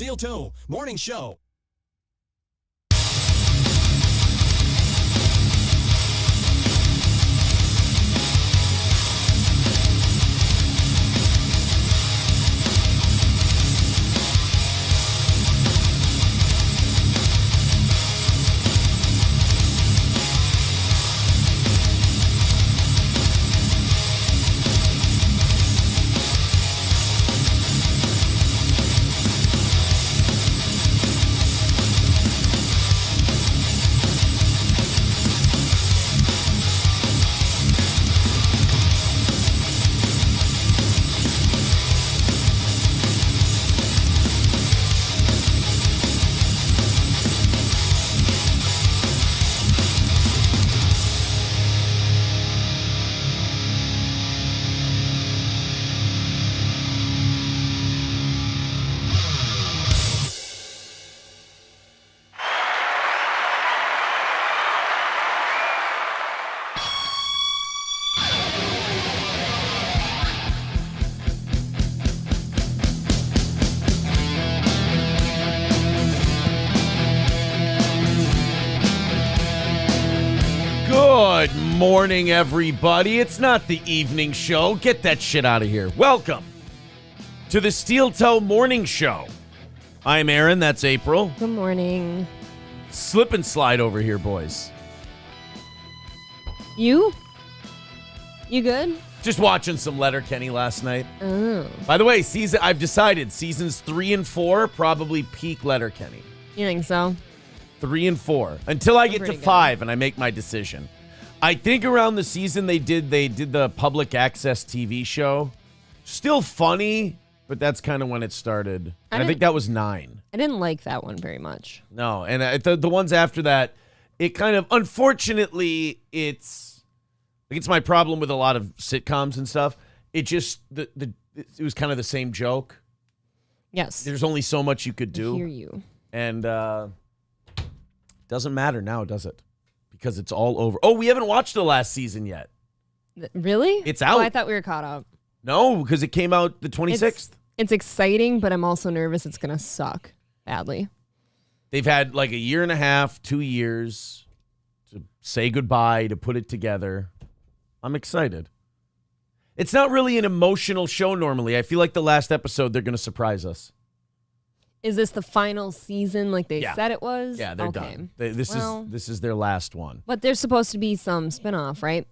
Steel Toe Morning Show. Good morning, everybody. It's not the evening show. Get that shit out of here. Welcome to the Steel Toe Morning Show. I'm Aaron. That's April. Good morning. Slip and slide over here, boys. You good? Just watching some Letterkenny last night. Oh. By the way, I've decided seasons 3 and 4 probably peak Letterkenny. You think so? 3 and 4 until I get to pretty 5 and I make my decision. I think around the season they did the public access TV show. Still funny, but that's kind of when it started. And I think that was 9. I didn't like that one very much. No, and the ones after that, it kind of, unfortunately, it's my problem with a lot of sitcoms and stuff. It just it was kind of the same joke. Yes. There's only so much you could do. I hear you. And doesn't matter now, does it? Because it's all over. Oh, we haven't watched the last season yet. Really? It's out. Oh, I thought we were caught up. No, because it came out the 26th. It's exciting, but I'm also nervous it's going to suck badly. They've had like a year and a half, 2 years to say goodbye, to put it together. I'm excited. It's not really an emotional show normally. I feel like the last episode, they're going to surprise us. Is this the final season like they Yeah. said it was? Yeah, they're done. This is their last one. But there's supposed to be some spinoff, right?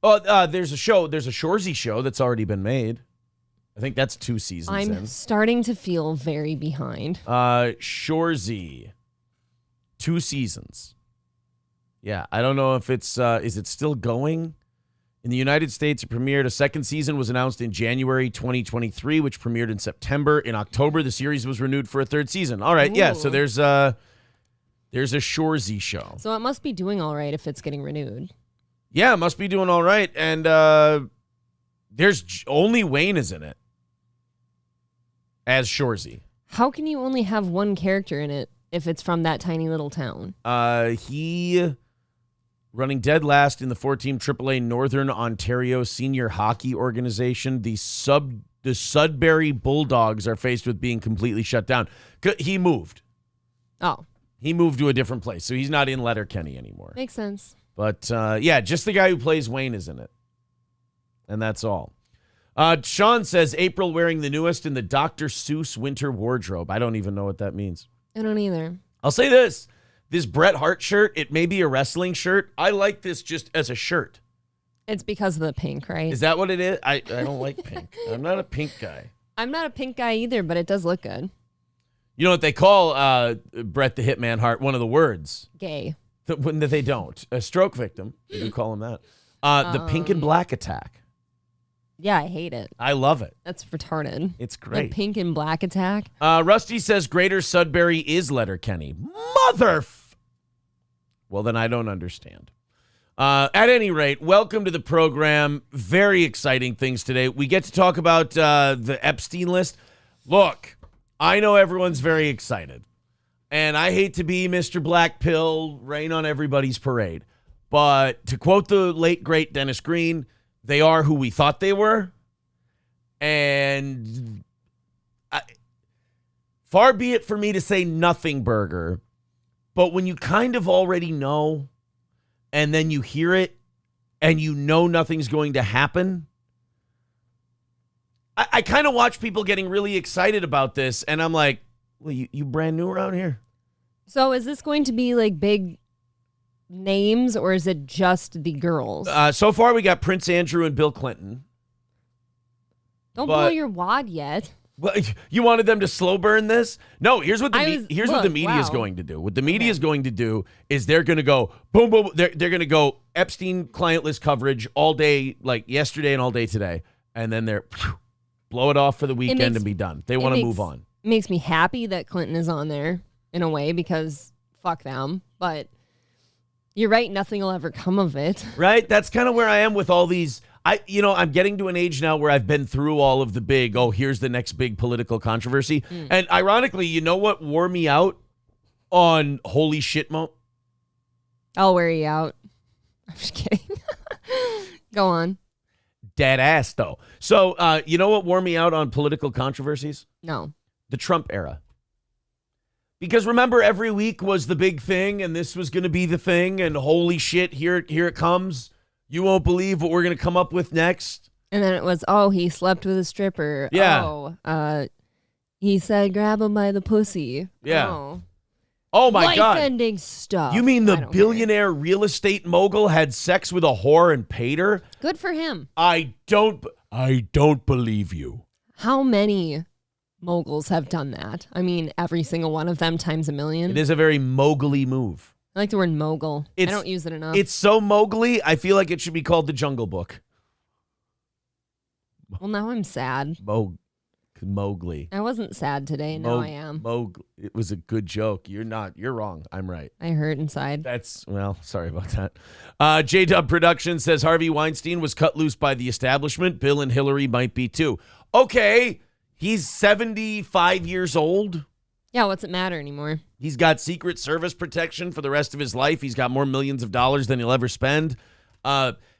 Oh, there's a Shoresy show that's already been made. I think that's 2 seasons in. I'm starting to feel very behind. Shoresy, 2 seasons. Yeah, I don't know if it's is it still going? In the United States, it premiered. A second season was announced in January 2023, which premiered in September. In October, the series was renewed for a 3rd season. All right, yeah. So there's a Shoresy show. So it must be doing all right if it's getting renewed. Yeah, it must be doing all right. And there's only Wayne is in it as Shoresy. How can you only have one character in it if it's from that tiny little town? He running dead last in the 4-team AAA Northern Ontario Senior Hockey Organization. The Sudbury Bulldogs are faced with being completely shut down. He moved. Oh. He moved to a different place, so he's not in Letterkenny anymore. Makes sense. But, yeah, just the guy who plays Wayne is in it. And that's all. Sean says, April wearing the newest in the Dr. Seuss winter wardrobe. I don't even know what that means. I don't either. I'll say this. This Bret Hart shirt, it may be a wrestling shirt. I like this just as a shirt. It's because of the pink, right? Is that what it is? I don't like pink. I'm not a pink guy. I'm not a pink guy either, but it does look good. You know what they call Bret the Hitman Hart? One of the words. Gay. When they don't. A stroke victim. They do call him that. The pink and black attack. Yeah, I hate it. I love it. That's retarded. It's great. The pink and black attack. Rusty says Greater Sudbury is Letterkenny. Well, then I don't understand. At any rate, welcome to the program. Very exciting things today. We get to talk about the Epstein list. Look, I know everyone's very excited. And I hate to be Mr. Black Pill, rain on everybody's parade. But to quote the late, great Dennis Green, they are who we thought they were. And far be it for me to say nothing burger, but when you kind of already know and then you hear it and you know nothing's going to happen, I kind of watch people getting really excited about this, and I'm like, well, you brand new around here? So is this going to be like big names, or is it just the girls? So far, we got Prince Andrew and Bill Clinton. Don't blow your wad yet. Well, you wanted them to slow burn this? No, here's what the media is wow. going to do. What the media is going to do is they're going to go boom, boom. They're going to go Epstein client list coverage all day, like yesterday and all day today, and then they're blow it off for the weekend and be done. They want to move on. It makes me happy that Clinton is on there in a way, because fuck them. But you're right, nothing will ever come of it. Right? That's kind of where I am with all these. I'm getting to an age now where I've been through all of the big, here's the next big political controversy. And ironically, you know what wore me out on holy shit I'll wear you out. I'm just kidding. Go on. Dead ass, though. So, you know what wore me out on political controversies? No. The Trump era. Because remember, every week was the big thing, and this was going to be the thing, and holy shit, here it comes. You won't believe what we're going to come up with next. And then it was, he slept with a stripper. Yeah. He said grab him by the pussy. Yeah. Oh my God. Life-ending stuff. You mean the billionaire real estate mogul had sex with a whore and paid her? Good for him. I don't believe you. How many moguls have done that? I mean, every single one of them times a million. It is a very mogul-y move. I like the word mogul. I don't use it enough. It's so mogul-y, I feel like it should be called The Jungle Book. Well, now I'm sad. Mowgli. I wasn't sad today. Now I am. Mowgli. It was a good joke. You're not. You're wrong. I'm right. I hurt inside. Sorry about that. J-Dub Productions says Harvey Weinstein was cut loose by the establishment. Bill and Hillary might be too. Okay. He's 75 years old. Yeah, what's it matter anymore? He's got Secret Service protection for the rest of his life. He's got more millions of dollars than he'll ever spend.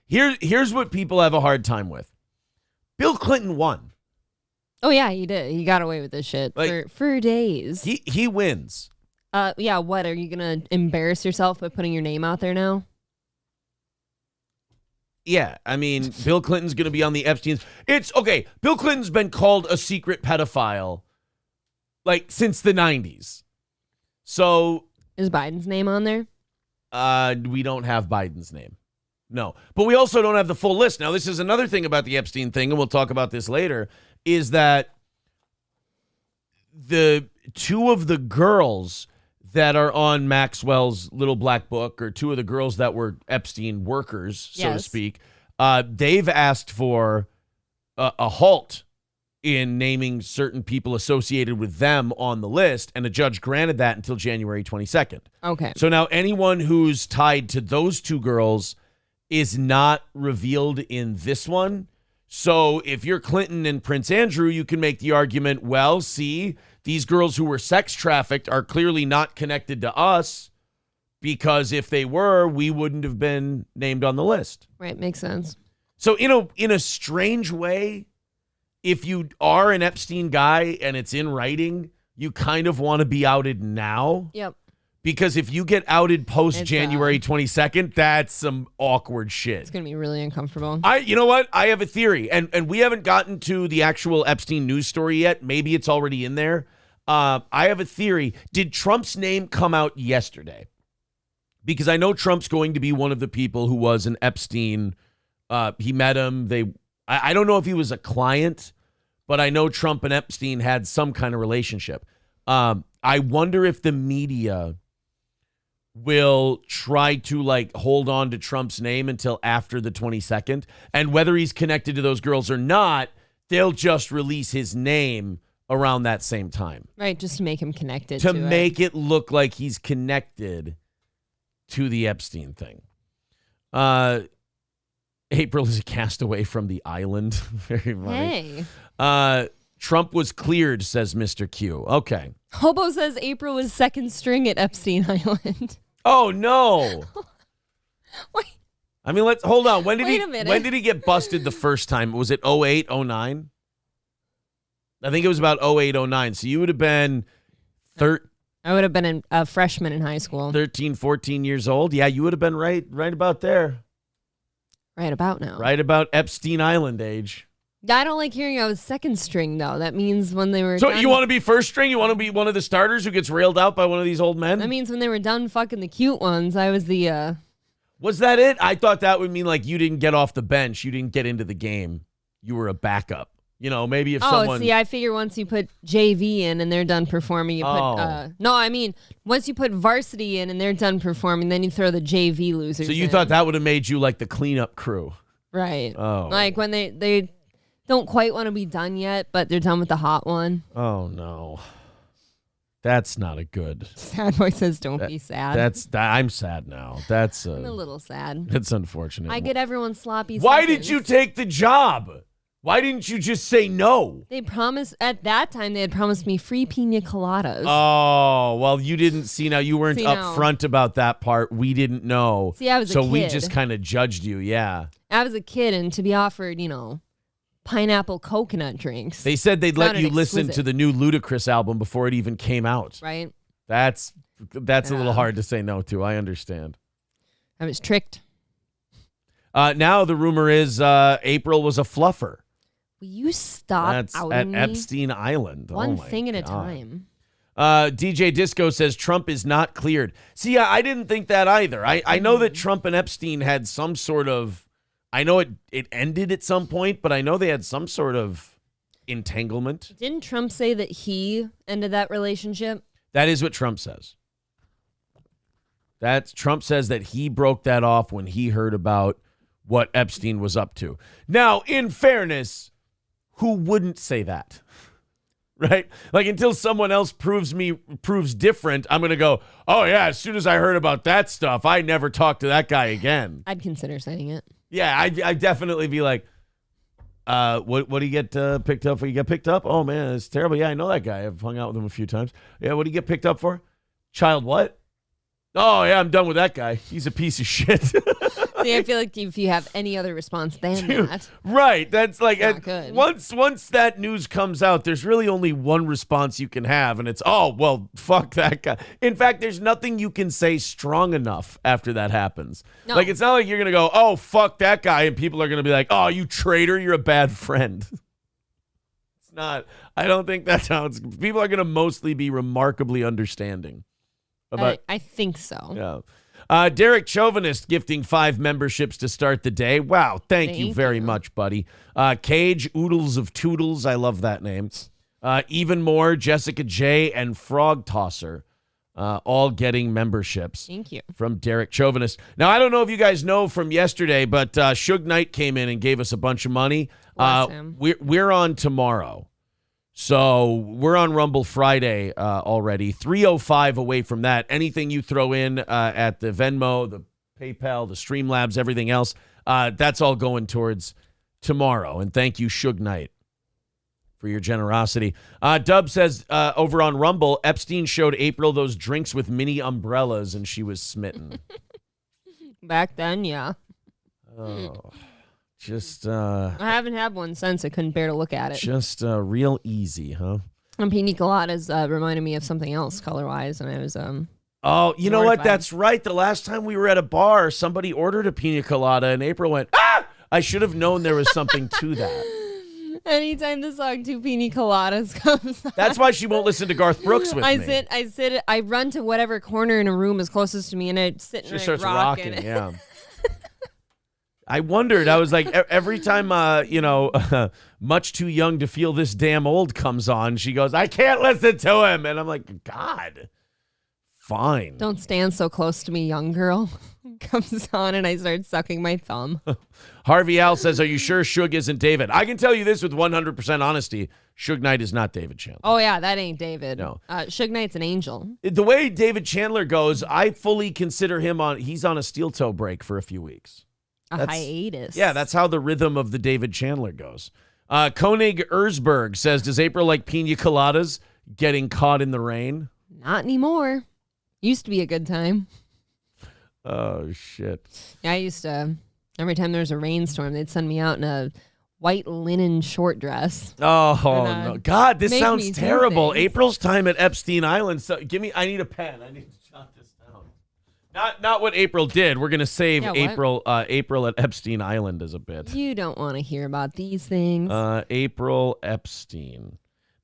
Here's what people have a hard time with. Bill Clinton won. Oh, yeah, he did. He got away with this shit for days. He wins. Yeah, what? Are you going to embarrass yourself by putting your name out there now? Yeah, I mean, Bill Clinton's going to be on the Epstein's. It's okay. Bill Clinton's been called a secret pedophile since the 90s. So is Biden's name on there? We don't have Biden's name. No. But we also don't have the full list. Now, this is another thing about the Epstein thing, and we'll talk about this later, is that the two of the girls that are on Maxwell's little black book, or two of the girls that were Epstein workers, so to speak, they've asked for a halt in naming certain people associated with them on the list, and a judge granted that until January 22nd. Okay. So now anyone who's tied to those two girls is not revealed in this one. So if you're Clinton and Prince Andrew, you can make the argument, well, see, these girls who were sex trafficked are clearly not connected to us, because if they were, we wouldn't have been named on the list. Right, makes sense. So in a strange way, if you are an Epstein guy and it's in writing, you kind of want to be outed now. Yep. Because if you get outed post January 22nd, that's some awkward shit. It's going to be really uncomfortable. You know what? I have a theory, and we haven't gotten to the actual Epstein news story yet. Maybe it's already in there. I have a theory. Did Trump's name come out yesterday? Because I know Trump's going to be one of the people who was an Epstein. He met him. I don't know if he was a client, but I know Trump and Epstein had some kind of relationship. I wonder if the media will try to hold on to Trump's name until after the 22nd, and whether he's connected to those girls or not, they'll just release his name around that same time. Right, just to make him connected to make it look like he's connected to the Epstein thing. April is a castaway from the island. Very funny. Hey. Trump was cleared, says Mr. Q. Okay. Hobo says April was second string at Epstein Island. Oh, no. Wait. I mean, let's hold on. When Wait a minute. When did he get busted the first time? Was it 08, 09? I think it was about 08, 09. So you would have been, I would have been a freshman in high school. 13, 14 years old. Yeah, you would have been right about there. Right about now. Right about Epstein Island age. I don't like hearing I was second string, though. That means when they were So done, you want to be first string? You want to be one of the starters who gets railed out by one of these old men? that means when they were done fucking the cute ones, I was the... Was that it? I thought that would mean like you didn't get off the bench. You didn't get into the game. You were a backup. You know, maybe if someone... see, I figure once you put JV in and they're done performing, you put... No, I mean, once you put varsity in and they're done performing, then you throw the JV losers So you in. thought that would have made you like the cleanup crew. Right. Oh. Like when they don't quite want to be done yet, but they're done with the hot one. Oh, no. That's not a good... Sad boy says, don't be sad. I'm sad now. That's... I'm a little sad. It's unfortunate. I get everyone sloppy Why seconds. did you take the job? Why didn't you just say no? They promised, at that time, they had promised me free pina coladas. Oh, well, you didn't see now. You weren't See, upfront about that part. We didn't know. See, I was a So we kid. just kind of judged you, yeah. I was a kid, and to be offered, pineapple coconut drinks. They said they'd let Sounded you listen exquisite. to the new Ludacris album before it even came out. Right? That's a little hard to say no to. I understand. I was tricked. Now the rumor is April was a fluffer. Will you stop That's outing at me? Epstein Island. One Oh my thing at a God. time. DJ Disco says Trump is not cleared. See, I didn't think that either. I know that Trump and Epstein had some sort of, I know it ended at some point, but I know they had some sort of entanglement. Didn't Trump say that he ended that relationship? That is what Trump says. Trump says that he broke that off when he heard about what Epstein was up to. Now, in fairness, who wouldn't say that? Right? Like until someone else proves different, I'm going to go, oh yeah, as soon as I heard about that stuff, I never talked to that guy again. I'd consider saying it. Yeah, I'd definitely be like, what do you get picked up for? You get picked up? Oh man, it's terrible. Yeah, I know that guy. I've hung out with him a few times. Yeah, what do you get picked up for? Child what? Oh yeah, I'm done with that guy. He's a piece of shit. See, I feel like if you have any other response than that. Right. That's like Not good. Once that news comes out, there's really only one response you can have, and it's, oh, well, fuck that guy. In fact, there's nothing you can say strong enough after that happens. No. Like, it's not like you're going to go, oh, fuck that guy, and people are going to be like, oh, you traitor, you're a bad friend. It's not. I don't think that's how it's. People are going to mostly be remarkably understanding. I think so. Yeah. Derek Chauvinist gifting 5 memberships to start the day. Wow. Thank you very much, buddy. Cage, Oodles of Toodles. I love that name. Even More, Jessica J, and Frog Tosser. All getting memberships. Thank you. From Derek Chauvinist. Now, I don't know if you guys know from yesterday, but Suge Knight came in and gave us a bunch of money. Bless him. We're on tomorrow. So we're on Rumble Friday already. 3:05 away from that. Anything you throw in at the Venmo, the PayPal, the Streamlabs, everything else, that's all going towards tomorrow. And thank you, Suge Knight, for your generosity. Dub says over on Rumble, Epstein showed April those drinks with mini umbrellas, and she was smitten. Back then, yeah. Oh, just I haven't had one since. I couldn't bear to look at it. just real easy, huh? And pina coladas reminded me of something else color-wise, and I was Oh, you know what? mortified. That's right. The last time we were at a bar, somebody ordered a pina colada, and April went, ah! I should have known there was something to that. Anytime the song Two Pina Coladas comes on, That's why she won't listen to Garth Brooks with me. I run to whatever corner in a room is closest to me, and I sit She and I starts rock rocking, it. yeah. I wondered. I was like, every time, Much Too Young to Feel This Damn Old comes on, she goes, I can't listen to him. And I'm like, God, fine. Don't stand so close to me, young girl. Comes on, and I start sucking my thumb. Harvey Al says, are you sure Suge isn't David? I can tell you this with 100% honesty. Suge Knight is not David Chandler. Oh, yeah, that ain't David. No. Suge Knight's an angel. The way David Chandler goes, I fully consider him he's on a steel toe break for a few weeks. A hiatus. Yeah, that's how the rhythm of the David Chandler goes. Koenig Erzberg says, does April like pina coladas getting caught in the rain? Not anymore. Used to be a good time. Oh, shit. Yeah, I used to, every time there was a rainstorm, they'd send me out in a white linen short dress. Oh, And, no. God, this make sounds me do terrible. things. April's time at Epstein Island. So I need a pen. I need to jot this down. Not what April did. We're going to save April at Epstein Island as a bit. You don't want to hear about these things. April Epstein.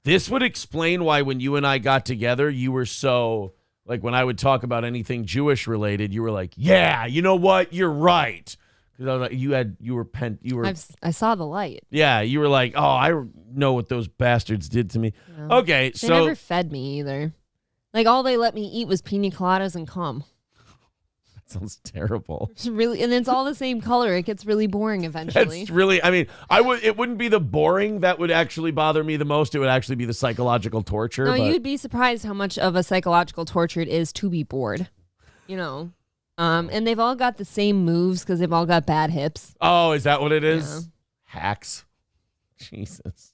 This would explain why when you and I got together, you were so, like, when I would talk about anything Jewish related, you were like, yeah, you know what? You're right. Because I saw the light. Yeah, you were like, oh, I know what those bastards did to me. No. Okay, They never fed me either. Like, all they let me eat was pina coladas and cum. Sounds terrible. It's really, and it's all the same color. It gets really boring eventually. That's really, I mean, it wouldn't be the boring that would actually bother me the most. It would actually be the psychological torture. No, you'd be surprised how much of a psychological torture it is to be bored. You know, and they've all got the same moves because they've all got bad hips. Oh, is that what it is? Yeah. Hacks. Jesus.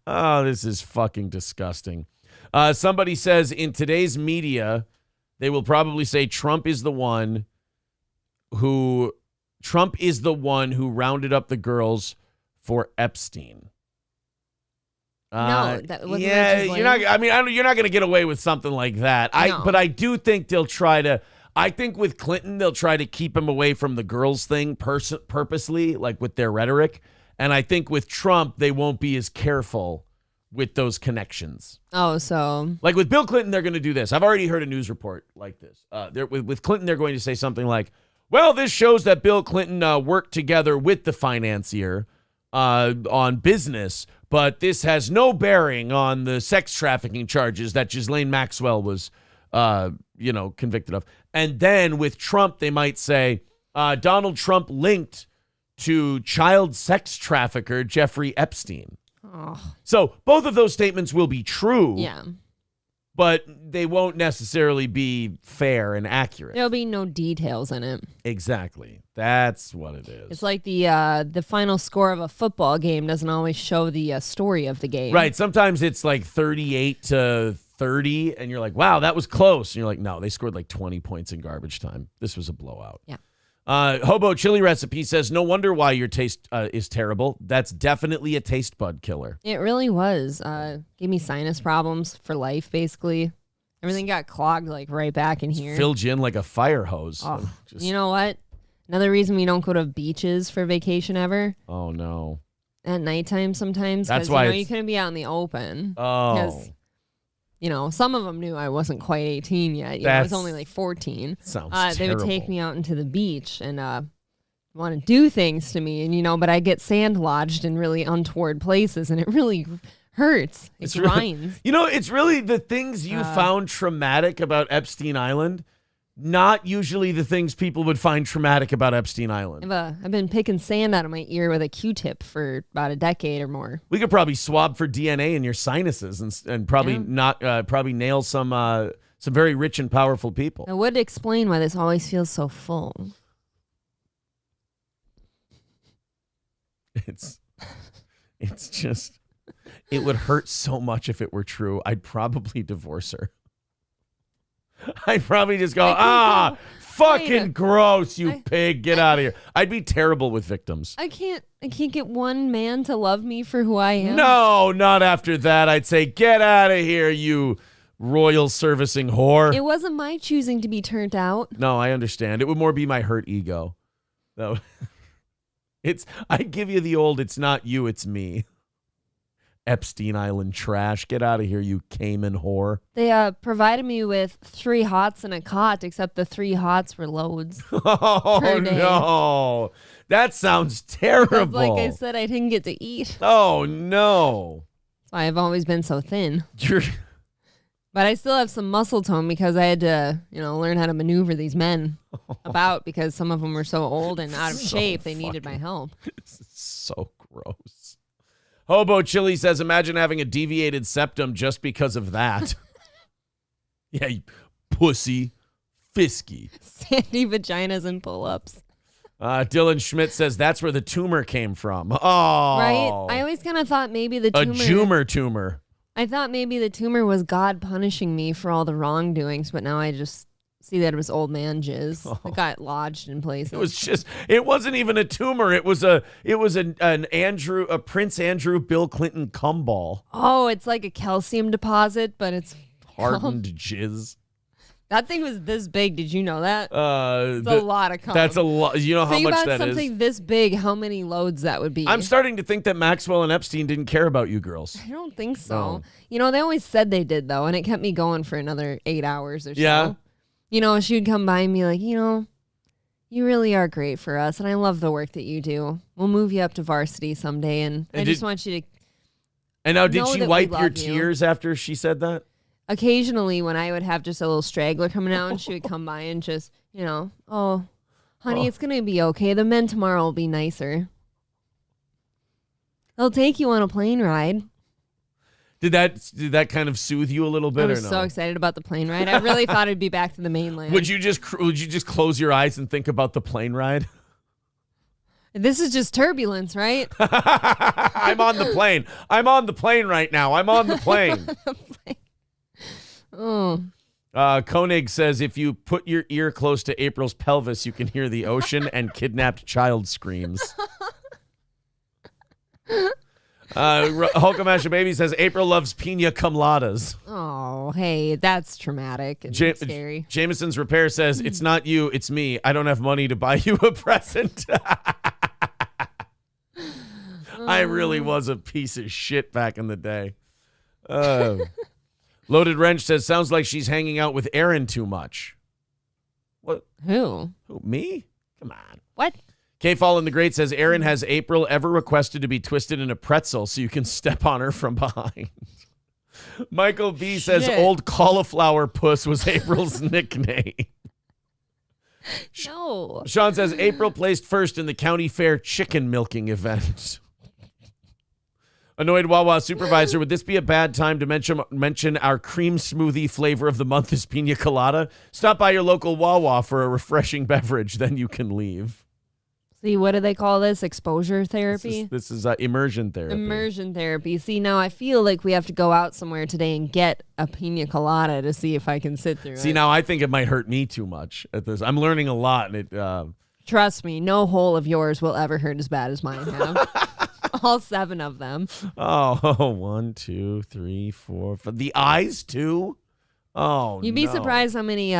Oh, this is fucking disgusting. Somebody says in today's media, they will probably say Trump is the one who rounded up the girls for Epstein. No, that wasn't. Yeah, you're not. I mean, you're not going to get away with something like that. No. But I do think they'll try to. I think with Clinton, they'll try to keep him away from the girls thing purposely, like with their rhetoric. And I think with Trump, they won't be as careful with those connections. Oh, so like with Bill Clinton, they're going to do this. I've already heard a news report like this. With Clinton, they're going to say something like, well, this shows that Bill Clinton worked together with the financier on business, but this has no bearing on the sex trafficking charges that Ghislaine Maxwell was, convicted of. And then with Trump, they might say Donald Trump linked to child sex trafficker Jeffrey Epstein. oh, So both of those statements will be true. yeah. But they won't necessarily be fair and accurate. There'll be no details in it. Exactly. That's what it is. It's like the final score of a football game doesn't always show the story of the game. Right. Sometimes it's like 38-30, and you're like, wow, that was close. And you're like, no, they scored like 20 points in garbage time. This was a blowout. Yeah. Hobo Chili Recipe says, no wonder why your taste is terrible. That's definitely a taste bud killer. It really was. Gave me sinus problems for life, basically. Everything got clogged like right back in here. Filled you in like a fire hose. Oh, you know what? Another reason we don't go to beaches for vacation ever. Oh, no. At nighttime sometimes. That's why you couldn't be out in the open. Oh. Because, some of them knew I wasn't quite 18 yet. I was only like 14. Sounds They would terrible. take me out into the beach and want to do things to me. And, but I get sand lodged in really untoward places, and it really hurts. It grinds. It's really the things you found traumatic about Epstein Island, not usually the things people would find traumatic about Epstein Island. I've been picking sand out of my ear with a Q-tip for about a decade or more. We could probably swab for DNA in your sinuses and probably probably nail some very rich and powerful people. It would explain why this always feels so full. It's just, it would hurt so much if it were true. I'd probably divorce her. I'd probably just go, fucking gross, you pig, get out of here. I'd be terrible with victims. I can't get one man to love me for who I am. No, not after that. I'd say, get out of here, you royal servicing whore. It wasn't my choosing to be turned out. No, I understand. It would more be my hurt ego. No. I give you the old, it's not you, it's me. Epstein Island trash. Get out of here, you Cayman whore. They provided me with 3 hots and a cot, except the 3 hots were loads. Oh, no. That sounds terrible. Like I said, I didn't get to eat. Oh, no. That's why I've always been so thin. You're... But I still have some muscle tone because I had to, learn how to maneuver these men about because some of them were so old and out of shape, they needed my help. This is so gross. Hobo Chili says, imagine having a deviated septum just because of that. Yeah, you pussy. Fisky. Sandy vaginas and pull-ups. Dylan Schmidt says that's where the tumor came from. Oh. Right? I always kind of thought maybe the tumor. I thought maybe the tumor was God punishing me for all the wrongdoings, but now I just see that it was old man jizz. It got lodged in places. It wasn't even a tumor. It was a Prince Andrew Bill Clinton cum ball. Oh, it's like a calcium deposit, but it's Hardened jizz. That thing was this big. Did you know that? It's a lot of cum. That's a lot. You know how Think much about that is? something this big, how many loads that would be. I'm starting to think that Maxwell and Epstein didn't care about you girls. I don't think so. No. You know, they always said they did, though, and it kept me going for another 8 hours or so. Yeah. You know, she would come by and be like, you know, you really are great for us, and I love the work that you do. We'll move you up to varsity someday, and I just want you to. And now, did know she that we wipe your love you. tears after she said that? Occasionally, when I would have just a little straggler coming out, and she would come by and just, you know, oh, honey, it's going to be okay. The men tomorrow will be nicer. They'll take you on a plane ride. Did that kind of soothe you a little bit, I was or no? so excited about the plane ride. I really thought it'd be back to the mainland. Would you just close your eyes and think about the plane ride? This is just turbulence, right? I'm on the plane. I'm on the plane right now. I'm on the plane. Oh. Koenig says if you put your ear close to April's pelvis, you can hear the ocean and kidnapped child screams. Hulkamasha Baby says April loves pina coladas. Oh, hey, that's traumatic and scary. Jameson's Repair says it's not you, it's me. I don't have money to buy you a present. I really was a piece of shit back in the day. Loaded Wrench says, sounds like she's hanging out with Aaron too much. What? Who? Me? Come on. What? K-Fall the Great says, Aaron, has April ever requested to be twisted in a pretzel so you can step on her from behind? Michael B says, old cauliflower puss was April's nickname. No. Sean says, April placed first in the county fair chicken milking event. Annoyed Wawa supervisor, would this be a bad time to mention our cream smoothie flavor of the month is pina colada? Stop by your local Wawa for a refreshing beverage, then you can leave. See, what do they call this? Exposure therapy? This is immersion therapy. Immersion therapy. See, now I feel like we have to go out somewhere today and get a pina colada to see if I can sit through it. See, now I think it might hurt me too much at this. I'm learning a lot. And trust me, no hole of yours will ever hurt as bad as mine have. All 7 of them. Oh, 1, 2, 3, 4, 5. The eyes too? Oh, You'd be surprised how many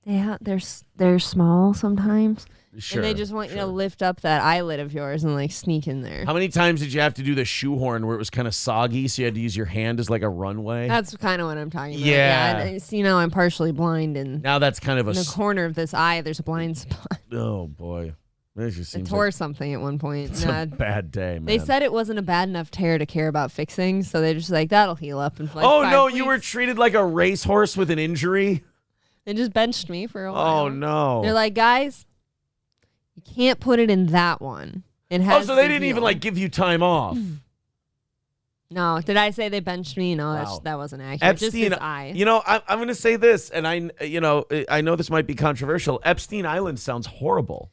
they're small sometimes. Sure, and they just want you to lift up that eyelid of yours and like sneak in there. How many times did you have to do the shoehorn where it was kind of soggy, so you had to use your hand as like a runway? That's kind of what I'm talking about. Yeah. And you know, I'm partially blind, and now that's kind of in the corner of this eye, there's a blind spot. Oh boy. It just I seems tore like something at one point. it's a bad day, man. They said it wasn't a bad enough tear to care about fixing, so they're just like, that'll heal up in like 5 no, weeks. you were treated like a racehorse with an injury? They just benched me for a while. Oh, no. They're like, guys, you can't put it in that one. It has so they to didn't heal. even like give you time off. No, did I say they benched me? No, Wow. that wasn't accurate. Epstein, just his eye. You know, I'm going to say this, and I know this might be controversial. Epstein Island sounds horrible.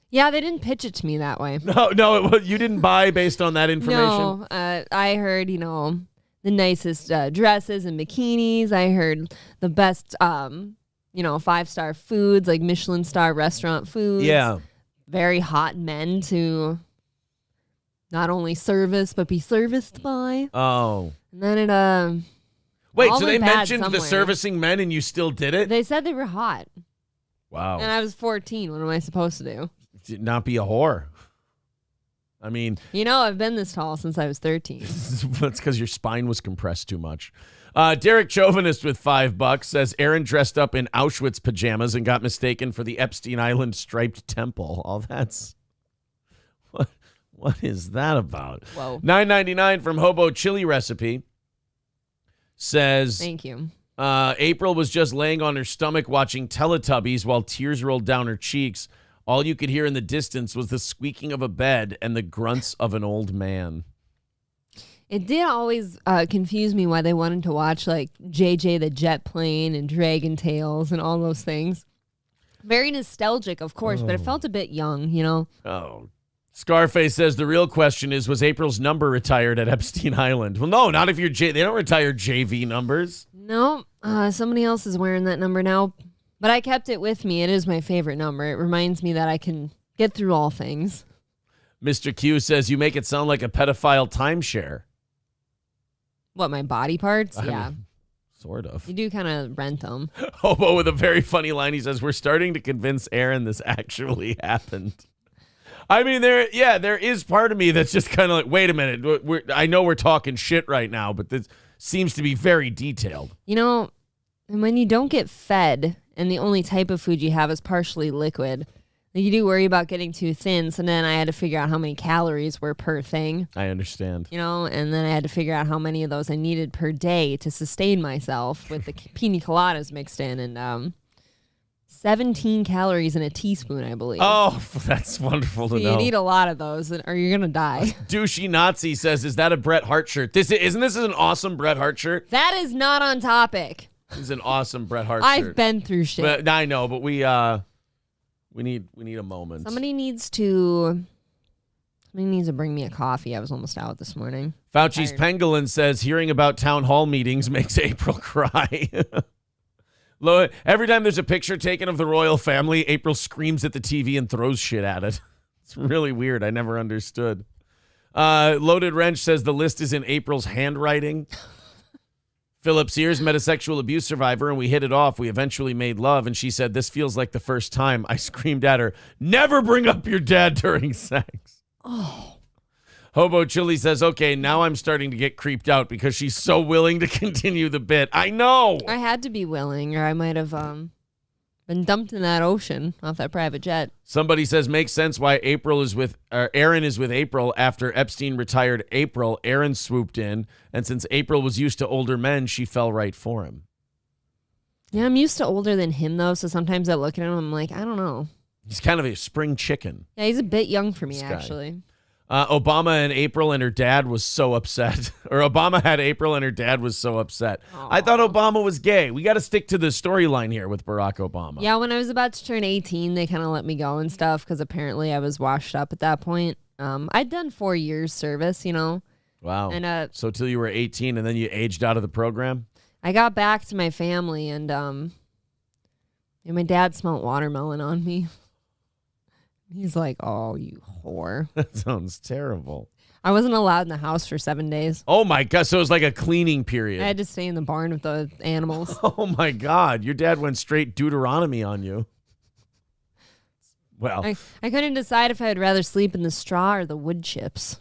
Yeah, they didn't pitch it to me that way. No, you didn't buy based on that information. No, I heard, the nicest dresses and bikinis. I heard the best, 5-star foods, like Michelin star restaurant foods. Yeah. Very hot men to not only service, but be serviced by. Oh. And then it, Wait, all so they went bad mentioned the somewhere. servicing men and you still did it? They said they were hot. Wow. And I was 14. What am I supposed to do? Not be a whore. I mean, I've been this tall since I was 13. that's because your spine was compressed too much. Derek Chauvinist with $5 says Aaron dressed up in Auschwitz pajamas and got mistaken for the Epstein Island striped temple. Oh, that's what is that about? Whoa. $9.99 from Hobo Chili Recipe says, Thank you. April was just laying on her stomach watching Teletubbies while tears rolled down her cheeks. All you could hear in the distance was the squeaking of a bed and the grunts of an old man. It did always confuse me why they wanted to watch like JJ the Jet Plane and Dragon Tales and all those things. Very nostalgic, of course, but it felt a bit young, Oh. Scarface says the real question is, was April's number retired at Epstein Island? Well, no, not if you're they don't retire JV numbers. No, Somebody else is wearing that number now, but I kept it with me. It is my favorite number. It reminds me that I can get through all things. Mr. Q says you make it sound like a pedophile timeshare. What, my body parts? I Yeah. mean, sort of. You do kind of rent them. Hobo with a very funny line. He says, we're starting to convince Aaron this actually happened. I mean, there is part of me that's just kind of like, wait a minute. I know we're talking shit right now, but this seems to be very detailed. You know, and when you don't get fed and the only type of food you have is partially liquid, you do worry about getting too thin. So then I had to figure out how many calories were per thing. I understand. You know, and then I had to figure out how many of those I needed per day to sustain myself with the pina coladas mixed in. And 17 calories in a teaspoon, I believe. Oh, that's wonderful to know. You need a lot of those or you're going to die. Douchey Nazi says, is that a Bret Hart shirt? Isn't this an awesome Bret Hart shirt? That is not on topic. This is an awesome Bret Hart shirt. I've been through shit. But, I know, but we need a moment. Somebody needs to bring me a coffee. I was almost out this morning. Fauci's Pangolin says, hearing about town hall meetings makes April cry. Every time there's a picture taken of the royal family, April screams at the TV and throws shit at it. It's really weird. I never understood. Loaded Wrench says the list is in April's handwriting. Philip Sears met a sexual abuse survivor and we hit it off. We eventually made love and she said, this feels like the first time. I screamed at her, never bring up your dad during sex. Oh. Hobo Chili says, okay, now I'm starting to get creeped out because she's so willing to continue the bit. I know. I had to be willing or I might have been dumped in that ocean off that private jet. Somebody says, makes sense why Aaron is with April after Epstein retired April. Aaron swooped in, and since April was used to older men, she fell right for him. Yeah, I'm used to older than him, though, so sometimes I look at him, I'm like, I don't know. He's kind of a spring chicken. Yeah, he's a bit young for me, actually. Obama and April and her dad was so upset. Or Obama had April and her dad was so upset. Aww. I thought Obama was gay. We got to stick to the storyline here with Barack Obama. Yeah, when I was about to turn 18, they kind of let me go and stuff because apparently I was washed up at that point. I'd done 4 years service, you know. Wow. And so till you were 18 and then you aged out of the program? I got back to my family and my dad smelled watermelon on me. He's like, oh, you whore. That sounds terrible. I wasn't allowed in the house for 7 days. Oh, my God. So it was like a cleaning period. I had to stay in the barn with the animals. Oh, my God. Your dad went straight Deuteronomy on you. Well, I couldn't decide if I'd rather sleep in the straw or the wood chips.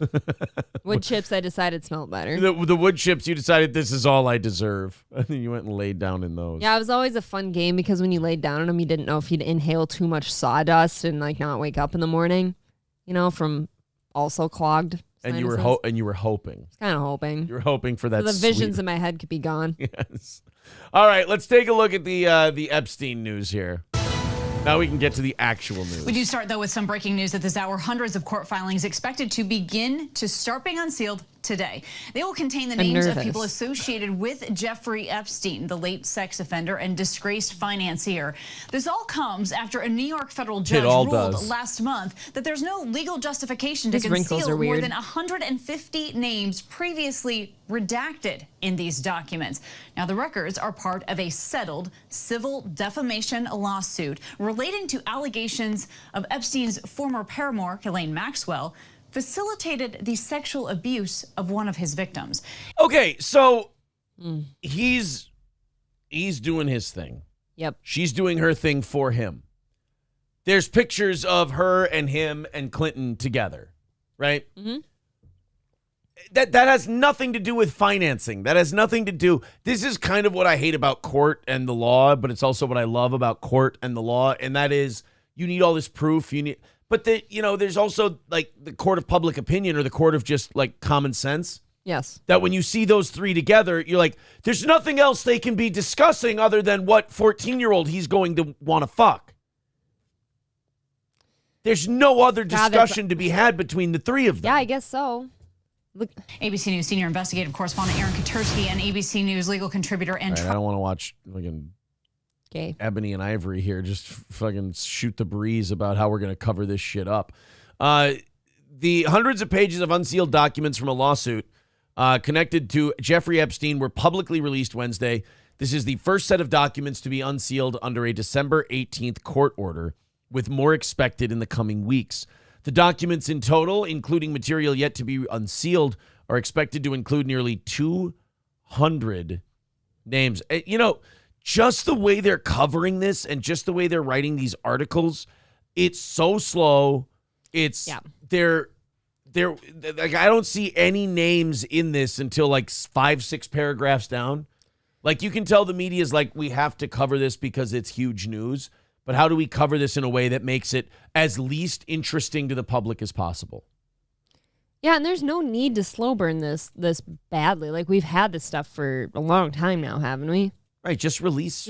Wood chips, I decided smelled better. The wood chips, you decided this is all I deserve. And then you went and laid down in those. Yeah, it was always a fun game because when you laid down in them, you didn't know if you'd inhale too much sawdust and like not wake up in the morning, you know, from also clogged and sinuses. you were hoping. Kind of hoping. You were hoping for that. So the visions in my head could be gone. Yes. All right, let's take a look at the Epstein news here. Now we can get to the actual news. We do start, though, with some breaking news at this hour. Hundreds of court filings expected to begin to start being unsealed today. They will contain the names of people associated with Jeffrey Epstein, the late sex offender and disgraced financier. This all comes after a New York federal judge ruled last month that there's no legal justification to conceal more than 150 names previously redacted in these documents. Now, the records are part of a settled civil defamation lawsuit relating to allegations of Epstein's former paramour, Ghislaine Maxwell, facilitated the sexual abuse of one of his victims. Okay, so he's doing his thing. Yep. She's doing her thing for him. There's pictures of her and him and Clinton together, right? Mm-hmm. That has nothing to do with financing. That has nothing to do. This is kind of what I hate about court and the law, but it's also what I love about court and the law, and that is you need all this proof. But there's also like the court of public opinion or the court of just like common sense. Yes. That when you see those three together, you're like, there's nothing else they can be discussing other than what 14-year-old he's going to want to fuck. There's no other discussion to be had between the three of them. Yeah, I guess so. Look. ABC News senior investigative correspondent Aaron Katersky and ABC News legal contributor and I don't want to watch Ebony and Ivory here just fucking shoot the breeze about how we're going to cover this shit up. The hundreds of pages of unsealed documents from a lawsuit connected to Jeffrey Epstein were publicly released Wednesday. This is the first set of documents to be unsealed under a December 18th court order, with more expected in the coming weeks. The documents in total, including material yet to be unsealed, are expected to include nearly 200 names. Just the way they're covering this and just the way they're writing these articles, it's so slow. They're like, I don't see any names in this until like 5-6 paragraphs down. Like, you can tell the media is like, we have to cover this because it's huge news. But how do we cover this in a way that makes it as least interesting to the public as possible? Yeah, and there's no need to slow burn this badly. Like, we've had this stuff for a long time now, haven't we? Right, just release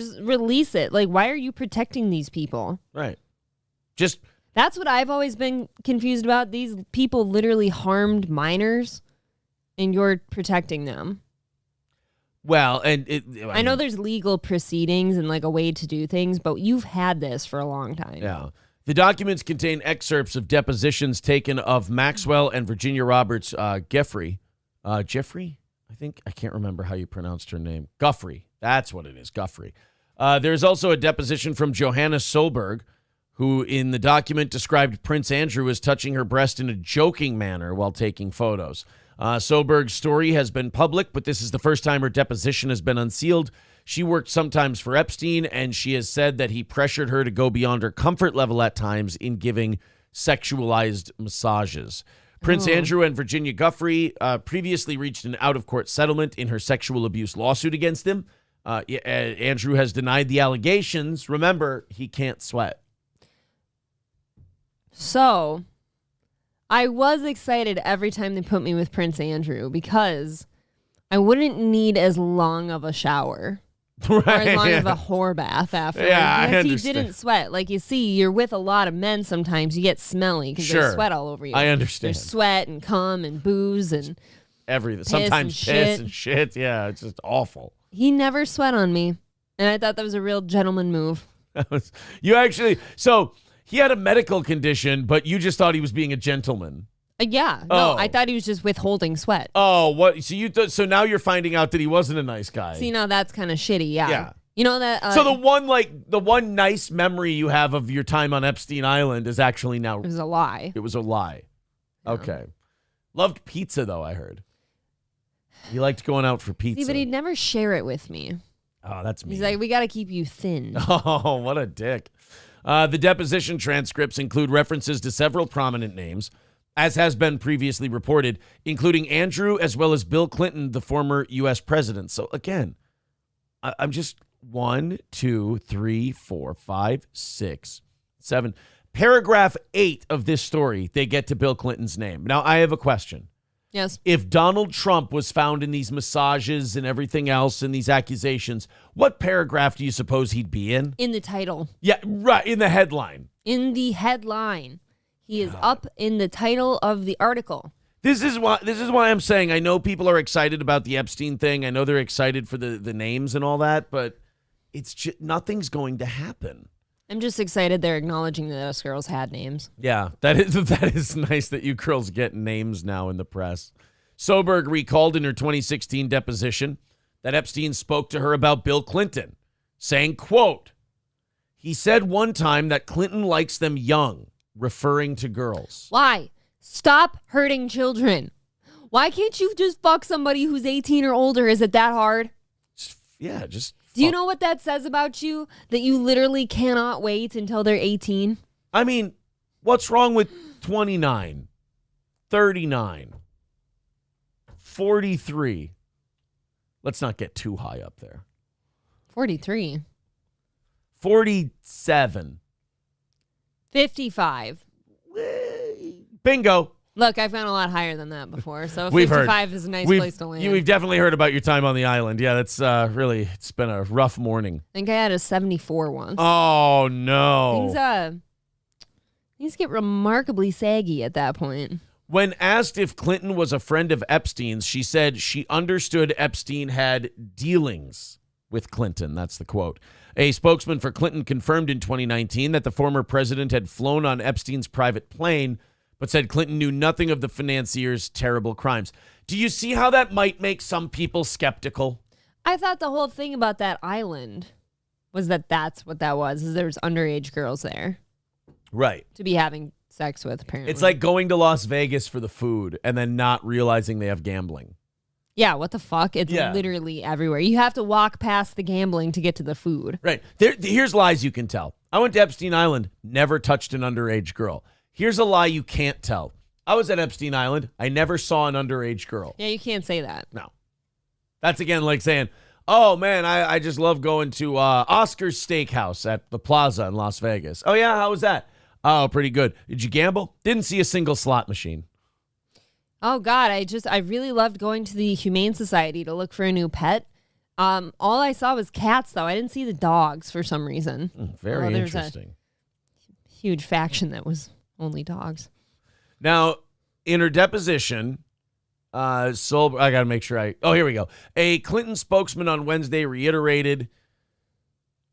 it. Like, why are you protecting these people? Right. That's what I've always been confused about. These people literally harmed minors, and you're protecting them. Well, I know there's legal proceedings and like a way to do things, but you've had this for a long time. Yeah. The documents contain excerpts of depositions taken of Maxwell and Virginia Roberts Jeffrey. Jeffrey? I can't remember how you pronounced her name. Guffrey. That's what it is, Guffrey. There's also a deposition from Johanna Solberg, who in the document described Prince Andrew as touching her breast in a joking manner while taking photos. Solberg's story has been public, but this is the first time her deposition has been unsealed. She worked sometimes for Epstein, and she has said that he pressured her to go beyond her comfort level at times in giving sexualized massages. Prince Andrew and Virginia Guffrey previously reached an out-of-court settlement in her sexual abuse lawsuit against him. Andrew has denied the allegations. Remember, he can't sweat. So, I was excited every time they put me with Prince Andrew because I wouldn't need as long of a shower. Right, or as long of a whore bath after. Yeah, because he didn't sweat. Like, you see, you're with a lot of men sometimes. You get smelly because they sweat all over you. I understand. There's sweat and cum and booze and everything. Sometimes piss and shit. Yeah, it's just awful. He never sweat on me. And I thought that was a real gentleman move. So he had a medical condition, but you just thought he was being a gentleman. Yeah. No, I thought he was just withholding sweat. Oh, what? So so now you're finding out that he wasn't a nice guy. See, now that's kind of shitty. Yeah. You know that. So the one nice memory you have of your time on Epstein Island is actually now. It was a lie. It was a lie. Yeah. Okay. Loved pizza though, I heard. He liked going out for pizza. See, but he'd never share it with me. Oh, that's mean. He's like, we got to keep you thin. Oh, what a dick. The deposition transcripts include references to several prominent names, as has been previously reported, including Andrew as well as Bill Clinton, the former U.S. president. So again, I'm just 1, 2, 3, 4, 5, 6, 7. Paragraph 8 of this story, they get to Bill Clinton's name. Now, I have a question. Yes. If Donald Trump was found in these massages and everything else and these accusations, what paragraph do you suppose he'd be in? In the title. Yeah, right, in the headline. In the headline. He is up in the title of the article. This is why I'm saying I know people are excited about the Epstein thing. I know they're excited for the names and all that, but it's just, nothing's going to happen. I'm just excited they're acknowledging that those girls had names. Yeah, that is nice that you girls get names now in the press. Solberg recalled in her 2016 deposition that Epstein spoke to her about Bill Clinton, saying, quote, he said one time that Clinton likes them young, referring to girls. Why? Stop hurting children. Why can't you just fuck somebody who's 18 or older? Is it that hard? Yeah, just... Do you know what that says about you? That you literally cannot wait until they're 18? I mean, what's wrong with 29, 39, 43? Let's not get too high up there. 43. 47. 55. Bingo. Look, I've gone a lot higher than that before, so We've 55 heard. is a nice place to land. We've definitely heard about your time on the island. Yeah, that's really, it's been a rough morning. I think I had a 74 once. Oh, no. Things get remarkably saggy at that point. When asked if Clinton was a friend of Epstein's, she said she understood Epstein had dealings with Clinton. That's the quote. A spokesman for Clinton confirmed in 2019 that the former president had flown on Epstein's private plane, but said Clinton knew nothing of the financier's terrible crimes. Do you see how that might make some people skeptical? I thought the whole thing about that island was that's what that was, is there's underage girls there. Right. To be having sex with, apparently. It's like going to Las Vegas for the food and then not realizing they have gambling. Yeah, what the fuck? It's literally everywhere. You have to walk past the gambling to get to the food. Right. Here's lies you can tell. I went to Epstein Island, never touched an underage girl. Here's a lie you can't tell. I was at Epstein Island. I never saw an underage girl. Yeah, you can't say that. No. That's again like saying, oh, man, I just love going to Oscar's Steakhouse at the Plaza in Las Vegas. Oh, yeah? How was that? Oh, pretty good. Did you gamble? Didn't see a single slot machine. Oh, God, I really loved going to the Humane Society to look for a new pet. All I saw was cats, though. I didn't see the dogs for some reason. Very interesting. A huge faction that was only dogs. Now, in her deposition, Solberg, I got to make sure here we go. A Clinton spokesman on Wednesday reiterated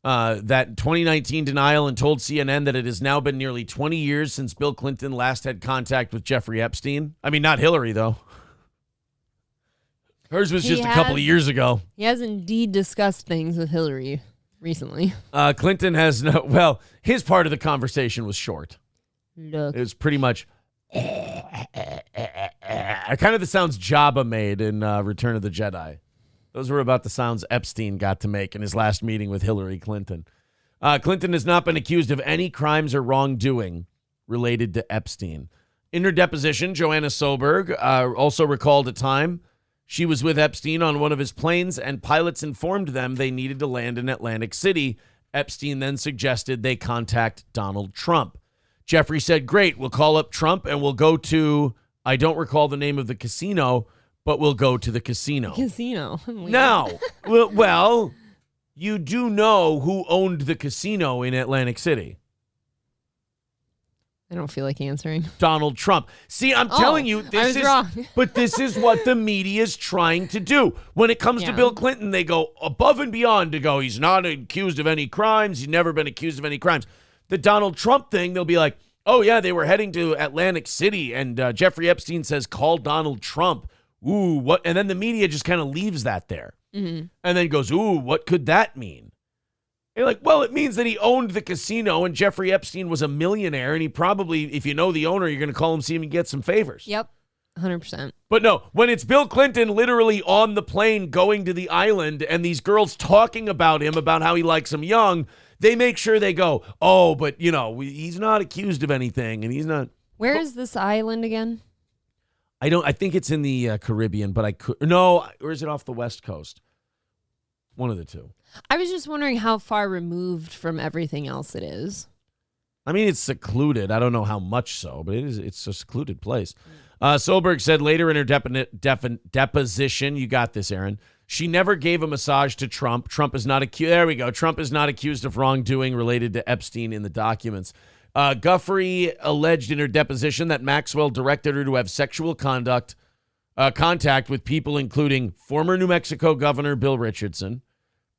that 2019 denial and told CNN that it has now been nearly 20 years since Bill Clinton last had contact with Jeffrey Epstein. I mean, not Hillary, though. Hers was just a couple of years ago. He has indeed discussed things with Hillary recently. Clinton has his part of the conversation was short. Look. It was pretty much kind of the sounds Jabba made in Return of the Jedi. Those were about the sounds Epstein got to make in his last meeting with Hillary Clinton. Clinton has not been accused of any crimes or wrongdoing related to Epstein. In her deposition, Joanna Soberg also recalled a time she was with Epstein on one of his planes and pilots informed them they needed to land in Atlantic City. Epstein then suggested they contact Donald Trump. Jeffrey said, great, we'll call up Trump and we'll go to, I don't recall the name of the casino, but we'll go to the casino. Casino. Now, well, you do know who owned the casino in Atlantic City. I don't feel like answering. Donald Trump. See, I'm telling you, this is wrong. But this is what the media is trying to do. When it comes to Bill Clinton, they go above and beyond to go, he's not accused of any crimes. He's never been accused of any crimes. The Donald Trump thing, they'll be like, oh, yeah, they were heading to Atlantic City, and Jeffrey Epstein says, call Donald Trump. Ooh, what? And then the media just kind of leaves that there. Mm-hmm. And then goes, ooh, what could that mean? You're like, well, it means that he owned the casino and Jeffrey Epstein was a millionaire, and he probably, if you know the owner, you're going to call him, see him and get some favors. Yep, 100%. But no, when it's Bill Clinton literally on the plane going to the island and these girls talking about him, about how he likes them young, they make sure they go, oh, but, he's not accused of anything, and he's not. Where is this island again? I think it's in the Caribbean, but or is it off the West Coast? One of the two. I was just wondering how far removed from everything else it is. I mean, it's secluded. I don't know how much so, but it's a secluded place. Solberg said later in her deposition, you got this, Aaron, she never gave a massage to Trump. Trump is not accused. There we go. Trump is not accused of wrongdoing related to Epstein in the documents. Guffrey alleged in her deposition that Maxwell directed her to have sexual contact with people including former New Mexico Governor Bill Richardson,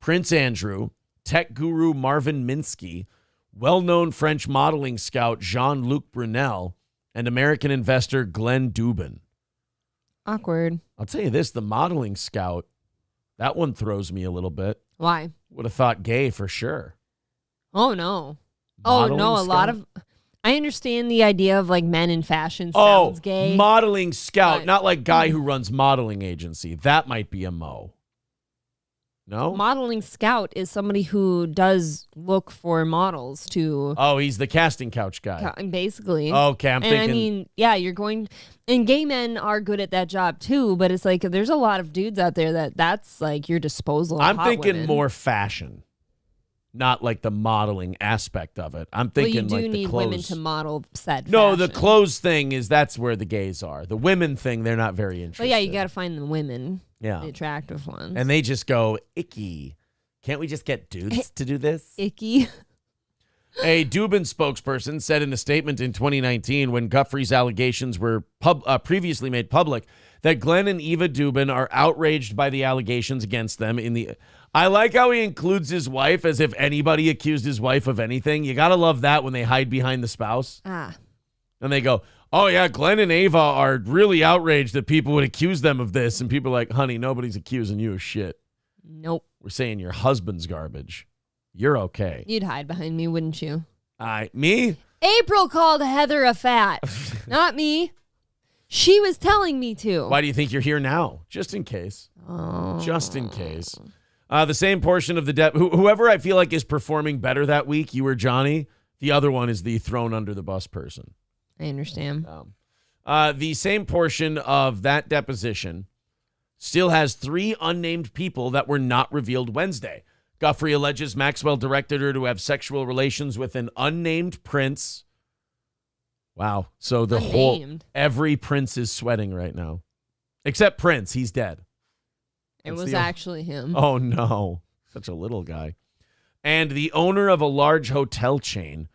Prince Andrew, tech guru Marvin Minsky, well-known French modeling scout Jean-Luc Brunel, and American investor Glenn Dubin. Awkward. I'll tell you this, the modeling scout, that one throws me a little bit. Why? Would have thought gay for sure. Oh, no. Modeling a scout? lot of... I understand the idea of like men in fashion sounds gay. Modeling scout, but, not like guy who runs modeling agency. That might be a mo. No? Modeling scout is somebody who does look for models to... Oh, he's the casting couch guy. Basically. Okay, I'm thinking... I mean, yeah, you're going... And gay men are good at that job too, but it's like there's a lot of dudes out there that's like your disposal of I'm hot thinking women. more fashion. Not like the modeling aspect of it. I'm thinking well, you do like the need clothes. women to model said No, fashion. the clothes thing that's where the gays are. The women thing, they're not very interested. Well, yeah, you got to find the women. Yeah. The attractive ones. And they just go, icky. Can't we just get dudes to do this? Icky. A Dubin spokesperson said in a statement in 2019 when Guffrey's allegations were previously made public that Glenn and Eva Dubin are outraged by the allegations against them I like how he includes his wife as if anybody accused his wife of anything. You got to love that when they hide behind the spouse. Ah. And they go, oh, yeah, Glenn and Ava are really outraged that people would accuse them of this. And people are like, honey, nobody's accusing you of shit. Nope. We're saying your husband's garbage. You're okay. You'd hide behind me, wouldn't you? Me? April called Heather a fat. Not me. She was telling me to. Why do you think you're here now? Just in case. Oh. Just in case. The same portion of the whoever I feel like is performing better that week, you or Johnny, the other one is the thrown under the bus person. I understand. The same portion of that deposition still has 3 unnamed people that were not revealed Wednesday. Guffrey alleges Maxwell directed her to have sexual relations with an unnamed prince. Wow. So every prince is sweating right now. Except Prince. He's dead. It was actually him. Oh, no. Such a little guy. And the owner of a large hotel chain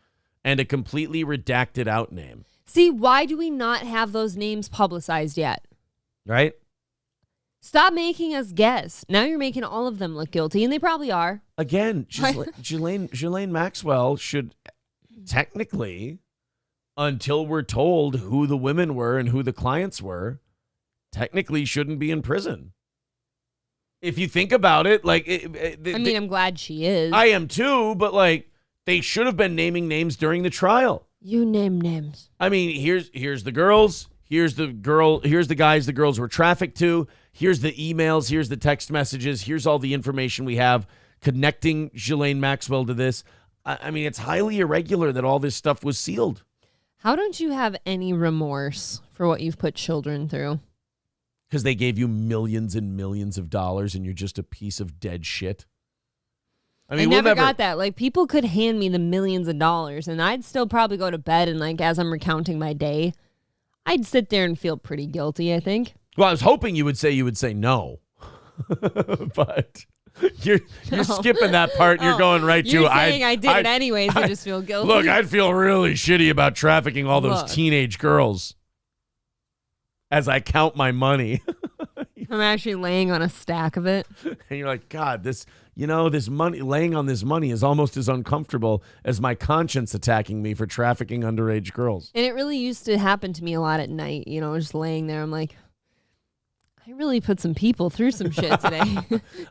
and a completely redacted out name. See, why do we not have those names publicized yet? Right? Stop making us guess. Now you're making all of them look guilty, and they probably are. Again, Ghislaine Maxwell should technically, until we're told who the women were and who the clients were, technically shouldn't be in prison. If you think about it, I'm glad she is. I am too, but they should have been naming names during the trial. You name names. I mean, here's the girls. Here's the guys the girls were trafficked to. Here's the emails. Here's the text messages. Here's all the information we have connecting Ghislaine Maxwell to this. I mean, it's highly irregular that all this stuff was sealed. How don't you have any remorse for what you've put children through? Because they gave you millions and millions of dollars and you're just a piece of dead shit. I mean, I never got that. People could hand me the millions of dollars and I'd still probably go to bed and as I'm recounting my day, I'd sit there and feel pretty guilty, I think. Well, I was hoping you would say no. But you're skipping that part and you're going right to you're saying I did it anyways, you just feel guilty. Look, I'd feel really shitty about trafficking all those teenage girls as I count my money. I'm actually laying on a stack of it. And you're like, God, this money, laying on this money is almost as uncomfortable as my conscience attacking me for trafficking underage girls. And it really used to happen to me a lot at night, just laying there. I'm like, I really put some people through some shit today.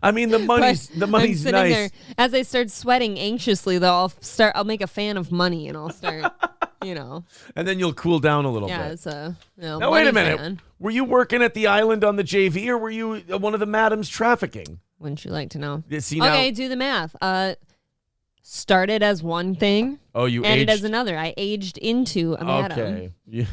I mean, the money's I'm nice. There. As I start sweating anxiously, though, I'll make a fan of money and I'll start, And then you'll cool down a little bit. Yeah, it's a Now, wait a minute. Fan. Were you working at the island on the JV or were you one of the madams trafficking? Wouldn't you like to know? See, okay, do the math. Started as one thing. Oh, you ended aged? as another. I aged into a madam. Okay. Yeah.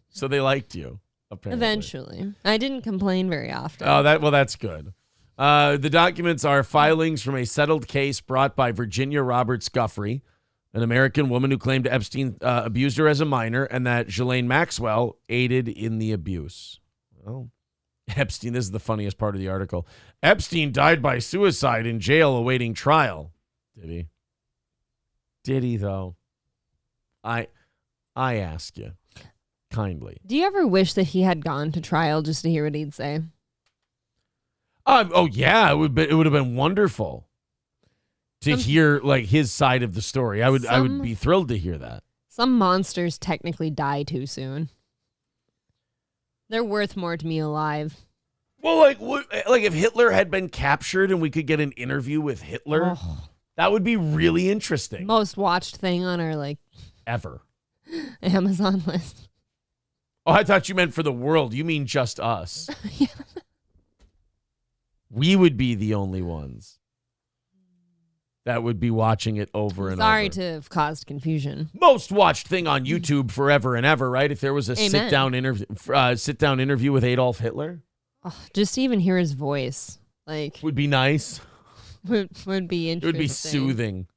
So they liked you, apparently. Eventually. I didn't complain very often. Oh, that's good. The documents are filings from a settled case brought by Virginia Roberts Guffrey, an American woman who claimed Epstein abused her as a minor and that Ghislaine Maxwell aided in the abuse. Well, Epstein, this is the funniest part of the article. Epstein died by suicide in jail awaiting trial. Did he? Did he, though? I ask you kindly. Do you ever wish that he had gone to trial just to hear what he'd say? Oh, yeah. It would have been wonderful to hear his side of the story. I would be thrilled to hear that. Some monsters technically die too soon. They're worth more to me alive. Well, if Hitler had been captured and we could get an interview with Hitler, that would be really interesting. Most watched thing on our ever Amazon list. Oh, I thought you meant for the world. You mean just us. Yeah. We would be the only ones that would be watching it over and over. Sorry to have caused confusion. Most watched thing on YouTube forever and ever, right? If there was a sit-down interview with Adolf Hitler. Oh, just to even hear his voice. Would be nice. Would be interesting. It would be soothing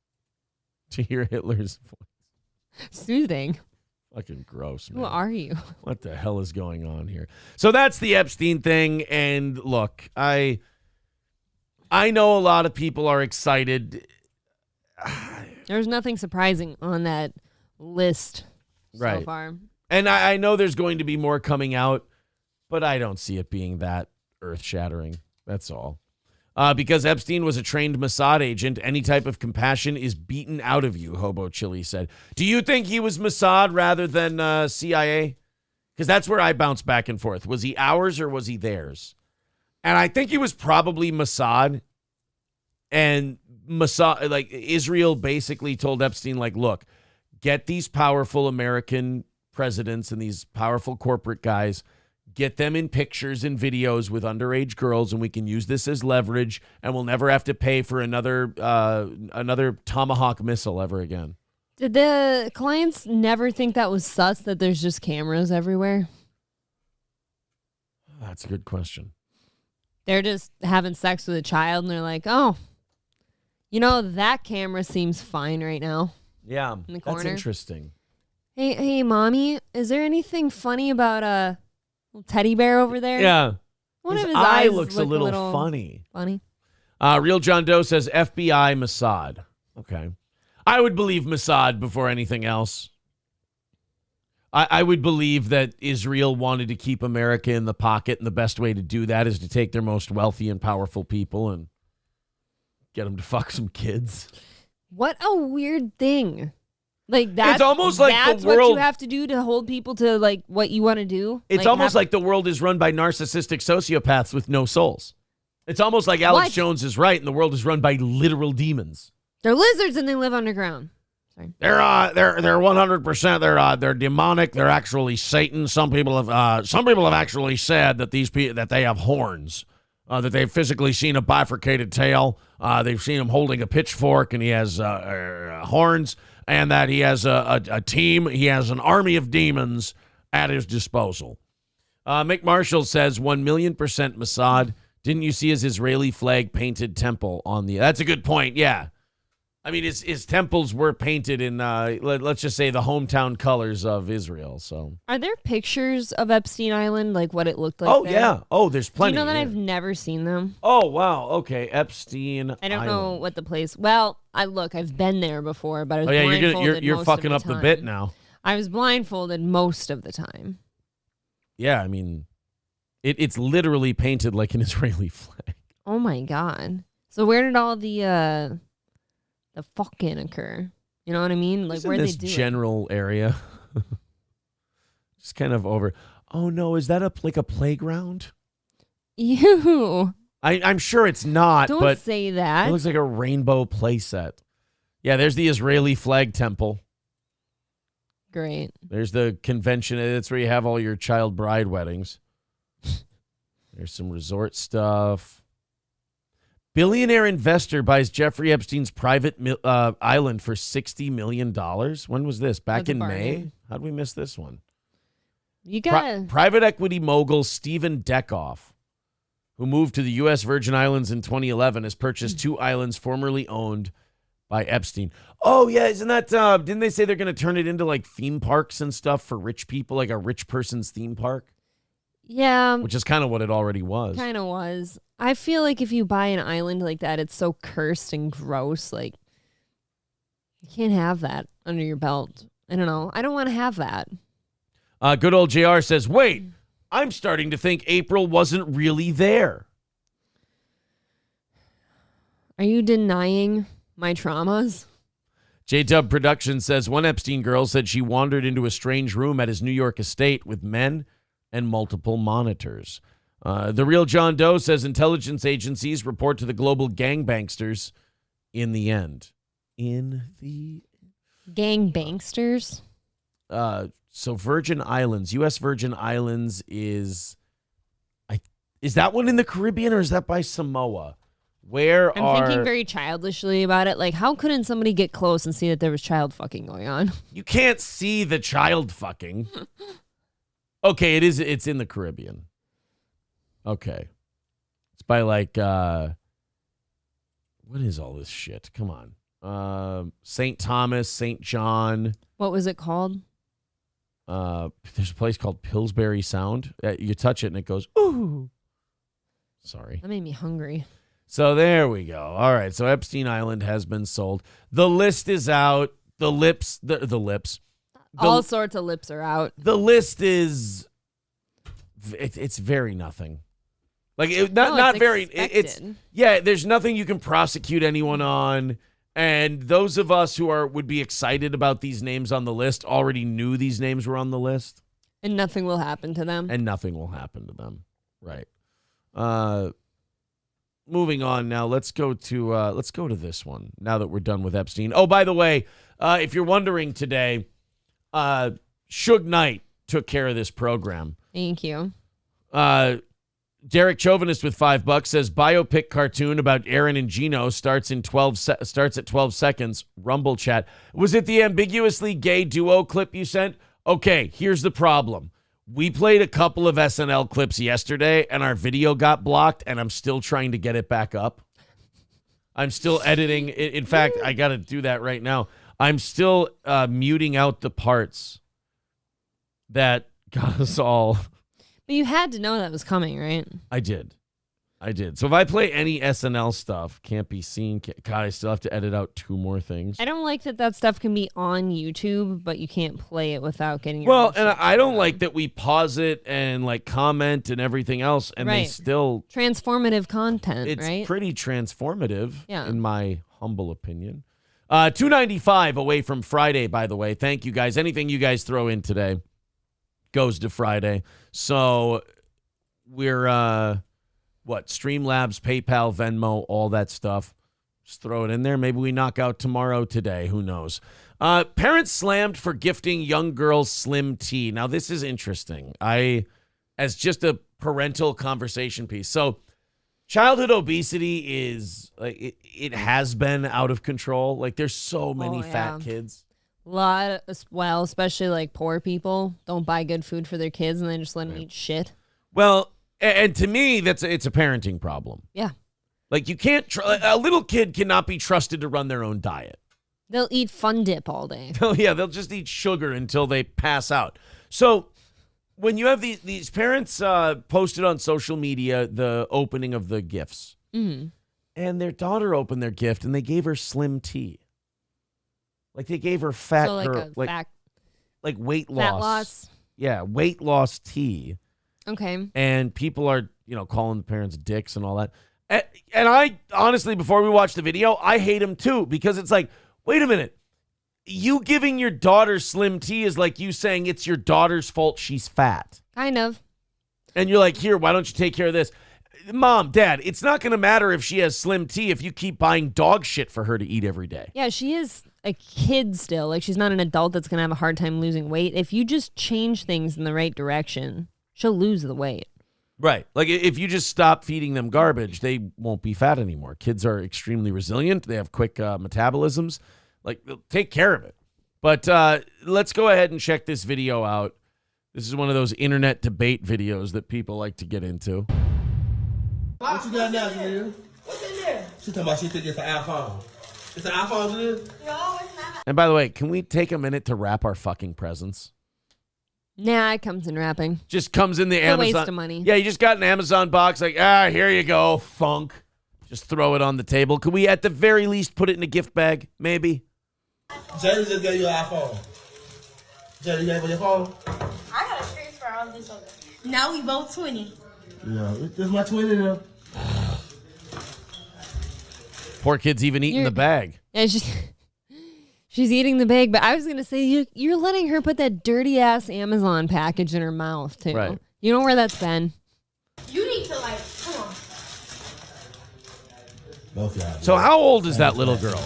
to hear Hitler's voice. Soothing? Fucking gross, man. Who are you? What the hell is going on here? So that's the Epstein thing. And look, I know a lot of people are excited. There's nothing surprising on that list so far. And I know there's going to be more coming out, but I don't see it being that earth-shattering. That's all. Because Epstein was a trained Mossad agent, any type of compassion is beaten out of you, Hobo Chili said. Do you think he was Mossad rather than CIA? Because that's where I bounce back and forth. Was he ours or was he theirs? And I think he was probably Mossad And Israel basically told Epstein, like, look, get these powerful American presidents and these powerful corporate guys, get them in pictures and videos with underage girls, and we can use this as leverage, and we'll never have to pay for another Tomahawk missile ever again. Did the clients never think that was sus, that there's just cameras everywhere? That's a good question. They're just having sex with a child, and they're like, oh, that camera seems fine right now. Yeah, in the corner. That's interesting. Hey, mommy, is there anything funny about a little teddy bear over there? Yeah. One of his eye eyes looks a little funny. Funny. Real John Doe says FBI Mossad. Okay. I would believe Mossad before anything else. I would believe that Israel wanted to keep America in the pocket, and the best way to do that is to take their most wealthy and powerful people and get them to fuck some kids. What a weird thing. Like that. It's almost like that's the world, what you have to do to hold people to like what you want to do. It's almost like the world is run by narcissistic sociopaths with no souls. It's almost like Alex Jones is right, and the world is run by literal demons. They're lizards and they live underground. Sorry. They're 100%. They're demonic. They're actually Satan. Some people have actually said that that they have horns. That they've physically seen a bifurcated tail. They've seen him holding a pitchfork, and he has horns. And that he has a team, he has an army of demons at his disposal. Mick Marshall says 1,000,000% Mossad. Didn't you see his Israeli flag painted temple on the... That's a good point, yeah. I mean, his temples were painted in, let's just say, the hometown colors of Israel. So, are there pictures of Epstein Island, like what it looked like? Oh, there? yeah. Oh, there's plenty. Do you know that yeah. I've never seen them? Oh, wow. Okay, Epstein I don't Island. know what the place... Well, I've been there before, but I was blindfolded you're most fucking of up the the bit now. I was blindfolded most of the time. Yeah, I mean, it's literally painted like an Israeli flag. Oh, my God. So where did all the fucking occur? You know what I mean? Like, where they do general area. Just kind of over. Oh no, is that like a playground? Ew. I'm sure it's not. Don't say that. It looks like a rainbow playset. Yeah, there's the Israeli flag temple. Great. There's the convention. That's where you have all your child bride weddings. There's some resort stuff. Billionaire investor buys Jeffrey Epstein's private island for $60 million. When was this? Back in May? How'd we miss this one? You got private equity mogul Stephen Deckoff, who moved to the U.S. Virgin Islands in 2011, has purchased 2 islands formerly owned by Epstein. Oh, yeah. Isn't that, didn't they say they're going to turn it into like theme parks and stuff for rich people, like a rich person's theme park? Yeah. Which is kind of what it already was. Kind of was. I feel like if you buy an island like that, it's so cursed and gross. Like, you can't have that under your belt. I don't know. I don't want to have that. Good old JR says, wait, I'm starting to think April wasn't really there. Are you denying my traumas? J-Dub Productions says one Epstein girl said she wandered into a strange room at his New York estate with men and multiple monitors. The Real John Doe says intelligence agencies report to the global gangbangsters in the end. Gangbangsters? So Virgin Islands, U.S. Virgin Islands is that one in the Caribbean or is that by Samoa? I'm thinking very childishly about it. Like, how couldn't somebody get close and see that there was child fucking going on? You can't see the child fucking. Okay, it's in the Caribbean. Okay. It's by like, what is all this shit? Come on. St. Thomas, St. John. What was it called? There's a place called Pillsbury Sound. You touch it and it goes, ooh. Sorry. That made me hungry. So there we go. All right. So Epstein Island has been sold. The list is out. The lips. All sorts of lips are out. The list is, it's very nothing. Like there's nothing you can prosecute anyone on. And those of us who would be excited about these names on the list already knew these names were on the list. And nothing will happen to them. Right. moving on now. Let's go to this one now that we're done with Epstein. Oh, by the way, if you're wondering today, Suge Knight took care of this program. Thank you. Derek Chauvinist with $5 says biopic cartoon about Aaron and Gino starts at 12 seconds. Rumble chat. Was it the ambiguously gay duo clip you sent? Okay, here's the problem. We played a couple of SNL clips yesterday and our video got blocked and I'm still trying to get it back up. I'm still editing. In fact, I got to do that right now. I'm still muting out the parts that got us all. But you had to know that was coming, right? I did. So if I play any SNL stuff, can't be seen. God, I still have to edit out 2 more things. I don't like that stuff can be on YouTube, but you can't play it without getting your Well, and I don't like that we pause it and like comment and everything else, and they still transformative content. It's pretty transformative, yeah, in my humble opinion. $2.95 away from Friday, by the way. Thank you guys. Anything you guys throw in today goes to Friday. So we're Streamlabs, PayPal, Venmo, all that stuff. Just throw it in there. Maybe we knock out tomorrow today. Who knows? Parents slammed for gifting young girls slim tea. Now this is interesting. As just a parental conversation piece. So childhood obesity is like it has been out of control. Like there's so many fat kids. Especially like poor people don't buy good food for their kids and they just let them eat shit. Well, and to me, it's a parenting problem. Yeah. Like you can't, a little kid cannot be trusted to run their own diet. They'll eat Fun Dip all day. Oh yeah, they'll just eat sugar until they pass out. So when you have these parents posted on social media the opening of the gifts, and their daughter opened their gift and they gave her slim tea. Like they gave her fat girl, like weight loss. Fat loss. Yeah, weight loss tea. Okay. And people are, calling the parents dicks and all that. And I honestly, before we watch the video, I hate him too, because it's like, wait a minute. You giving your daughter slim tea is like you saying it's your daughter's fault she's fat. Kind of. And you're like, here, why don't you take care of this? Mom, Dad, it's not going to matter if she has slim tea if you keep buying dog shit for her to eat every day. Yeah, she is a kid still. Like, she's not an adult that's going to have a hard time losing weight. If you just change things in the right direction, she'll lose the weight. Right. Like, if you just stop feeding them garbage, they won't be fat anymore. Kids are extremely resilient. They have quick metabolisms. Like, take care of it. But let's go ahead and check this video out. This is one of those internet debate videos that people like to get into. What you got now, Julia? What's in there? She talking about she think it's an iPhone. It's an iPhone, Julia? No, it's not. And by the way, can we take a minute to wrap our fucking presents? Nah, it comes in wrapping. Just comes in the it's Amazon. A waste of money. Yeah, you just got an Amazon box. Like, here you go, funk. Just throw it on the table. Could we, at the very least, put it in a gift bag? Maybe. Jay just gave you an iPhone. Jay, you gave me your phone? I got a transfer on this other. Now we both 20. Yeah, this is my 20 now. Poor kid's even eating the bag. Yeah, she's eating the bag, but I was going to say, you're letting her put that dirty-ass Amazon package in her mouth, too. Right. You know where that's been? You need to, come on. So how old is that little girl?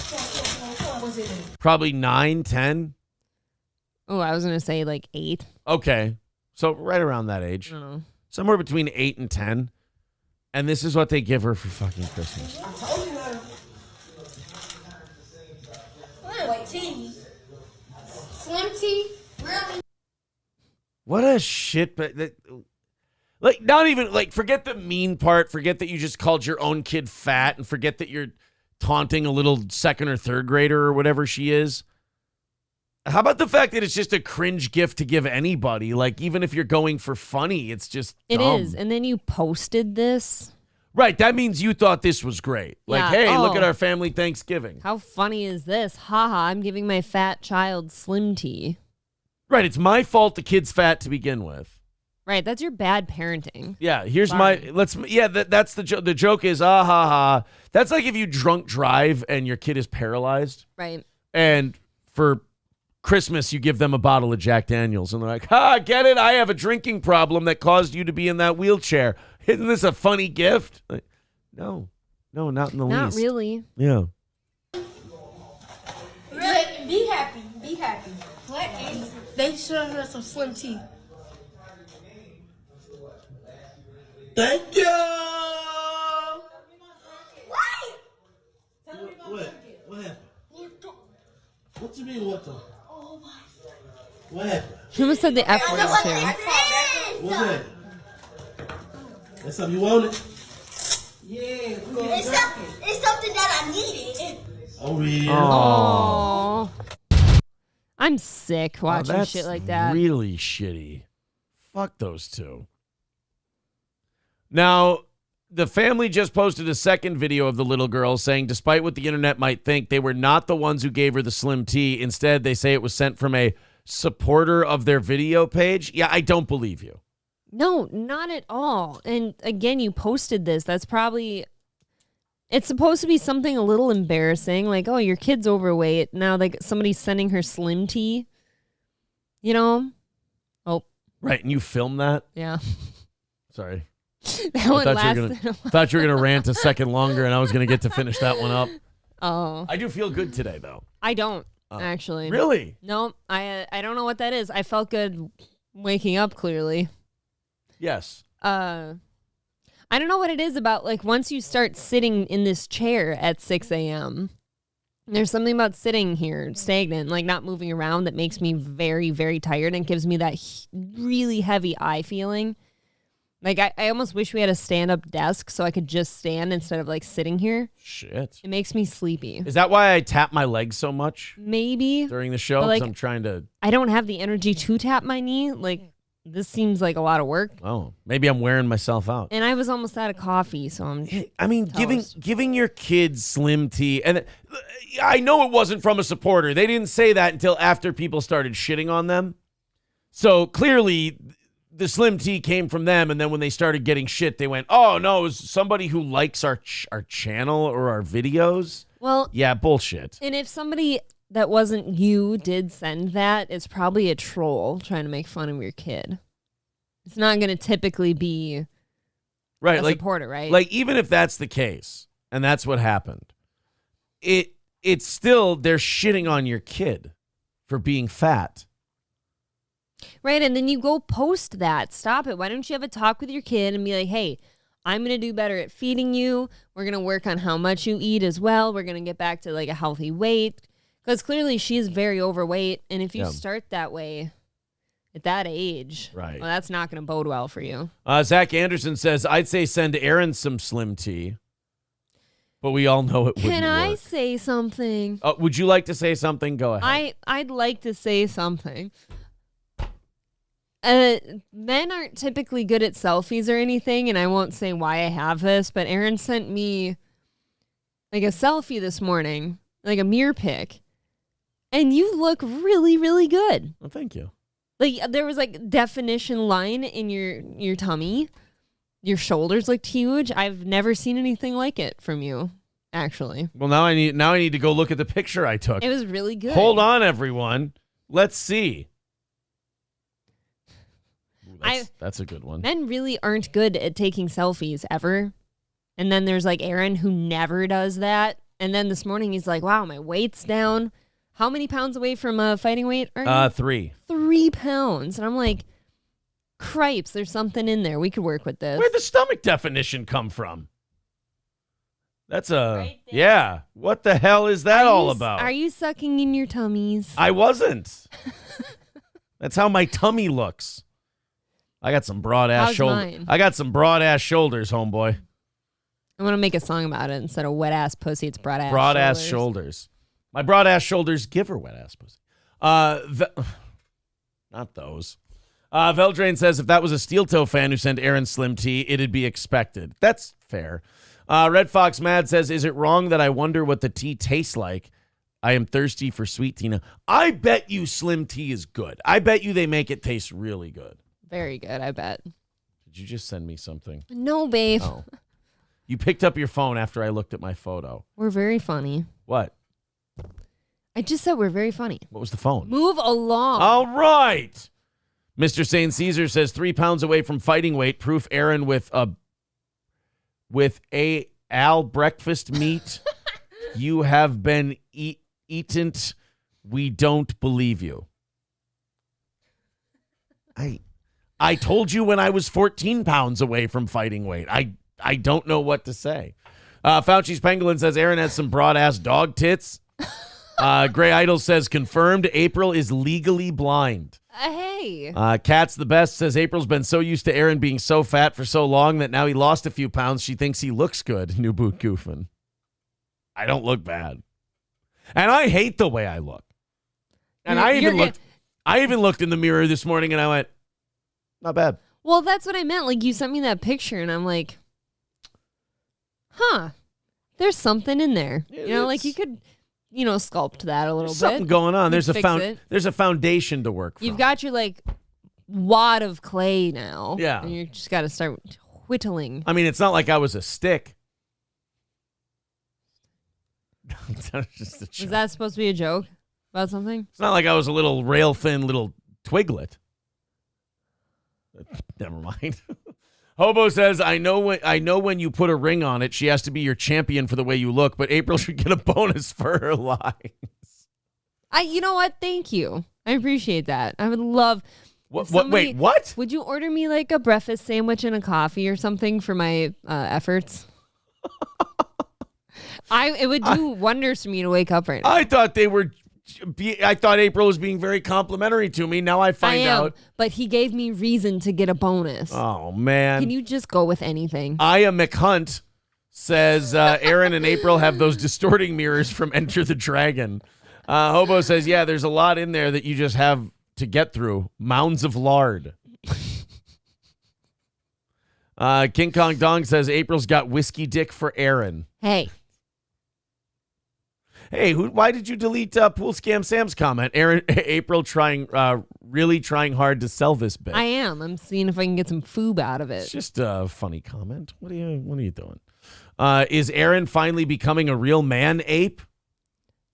Probably 9, 10? Oh, I was going to say, 8. Okay. So right around that age. I don't know. Somewhere between 8 and 10. And this is what they give her for fucking Christmas. I told you, man. Wait, tea. Slim tea? Really? What a shit. But not even, forget the mean part. Forget that you just called your own kid fat. And forget that you're taunting a little second or third grader or whatever she is. How about the fact that it's just a cringe gift to give anybody? Like, even if you're going for funny, it's just dumb. It is. And then you posted this. Right. That means you thought this was great. Like, hey, look at our family Thanksgiving. How funny is this? Haha, I'm giving my fat child slim tea. Right. It's my fault the kid's fat to begin with. Right. That's your bad parenting. Yeah. Here's that's the joke. The joke is, ha ha. That's like if you drunk drive and your kid is paralyzed. Right. And for Christmas, you give them a bottle of Jack Daniels, and they're like, get it? I have a drinking problem that caused you to be in that wheelchair. Isn't this a funny gift? Like, no. No, not in the Not least. really. Yeah. Really? Be happy. Be happy. What is? They showing her some slim tea. Thank you. What? What happened? What you mean what the? What happened? She almost said the F word too. What's that? That's something you wanted? Yeah. It's something that I needed. Oh, really? Oh. I'm sick watching that's shit like that. really shitty. Fuck those two. Now, the family just posted a second video of the little girl saying, despite what the internet might think, they were not the ones who gave her the slim tea. Instead, they say it was sent from a supporter of their video page. Yeah, I don't believe you. No, not at all. And again, you posted this. That's probably... It's supposed to be something a little embarrassing, like, oh, your kid's overweight. Now like somebody's sending her slim tea. You know? Oh. Right, and you filmed that? Yeah. Sorry. That one I lasted. thought you were going to rant a second longer, and I was going to get to finish that one up. Oh. I do feel good today, though. I don't, actually. Really? No, I don't know what that is. I felt good waking up, clearly. Yes. I don't know what it is about, like, once you start sitting in this chair at 6 a.m., there's something about sitting here stagnant, like not moving around, that makes me very, very tired and gives me that really heavy eye feeling. Like, I almost wish we had a stand-up desk so I could just stand instead of, like, sitting here. Shit. It makes me sleepy. Is that why I tap my legs so much Maybe. during the show? But, Because like, I'm trying to... I don't have the energy to tap my knee. Like, this seems like a lot of work. Oh, maybe I'm wearing myself out. And I was almost out of coffee, so I'm... I mean, toast. giving your kids slim tea, and I know it wasn't from a supporter. They didn't say that until after people started shitting on them. So clearly, the slim tea came from them, and then when they started getting shit, they went, "Oh no, it was somebody who likes our channel or our videos." Well, yeah, bullshit. and if somebody that wasn't you did send that, it's probably a troll trying to make fun of your kid. It's not going to typically be Right, a like supporter, right? Like even if that's the case, and that's what happened, it's still they're shitting on your kid for being fat. Right, and then you go post that. Stop it. Why don't you have a talk with your kid and be like, hey, I'm going to do better at feeding you. We're going to work on how much you eat as well. We're going to get back to like a healthy weight. Because clearly she is very overweight. And if you start that way at that age, right, well, that's not going to bode well for you. Zach Anderson says, I'd say send Aaron some slim tea. But we all know it wouldn't Can I work. say something? Would you like to say something? Go ahead. I'd like to say something. Men aren't typically good at selfies or anything, and I won't say why I have this, but Aaron sent me like a selfie this morning, like a mirror pic, and you look really, really good. Well, thank you. Like there was like definition line in your tummy. Your shoulders looked huge. I've never seen anything like it from you, actually. Well, now I need to go look at the picture I took. It was really good. Hold on, everyone. Let's see. Ooh, that's a good one. Men really aren't good at taking selfies ever. And then there's like Aaron who never does that. And then this morning he's like, wow, my weight's down. How many pounds away from fighting weight are you? 3. 3 pounds. And I'm like, cripes, there's something in there. We could work with this. Where'd the stomach definition come from? That's Right there. yeah. What the hell is that all about? Are you sucking in your tummies? I wasn't. That's how my tummy looks. I got some broad ass How's shoulders. mine? I got some broad ass shoulders, homeboy. I want to make a song about it. Instead of wet ass pussy, it's broad ass Broad shoulders. ass shoulders. My broad ass shoulders give her wet ass pussy. Not those. Veldrain says if that was a steel toe fan who sent Aaron slim tea, it'd be expected. That's fair. Red Fox Mad says, is it wrong that I wonder what the tea tastes like? I am thirsty for sweet tea now. I bet you slim tea is good. I bet you they make it taste really good. Very good, I bet. Did you just send me something? No, babe. Oh. You picked up your phone after I looked at my photo. We're very funny. What? I just said we're very funny. What was the phone? Move along. All right. Mr. St. Caesar says 3 pounds away from fighting weight. Proof Aaron with Al breakfast meat. You have been eaten. We don't believe you. I told you when I was 14 pounds away from fighting weight. I don't know what to say. Fauci's Pangolin says Aaron has some broad-ass dog tits. Gray Idol says confirmed April is legally blind. Hey. Cat's the best says April's been so used to Aaron being so fat for so long that now he lost a few pounds. She thinks he looks good. New boot goofing. I don't look bad. And I hate the way I look. And I even looked in the mirror this morning and I went, not bad. Well, that's what I meant. Like, you sent me that picture and I'm like, there's something in there. Like you could, sculpt that a little bit. Something going on. There's a foundation to work from. You've got your like wad of clay now. Yeah. And you just got to start whittling. I mean, it's not like I was a stick. That was just a joke. Was that supposed to be a joke about something? It's not like I was a little rail thin little twiglet. Never mind. Hobo says, I know when you put a ring on it, she has to be your champion for the way you look, but April should get a bonus for her lines. You know what? Thank you. I appreciate that. I would love. Wait, what? Would you order me like a breakfast sandwich and a coffee or something for my efforts? It would do wonders for me to wake up right now. I thought April was being very complimentary to me. Now I find out. But he gave me reason to get a bonus. Oh, man. Can you just go with anything? Aya McHunt says Aaron and April have those distorting mirrors from Enter the Dragon. Hobo says, yeah, there's a lot in there that you just have to get through. Mounds of lard. King Kong Dong says April's got whiskey dick for Aaron. Hey, why did you delete Pool Scam Sam's comment? April really trying hard to sell this bit. I am. I'm seeing if I can get some foob out of it. It's just a funny comment. What are you doing? Is Aaron finally becoming a real man ape?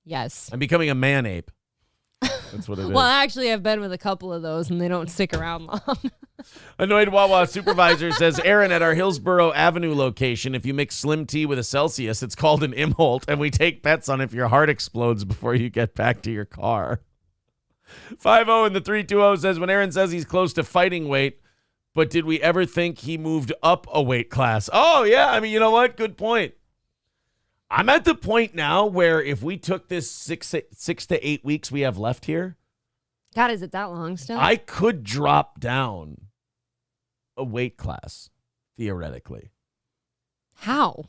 Yes. I'm becoming a man ape. That's what it is. Well, actually, I've been with a couple of those, and they don't stick around long. Annoyed Wawa Supervisor says, Aaron, at our Hillsborough Avenue location, if you mix Slim Tea with a Celsius, it's called an Imholt, and we take bets on if your heart explodes before you get back to your car. 5-0 in the 320 says, when Aaron says he's close to fighting weight, but did we ever think he moved up a weight class? Oh, yeah. I mean, you know what? Good point. I'm at the point now where if we took this 6 to 8 weeks we have left here. God, is it that long still? I could drop down a weight class, theoretically. How?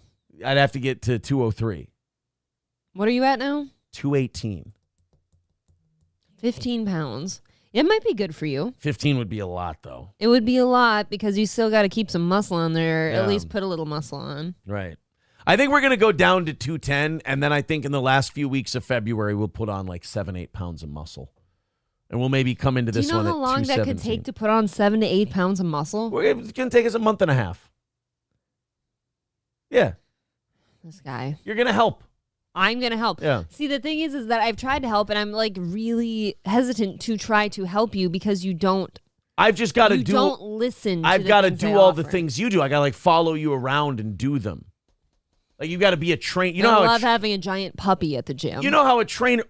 I'd have to get to 203. What are you at now? 218. 15 pounds. It might be good for you. 15 would be a lot, though. It would be a lot because you still got to keep some muscle on there, Yeah. at least put a little muscle on. Right. I think we're going to go down to 210, and then I think in the last few weeks of February, we'll put on like 7-8 pounds of muscle. And we'll maybe come into this one at 217. Do you know how long that could take to put on 7 to 8 pounds of muscle? It's going to take us a month and a half. Yeah. This guy. You're going to help. I'm going to help. Yeah. See, the thing is that I've tried to help, and I'm like really hesitant to try to help you because you don't. I've just got to do. You don't listen. I've got to do all the things you do. I got to like follow you around and do them. Like you got to be a train. You know, I love having a giant puppy at the gym. You know how a trainer.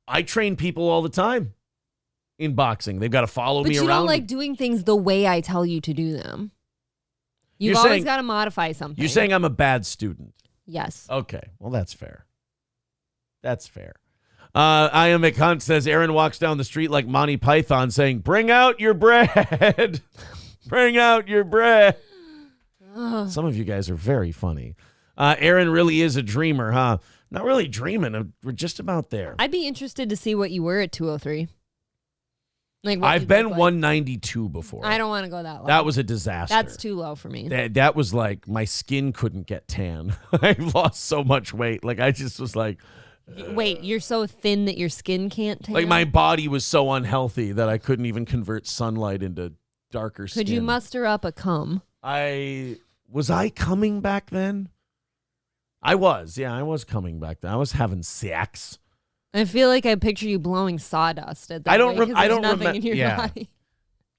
I train people all the time in boxing. They've got to follow me around. But you don't like doing things the way I tell you to do them. You've always got to modify something. You're saying I'm a bad student. Yes. Okay. Well, that's fair. That's fair. I Am McHunt says Aaron walks down the street like Monty Python saying, "Bring out your bread. Bring out your bread." Some of you guys are very funny. Aaron really is a dreamer, huh? Not really dreaming. We're just about there. I'd be interested to see what you were at 203. Like I've been 192 before. I don't want to go that low. That was a disaster. That's too low for me. That was like my skin couldn't get tan. I lost so much weight. Like I just was like. Wait, you're so thin that your skin can't tan? Like my body was so unhealthy that I couldn't even convert sunlight into darker skin. Could you muster up a cum? Was I coming back then? I was. Yeah, I was coming back then. I was having sex. I feel like I picture you blowing sawdust at that. I don't remember in your yeah. body.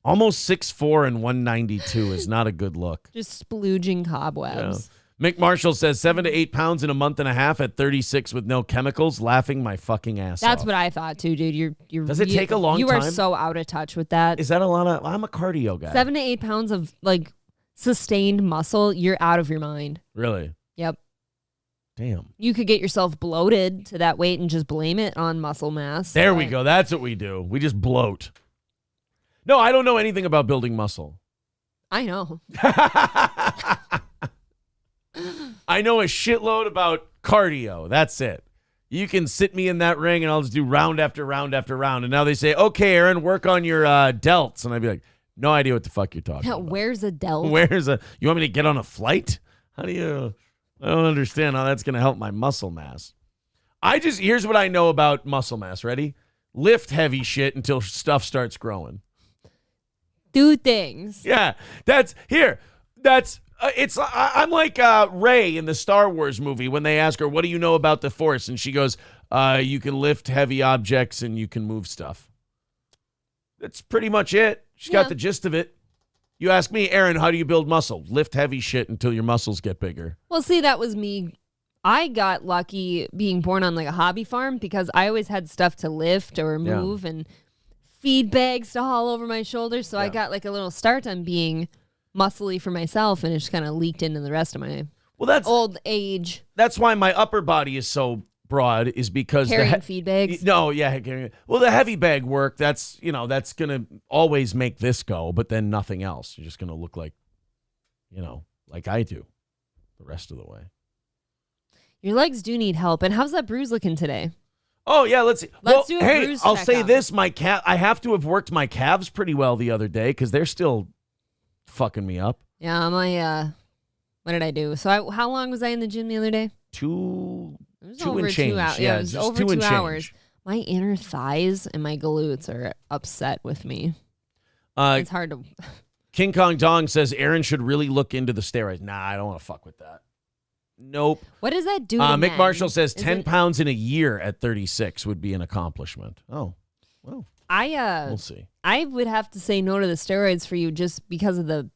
Almost 6'4" and 192 is not a good look. Just splooging cobwebs. Yeah. Mick Marshall says 7 to 8 pounds in a month and a half at 36 with no chemicals, laughing my fucking ass That's off. what I thought too, dude. Does it take a long time? You are so out of touch with that. Is that a lot of... I'm a cardio guy. 7 to 8 pounds of like sustained muscle, you're out of your mind. Really? Yep. Damn. You could get yourself bloated to that weight and just blame it on muscle mass. There we go. That's what we do. We just bloat. No, I don't know anything about building muscle. I know. I know a shitload about cardio. That's it. You can sit me in that ring and I'll just do round after round after round. And now they say, okay, Aaron, work on your delts. And I'd be like, no idea what the fuck you're talking about. Where's a delt? You want me to get on a flight? I don't understand how that's going to help my muscle mass. Here's what I know about muscle mass. Ready? Lift heavy shit until stuff starts growing. Do things. Yeah, I'm like Rey in the Star Wars movie when they ask her, what do you know about the Force? And she goes, you can lift heavy objects and you can move stuff. That's pretty much it. She's got the gist of it. You ask me, Aaron, how do you build muscle? Lift heavy shit until your muscles get bigger. Well, see, that was me. I got lucky being born on like a hobby farm because I always had stuff to lift or move and feed bags to haul over my shoulders. So I got like a little start on being muscly for myself, and it just kind of leaked into the rest of my old age. That's why my upper body is so broad, is because carrying feed bags. No, yeah, well, the heavy bag work. That's gonna always make this go, but then nothing else. You're just gonna look like, like I do, the rest of the way. Your legs do need help. And how's that bruise looking today? Oh yeah, let's see. Let's do a bruise I'll check say up. this: I have to have worked my calves pretty well the other day because they're still fucking me up. Yeah, what did I do? So how long was I in the gym the other day? Two over and change. 2 hours. Yeah, it was just over 2 and 2 change. hours. My inner thighs and my glutes are upset with me. It's hard to... King Kong Dong says Aaron should really look into the steroids. Nah, I don't want to fuck with that. Nope. What does that do to Mick men? Marshall says 10 pounds in a year at 36 would be an accomplishment. Oh, well. We'll see. I would have to say no to the steroids for you just because of the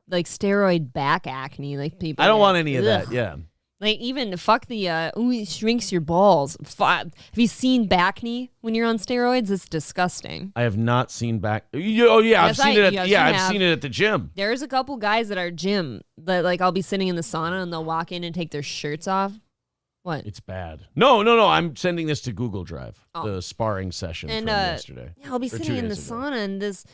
steroid back acne. Like people. I don't want any of that. Yeah. Like even fuck the it shrinks your balls. Have you seen back knee when you're on steroids? It's disgusting. I have not seen back. Oh yeah, Yes, I've seen it at the gym. There's a couple guys at our gym that like I'll be sitting in the sauna and they'll walk in and take their shirts off. What? It's bad. No. I'm sending this to Google Drive. The sparring session from yesterday. Yeah, I'll be sitting in the sauna and this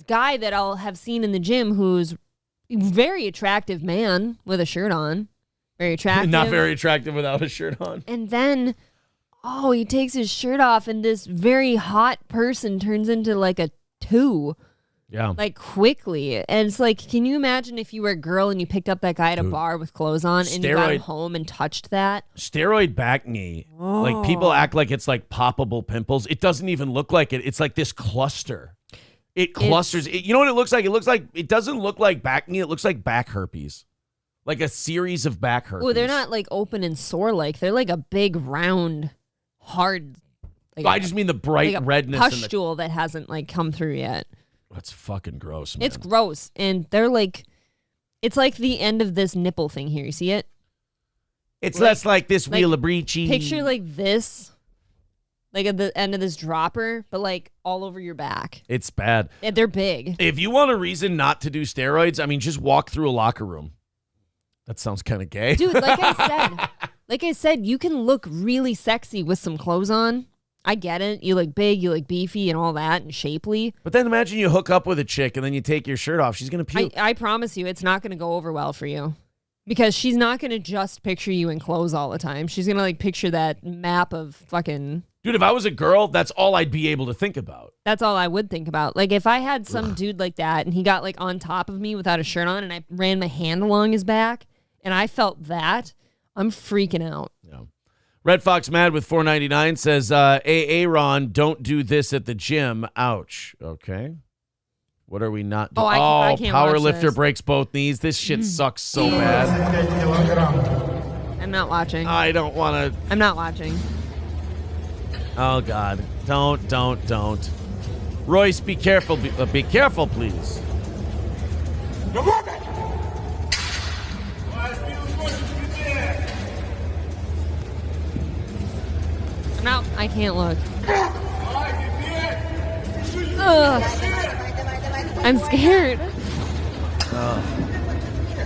guy that I'll have seen in the gym who's a very attractive man with a shirt on. Very attractive. Not very attractive without a shirt on. And then, he takes his shirt off and this very hot person turns into like a 2. Yeah. Like quickly. And it's like, can you imagine if you were a girl and you picked up that guy at a bar with clothes on and you got him home and touched that? Steroid back knee. Like people act like it's like poppable pimples. It doesn't even look like it. It's like this cluster. It clusters. You know what it looks like? It doesn't look like back knee. It looks like back herpes. Like a series of back herpes. Oh, they're not like open and sore like. They're like a big, round, hard. I just mean the bright redness. Pustule that hasn't like come through yet. That's fucking gross, man. It's gross. And they're like, it's like the end of this nipple thing here. You see it? It's less like this wheel of breechy. Picture like this. Like at the end of this dropper, but like all over your back. It's bad. And they're big. If you want a reason not to do steroids, I mean, just walk through a locker room. That sounds kind of gay. Dude, like I said, you can look really sexy with some clothes on. I get it. You look big, you look beefy and all that and shapely. But then imagine you hook up with a chick and then you take your shirt off. She's going to puke. I promise you, it's not going to go over well for you. Because she's not going to just picture you in clothes all the time. She's going to like picture that map of fucking... Dude, if I was a girl, that's all I'd be able to think about. That's all I would think about. Like if I had some dude like that and he got like on top of me without a shirt on and I ran my hand along his back and I felt that, I'm freaking out. Yeah. Red Fox Mad with $4.99 says, Ron, don't do this at the gym. Ouch. Okay. What are we not doing? I can't power watch lifter this. breaks both knees. This shit sucks so bad. I'm not watching. I don't want to. I'm not watching. Oh, God. Don't. Royce, be careful. Be careful, please. I can't look. Ugh. I'm scared.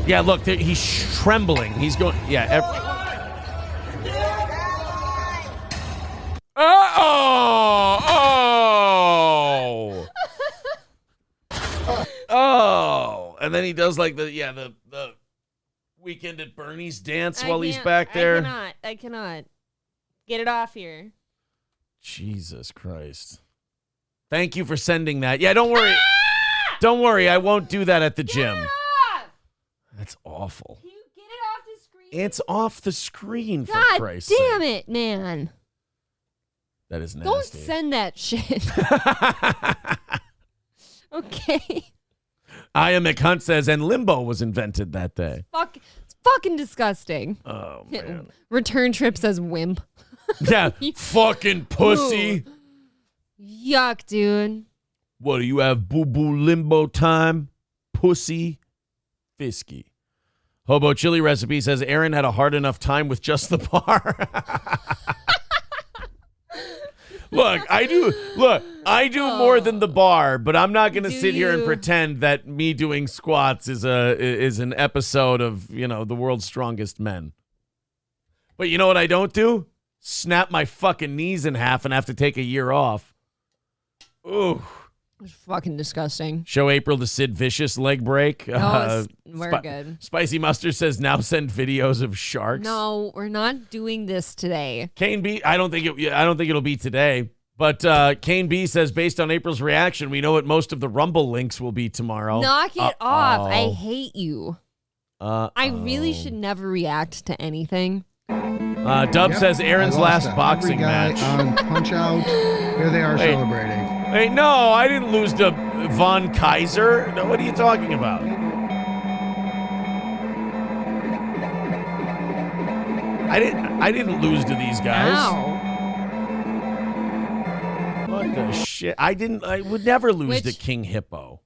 Yeah, look, he's trembling. He's going. Yeah. Oh. And then he does like the Weekend at Bernie's dance while he's back there. I cannot. Get it off here. Jesus Christ. Thank you for sending that. Yeah, don't worry. Don't worry. I won't do that at the gym. Get it off! That's awful. Can you get it off the screen? It's off the screen, for God Christ's sake. damn it, man. That is nasty. Don't send that shit. Okay. Aya McHunt says, and limbo was invented that day. It's fucking disgusting. Oh, man. Return trip says wimp. Yeah, fucking pussy. Ooh. Yuck, dude. What, do you have boo-boo limbo time? Pussy fisky. Hobo chili recipe says Aaron had a hard enough time with just the bar. Look, I do more than the bar, but I'm not going to sit here and pretend that me doing squats is an episode of, The World's Strongest Men. But you know what I don't do? Snap my fucking knees in half and have to take a year off. Ooh. It's fucking disgusting. Show April the Sid Vicious leg break. No, we're good. Spicy Mustard says now send videos of sharks. No, we're not doing this today. Kane B, I don't think it'll be today. But Kane B says based on April's reaction, we know what most of the Rumble links will be tomorrow. Knock it off. I hate you. I really should never react to anything. Dub says Aaron's last boxing match. On Punch Out. Here they are celebrating. Hey, no, I didn't lose to Von Kaiser. No, what are you talking about? I didn't lose to these guys. Ow. What the shit? I would never lose to King Hippo.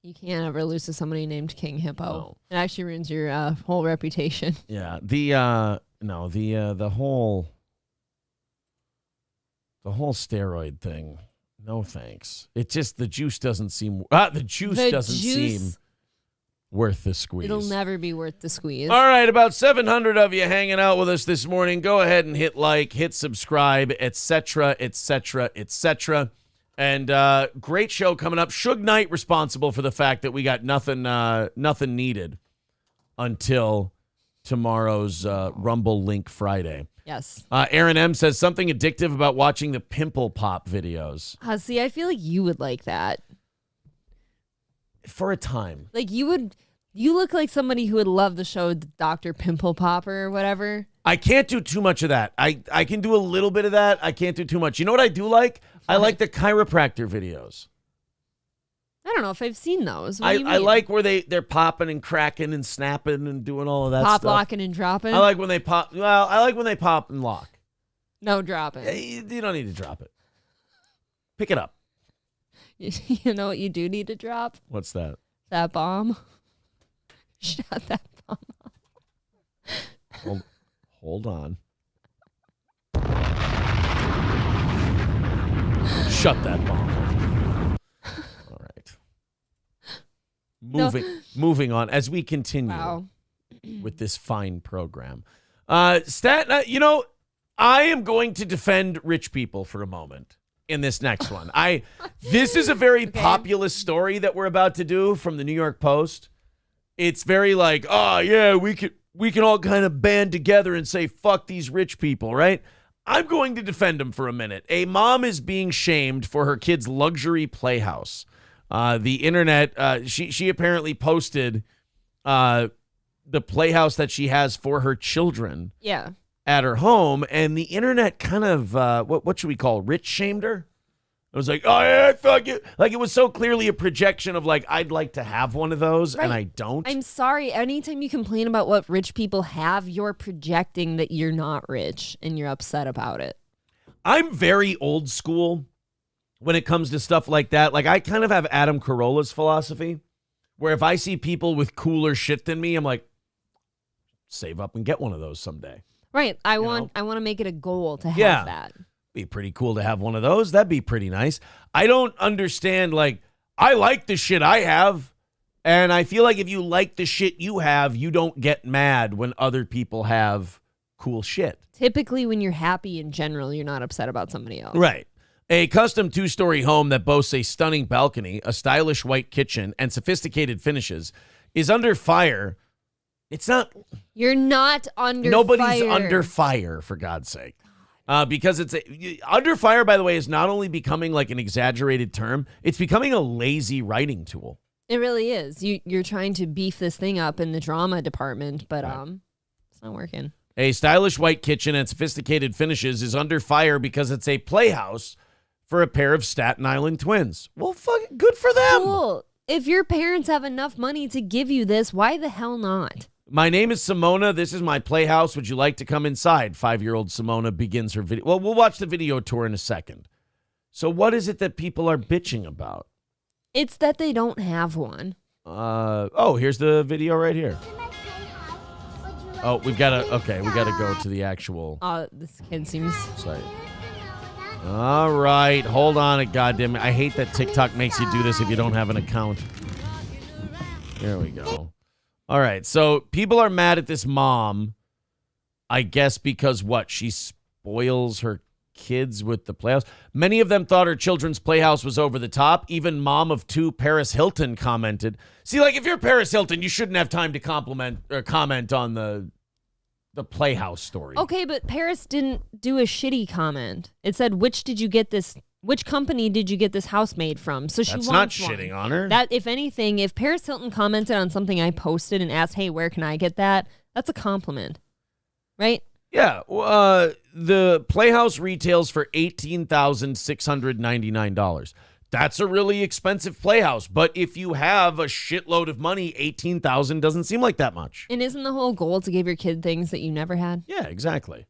You can't ever lose to somebody named King Hippo. No. It actually ruins your whole reputation. Yeah. The whole steroid thing. No thanks. It just the juice doesn't seem seem worth the squeeze. It'll never be worth the squeeze. All right, about 700 of you hanging out with us this morning. Go ahead and hit like, hit subscribe, etc., etc., etc. And great show coming up. Suge Knight responsible for the fact that we got nothing needed until tomorrow's Rumble Link Friday. Yes. Aaron M says something addictive about watching the pimple pop videos. See, I feel like you would like that. For a time. Like you look like somebody who would love the show Dr. Pimple Popper or whatever. I can't do too much of that. I can do a little bit of that. I can't do too much. You know what I do like? I like the chiropractor videos. I don't know if I've seen those. What do you mean? I like where they're popping and cracking and snapping and doing all of that stuff. Pop, locking, and dropping? I like when they pop. Well, I like when they pop and lock. No dropping. You don't need to drop it. Pick it up. You know what you do need to drop? What's that? That bomb. Shut that bomb off. Hold on. Shut that bomb off. All right. Moving on as we continue with this fine program. I am going to defend rich people for a moment in this next one. This is a very populist story that we're about to do from the New York Post. It's very like, oh yeah, we can all kind of band together and say fuck these rich people, right? I'm going to defend them for a minute. A mom is being shamed for her kid's luxury playhouse. The internet, she apparently posted the playhouse that she has for her children. Yeah. At her home, and the internet kind of what should we call rich shamed her? It was like, oh yeah, fuck you. Like it was so clearly a projection of like I'd like to have one of those, and I don't. I'm sorry. Anytime you complain about what rich people have, you're projecting that you're not rich and you're upset about it. I'm very old school when it comes to stuff like that. Like I kind of have Adam Carolla's philosophy, where if I see people with cooler shit than me, I'm like, save up and get one of those someday. Right. I want to make it a goal to have that. Be pretty cool to have one of those. That'd be pretty nice. I don't understand, like, I like the shit I have, and I feel like if you like the shit you have, you don't get mad when other people have cool shit. Typically, when you're happy in general, you're not upset about somebody else. Right. A custom 2-story home that boasts a stunning balcony, a stylish white kitchen, and sophisticated finishes is under fire. It's not. You're not under Nobody's fire. under fire, for God's sake. Because under fire, by the way, is not only becoming like an exaggerated term, it's becoming a lazy writing tool. It really is. You're trying to beef this thing up in the drama department, but it's not working. A stylish white kitchen and sophisticated finishes is under fire because it's a playhouse for a pair of Staten Island twins. Well, fucking good for them. Cool. If your parents have enough money to give you this, why the hell not? My name is Simona. This is my playhouse. Would you like to come inside? 5-year-old Simona begins her video. Well, we'll watch the video tour in a second. So what is it that people are bitching about? It's that they don't have one. Here's the video right here. Oh, we got to go to the actual This kid seems... site. All right, hold on it, goddamn it. I hate that TikTok makes you do this if you don't have an account. There we go. All right, so people are mad at this mom, I guess because what? She spoils her kids with the Playhouse. Many of them thought her children's Playhouse was over the top. Even mom of 2, Paris Hilton, commented. See, like, if you're Paris Hilton, you shouldn't have time to comment on the Playhouse story. Okay, but Paris didn't do a shitty comment. It said, which company did you get this house made from? So she That's wants not one. shitting on her. That, if anything, if Paris Hilton commented on something I posted and asked, hey, where can I get that? That's a compliment, right? Yeah, the Playhouse retails for $18,699. That's a really expensive Playhouse, but if you have a shitload of money, $18,000 doesn't seem like that much. And isn't the whole goal to give your kid things that you never had? Yeah, exactly.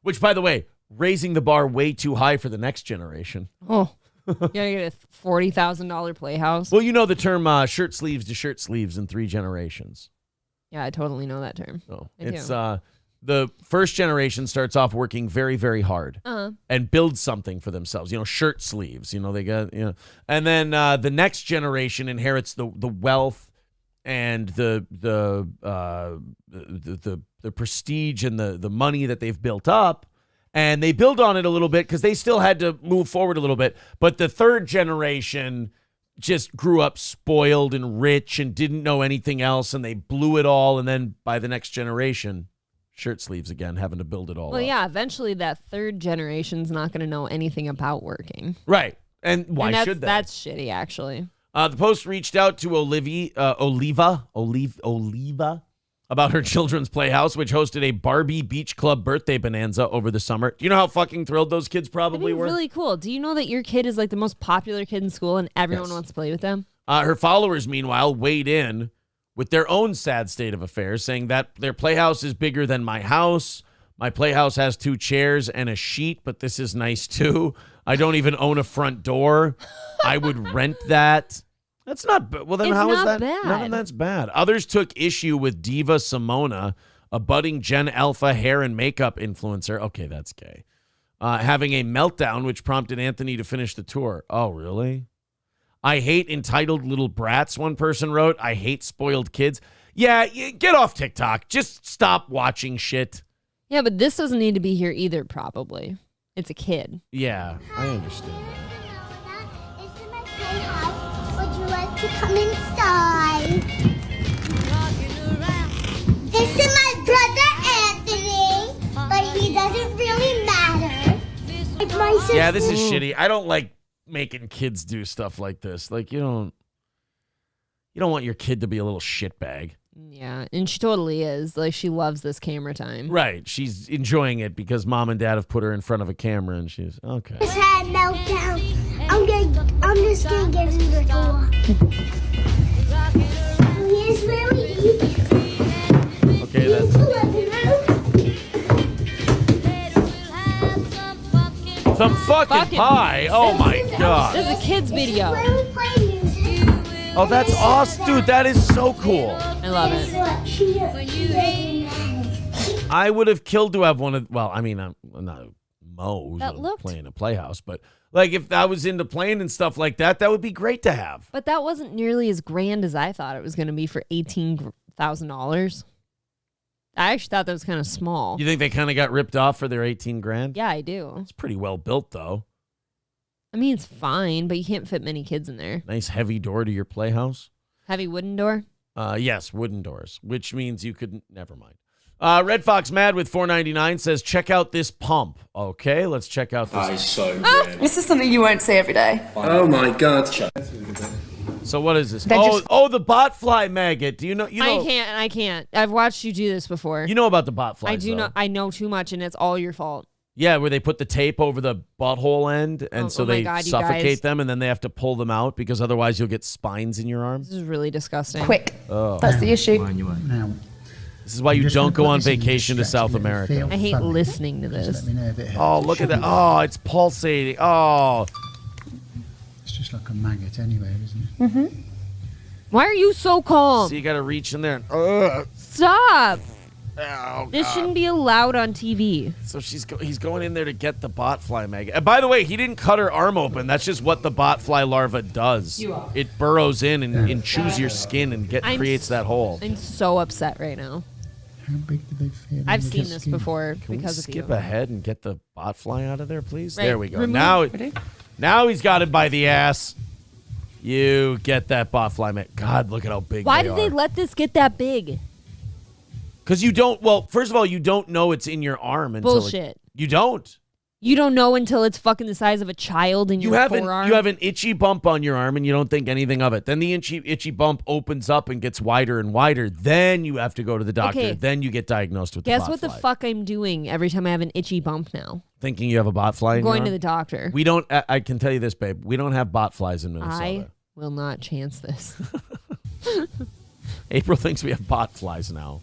Which, by the way, raising the bar way too high for the next generation. Oh, you gotta get a $40,000 Playhouse. Well, you know the term shirt sleeves to shirt sleeves in 3 generations. Yeah, I totally know that term. Oh, I it's do. The first generation starts off working very, very hard and builds something for themselves. You know, shirt sleeves. You know, they got and then the next generation inherits the wealth and the prestige and the money that they've built up, and they build on it a little bit because they still had to move forward a little bit. But the third generation just grew up spoiled and rich and didn't know anything else, and they blew it all. And then by the next generation, shirt sleeves again, having to build it all up. Yeah, eventually that third generation's not going to know anything about working. Right. And why should they? That's shitty, actually. The Post reached out to Oliva about her children's Playhouse, which hosted a Barbie Beach Club birthday bonanza over the summer. Do you know how fucking thrilled those kids probably were? Really cool. Do you know that your kid is like the most popular kid in school and everyone wants to play with them? Her followers, meanwhile, weighed in with their own sad state of affairs, saying that their Playhouse is bigger than my house. My Playhouse has 2 chairs and a sheet, but this is nice too. I don't even own a front door. I would rent that. That's not bad. Well, then how is that? None of that's bad. Others took issue with Diva Simona, a budding Gen Alpha hair and makeup influencer. Okay, that's gay. Having a meltdown, which prompted Anthony to finish the tour. Oh, really? I hate entitled little brats, one person wrote. I hate spoiled kids. Yeah, get off TikTok. Just stop watching shit. Yeah, but this doesn't need to be here either, probably. It's a kid. Yeah, I understand that. This is my playhouse. Would you like to come inside? This is my brother Anthony, but he doesn't really matter. Like my sister. Yeah, this is shitty. I don't like making kids do stuff like this. Like, you don't want your kid to be a little shitbag. Yeah, and she totally is. Like, she loves this camera time. Right. She's enjoying it because mom and dad have put her in front of a camera, and she's okay. Just had a meltdown. I'm just gonna give him the tour. Here's where we eat. Okay, Here's the living room. some fucking pie. Oh my god. This is a kid's video. Where we play music. Oh, that's awesome, dude. That is so cool. I love it. She doesn't manage. I would have killed to have one of. Well, I mean, I'm not Moe's That or looked- playing a Playhouse. But like if I was into playing and stuff like that, that would be great to have. But that wasn't nearly as grand as I thought it was going to be for $18,000. I actually thought that was kind of small. You think they kind of got ripped off for their 18 grand? Yeah, I do. It's pretty well built though. I mean, it's fine, but you can't fit many kids in there. Nice heavy door to your Playhouse. Heavy wooden door? Yes, wooden doors, which means you could never mind. Red Fox Mad with $4.99 says, check out this pump. Okay, let's check out this. That is so good. This is something you won't see every day. Oh my god. So what is this? That just- The Botfly maggot. Do you know? I can't. I've watched you do this before. You know about the Botflies, I do not. I know too much, and it's all your fault. Yeah, where they put the tape over the butthole end, and so oh my they God, you suffocate guys. them, and then they have to pull them out because otherwise you'll get spines in your arm. This is really disgusting. Quick. Oh. That's the issue. Now, This is why you I'm just don't gonna go put on this in your vacation to stretch South and it'll America. feel I hate funny. listening to Just this. let me know if it hurts. Oh, look at that. Oh, it's pulsating. Oh. It's just like a maggot anyway, isn't it? Why are you so calm? So you got to reach in there. Stop. Oh, This God. shouldn't be allowed on TV. So he's going in there to get the Botfly maggot. And by the way, he didn't cut her arm open. That's just what the Botfly larva does. It burrows in and chews your skin and creates that hole. I'm so upset right now. How big do they feel? I've on seen the this skin? before Can we because of skip you. ahead and get the Botfly out of there, please? Right. There we go. Remove- Now he's got it by the ass. You get that Botfly maggot. God, look at how big Why they did are. they let this get that big? Because you don't. Well, first of all, you don't know it's in your arm until Bullshit. you don't. You don't know until it's fucking the size of a child in You your have forearm. you have an itchy bump on your arm and you don't think anything of it. Then the itchy bump opens up and gets wider and wider. Then you have to go to the doctor. Okay. Then you get diagnosed with Guess the what the Botfly. fuck I'm doing every time I have an itchy bump now? Thinking you have a Botfly in I'm going your to arm? the doctor. We don't. I can tell you this, babe. We don't have Botflies in Minnesota. I will not chance this. April thinks we have Botflies now.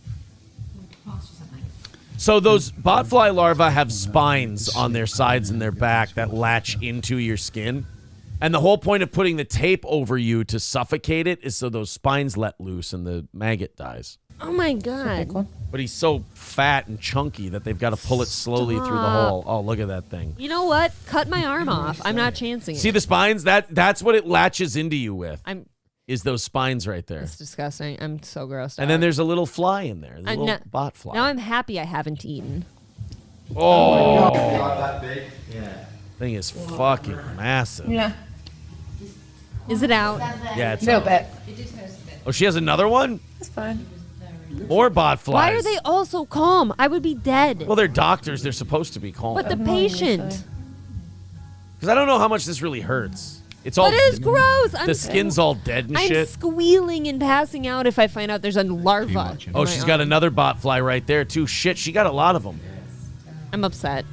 So those Botfly larvae have spines on their sides and their back that latch into your skin. And the whole point of putting the tape over you to suffocate it is so those spines let loose and the maggot dies. Oh my god. But he's so fat and chunky that they've got to pull it slowly through the Stop. hole. Oh, look at that thing. You know what? Cut my arm off. I'm not chancing it. See the spines? That's what it latches into you with, Is those spines right there. It's disgusting. I'm so grossed out. And then there's a little fly in there, a I'm little not- Botfly. Now I'm happy I haven't eaten. Oh, That big? Yeah. thing is fucking massive. Yeah. Is it out? Yeah, it's A little bit. Oh, she has another one? That's fine. More Botflies. Why are they all so calm? I would be dead. Well, they're doctors. They're supposed to be calm. But the patient. Because I don't know how much this really hurts. It's all. But it's gross. The skin's all dead and I'm shit. squealing and passing out if I find out there's a larva. Oh, she's got another Botfly right there too. Shit, she got a lot of them. I'm upset.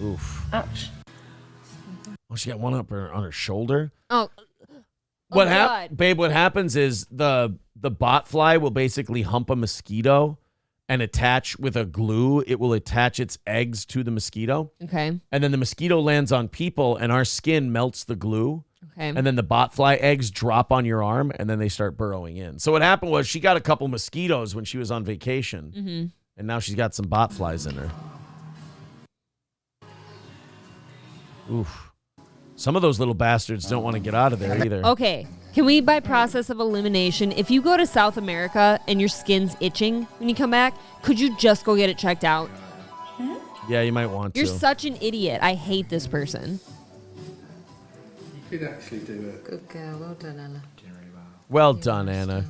Oof. Ouch. Oh, she got one up on her shoulder. Oh. What God. babe? What happens is the Botfly will basically hump a mosquito and attach with a glue. It will attach its eggs to the mosquito. Okay. And then the mosquito lands on people, and our skin melts the glue. Okay. And then the Botfly eggs drop on your arm, and then they start burrowing in. So what happened was she got a couple mosquitoes when she was on vacation, Mm-hmm. and now she's got some Botflies in her. Oof. Some of those little bastards don't want to get out of there either. Okay. Can we, by process of elimination, if you go to South America and your skin's itching when you come back, could you just go get it checked out? Yeah, you might want You're to. such an idiot. I hate this person. You could actually do it. Good girl. Well done, Ella. Well done, Anna.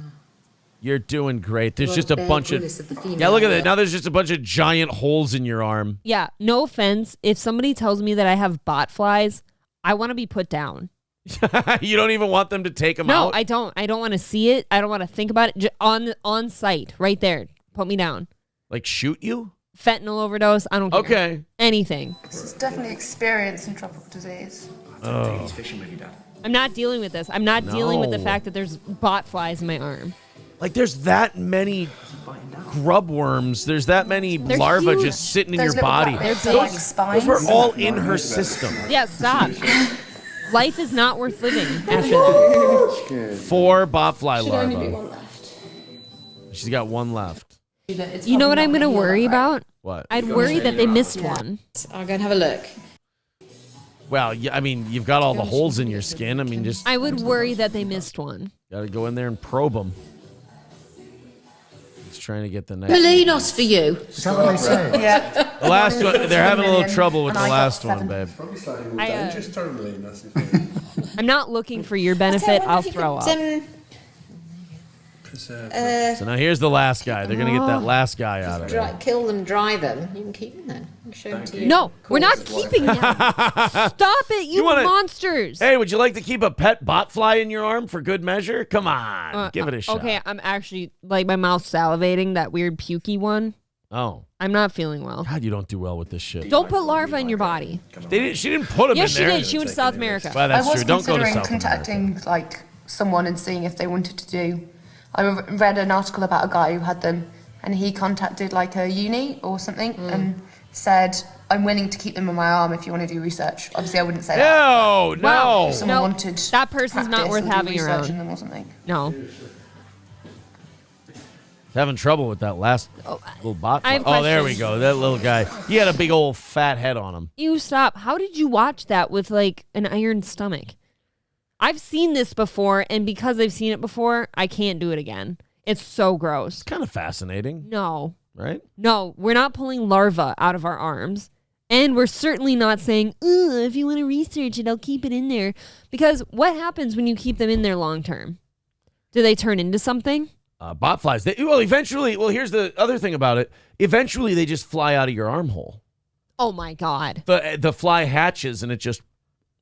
You're doing great. There's You're just a Bear bunch of... Grylls of the female Yeah, look at that. here. Now there's just a bunch of giant holes in your arm. Yeah, no offense. If somebody tells me that I have Botflies, I want to be put down. You don't even want them to take them No, out? I don't. I don't want to see it. I don't want to think about it. On site, right there. Put me down. Like shoot you? Fentanyl overdose. I don't care. Okay. Anything. This is definitely experiencing tropical disease. Oh. He's fishing with you, Dad. I'm not dealing with this. I'm not dealing with the No. fact that there's Botflies in my arm. Like there's that many grub worms. There's that many They're larvae huge. just sitting in Those your little body. They're big. big spines. Those were all in her system. Yeah, stop. Life is not worth living after that. 4 Botfly Should only be larvae. one left. She's got one left. You know what I'm going to worry about? What? I'd worry that they missed one. I'll go and have a look. Well, yeah, I mean, you've got all the holes in your skin. I mean, just I would worry that they missed one. got to go in there and probe them. He's trying to get the next. Molinos for you. Is that what they say? Yeah. The last one, they're having a little trouble with the last one, babe. Probably slightly more dangerous, totally. That's the thing. I'm not looking for your benefit. I'll throw up. So now here's the last guy. They're going to get that last guy out of there. Kill them, dry them. You can keep them then. I'll show them to you. No, we're not keeping them. Stop it, you monsters. Hey, would you like to keep a pet botfly in your arm for good measure? Come on, give it a shot. Okay, I'm actually, like, my mouth's salivating, that weird pukey one. Oh. I'm not feeling well. God, you don't do well with this shit. Don't put larvae in your body. She didn't put them Yes, in there. she did. She went to South America. Well, that's I was true. Don't go to considering South contacting America. like someone and seeing if they wanted to do. I read an article about a guy who had them, and he contacted like a uni or something and said, "I'm willing to keep them in my arm if you want to do research." Obviously, I wouldn't say that. No, no. If someone wanted that person's not practice worth or do having research around. in them or something. No. Having trouble with that last little botfly. I have Oh, there we questions. go. That little guy. He had a big old fat head on him. You stop. How did you watch that with, like, an iron stomach? I've seen this before, and because I've seen it before, I can't do it again. It's so gross. It's kind of fascinating, No. right? No, we're not pulling larvae out of our arms. And we're certainly not saying, if you want to research it, I'll keep it in there. Because what happens when you keep them in there long term? Do they turn into something? Botflies. Eventually, here's the other thing about it. Eventually, they just fly out of your armhole. Oh, my God. The fly hatches, and it just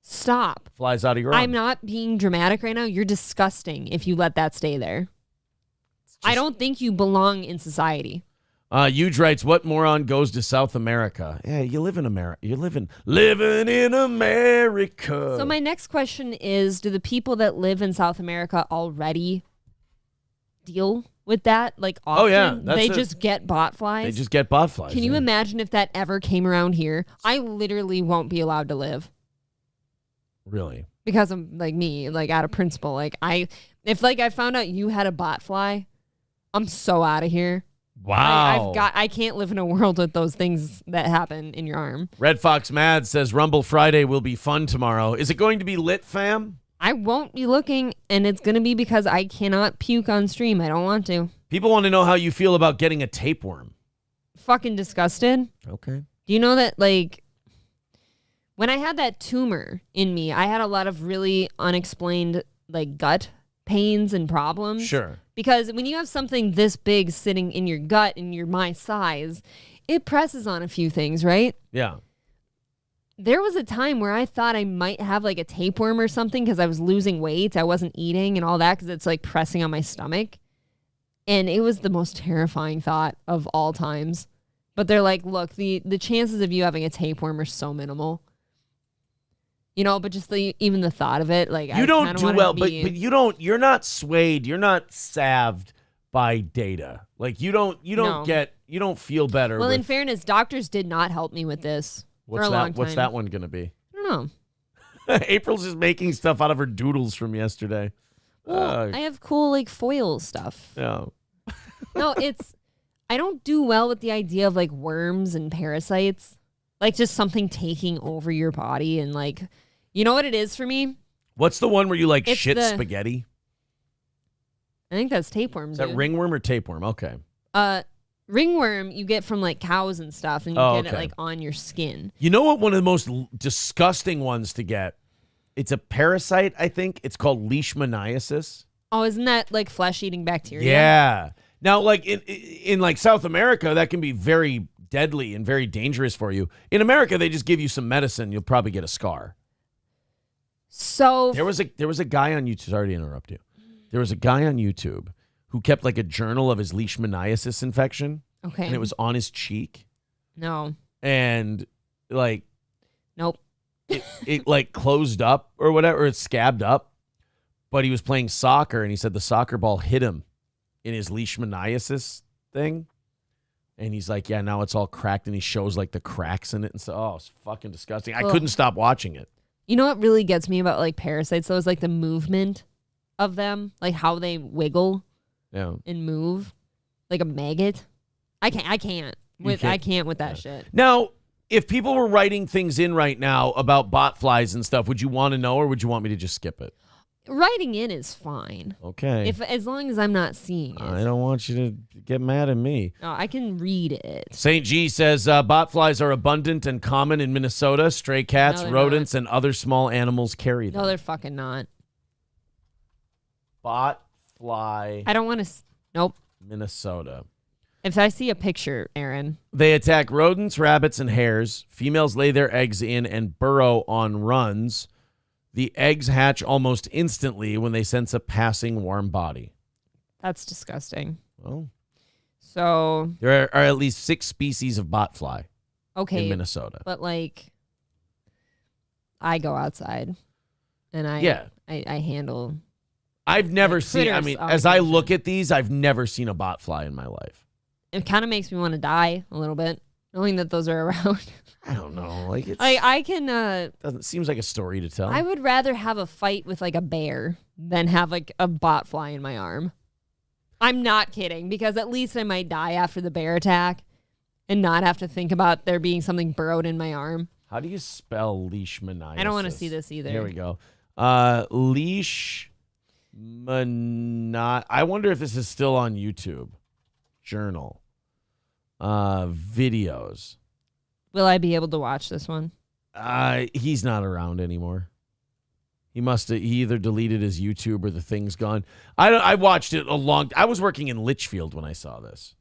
Stop. flies out of your arm. I'm not being dramatic right now. You're disgusting if you let that stay there. I don't think you belong in society. Huge writes, what moron goes to South America? Yeah, you live in America. You're living in America. So my next question is, do the people that live in South America already deal with that? Like, often? Oh, yeah. They just get botflies? They just get botflies. Can you imagine if that ever came around here? I literally won't be allowed to live. Really? Because I'm like me, like out of principle. Like if I found out you had a botfly, I'm so out of here. Wow. I can't live in a world with those things that happen in your arm. Red Fox Mad says Rumble Friday will be fun tomorrow. Is it going to be lit, fam? I won't be looking, and it's going to be because I cannot puke on stream. I don't want to. People want to know how you feel about getting a tapeworm. Fucking disgusted. Okay. Do you know that, like, when I had that tumor in me, I had a lot of really unexplained, like, gut pains and problems. Sure. Because when you have something this big sitting in your gut and you're my size, it presses on a few things, right? Yeah. There was a time where I thought I might have like a tapeworm or something because I was losing weight. I wasn't eating and all that because it's like pressing on my stomach. And it was the most terrifying thought of all times. But they're like, look, the chances of you having a tapeworm are so minimal. You know, but just even the thought of it, like you don't do well, but you're not swayed, you're not salved by data. Like you don't feel better. Well, in fairness, doctors did not help me with this for a long time. What's that one gonna be? I don't know. April's just making stuff out of her doodles from yesterday. Well, I have cool like foil stuff. Yeah. No, I don't do well with the idea of like worms and parasites. Like just something taking over your body and like, you know what it is for me? What's the one where you like It's shit the- spaghetti? I think that's tapeworm. Is that dude. ringworm or tapeworm? Okay. Ringworm you get from like cows and stuff, and you get it like on your skin. You know what? One of the most disgusting ones to get. It's a parasite. I think it's called leishmaniasis. Oh, isn't that like flesh-eating bacteria? Yeah. Now, like in like South America, that can be very deadly and very dangerous for you. In America, they just give you some medicine. You'll probably get a scar. So There was a guy on YouTube. Sorry to interrupt you. There was a guy on YouTube who kept like a journal of his leishmaniasis infection. Okay. And it was on his cheek. No. And like, Nope. it like closed up or whatever. It scabbed up. But he was playing soccer and he said the soccer ball hit him in his leishmaniasis thing. And he's like, yeah, now it's all cracked, and he shows like the cracks in it, and so, oh, it's fucking disgusting. I couldn't stop watching it. You know what really gets me about like parasites though is like the movement of them, like how they wiggle Yeah. and move, like a maggot. I can't. I can't with that shit. Now, if people were writing things in right now about botflies and stuff, would you want to know or would you want me to just skip it? Writing in is fine. Okay. As long as I'm not seeing it. I don't want you to get mad at me. Oh, I can read it. St. G says botflies are abundant and common in Minnesota. Stray cats, rodents, and other small animals carry them. No, they're fucking not. Botfly. I don't want to. Nope. Minnesota. If I see a picture, Aaron. They attack rodents, rabbits, and hares. Females lay their eggs in and burrow on runs. The eggs hatch almost instantly when they sense a passing warm body. That's disgusting. Well, so there are at least 6 species of botfly in Minnesota. But I go outside and I handle. I've never seen, as I look at these, I've never seen a botfly in my life. It kind of makes me want to die a little bit, knowing that those are around. I don't know. I can. Seems like a story to tell. I would rather have a fight with a bear than have a botfly in my arm. I'm not kidding, because at least I might die after the bear attack and not have to think about there being something burrowed in my arm. How do you spell leishmaniasis? I don't want to see this either. Here we go. I wonder if this is still on YouTube. Journal. Videos. Will I be able to watch this one? He's not around anymore. He either deleted his YouTube or the thing's gone. I watched it I was working in Litchfield when I saw this.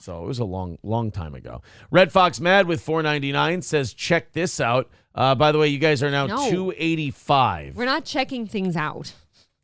So it was a long time ago. Red Fox Mad with $4.99 says, check this out. By the way, you guys are now $2.85. We're not checking things out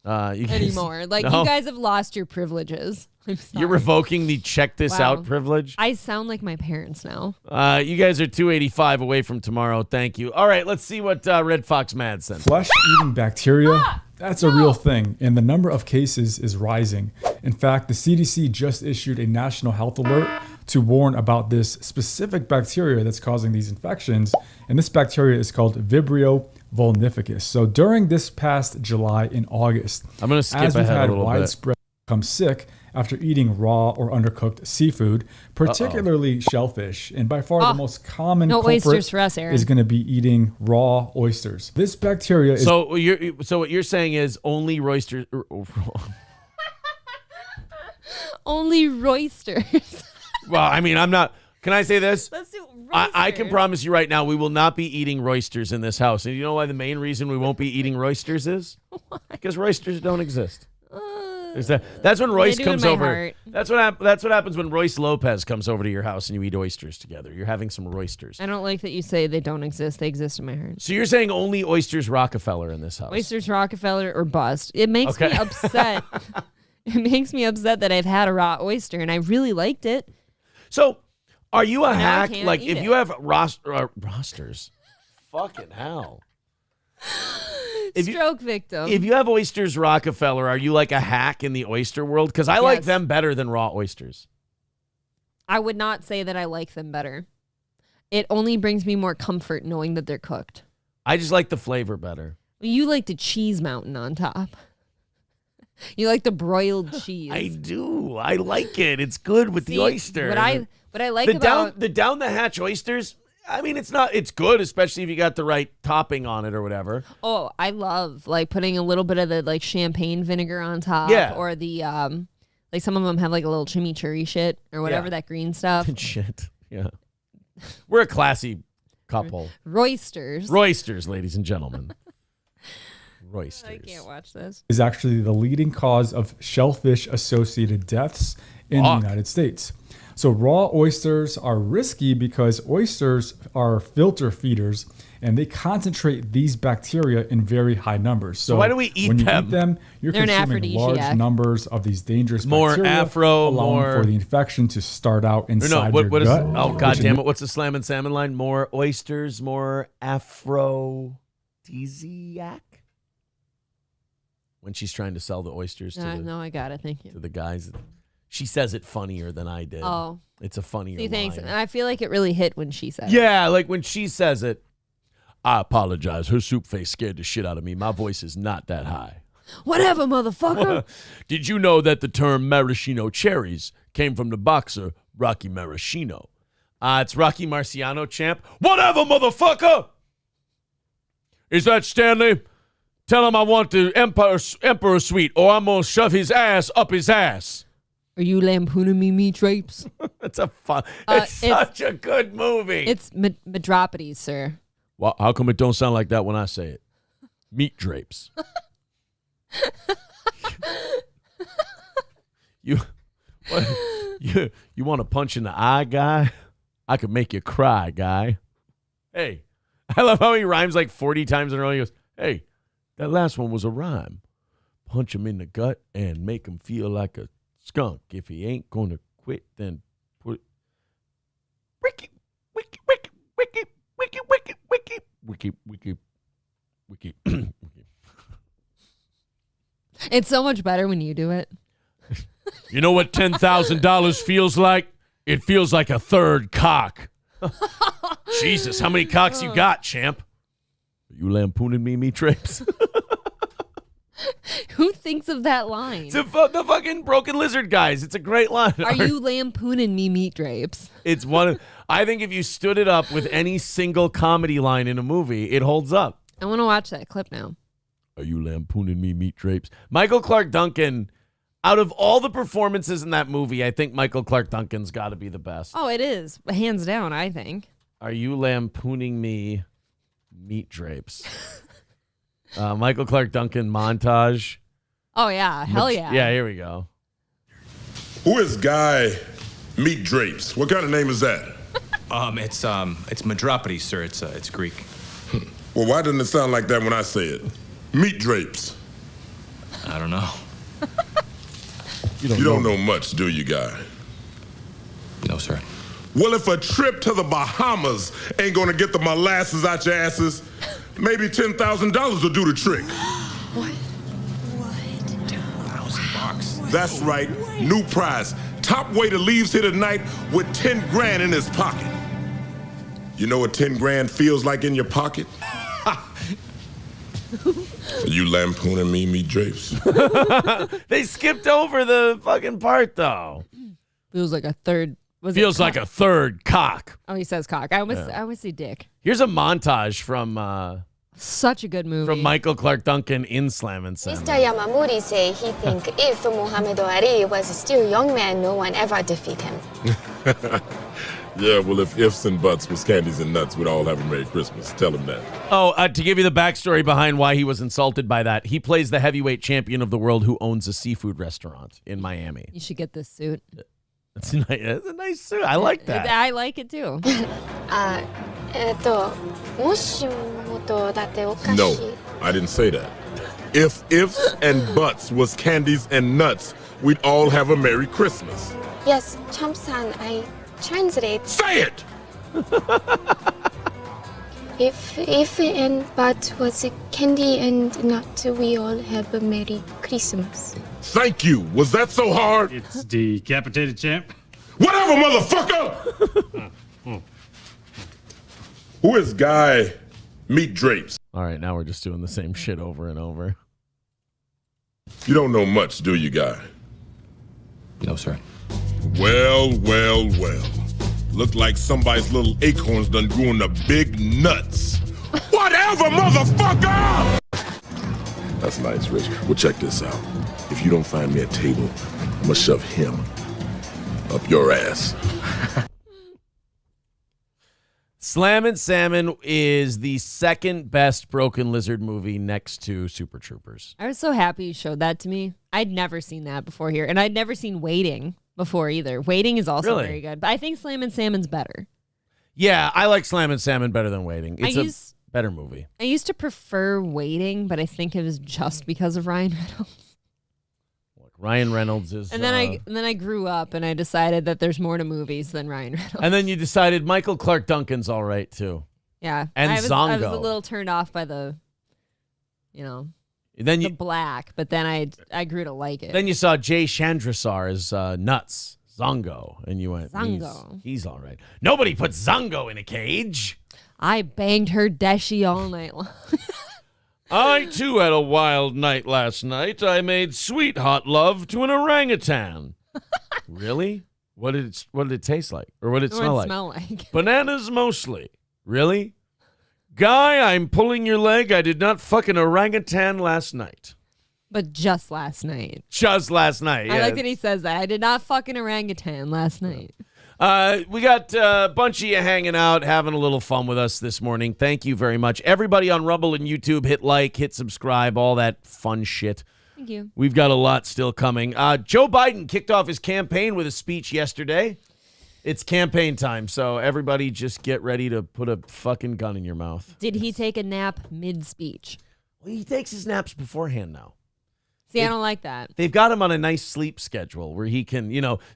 anymore. No? You guys have lost your privileges. I'm sorry. You're revoking the check this out privilege? I sound like my parents now. You guys are $2.85 away from tomorrow. Thank you. All right, let's see what Red Fox Mad said. Flesh-eating bacteria, that's a real thing, and the number of cases is rising. In fact, the CDC just issued a national health alert to warn about this specific bacteria that's causing these infections, and this bacteria is called Vibrio vulnificus. So during this past July and August, I'm going to skip ahead a little widespread become sick after eating raw or undercooked seafood, particularly shellfish. And by far the most common culprit oysters for us, Aaron. is going to be eating raw oysters. This bacteria is... So what you're saying is only oysters... Only roysters. Well, I'm not... Can I say this? Let's do I can promise you right now, we will not be eating roysters in this house. And you know why the main reason we won't be eating roysters is? Because roysters don't exist. That's when Royce comes over. That's what happens when Royce Lopez comes over to your house and you eat oysters together. You're having some roysters. I don't like that you say they don't exist. They exist in my heart. So you're saying only oysters Rockefeller in this house? Oysters Rockefeller or bust. It makes me upset. It makes me upset that I've had a raw oyster and I really liked it. So are you a hack? Like if you have rosters, fucking hell. Stroke victim. If you have oysters Rockefeller, are you like a hack in the oyster world? Because I like them better than raw oysters. I would not say that I like them better. It only brings me more comfort knowing that they're cooked. I just like the flavor better. You like the cheese mountain on top. You like the broiled cheese. I do. I like it. It's good with the oyster. What I like about the down the hatch oysters. It's good, especially if you got the right topping on it or whatever. Oh, I love putting a little bit of the champagne vinegar on top. Yeah. Or the some of them have a little chimichurri shit or whatever, that green stuff. Shit. Yeah. We're a classy couple. Roysters, ladies and gentlemen. Roysters. I can't watch this. Is actually the leading cause of shellfish-associated deaths in the United States. So raw oysters are risky because oysters are filter feeders and they concentrate these bacteria in very high numbers. So why do we eat when you them? Eat them, you're They're consuming large numbers of these dangerous more bacteria, allowing for the infection to start out inside your gut. Oh, God damn it. What's the Slam and Salmon line? More oysters, more aphrodisiac? When she's trying to sell the oysters to no, I got it. Thank you. To the guys. She says it funnier than I did. Oh. It's a funnier line. Thanks. And I feel like it really hit when she said it. Yeah, like when she says it, I apologize. Her soup face scared the shit out of me. My voice is not that high. Whatever, motherfucker. Did you know that the term maraschino cherries came from the boxer Rocky Maraschino? It's Rocky Marciano, champ. Whatever, motherfucker! Is that Stanley? Tell him I want the Emperor suite, or I'm going to shove his ass up his ass. Are you lampooning me drapes? It's such a good movie. It's Metropolis, sir. Well, how come it don't sound like that when I say it? Meat drapes. You want to punch in the eye, guy? I could make you cry, guy. Hey, I love how he rhymes like 40 times in a row. He goes, hey, that last one was a rhyme. Punch him in the gut and make him feel like a skunk. If he ain't going to quit, then put wiki, wiki, wiki, wiki, wiki, wiki, wiki, wiki, wiki, wiki, wiki. It's so much better when you do it. You know what $10,000 feels like? It feels like a third cock. Jesus, how many cocks you got, champ? Are you lampooning me, meat drapes? Who thinks of that line? It's the fucking Broken Lizard guys. It's a great line. Are you lampooning me, meat drapes? It's one. I think if you stood it up with any single comedy line in a movie, it holds up. I want to watch that clip now. Are you lampooning me, meat drapes? Michael Clark Duncan. Out of all the performances in that movie, I think Michael Clark Duncan's got to be the best. Oh, it is. Hands down, I think. Are you lampooning me, meat drapes? Michael Clark Duncan montage. Oh, yeah. Hell yeah. Yeah, here we go. Who is Guy Meat Drapes? What kind of name is that? It's Metropolis, sir. It's Greek. Well, why doesn't it sound like that when I say it? Meat Drapes. I don't know. You don't know much, do you, Guy? No, sir. Well, if a trip to the Bahamas ain't gonna get the molasses out your asses, maybe $10,000 will do the trick. What? $10,000. That's right, new prize. Top waiter leaves here tonight with 10 grand in his pocket. You know what 10 grand feels like in your pocket? You lampooning me, meat drapes? They skipped over the fucking part, though. Feels like a third. Feels like a third cock. Oh, he says cock. I always say dick. Here's a montage from such a good movie from Michael Clark Duncan in Slam and Salmon. Mr. Yamamuri say he think if Muhammad Ali was still young man, no one ever defeat him. Yeah, well, if ifs and buts was candies and nuts, we'd all have a Merry Christmas. Tell him that. Oh, to give you the backstory behind why he was insulted by that, he plays the heavyweight champion of the world who owns a seafood restaurant in Miami. You should get this suit. It's a nice suit. I like that. I like it too. No, I didn't say that. If ifs and buts was candies and nuts, we'd all have a Merry Christmas. Yes, Chomp-san, I translate. Say it! If and but was a candy and nut, we all have a Merry Christmas. Thank you. Was that so hard? It's decapitated, champ. Whatever, motherfucker! Who is Guy Meat Drapes? All right, now we're just doing the same shit over and over. You don't know much, do you, Guy? No, sir. Well. Look like somebody's little acorns done grew into big nuts. Whatever, motherfucker! That's nice, Rich. Well, check this out. If you don't find me a table, I'm gonna shove him up your ass. Slam and Salmon is the second best Broken Lizard movie next to Super Troopers. I was so happy you showed that to me. I'd never seen that before here, and I'd never seen Waiting before either. Waiting is also Really? very good, but I think Slam and Salmon's better. Yeah, I like Slam and Salmon better than Waiting. It's a better movie. I used to prefer Waiting, but I think it was just because of Ryan Reynolds. Ryan Reynolds is... And then I grew up and I decided that there's more to movies than Ryan Reynolds. And then you decided Michael Clark Duncan's all right, too. Yeah. And I was Zongo. a little turned off by the, Then the black, but then I grew to like it. Then you saw Jay Chandrasar as Nuts, Zongo, and you went, Zongo. He's all right. Nobody puts Zongo in a cage. I banged her Deshi all night long. I, too, had a wild night last night. I made sweet hot love to an orangutan. Really? What did it taste like? Or what did it smell like? Smell like? Bananas mostly. Really? Guy, I'm pulling your leg. I did not fuck an orangutan last night. But just last night. Just last night. I like that he says that. I did not fuck an orangutan last night. We got a bunch of you hanging out, having a little fun with us this morning. Thank you very much. Everybody on Rumble and YouTube, hit like, hit subscribe, all that fun shit. Thank you. We've got a lot still coming. Joe Biden kicked off his campaign with a speech yesterday. It's campaign time, so everybody just get ready to put a fucking gun in your mouth. Did he take a nap mid-speech? Well, he takes his naps beforehand now. See, I don't like that. They've got him on a nice sleep schedule where he can,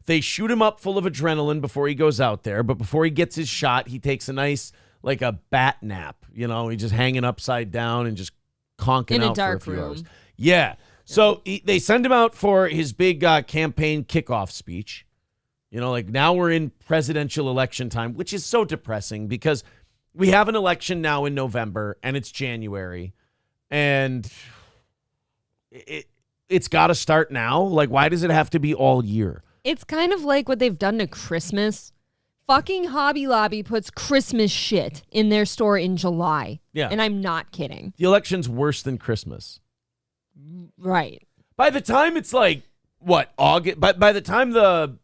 they shoot him up full of adrenaline before he goes out there. But before he gets his shot, he takes a nice, like a bat nap. He's just hanging upside down and just conking out for a few hours. Yeah. So they send him out for his big campaign kickoff speech. Now we're in presidential election time, which is so depressing because we have an election now in November and it's January. And it's got to start now. Like, why does it have to be all year? It's kind of like what they've done to Christmas. Fucking Hobby Lobby puts Christmas shit in their store in July. Yeah. And I'm not kidding. The election's worse than Christmas. Right. By the time it's like, August? By the time the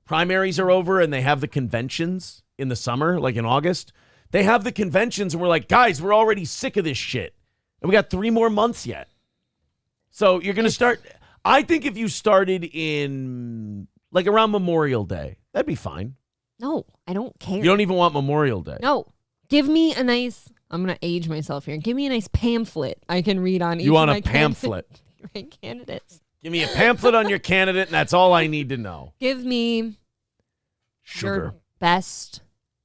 primaries are over and they have the conventions in the summer, like in August, they have the conventions and we're like, guys, we're already sick of this shit. And we got 3 more months yet. So you're going to start, I think if you started in, like around Memorial Day, that'd be fine. No, I don't care. You don't even want Memorial Day. No. Give me a nice, I'm going to age myself here. Give me a nice pamphlet I can read on each You want of a my pamphlet? Candidates. Give me a pamphlet on your candidate, and that's all I need to know. Give me sugar. Your best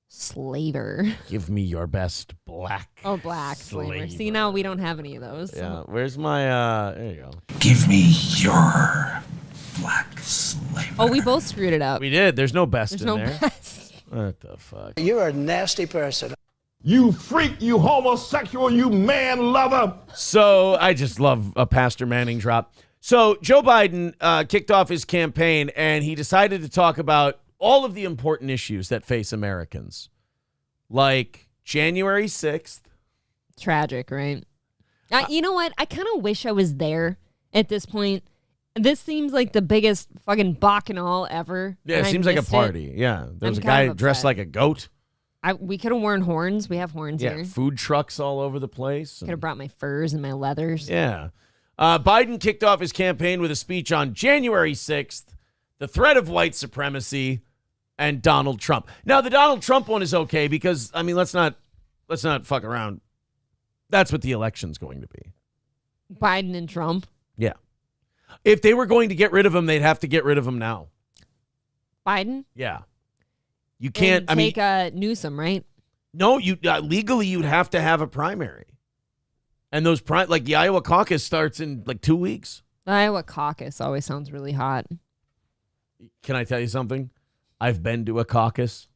slaver. Give me your best black. Oh, black slaver. See, now we don't have any of those. So. Yeah, where's my, there you go. Give me your black slaver. Oh, we both screwed it up. We did. There's no best There's in no there. best. What the fuck? You're a nasty person. You freak, you homosexual, you man lover. So I just love a Pastor Manning drop. So Joe Biden kicked off his campaign, and he decided to talk about all of the important issues that face Americans, like January 6th. Tragic, right? You know what? I kind of wish I was there at this point. This seems like the biggest fucking bacchanal ever. Yeah, it seems like a party. Yeah, there was a guy dressed like a goat. We could have worn horns. We have horns here. Food trucks all over the place. Could have brought my furs and my leathers. Yeah. Biden kicked off his campaign with a speech on January 6th, the threat of white supremacy, and Donald Trump. Now, the Donald Trump one is okay because, I mean, let's not fuck around. That's what the election's going to be. Biden and Trump? Yeah. If they were going to get rid of him, they'd have to get rid of him now. Biden? Yeah. You can't, and take Newsom, right? No, you legally you'd have to have a primary. And those like the Iowa caucus starts in like 2 weeks. The Iowa caucus always sounds really hot. Can I tell you something? I've been to a caucus.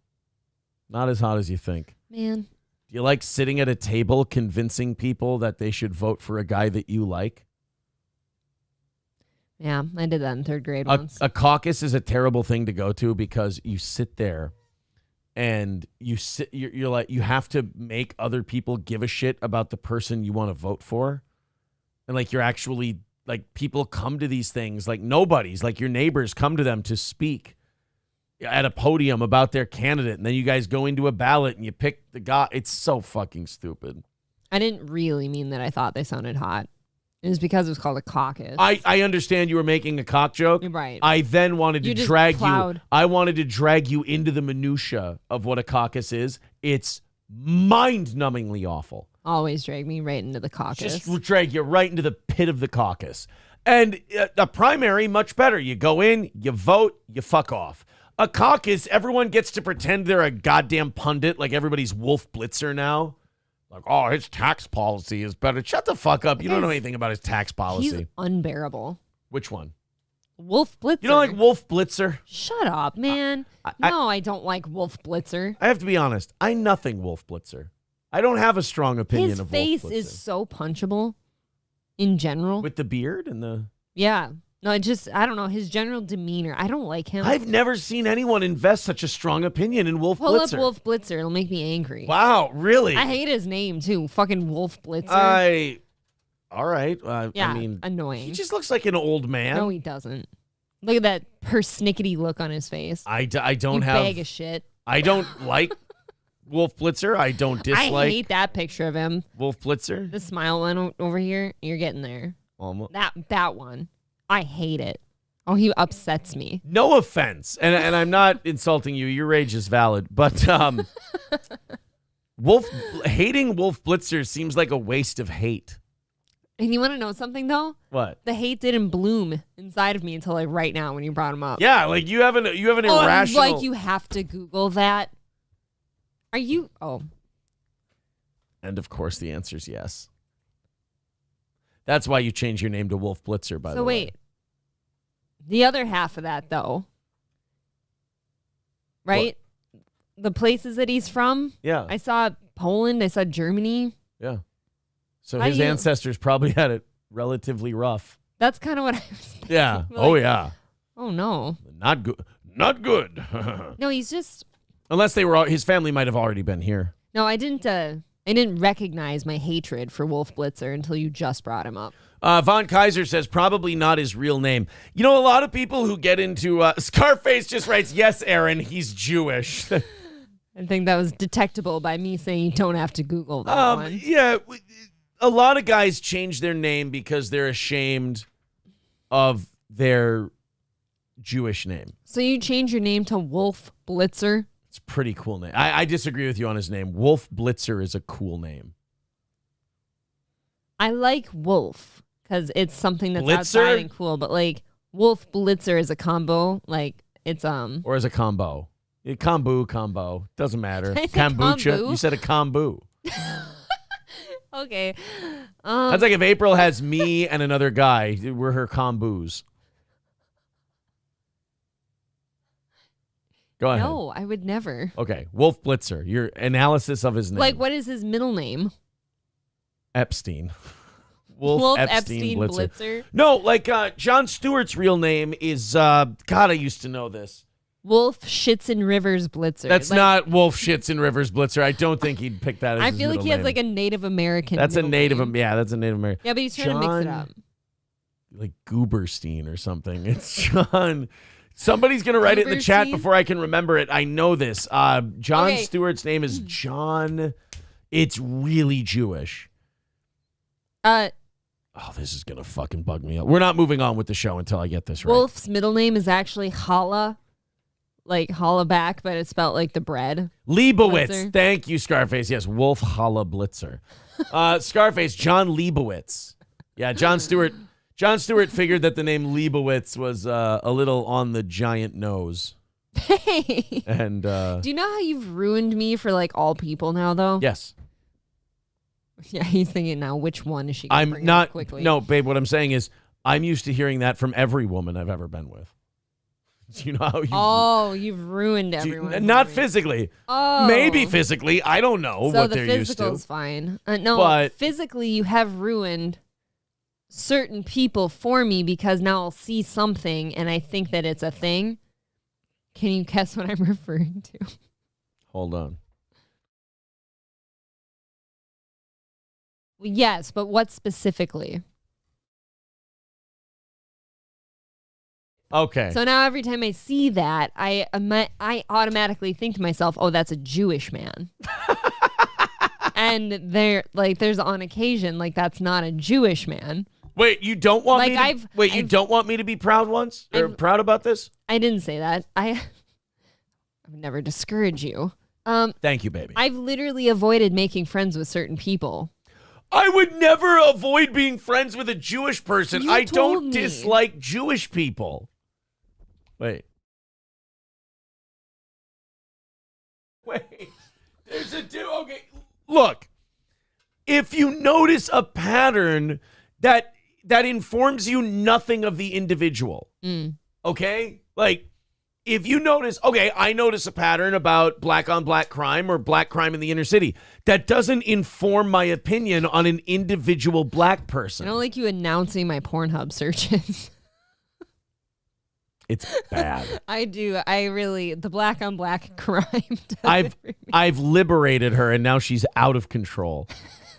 Not as hot as you think. Man. Do you like sitting at a table convincing people that they should vote for a guy that you like? Yeah, I did that in 3rd grade once. A caucus is a terrible thing to go to because you sit there and you're like, you have to make other people give a shit about the person you want to vote for. And like, you're actually like, people come to these things like nobodies, like your neighbors come to them to speak at a podium about their candidate. And then you guys go into a ballot and you pick the guy. It's so fucking stupid. I didn't really mean that I thought they sounded hot. It was because it was called a caucus. I understand you were making a cock joke. Right. I then wanted to drag plowed. you. I wanted to drag you into the minutia of what a caucus is. It's mind-numbingly awful. Always drag me right into the caucus. Just drag you right into the pit of the caucus. And a primary, much better. You go in, you vote, you fuck off. A caucus, everyone gets to pretend they're a goddamn pundit, like everybody's Wolf Blitzer now. Like, oh, his tax policy is better. Shut the fuck up. You don't know anything about his tax policy. He's unbearable. Which one? Wolf Blitzer. You don't like Wolf Blitzer? Shut up, man. I don't like Wolf Blitzer. I have to be honest. I nothing Wolf Blitzer. I don't have a strong opinion of Wolf Blitzer. His face is so punchable in general. With the beard and the... Yeah. No, I don't know, his general demeanor. I don't like him. I've never seen anyone invest such a strong opinion in Wolf Pull Blitzer. up Wolf Blitzer. It'll make me angry. Wow, really? I hate his name, too. Fucking Wolf Blitzer. All right. Yeah, I mean, annoying. He just looks like an old man. No, he doesn't. Look at that persnickety look on his face. I don't You have... bag of shit. I don't like Wolf Blitzer. I don't dislike... I hate that picture of him. Wolf Blitzer? The smile one over here. You're getting there. Almost. That one. I hate it. Oh, he upsets me. No offense, and I'm not insulting you. Your rage is valid, but hating Wolf Blitzer seems like a waste of hate. And you want to know something, though? What? The hate didn't bloom inside of me until like right now when you brought him up. Yeah, like you have an irrational... Like you have to Google that. Are you... Oh. And of course the answer is yes. That's why you changed your name to Wolf Blitzer, by the way. So wait. The other half of that, though. Right? What? The places that he's from. Yeah. I saw Poland. I saw Germany. Yeah. So his ancestors probably had it relatively rough. That's kind of what I was thinking. Yeah. Like, oh, yeah. Oh, no. Not good. Not good. No, he's just... Unless his family might have already been here. No, I didn't recognize my hatred for Wolf Blitzer until you just brought him up. Von Kaiser says probably not his real name. You know, a lot of people who get into... Scarface just writes, yes, Aaron, he's Jewish. I think that was detectable by me saying you don't have to Google that one. Yeah, a lot of guys change their name because they're ashamed of their Jewish name. So you change your name to Wolf Blitzer? It's a pretty cool name. I disagree with you on his name. Wolf Blitzer is a cool name. I like Wolf because it's something that's Blitzer? outside and cool, but like Wolf Blitzer is a combo. Like it's Or as a combo. Combo. Doesn't matter. Did I say Kombucha. kombu? You said a kombu. Okay. That's like if April has me and another guy. We're her kombus. Go ahead. No, I would never. Okay. Wolf Blitzer. Your analysis of his name. Like, what is his middle name? Epstein. Wolf Epstein Blitzer. No, like Jon Stewart's real name is, God, I used to know this. Wolf Shits and Rivers Blitzer. That's not Wolf Shits and Rivers Blitzer. I don't think he'd pick that as I his feel like middle he has name. like a Native American. That's a Native name. Yeah, that's a Native American. Yeah, but he's trying to mix it up. Like Gooberstein or something. It's John. Somebody's going to write it in the chat before I can remember it. I know this. Jon Stewart's name is John. It's really Jewish. Oh, this is going to fucking bug me up. We're not moving on with the show until I get this right. Wolf's middle name is actually Holla, like holla back, but it's spelled like the bread. Leibowitz. Blitzer. Thank you, Scarface. Yes, Wolf Holla Blitzer. Scarface, John Leibowitz. Yeah, Jon Stewart. Jon Stewart figured that the name Leibowitz was a little on the giant nose. Hey. And do you know how you've ruined me for like all people now, though? Yes. Yeah, he's thinking now, which one is she going to bring not up quickly? No, babe, what I'm saying is I'm used to hearing that from every woman I've ever been with. You know how you've ruined everyone. Not physically. Oh. Maybe physically. I don't know what they're used to. So the physical's fine. No, but physically you have ruined certain people for me because now I'll see something and I think that it's a thing. Can you guess what I'm referring to? Hold on. Well, yes, but what specifically? Okay. So now every time I see that, I automatically think to myself, "Oh, that's a Jewish man." And there's on occasion that's not a Jewish man. Wait, you don't want me to, you don't want me to be proud once? Or proud about this? I didn't say that. I would never discourage you. Thank you, baby. I've literally avoided making friends with certain people. I would never avoid being friends with a Jewish person. I don't me. dislike Jewish people. Wait. There's a dude. Okay. Look, if you notice a pattern that informs you nothing of the individual, okay? Like, if you notice, I notice a pattern about black on black crime or black crime in the inner city. That doesn't inform my opinion on an individual black person. I don't like you announcing my Pornhub searches. It's bad. I do. The black on black crime. I've liberated her, and now she's out of control.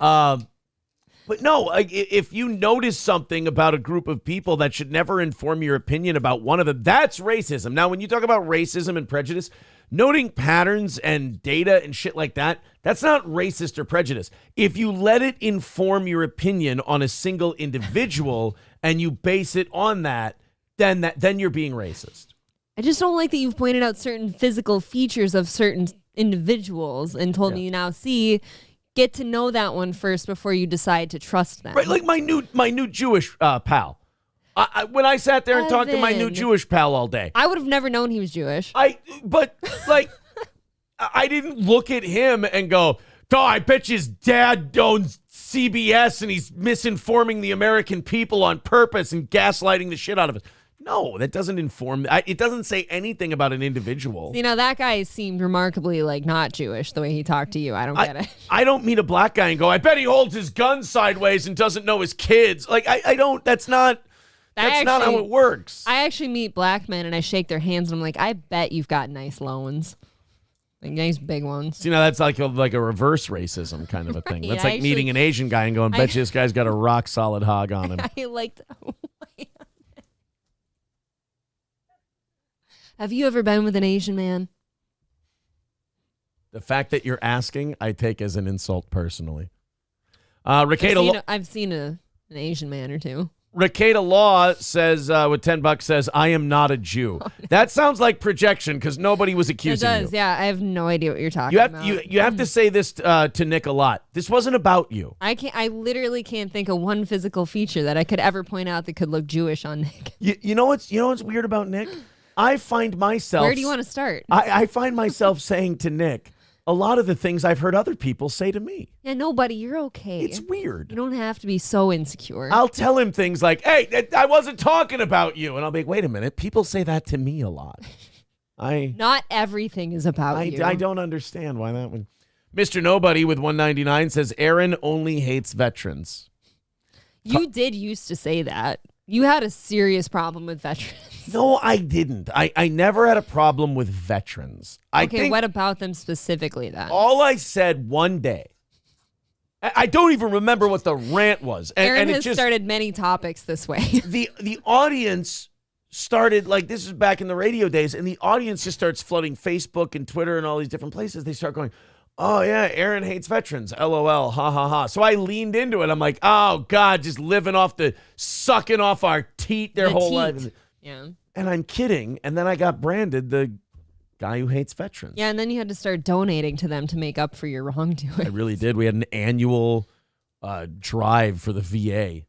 But no, like, if you notice something about a group of people that should never inform your opinion about one of them, that's racism. Now, when you talk about racism and prejudice, noting patterns and data and shit like that, that's not racist or prejudice. If you let it inform your opinion on a single individual and you base it on that, then you're being racist. I just don't like that you've pointed out certain physical features of certain individuals and told me now, get to know that one first before you decide to trust them. Right, like my new Jewish pal. When I sat there and talked to my new Jewish pal all day, I would have never known he was Jewish. But I didn't look at him and go, "Oh, I bet his dad owns CBS and he's misinforming the American people on purpose and gaslighting the shit out of us." No, that doesn't inform. It doesn't say anything about an individual. You know, that guy seemed remarkably not Jewish the way he talked to you. I don't get it. I don't meet a black guy and go, "I bet he holds his gun sideways and doesn't know his kids." Like, I don't. That's not how it works. I actually meet black men and I shake their hands and I'm like, I bet you've got nice loans. Like nice big ones. So, that's like a reverse racism kind of a thing. That's like meeting an Asian guy and going, "Bet you this guy's got a rock solid hog on him." I liked. Have you ever been with an Asian man? The fact that you're asking, I take as an insult personally. I've seen an Asian man or two. Rakeda Law says, with $10, says, "I am not a Jew." That sounds like projection because nobody was accusing you. It does, yeah. I have no idea what you're talking about. You have to say this to Nick a lot. This wasn't about you. I literally can't think of one physical feature that I could ever point out that could look Jewish on Nick. You know what's weird about Nick? I find myself... Where do you want to start? I find myself saying to Nick a lot of the things I've heard other people say to me. Yeah, no, buddy, you're okay. It's weird. You don't have to be so insecure. I'll tell him things like, "Hey, I wasn't talking about you." And I'll be like, "Wait a minute. People say that to me a lot." Not everything is about you. I don't understand why that one. Mr. Nobody with 199 says, "Aaron only hates veterans." You did used to say that. You had a serious problem with veterans. No, I didn't. I never had a problem with veterans. Okay, what about them specifically then? All I said one day, I don't even remember what the rant was. Aaron has started many topics this way. The audience started, this is back in the radio days, and the audience just starts flooding Facebook and Twitter and all these different places. They start going, "Oh, yeah, Aaron hates veterans. LOL, ha, ha, ha." So I leaned into it. I'm like, oh, God, just sucking off our teat their whole life. Yeah. And I'm kidding. And then I got branded the guy who hates veterans. Yeah, and then you had to start donating to them to make up for your wrongdoing. I really did. We had an annual drive for the VA.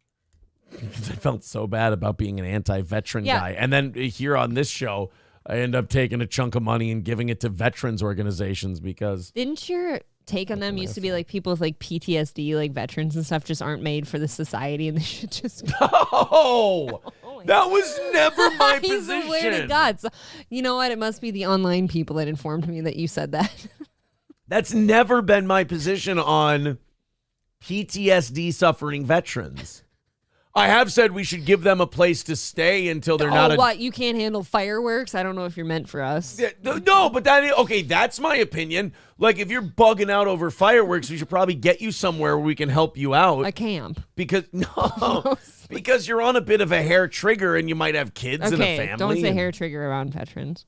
I felt so bad about being an anti-veteran guy. And then here on this show, I end up taking a chunk of money and giving it to veterans organizations because... Didn't your take on them used to be people with PTSD, veterans and stuff just aren't made for the society and they should just... No! That was never my position. I swear to God. So, you know what? It must be the online people that informed me that you said that. That's never been my position on PTSD suffering veterans. I have said we should give them a place to stay until they're not. What? You can't handle fireworks? I don't know if you're meant for us. No, but that's my opinion. If you're bugging out over fireworks, we should probably get you somewhere where we can help you out. A camp. Because you're on a bit of a hair trigger and you might have kids and a family. Don't say hair trigger around veterans.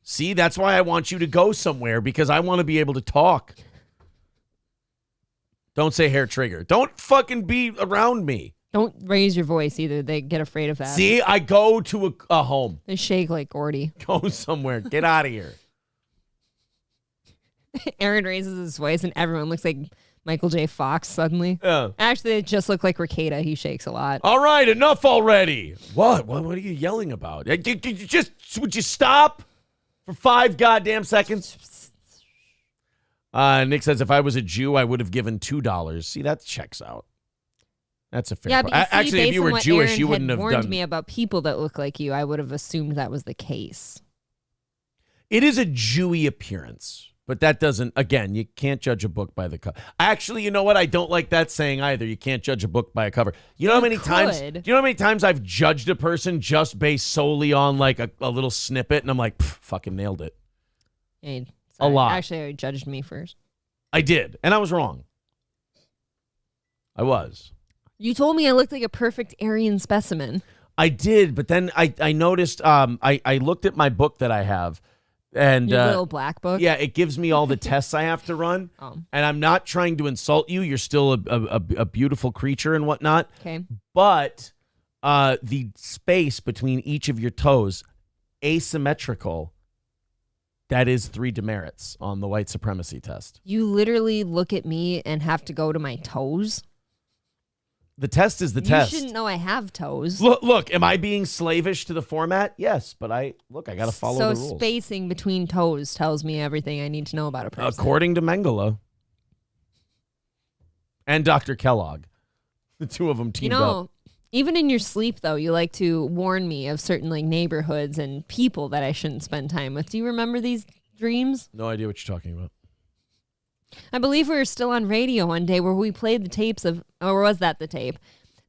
See, that's why I want you to go somewhere because I want to be able to talk. Don't say hair trigger. Don't fucking be around me. Don't raise your voice either. They get afraid of that. See, I go to a home. They shake like Gordy. Go somewhere. Get out of here. Aaron raises his voice and everyone looks like Michael J. Fox suddenly. Yeah. Actually, they just look like Rakeda. He shakes a lot. All right, enough already. What? What are you yelling about? Would you stop for 5 goddamn seconds? Nick says, if I was a Jew, I would have given $2. See, that checks out. That's a fair point. Actually, if you were Jewish, Aaron you wouldn't have warned me about people that look like you. I would have assumed that was the case. It is a Jewy appearance. But that doesn't, again, you can't judge a book by the cover. Actually, you know what? I don't like that saying either. You can't judge a book by a cover. You know how many times? Do you know how many times I've judged a person just based solely on like a little snippet, and I'm like, fucking nailed it. Hey, a lot. Actually, you judged me first. I did, and I was wrong. I was. You told me I looked like a perfect Aryan specimen. I did, but then I noticed. I looked at my book that I have. And your little black book? Yeah, it gives me all the tests I have to run. And I'm not trying to insult you. You're still a beautiful creature and whatnot. Okay. But the space between each of your toes, asymmetrical, that is 3 demerits on the white supremacy test. You literally look at me and have to go to my toes? The test is the test. You shouldn't know I have toes. Look, am I being slavish to the format? Yes, but I got to follow the rules. So spacing between toes tells me everything I need to know about a person. According to Mengele. And Dr. Kellogg. The two of them teamed up. Even in your sleep, though, you like to warn me of certain like neighborhoods and people that I shouldn't spend time with. Do you remember these dreams? No idea what you're talking about. I believe we were still on radio one day where we played the tapes of, or was that the tape?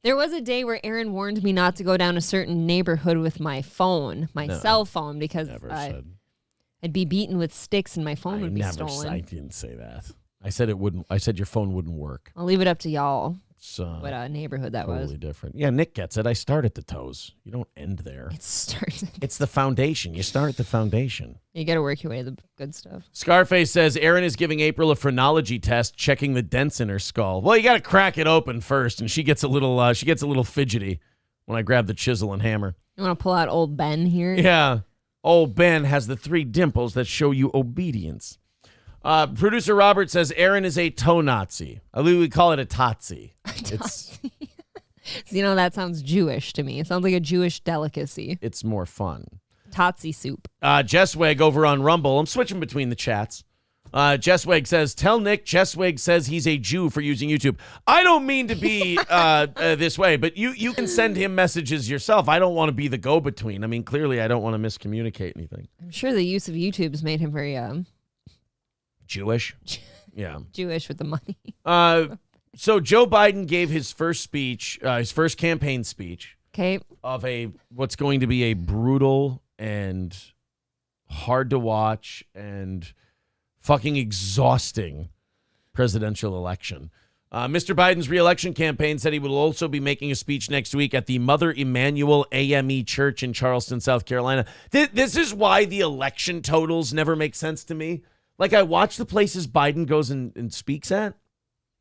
There was a day where Aaron warned me not to go down a certain neighborhood with my phone, cell phone, because I'd be beaten with sticks and my phone would be stolen. I didn't say that. I said it wouldn't. I said your phone wouldn't work. I'll leave it up to y'all. What neighborhood that was. Totally different. Yeah, Nick gets it. I start at the toes. You don't end there. It starts. It's the foundation. You start at the foundation. You got to work your way to the good stuff. Scarface says Aaron is giving April a phrenology test, checking the dents in her skull. Well, you got to crack it open first, and she gets a little fidgety when I grab the chisel and hammer. You want to pull out old Ben here? Yeah, old Ben has the 3 dimples that show you obedience. Producer Robert says Aaron is a toe Nazi. I believe we call it a Totsie. That sounds Jewish to me. It sounds like a Jewish delicacy. It's more fun. Totsie soup. Jessweg over on Rumble. I'm switching between the chats. Jessweg says, tell Nick Jessweg says he's a Jew for using YouTube. I don't mean to be this way, but you can send him messages yourself. I don't want to be the go-between. I mean, clearly I don't want to miscommunicate anything. I'm sure the use of YouTube has made him very... Jewish? Yeah. Jewish with the money. So Joe Biden gave his first speech, his first campaign speech. Okay. Of what's going to be a brutal and hard to watch and fucking exhausting presidential election. Mr. Biden's re-election campaign said he will also be making a speech next week at the Mother Emanuel AME Church in Charleston, South Carolina. This is why the election totals never make sense to me. Like, I watch the places Biden goes and speaks at.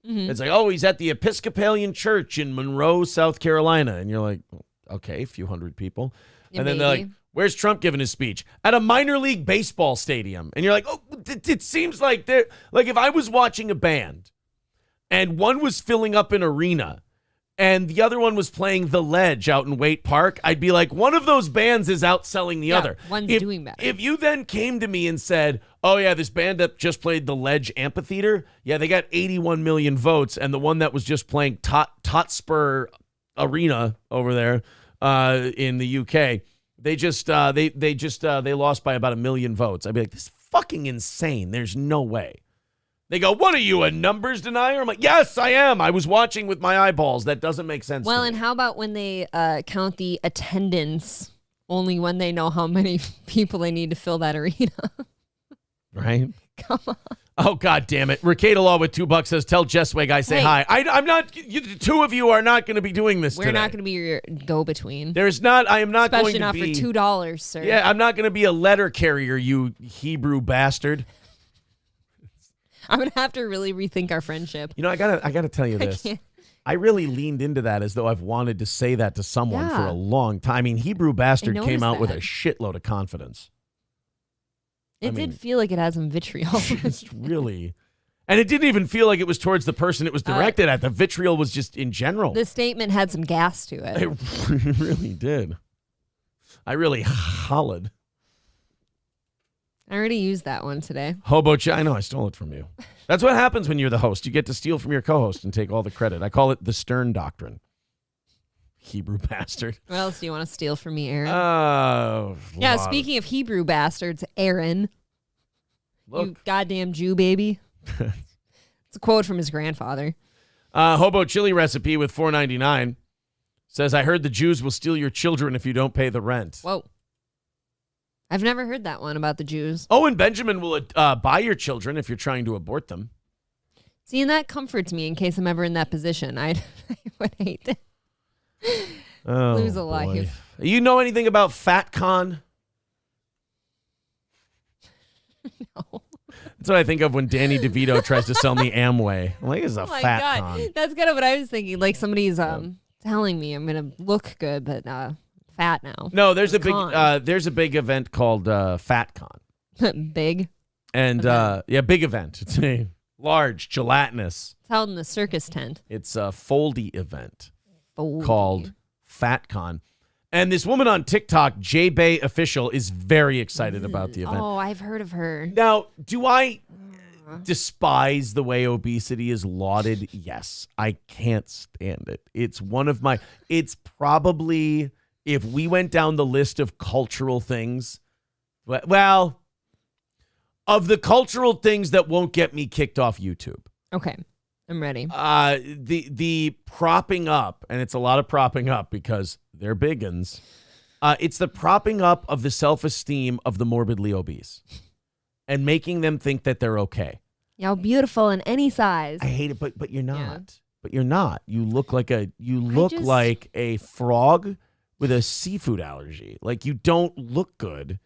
Mm-hmm. It's like, oh, he's at the Episcopalian Church in Monroe, South Carolina. And you're like, okay, a few hundred people. Yeah, and then they're like, where's Trump giving his speech? At a minor league baseball stadium. And you're like, oh, it seems like they're like, if I was watching a band and one was filling up an arena and the other one was playing The Ledge out in Waite Park, I'd be like, one of those bands is outselling the other. One's doing better. If you then came to me and said, oh, yeah, this band that just played The Ledge Amphitheater, yeah, they got 81 million votes, and the one that was just playing Totspur Arena over there in the UK, they lost by about 1 million votes. I'd be like, this is fucking insane. There's no way. They go, what are you, a numbers denier? I'm like, yes, I am. I was watching with my eyeballs. That doesn't make sense. Well, and how about when they count the attendance only when they know how many people they need to fill that arena? Right? Come on. Oh, God damn it. Ricada Law with $2 says, tell Jessweg I say hi. I'm not, the two of you are not going to be doing this today. We're not going to be your go-between. I am not Especially going to be. Especially not for $2, sir. Yeah, I'm not going to be a letter carrier, you Hebrew bastard. I'm going to have to really rethink our friendship. You know, I gotta tell you this. I really leaned into that as though I've wanted to say that to someone for a long time. I mean, Hebrew bastard came out with a shitload of confidence. It did feel like it had some vitriol. Just really. And it didn't even feel like it was towards the person it was directed at. The vitriol was just in general. The statement had some gas to it. It really did. I really hollered. I already used that one today. I know, I stole it from you. That's what happens when you're the host. You get to steal from your co-host and take all the credit. I call it the Stern Doctrine. Hebrew bastard. What else do you want to steal from me, Aaron? Oh. Yeah, speaking of Hebrew bastards, Aaron. Look. You goddamn Jew baby. It's a quote from his grandfather. Hobo chili recipe with $4.99 says, I heard the Jews will steal your children if you don't pay the rent. Whoa. I've never heard that one about the Jews. Oh, and Benjamin will buy your children if you're trying to abort them. See, and that comforts me in case I'm ever in that position. I would hate to lose a life. You know anything about FatCon? No. That's what I think of when Danny DeVito tries to sell me Amway. I'm like, it's a FatCon. That's kind of what I was thinking. Like somebody's telling me I'm going to look good, but fat now. No, there's a big event called FatCon. Big? And big event. It's a large, gelatinous. It's held in the circus tent. It's a foldy event called FatCon. And this woman on TikTok, J-Bay Official, is very excited about the event. Oh, I've heard of her. Now, do I despise the way obesity is lauded? Yes. I can't stand it. It's probably, if we went down the list of cultural things, well, of the cultural things that won't get me kicked off YouTube. Okay. I'm ready. The propping up, and it's a lot of propping up because they're big uns. It's the propping up of the self-esteem of the morbidly obese and making them think that they're okay. Y'all beautiful in any size. I hate it, but you're not. Yeah. But you're not. You look like like a frog with a seafood allergy. Like, you don't look good.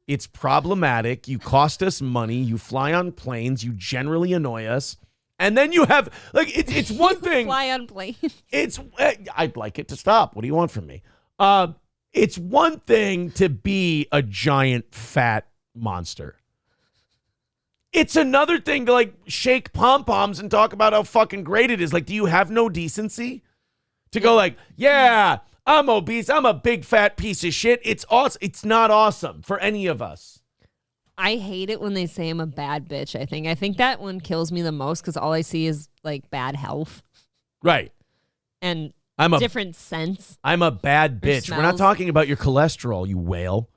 It's problematic. You cost us money. You fly on planes. You generally annoy us. And then you have, like, it's one thing. Fly on planes. I'd like it to stop. What do you want from me? It's one thing to be a giant fat monster. It's another thing to, like, shake pom-poms and talk about how fucking great it is. Like, do you have no decency? To go like, yeah, I'm obese. I'm a big fat piece of shit. It's awesome. It's not awesome for any of us. I hate it when they say I'm a bad bitch, I think that one kills me the most because all I see is, like, bad health. Right. And different scents. I'm a bad bitch. We're not talking about your cholesterol, you whale.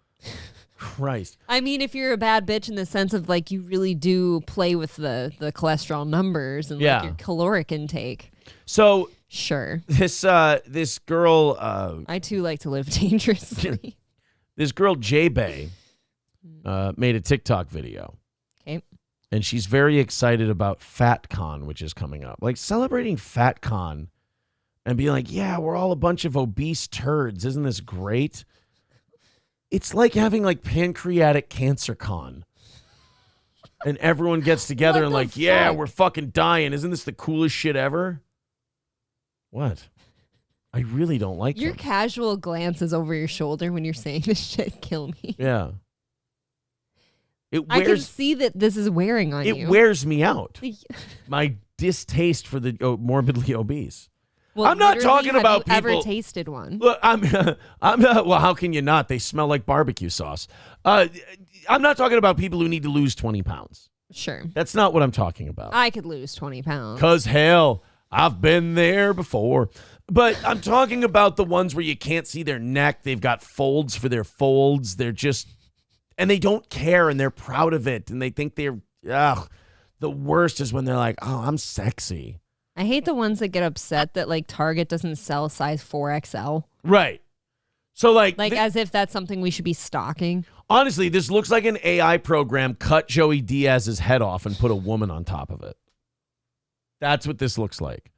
Christ. I mean, if you're a bad bitch in the sense of, like, you really do play with the cholesterol numbers and like, your caloric intake. So sure. This girl I too like to live dangerously. This girl J-Bay made a TikTok video. Okay. And she's very excited about FatCon, which is coming up. Like, celebrating FatCon and being like, yeah, we're all a bunch of obese turds. Isn't this great? It's like having, like, pancreatic cancer con. And everyone gets together and like, yeah, we're fucking dying. Isn't this the coolest shit ever? What? I really don't like your casual glances over your shoulder when you're saying this shit kill me. Yeah. I can see that this is wearing on you. It wears me out. My distaste for the morbidly obese. Well, I'm not talking about people. Ever tasted one? Look, I'm not. Well, how can you not? They smell like barbecue sauce. I'm not talking about people who need to lose 20 pounds. Sure. That's not what I'm talking about. I could lose 20 pounds. 'Cause hell, I've been there before. But I'm talking about the ones where you can't see their neck. They've got folds for their folds. They're just, and they don't care, and they're proud of it, and they think they're, the worst is when they're like, oh, I'm sexy. I hate the ones that get upset that, like, Target doesn't sell size 4XL. Right. So, like as if that's something we should be stocking. Honestly, this looks like an AI program cut Joey Diaz's head off and put a woman on top of it. That's what this looks like.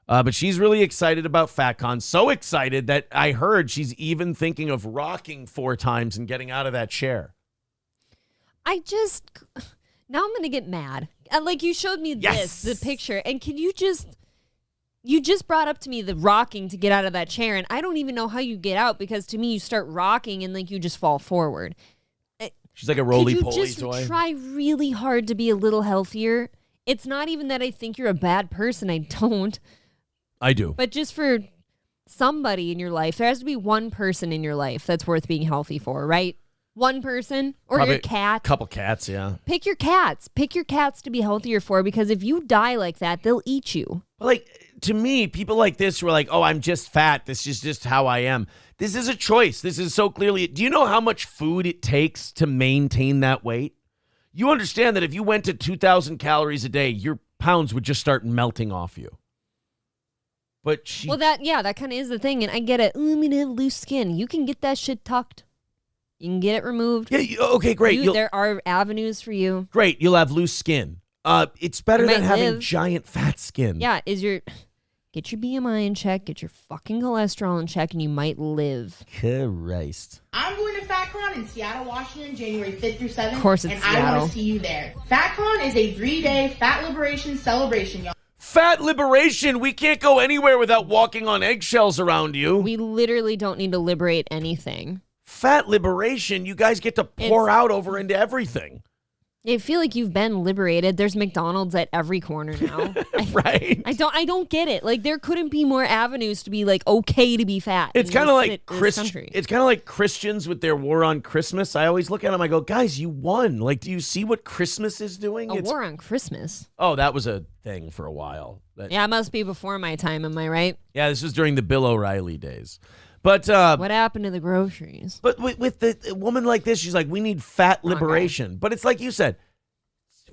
But she's really excited about FatCon. So excited that I heard she's even thinking of rocking 4 times and getting out of that chair. Now I'm going to get mad. Like, you showed me the picture, and can you just brought up to me the rocking to get out of that chair, and I don't even know how you get out, because to me you start rocking and, like, you just fall forward. She's like a roly-poly toy. Could you just try really hard to be a little healthier? It's not even that I think you're a bad person. I don't. I do. But just for somebody in your life, there has to be one person in your life that's worth being healthy for, right? One person or probably your cat. Couple cats, yeah. Pick your cats. Pick your cats to be healthier for, because if you die like that, they'll eat you. Like, to me, people like this who are like, oh, I'm just fat. This is just how I am. This is a choice. This is so clearly. Do you know how much food it takes to maintain that weight? You understand that if you went to 2,000 calories a day, your pounds would just start melting off you. But that kind of is the thing, and I get it. I'm gonna have loose skin. You can get that shit tucked. You can get it removed. Yeah. Okay. Great. There are avenues for you. Great. You'll have loose skin. It's better than having giant fat skin. Yeah. Get your BMI in check. Get your fucking cholesterol in check, and you might live. Christ. I'm going to FatCon in Seattle, Washington, January 5th through 7th. Of course, it's Seattle. I want to see you there. FatCon is a 3-day fat liberation celebration, y'all. Fat liberation. We can't go anywhere without walking on eggshells around you. We literally don't need to liberate anything. Fat liberation. You guys get to pour out over into everything. I feel like you've been liberated. There's McDonald's at every corner now. Right. I don't get it. Like, there couldn't be more avenues to be like okay to be fat. It's kind of like it's kind of like Christians with their war on Christmas. I always look at them, I go, guys, you won. Like, do you see what Christmas is doing? War on Christmas. Oh, that was a thing for a while. Yeah, it must be before my time, am I right? Yeah, this was during the Bill O'Reilly days. But what happened to the groceries? But with the woman like this, she's like, we need fat liberation. Okay. But it's like you said,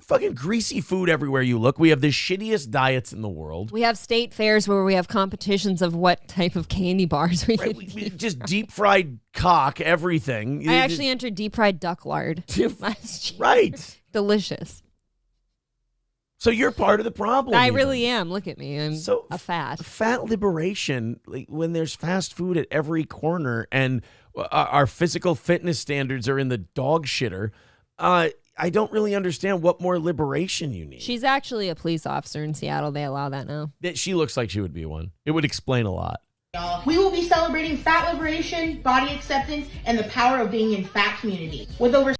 fucking greasy food everywhere you look. We have the shittiest diets in the world. We have state fairs where we have competitions of what type of candy bars we can eat. Just deep fried cock, everything. I actually entered deep fried duck lard last year. Right. Delicious. So you're part of the problem. I really am. Look at me. I'm a fat. Fat liberation, like when there's fast food at every corner and our physical fitness standards are in the dog shitter, I don't really understand what more liberation you need. She's actually a police officer in Seattle. They allow that now. She looks like she would be one. It would explain a lot. We will be celebrating fat liberation, body acceptance, and the power of being in fat community. With over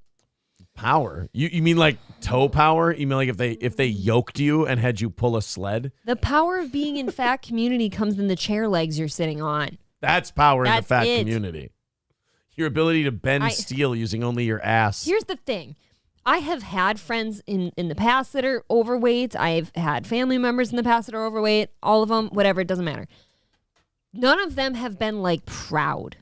power? You mean like toe power? You mean like if they yoked you and had you pull a sled? The power of being in fat community comes in the chair legs you're sitting on. That's power in the fat community. Your ability to bend steel using only your ass. Here's the thing. I have had friends in the past that are overweight. I've had family members in the past that are overweight. All of them, whatever, it doesn't matter. None of them have been like proud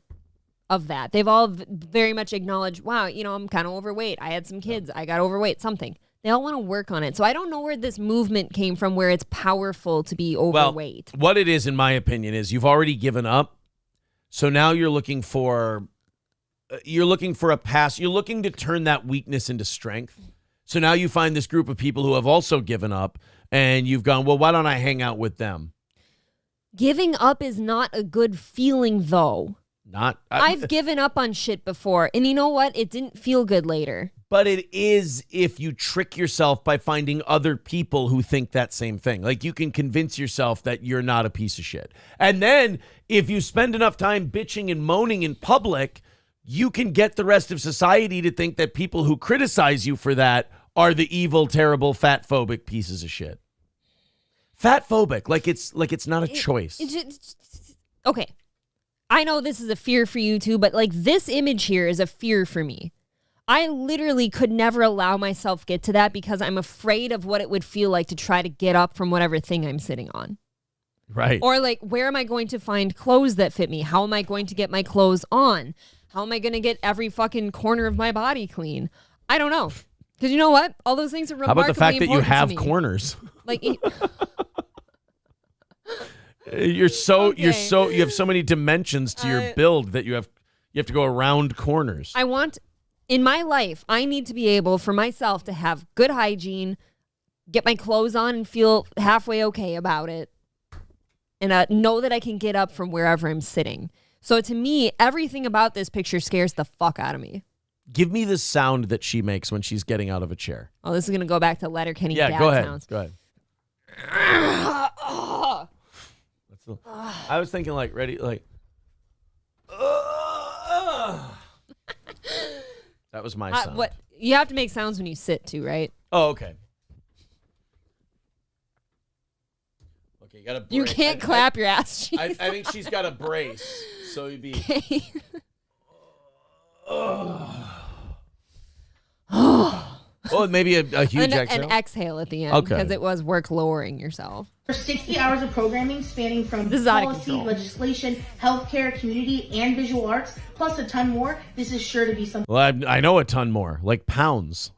of that. They've all very much acknowledged, wow, I'm kind of overweight. I had some kids. I got overweight, something. They all want to work on it. So I don't know where this movement came from where it's powerful to be overweight. Well, what it is, in my opinion, is you've already given up. So now you're looking for a pass. You're looking to turn that weakness into strength. So now you find this group of people who have also given up and you've gone, well, why don't I hang out with them? Giving up is not a good feeling, though. I've given up on shit before, and you know what? It didn't feel good later. But it is if you trick yourself by finding other people who think that same thing. Like, you can convince yourself that you're not a piece of shit. And then if you spend enough time bitching and moaning in public, you can get the rest of society to think that people who criticize you for that are the evil, terrible, fat-phobic pieces of shit. Fat-phobic, like it's not a choice. Okay. I know this is a fear for you too, but like this image here is a fear for me. I literally could never allow myself get to that because I'm afraid of what it would feel like to try to get up from whatever thing I'm sitting on. Right. Or like, where am I going to find clothes that fit me? How am I going to get my clothes on? How am I going to get every fucking corner of my body clean? I don't know. Because you know what? All those things are remarkably important. How about the fact that you have to me. corners? Like, you have so many dimensions to your build that you have to go around corners. In my life, I need to be able for myself to have good hygiene, get my clothes on and feel halfway okay about it, and know that I can get up from wherever I'm sitting. So to me, everything about this picture scares the fuck out of me. Give me the sound that she makes when she's getting out of a chair. Oh, this is going to go back to Letterkenny dad go ahead. sounds. Go ahead. I was thinking like ready, like. That was my sound. What you have to make sounds when you sit too, right? Oh, okay. Okay, you got to. You can't clap your ass cheeks. I think she's got a brace, so you'd be. Okay. Oh, maybe a huge exhale. An exhale at the end, because it was work lowering yourself. For 60 hours of programming spanning from policy, legislation, healthcare, community, and visual arts, plus a ton more, this is sure to be something. Well, I know a ton more, like pounds.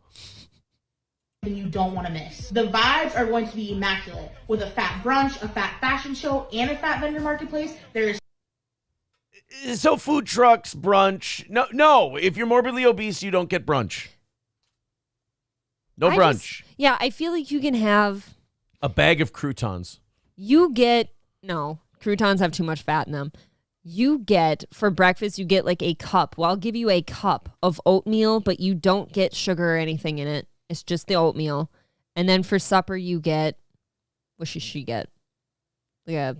you don't want to miss. The vibes are going to be immaculate. With a fat brunch, a fat fashion show, and a fat vendor marketplace, there is... So food trucks, brunch. No. If you're morbidly obese, you don't get brunch. No brunch. I feel like you can have... A bag of croutons. No, croutons have too much fat in them. For breakfast, you get like a cup. Well, I'll give you a cup of oatmeal, but you don't get sugar or anything in it. It's just the oatmeal. And then for supper, you get, what should she get? Like a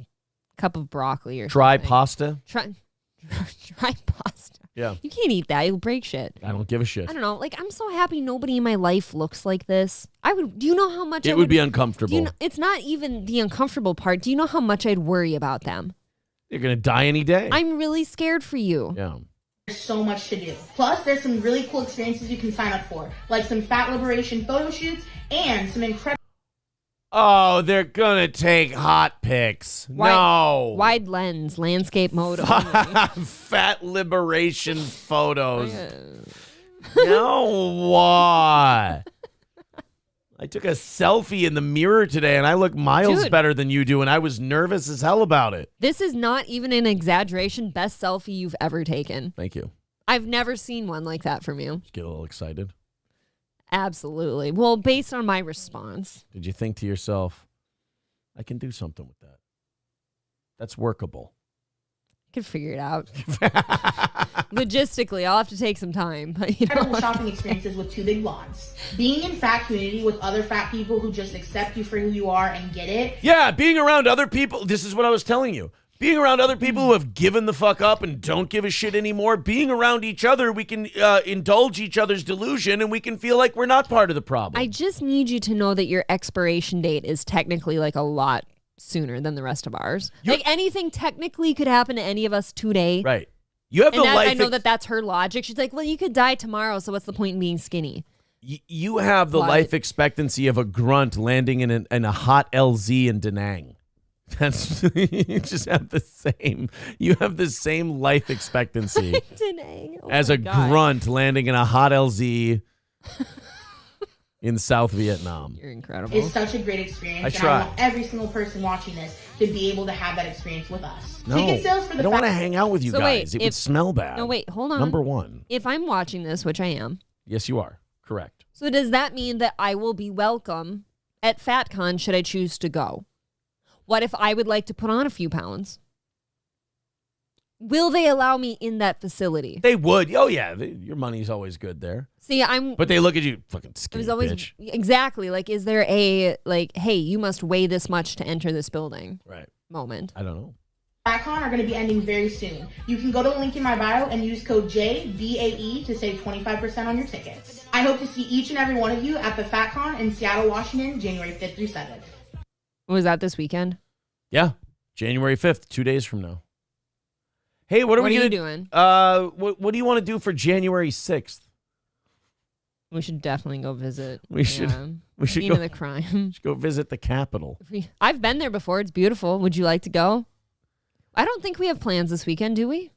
cup of broccoli or Dry something. pasta? Dry pasta. Yeah. You can't eat that. You'll break shit. I don't give a shit. I don't know. Like, I'm so happy nobody in my life looks like this. Do you know how much it would be uncomfortable? It's not even the uncomfortable part. Do you know how much I'd worry about them? You're going to die any day. I'm really scared for you. Yeah. There's so much to do. Plus, there's some really cool experiences you can sign up for, like some fat liberation photo shoots and some incredible... Oh, they're going to take hot pics. No. Wide lens, landscape mode. Fat liberation photos. No, what? I took a selfie in the mirror today, and I look miles better than you do, and I was nervous as hell about it. This is not even an exaggeration. Best selfie you've ever taken. Thank you. I've never seen one like that from you. Get a little excited? Absolutely. Well, based on my response. Did you think to yourself, I can do something with that? That's workable. I could figure it out. Logistically, I'll have to take some time. But, incredible shopping experiences with two big blondes. Being in fat community with other fat people who just accept you for who you are and get it. Yeah, being around other people. This is what I was telling you. Being around other people who have given the fuck up and don't give a shit anymore. Being around each other, we can indulge each other's delusion and we can feel like we're not part of the problem. I just need you to know that your expiration date is technically like a lot sooner than the rest of ours. Like anything technically could happen to any of us today. Right. You have I know that's her logic. She's like, well, you could die tomorrow, so what's the point in being skinny? You have the life expectancy of a grunt landing in a hot LZ in Da Nang. That's you just have the same. You have the same life expectancy as a grunt landing in a hot LZ in South Vietnam. You're incredible. It's such a great experience. I want every single person watching this to be able to have that experience with us. No, Ticket sales for the I don't want to hang out with you guys. It would smell bad. No, wait, hold on. Number one. If I'm watching this, which I am. Yes, you are. Correct. So does that mean that I will be welcome at FatCon should I choose to go? What if I would like to put on a few pounds? Will they allow me in that facility? They would. Oh, yeah. Your money's always good there. See, But they look at you, fucking skinny bitch. Exactly. Like, is there a, like, hey, you must weigh this much to enter this building? Right. Moment. I don't know. FatCon are going to be ending very soon. You can go to the link in my bio and use code JBAE to save 25% on your tickets. I hope to see each and every one of you at the FatCon in Seattle, Washington, January 5th through 7th. Was that this weekend? Yeah. January 5th, 2 days from now. Hey, what are we you gonna, doing? What do you want to do for January 6th? We should definitely go visit. We should scene go of the crime. Go visit the Capitol. I've been there before. It's beautiful. Would you like to go? I don't think we have plans this weekend, do we?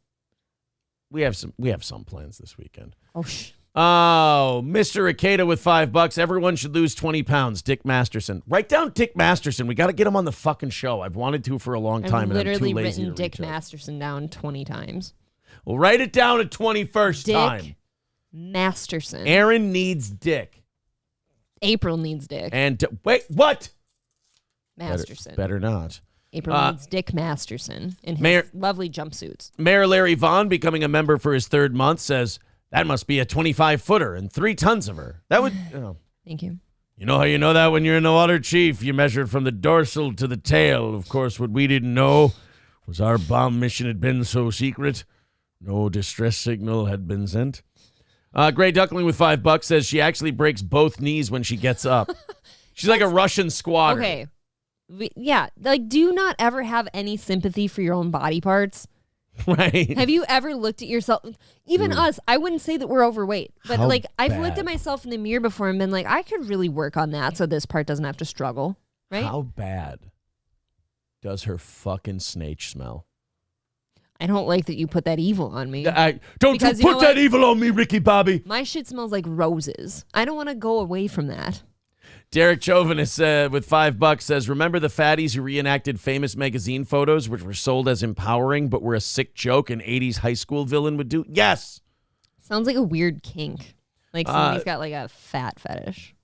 We have some plans this weekend. Oh, Mr. Ikeda with $5. Everyone should lose 20 pounds. Dick Masterson. Write down Dick Masterson. We got to get him on the fucking show. I've wanted to for a long time. I've literally and I'm too lazy written to Dick Masterson down 20 times. Well, write it down a 21st time. Dick Masterson. Aaron needs Dick. April needs Dick. And wait, what? Masterson. Better not. April needs Dick Masterson in his lovely jumpsuits. Mayor Larry Vaughn, becoming a member for his third month, says that must be a 25-footer and 3 tons of her. That would. Thank you. You know how you know that when you're in the water, Chief? You measured from the dorsal to the tail. Of course, what we didn't know was our bomb mission had been so secret. No distress signal had been sent. Gray Duckling with $5 says she actually breaks both knees when she gets up. She's like a Russian squatter. Okay. Yeah. Like, do you not ever have any sympathy for your own body parts? Right. Have you ever looked at yourself? Even us, I wouldn't say that we're overweight, but How I've looked at myself in the mirror before and been like, I could really work on that so this part doesn't have to struggle. Right? How bad does her fucking snatch smell? I don't like that you put that evil on me. Don't you put that evil on me, Ricky Bobby. My shit smells like roses. I don't want to go away from that. Derek Chauvinist with $5 says, remember the fatties who reenacted famous magazine photos which were sold as empowering but were a sick joke an 80s high school villain would do? Yes. Sounds like a weird kink. Like somebody's got like a fat fetish.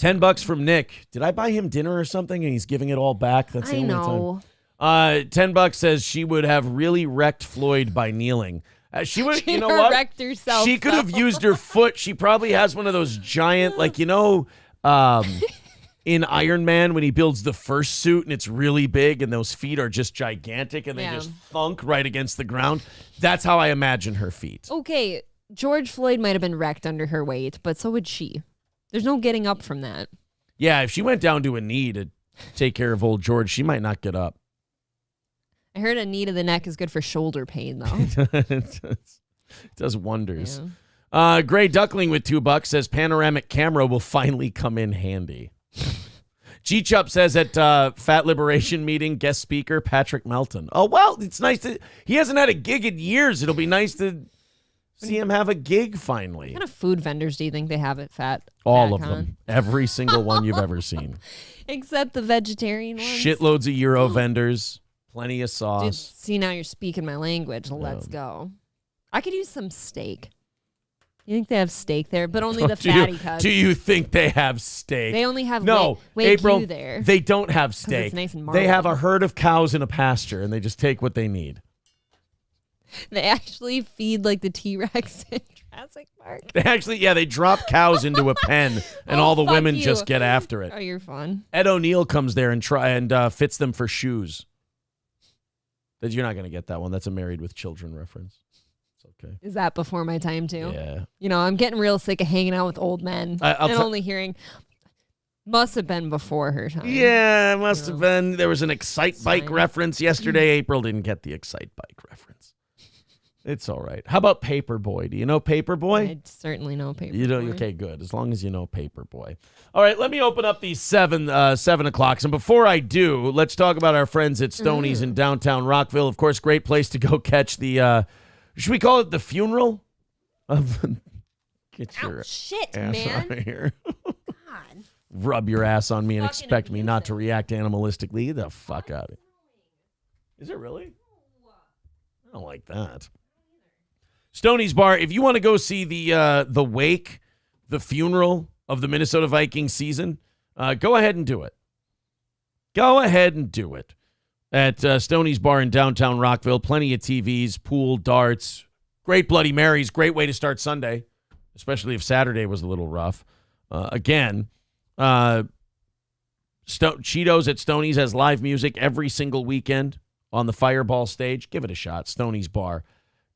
$10 from Nick. Did I buy him dinner or something and he's giving it all back? That's the only know. time. $10 says she would have really wrecked Floyd by kneeling. She would, you know what? Wrecked herself, she could have used her foot. She probably has one of those giant, like, in Iron Man when he builds the first suit and it's really big and those feet are just gigantic and they just thunk right against the ground. That's how I imagine her feet. Okay, George Floyd might have been wrecked under her weight, but so would she. There's no getting up from that. Yeah, if she went down to a knee to take care of old George, she might not get up. I heard a knee to the neck is good for shoulder pain, though. It does wonders. Yeah. Gray Duckling with $2 says panoramic camera will finally come in handy. G-Chup says at Fat Liberation meeting, guest speaker Patrick Melton. Oh, well, it's nice to... He hasn't had a gig in years. It'll be nice to see him have a gig finally. What kind of food vendors do you think they have at Fat? All of them. Every single one you've ever seen. Except the vegetarian ones. Shitloads of Euro vendors. Plenty of sauce. Dude, see, now you're speaking my language. Let's go. I could use some steak. You think they have steak there? But only the fatty cuts. Do you think they have steak? They only have April, there. They don't have steak. It's nice and they have a herd of cows in a pasture, and they just take what they need. They actually feed like the T-Rex in Jurassic Park. They actually, they drop cows into a pen, and all the women just get after it. Oh, you're fun. Ed O'Neill comes there and fits them for shoes. You're not going to get that one. That's a Married with Children reference. It's okay. Is that before my time, too? Yeah. You know, I'm getting real sick of hanging out with old men and only hearing... Must have been before her time. Yeah, it must have been. There was an Excite Bike reference yesterday. April didn't get the Excite Bike reference. It's all right. How about Paperboy? Do you know Paperboy? I certainly know Paperboy. You know, okay, good. As long as you know Paperboy. All right, let me open up these 7 o'clocks. And before I do, let's talk about our friends at Stoney's in downtown Rockville. Of course, great place to go catch the, should we call it the funeral? Get your ass out of here. God. Rub your ass on me and expect me not to react animalistically. Get the fuck out of it. Is it really? I don't like that. Stoney's Bar, if you want to go see the wake, the funeral of the Minnesota Vikings season, go ahead and do it. Go ahead and do it. At Stoney's Bar in downtown Rockville, plenty of TVs, pool, darts, great Bloody Marys, great way to start Sunday, especially if Saturday was a little rough. Cheetos at Stoney's has live music every single weekend on the Fireball stage. Give it a shot. Stoney's Bar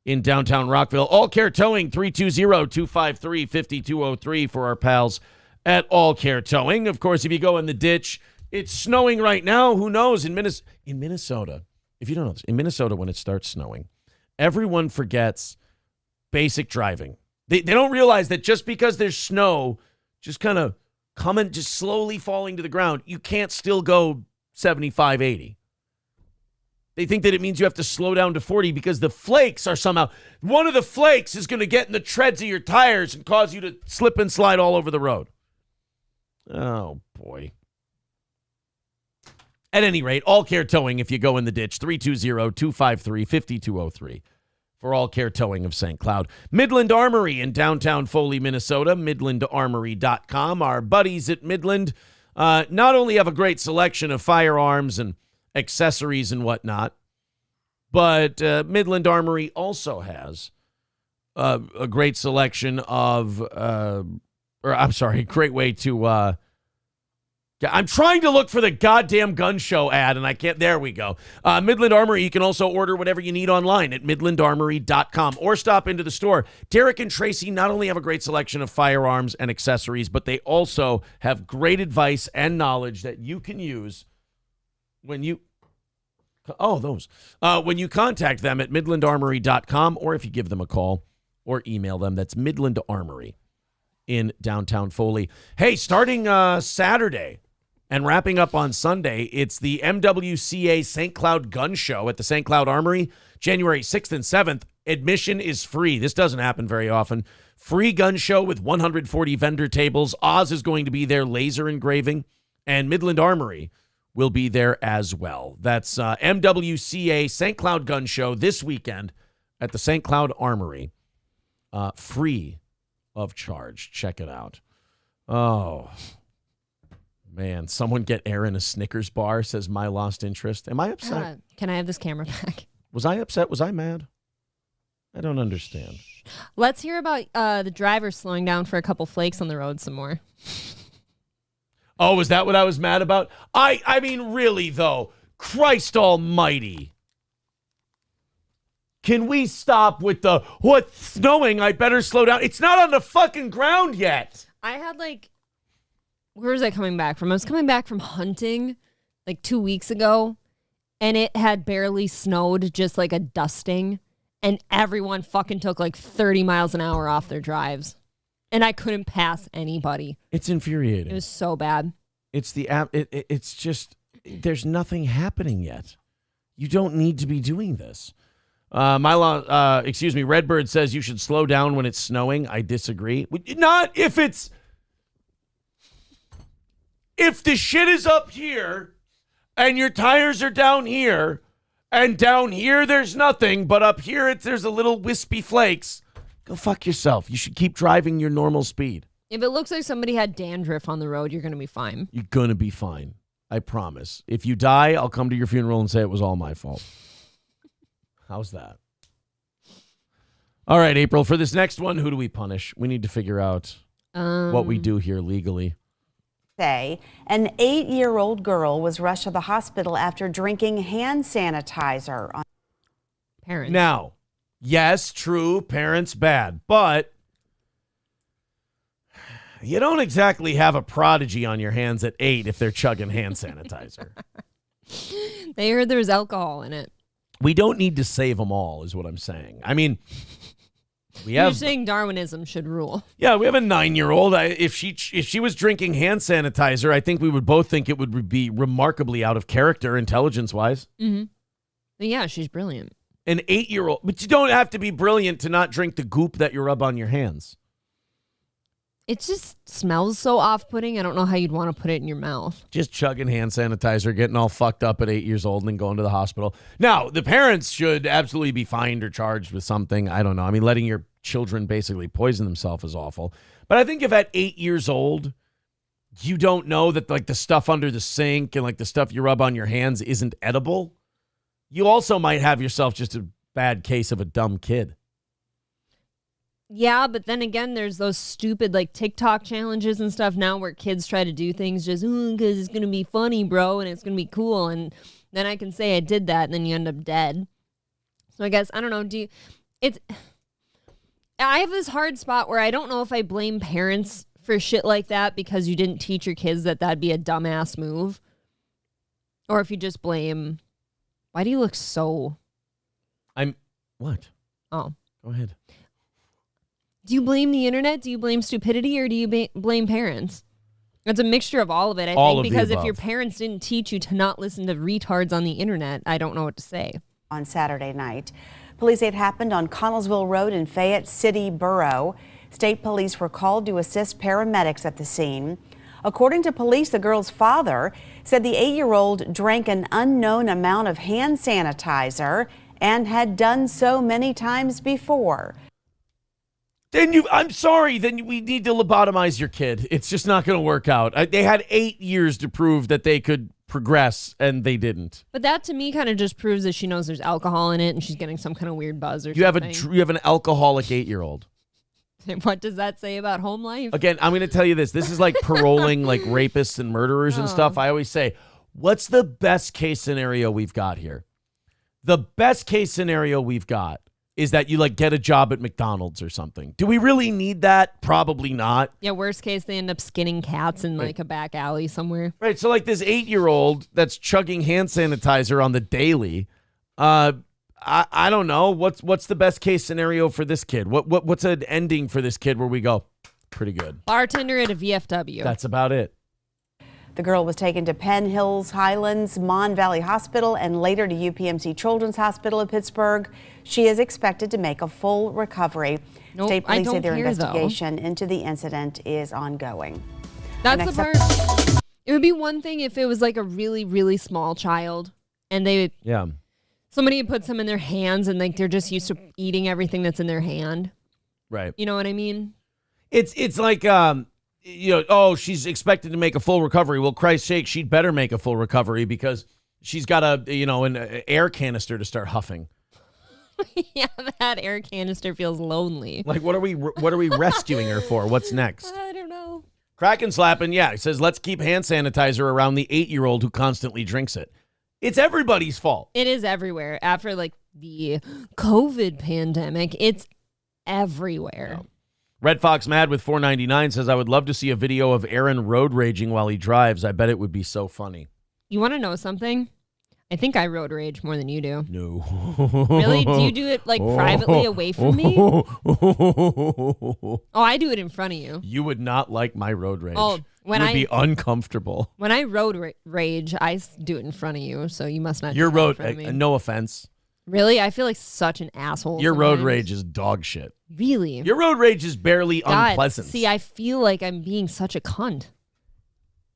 in downtown Rockville. All Care Towing, 320-253-5203 for our pals at All Care Towing. Of course, if you go in the ditch, it's snowing right now. Who knows? In Minnesota, if you don't know this, in Minnesota when it starts snowing, everyone forgets basic driving. They don't realize that just because there's snow just kind of coming, just slowly falling to the ground, you can't still go 75, 80. They think that it means you have to slow down to 40 because the flakes are somehow, one of the flakes is going to get in the treads of your tires and cause you to slip and slide all over the road. Oh, boy. At any rate, All Care Towing, if you go in the ditch, 320-253-5203 for All Care Towing of St. Cloud. Midland Armory in downtown Foley, Minnesota, midlandarmory.com. Our buddies at Midland not only have a great selection of firearms and accessories and whatnot, but Midland Armory also has a great selection of, great way to, I'm trying to look for the goddamn gun show ad, and I can't. There we go. Midland Armory, you can also order whatever you need online at midlandarmory.com or stop into the store. Derek and Tracy not only have a great selection of firearms and accessories, but they also have great advice and knowledge that you can use when you contact them at midlandarmory.com, or if you give them a call or email them. That's Midland Armory in downtown Foley. Hey, starting Saturday and wrapping up on Sunday, it's the MWCA St. Cloud Gun Show at the St. Cloud Armory, January 6th and 7th. Admission is free. This doesn't happen very often. Free gun show with 140 vendor tables. Oz is going to be there, laser engraving, and Midland Armory will be there as well. That's MWCA St. Cloud Gun Show this weekend at the St. Cloud Armory. Free of charge. Check it out. Oh, man. Someone get Aaron a Snickers bar, says My Lost Interest. Am I upset? Can I have this camera back? Was I upset? Was I mad? I don't understand. Let's hear about the driver slowing down for a couple flakes on the road some more. Oh, is that what I was mad about? I mean, really, though. Christ almighty. Can we stop with the, what's snowing? I better slow down. It's not on the fucking ground yet. I had where was I coming back from? I was coming back from hunting 2 weeks ago, and it had barely snowed, just like a dusting. And everyone fucking took 30 miles an hour off their drives. And I couldn't pass anybody. It's infuriating. It was so bad. It's the app. It's just, there's nothing happening yet. You don't need to be doing this. Redbird says you should slow down when it's snowing. I disagree. Not if it's, if the shit is up here and your tires are down here, and down here, there's nothing, but up here, there's a little wispy flakes. Go fuck yourself. You should keep driving your normal speed. If it looks like somebody had dandruff on the road, you're going to be fine. You're going to be fine. I promise. If you die, I'll come to your funeral and say it was all my fault. How's that? All right, April, for this next one, who do we punish? We need to figure out what we do here legally. An 8-year-old girl was rushed to the hospital after drinking hand sanitizer. Parents. Now, yes, true, parents bad, but you don't exactly have a prodigy on your hands at 8 if they're chugging hand sanitizer. They heard there was alcohol in it. We don't need to save them all, is what I'm saying. I mean, You're saying Darwinism should rule. Yeah, we have a 9-year-old. If she was drinking hand sanitizer, I think we would both think it would be remarkably out of character, intelligence-wise. Mm-hmm. But yeah, she's brilliant. An 8-year-old. But you don't have to be brilliant to not drink the goop that you rub on your hands. It just smells so off-putting. I don't know how you'd want to put it in your mouth. Just chugging hand sanitizer, getting all fucked up at 8 years old and then going to the hospital. Now, the parents should absolutely be fined or charged with something. I don't know. I mean, letting your children basically poison themselves is awful. But I think if at 8 years old, you don't know that the stuff under the sink and the stuff you rub on your hands isn't edible, you also might have yourself just a bad case of a dumb kid. Yeah, but then again, there's those stupid TikTok challenges and stuff now where kids try to do things just because it's going to be funny, bro, and it's going to be cool. And then I can say I did that, and then you end up dead. So I guess, I don't know, I have this hard spot where I don't know if I blame parents for shit like that because you didn't teach your kids that that'd be a dumbass move. Or if you just blame, why do you look so... What? Oh. Go ahead. Do you blame the internet? Do you blame stupidity, or do you blame parents? It's a mixture of all of it, I think, because if your parents didn't teach you to not listen to retards on the internet, I don't know what to say. On Saturday night, police say it happened on Connellsville Road in Fayette City Borough. State police were called to assist paramedics at the scene. According to police, the girl's father said the 8-year-old drank an unknown amount of hand sanitizer and had done so many times before. I'm sorry, then we need to lobotomize your kid. It's just not going to work out. They had 8 years to prove that they could progress, and they didn't. But that to me kind of just proves that she knows there's alcohol in it and she's getting some kind of weird buzz or something. You have an alcoholic 8-year-old. What does that say about home life? Again, I'm going to tell you this. This is like paroling rapists and murderers and stuff. I always say, what's the best case scenario we've got here? The best case scenario we've got is that you get a job at McDonald's or something. Do we really need that? Probably not. Yeah, worst case, they end up skinning cats in a back alley somewhere. Right, so this 8-year-old that's chugging hand sanitizer on the daily, I don't know. What's the best case scenario for this kid? What's an ending for this kid where we go, pretty good? Bartender at a VFW. That's about it. The girl was taken to Penn Hills Highlands Mon Valley Hospital and later to UPMC Children's Hospital in Pittsburgh. She is expected to make a full recovery. Nope, State police say their care, investigation into the incident is ongoing. That's the part. It would be one thing if it was like a really, really small child and somebody had put some in their hands and like they're just used to eating everything that's in their hand. Right. You know what I mean? It's like, oh, she's expected to make a full recovery. Well, Christ's sake, she'd better make a full recovery because she's got an air canister to start huffing. Yeah, that air canister feels lonely. Like, what are we rescuing her for? What's next? I don't know. Crackin' slapping, yeah. It says, let's keep hand sanitizer around the 8-year-old who constantly drinks it. It's everybody's fault. It is everywhere. After like the COVID pandemic, it's everywhere. Yeah. Red Fox Mad with $4.99 says, I would love to see a video of Aaron road raging while he drives. I bet it would be so funny. You want to know something? I think I road rage more than you do. No. Really? Do you do it like privately away from me? Oh, I do it in front of you. You would not like my road rage. Oh, when you would be uncomfortable. When I road rage, I do it in front of you, so you must not. Your do it in road, front of me. no offense. Really? I feel like such an asshole. Your sometimes. road rage is dog shit. Really? Your road rage is barely God, unpleasant. See, I feel like I'm being such a cunt.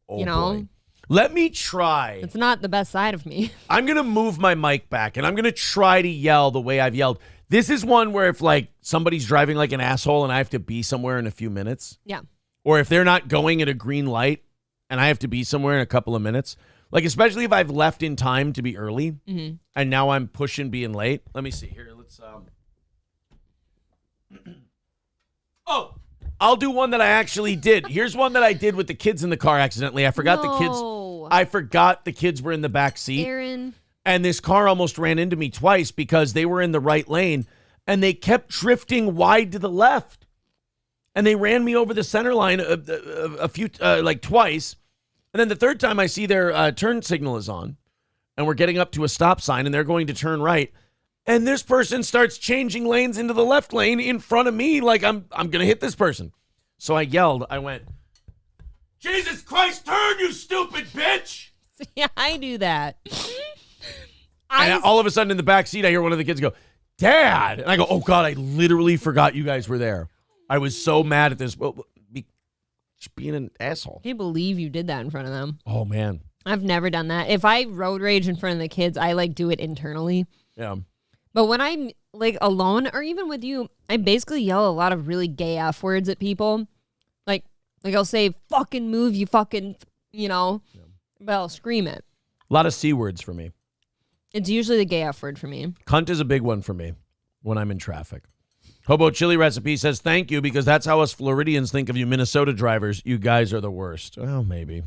Oh, you know? boy. Let me try. It's not the best side of me. I'm going to move my mic back, and I'm going to try to yell the way I've yelled. This is one where if, like, somebody's driving like an asshole and I have to be somewhere in a few minutes. Yeah. Or if they're not going at a green light and I have to be somewhere in a couple of minutes. Like, especially if I've left in time to be early and now I'm pushing being late. Let me see here. Let's, Oh, I'll do one that I actually did. Here's one that I did with the kids in the car accidentally. I forgot the kids were in the back seat. Aaron. And this car almost ran into me twice because they were in the right lane and they kept drifting wide to the left. And they ran me over the center line a few, like twice. And then the third time I see their turn signal is on and we're getting up to a stop sign and they're going to turn right. And this person starts changing lanes into the left lane in front of me like I'm going to hit this person. So I yelled. I went, Jesus Christ, turn, you stupid bitch. Yeah, I do that. And all of a sudden in the back seat, I hear one of the kids go, Dad. And I go, oh, God, I literally forgot you guys were there. I was so mad at this. Well, just being an asshole. I can't believe you did that in front of them. Oh, man. I've never done that. If I road rage in front of the kids, I like do it internally. Yeah. But when I'm like alone or even with you, I basically yell a lot of really gay F words at people. Like I'll say, fucking move, you fucking, but I'll scream it. A lot of C words for me. It's usually the gay F word for me. Cunt is a big one for me when I'm in traffic. Hobo Chili Recipe says, thank you, because that's how us Floridians think of you Minnesota drivers. You guys are the worst. Well, maybe.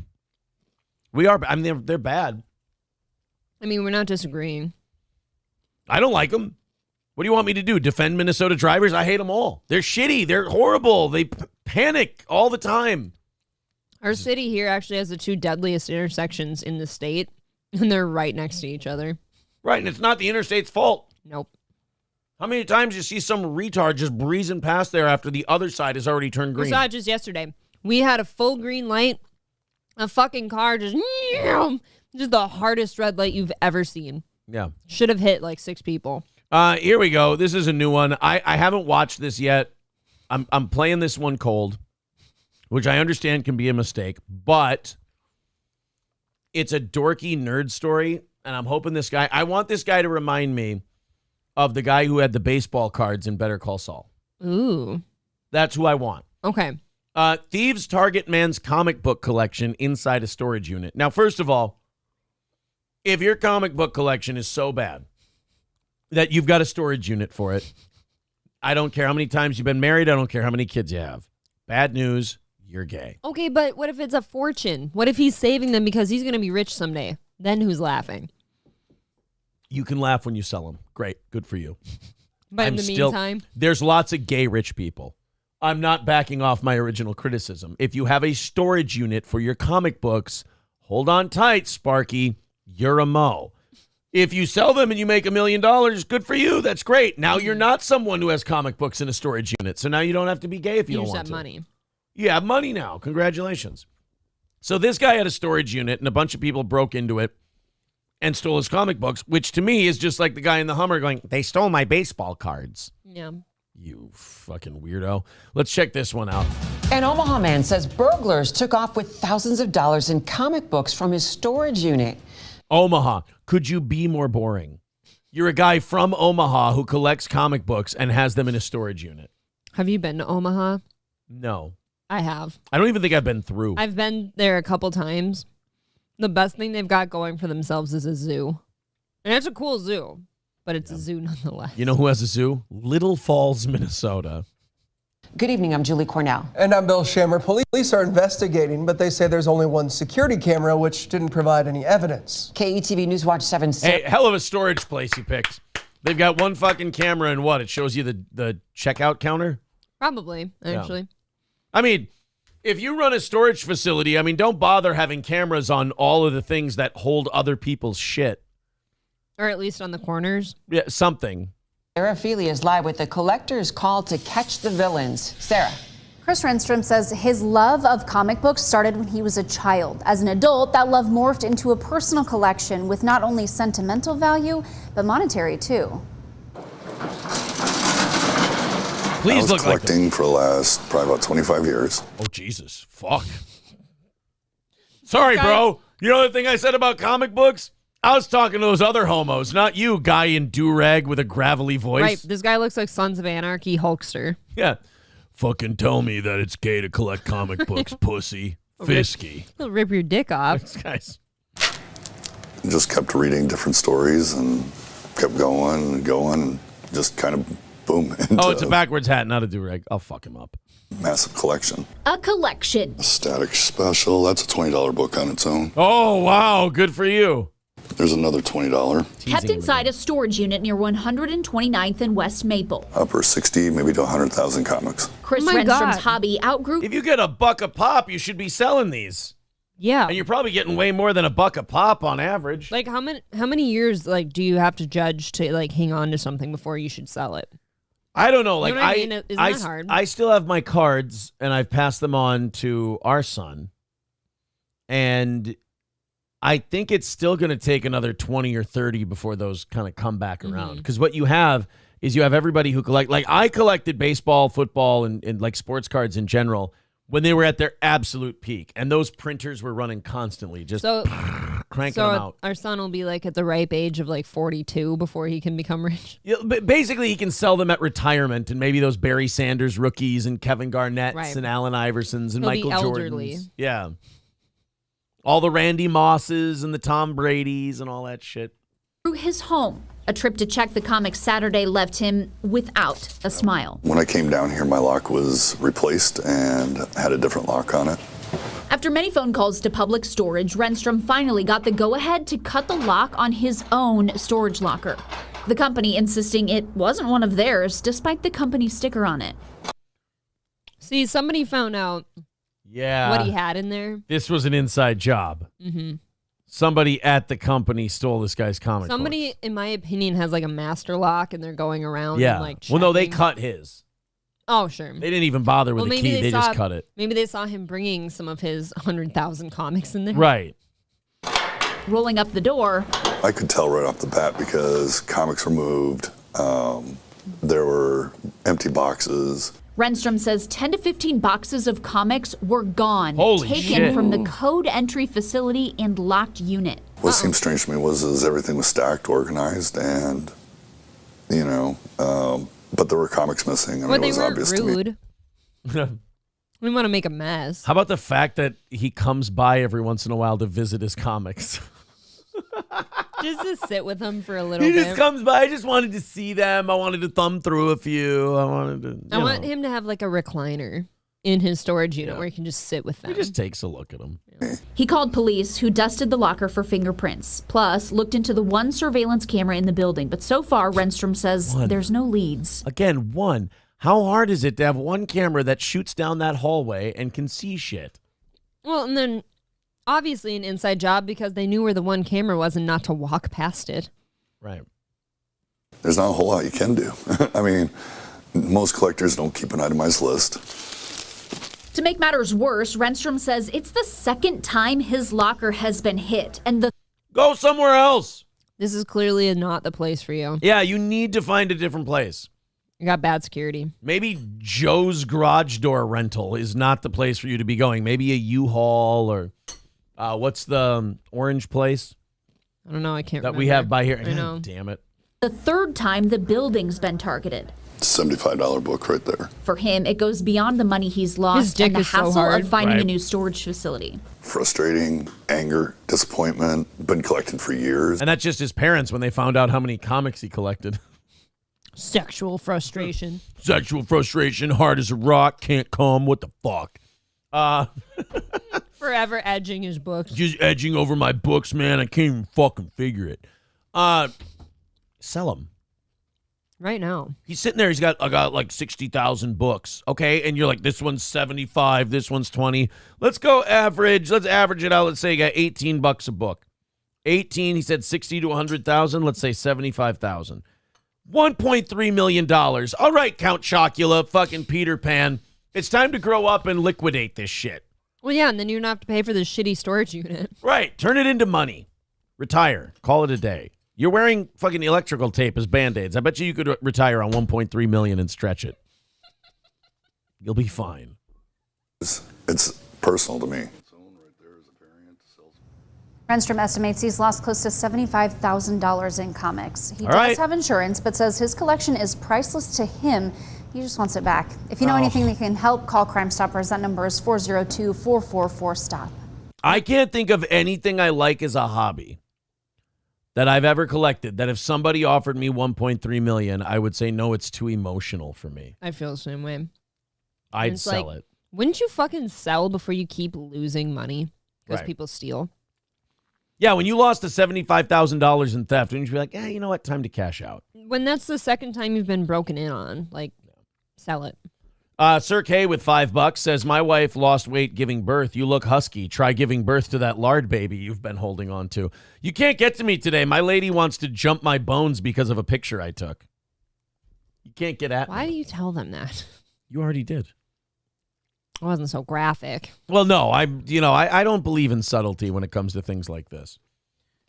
We are. I mean, they're bad. I mean, we're not disagreeing. I don't like them. What do you want me to do? Defend Minnesota drivers? I hate them all. They're shitty. They're horrible. They panic all the time. Our city here actually has the two deadliest intersections in the state, and they're right next to each other. Right, and it's not the interstate's fault. Nope. How many times do you see some retard just breezing past there after the other side has already turned green? We saw it just yesterday. We had a full green light, a fucking car just the hardest red light you've ever seen. Yeah. Should have hit like 6 people. Here we go. This is a new one. I haven't watched this yet. I'm playing this one cold, which I understand can be a mistake, but it's a dorky nerd story, and I'm hoping I want this guy to remind me of the guy who had the baseball cards in Better Call Saul. Ooh. That's who I want. Okay. Thieves target man's comic book collection inside a storage unit. Now, first of all, if your comic book collection is so bad that you've got a storage unit for it, I don't care how many times you've been married. I don't care how many kids you have. Bad news, you're gay. Okay, but what if it's a fortune? What if he's saving them because he's going to be rich someday? Then who's laughing? You can laugh when you sell them. Great. Good for you. But in the meantime? There's lots of gay rich people. I'm not backing off my original criticism. If you have a storage unit for your comic books, hold on tight, Sparky. You're a mo. If you sell them and you make $1 million, good for you. That's great. Now you're not someone who has comic books in a storage unit. So now you don't have to be gay if you don't want to. Money. You have money now. Congratulations. So this guy had a storage unit, and a bunch of people broke into it and stole his comic books, which to me is just like the guy in the Hummer going, they stole my baseball cards. Yeah. You fucking weirdo. Let's check this one out. An Omaha man says burglars took off with thousands of dollars in comic books from his storage unit. Omaha, could you be more boring? You're a guy from Omaha who collects comic books and has them in a storage unit. Have you been to Omaha? No. I have. I don't even think I've been through. I've been there a couple times. The best thing they've got going for themselves is a zoo. And it's a cool zoo, but it's a zoo nonetheless. You know who has a zoo? Little Falls, Minnesota. Good evening, I'm Julie Cornell. And I'm Bill Shammer. Police are investigating, but they say there's only one security camera, which didn't provide any evidence. KETV Newswatch 7. Hey, hell of a storage place you picked. They've got one fucking camera and what? It shows you the checkout counter? Probably, actually. Yeah. I mean, if you run a storage facility, I mean, don't bother having cameras on all of the things that hold other people's shit. Or at least on the corners. Yeah, something. Sarah Feely is live with the collector's call to catch the villains. Sarah. Chris Renstrom says his love of comic books started when he was a child. As an adult, that love morphed into a personal collection with not only sentimental value, but monetary too. Please I was look collecting like for the last probably about 25 years. Oh, Jesus. Fuck. Sorry, bro. You know the thing I said about comic books? I was talking to those other homos, not you, guy in do-rag with a gravelly voice. Right, this guy looks like Sons of Anarchy Hulkster. Yeah. Fucking tell me that it's gay to collect comic books, pussy. Fisky. He'll rip your dick off. This guy's... Just kept reading different stories and kept going and going and just kind of boom. Oh, it's a backwards hat, not a do-rag. I'll fuck him up. Massive collection. A collection. A Static Special, that's a $20 book on its own. Oh, wow. Good for you. There's another $20. Kept inside a storage unit near 129th and West Maple. Upper 60, maybe to 100,000 comics. Chris Oh my Renstrom's God. hobby outgrew. If you get $1 a pop, you should be selling these. Yeah. And you're probably getting way more than $1 a pop on average. Like how many years like do you have to judge to like hang on to something before you should sell it? I don't know. Like You know what I mean? Isn't that hard? I still have my cards, and I've passed them on to our son. And I think it's still going to take another 20 or 30 before those kind of come back around. Because what you have is you have everybody who collect. Like I collected baseball, football, and like sports cards in general when they were at their absolute peak. And those printers were running constantly, just cranking them out. Our son will be like at the ripe age of like 42 before he can become rich. Yeah, but basically, he can sell them at retirement, and maybe those Barry Sanders rookies and Kevin Garnett's Right. and Allen Iversons and He'll be Michael elderly. Jordans. Yeah. All the Randy Mosses and the Tom Bradys and all that shit. Through his home. A trip to check the comics Saturday left him without a smile. When I came down here, my lock was replaced and had a different lock on it. After many phone calls to Public Storage, Renstrom finally got the go-ahead to cut the lock on his own storage locker. The company insisting it wasn't one of theirs, despite the company sticker on it. See, somebody found out what he had in there. This was an inside job. Mm-hmm. Somebody at the company stole this guy's comic book. Somebody, in my opinion, has like a master lock and they're going around Yeah. and like Well, no, they checking. cut his. Oh, sure. They didn't even bother with a key. They just cut it. Maybe they saw him bringing some of his 100,000 comics in there. Right. Rolling up the door. I could tell right off the bat because comics were moved. There were empty boxes. Renstrom says 10 to 15 boxes of comics were gone, Holy taken shit. from the code entry facility and locked unit. What seemed strange to me was everything was stacked, organized, and, you know, but there were comics missing. I mean, Well, it they was weren't obvious to rude. me. We want to make a mess. How about the fact that he comes by every once in a while to visit his comics? Just to sit with them for a little He bit. just comes by. I just wanted to see them. I wanted to thumb through a few. I wanted to. I want him to have like a recliner in his storage unit where he can just sit with them. He just takes a look at them. He called police, who dusted the locker for fingerprints, plus looked into the one surveillance camera in the building. But so far, Renstrom says there's no leads. Again, one. How hard is it to have one camera that shoots down that hallway and can see shit? Well, and then obviously an inside job because they knew where the one camera was and not to walk past it. Right. There's not a whole lot you can do. I mean, most collectors don't keep an itemized list. To make matters worse, Renstrom says it's the second time his locker has been hit. And Go somewhere else. This is clearly not the place for you. Yeah, you need to find a different place. You got bad security. Maybe Joe's Garage Door Rental is not the place for you to be going. Maybe a U-Haul or what's the orange place? I don't know. I can't that remember. we have by here. I know. Damn it. the third time the building's been targeted. $75 book right there. For him, it goes beyond the money he's lost dick and the is so hassle hard. of finding a Right. new storage facility. Frustrating, anger, disappointment, been collecting for years. And that's just his parents when they found out how many comics he collected. Sexual frustration. Sexual frustration, hard as a rock, can't come, what the fuck? Forever edging his books. Just edging over my books, man. I can't even fucking figure it. Sell them. Right now. He's sitting there. I got like 60,000 books. Okay. And you're like, this one's 75. This one's 20. Let's go average. Let's average it out. Let's say you got $18 a book. 18. He said 60 to 100,000. Let's say 75,000. $1.3 million. All right, Count Chocula, fucking Peter Pan. It's time to grow up and liquidate this shit. Well, yeah, and then you don't have to pay for this shitty storage unit. Right. Turn it into money. Retire. Call it a day. You're wearing fucking electrical tape as Band-Aids. I bet you could retire on $1.3 million and stretch it. You'll be fine. It's personal to me. Renstrom estimates he's lost close to $75,000 in comics. He All does right. have insurance, but says his collection is priceless to him. He just wants it back. If you know anything that can help, call Crime Stoppers. That number is 402-444-STOP. I can't think of anything I like as a hobby that I've ever collected that if somebody offered me $1.3 million, I would say, no, it's too emotional for me. I feel the same way. I'd It's sell like, it. Wouldn't you fucking sell before you keep losing money? Because Right. people steal. Yeah, when you lost the $75,000 in theft, wouldn't you be like, yeah, you know what? Time to cash out. When that's the second time you've been broken in on, like, sell it. Sir K with $5 says, my wife lost weight giving birth. You look husky. Try giving birth to that lard baby you've been holding on to. You can't get to me today. My lady wants to jump my bones because of a picture I took. You can't get at Why me. do you tell them that? You already did. It wasn't so graphic. Well, no, I don't believe in subtlety when it comes to things like this.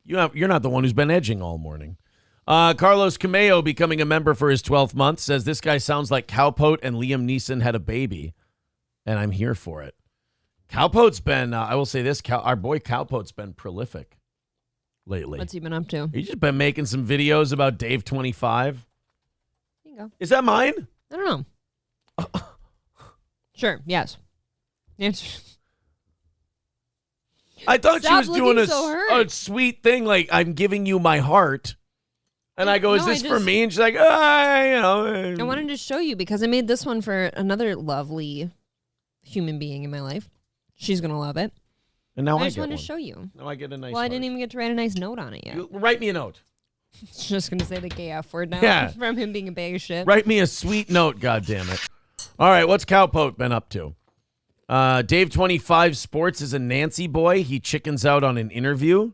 You're not the one who's been edging all morning. Carlos Cameo becoming a member for his 12th month says this guy sounds like Cowpote and Liam Neeson had a baby, and I'm here for it. Cowpote's been, I will say this, our boy Cowpote's been prolific lately. What's he been up to? He's just been making some videos about Dave 25. There you go. Is that mine? I don't know. Sure, yes. Yes. I thought Stop she was doing looking so hurt. a sweet thing, like I'm giving you my heart. And I go, is No, I this for just- me? And she's like, I wanted to show you because I made this one for another lovely human being in my life. She's going to love it. And now I just get wanted one. to show you. Now I get a nice Well, I heart. didn't even get to write a nice note on it yet. Write me a note. It's just going to say the gay F word now Yeah. from him being a bag of shit. Write me a sweet note, goddammit. All right, what's Cowpote been up to? Dave 25 Sports is a Nancy boy. He chickens out on an interview.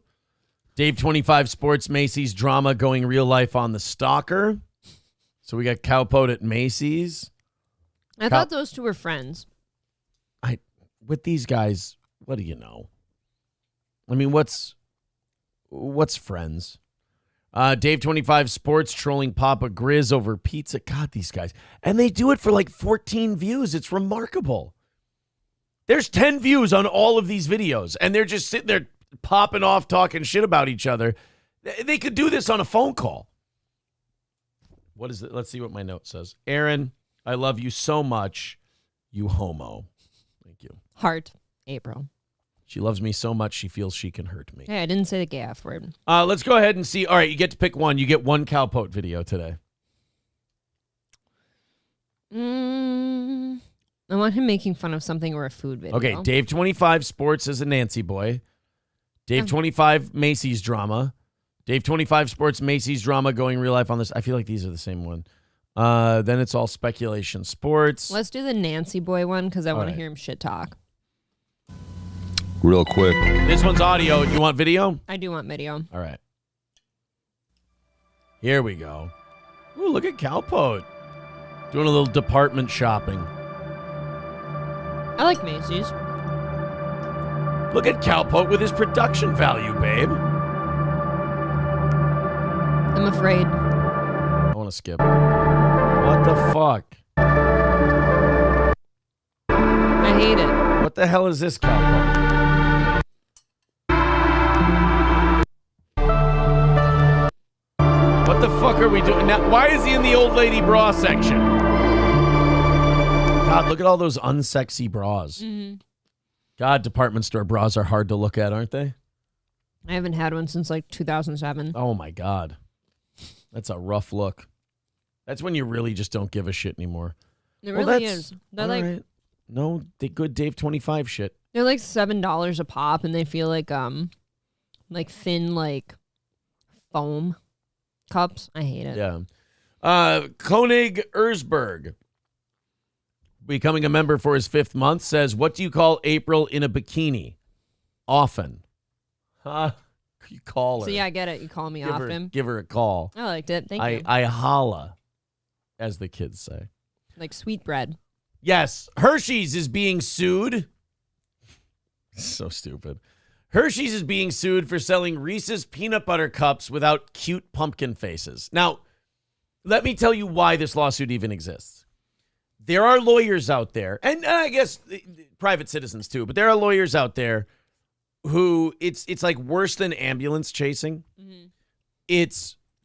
Dave 25 Sports, Macy's drama going real life on the stalker. So we got Cowpote at Macy's. I thought those two were friends. With these guys, what do you know? I mean, what's friends? Dave 25 Sports trolling Papa Grizz over pizza. God, these guys. And they do it for like 14 views. It's remarkable. There's 10 views on all of these videos, and they're just sitting there popping off, talking shit about each other. They could do this on a phone call. What is it? Let's see what my note says. Aaron, I love you so much, you homo. Thank you. Heart, April. She loves me so much she feels she can hurt me. Hey, I didn't say the gay F word. Let's go ahead and see. All right, you get to pick one. You get one Cowpote video today. I want him making fun of something or a food video. Okay, Dave 25 Sports is a Nancy boy. Dave 25 Macy's drama. Dave 25 Sports Macy's drama going real life on this. I feel like these are the same one. Then it's all speculation sports. Let's do the Nancy boy one because I want right. to hear him shit talk. Real quick. This one's audio. You want video? I do want video. All right. Here we go. Ooh, look at Cowpote. Doing a little department shopping. I like Macy's. Look at Cowpoke with his production value, babe. I'm afraid. I want to skip. What the fuck? I hate it. What the hell is this, Cowpoke? What the fuck are we doing now? Why is he in the old lady bra section? God, look at all those unsexy bras. Mm-hmm. God, department store bras are hard to look at, aren't they? I haven't had one since like 2007. Oh my God. That's a rough look. That's when you really just don't give a shit anymore. It really is. They're like, right. No, they good Dave 25 shit. they're like $7 a pop, and they feel like thin like foam cups. I hate it. Yeah. Koenig Erzberg, becoming a member for his 5th month, says, "What do you call April in a bikini? Often." Huh? You call her. So yeah, I get it. You call me often. Give her a call. I liked it. Thank you. I holla, as the kids say. Like sweetbread. Yes, Hershey's is being sued. So stupid. Hershey's is being sued for selling Reese's peanut butter cups without cute pumpkin faces. Now, let me tell you why this lawsuit even exists. There are lawyers out there, and I guess private citizens too, but there are lawyers out there who it's like worse than ambulance chasing. Mm-hmm.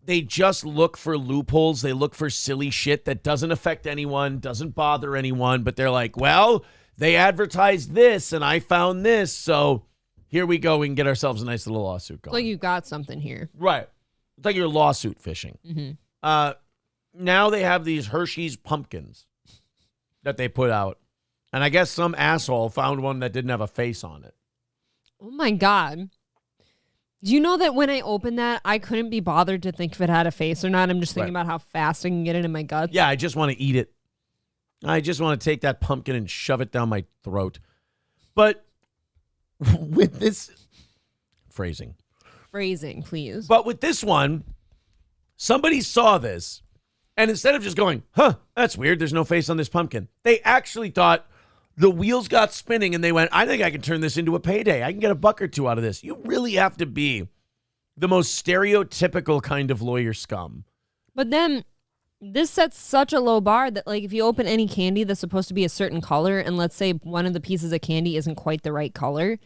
They just look for loopholes. They look for silly shit that doesn't affect anyone, doesn't bother anyone, but they're like, well, they advertised this and I found this, so here we go. We can get ourselves a nice little lawsuit going. It's like you got something here. Right. It's like you're lawsuit fishing. Mm-hmm. Now they have these Hershey's pumpkins that they put out. And I guess some asshole found one that didn't have a face on it. Oh my God. Do you know that when I opened that, I couldn't be bothered to think if it had a face or not? I'm just thinking about how fast I can get it in my guts. Yeah, I just want to eat it. I just want to take that pumpkin and shove it down my throat. But with this phrasing, please. But with this one, somebody saw this, and instead of just going, huh, that's weird, there's no face on this pumpkin, they actually thought, the wheels got spinning and they went, I think I can turn this into a payday. I can get a buck or two out of this. You really have to be the most stereotypical kind of lawyer scum. But then this sets such a low bar that, like, if you open any candy that's supposed to be a certain color, and let's say one of the pieces of candy isn't quite the right color,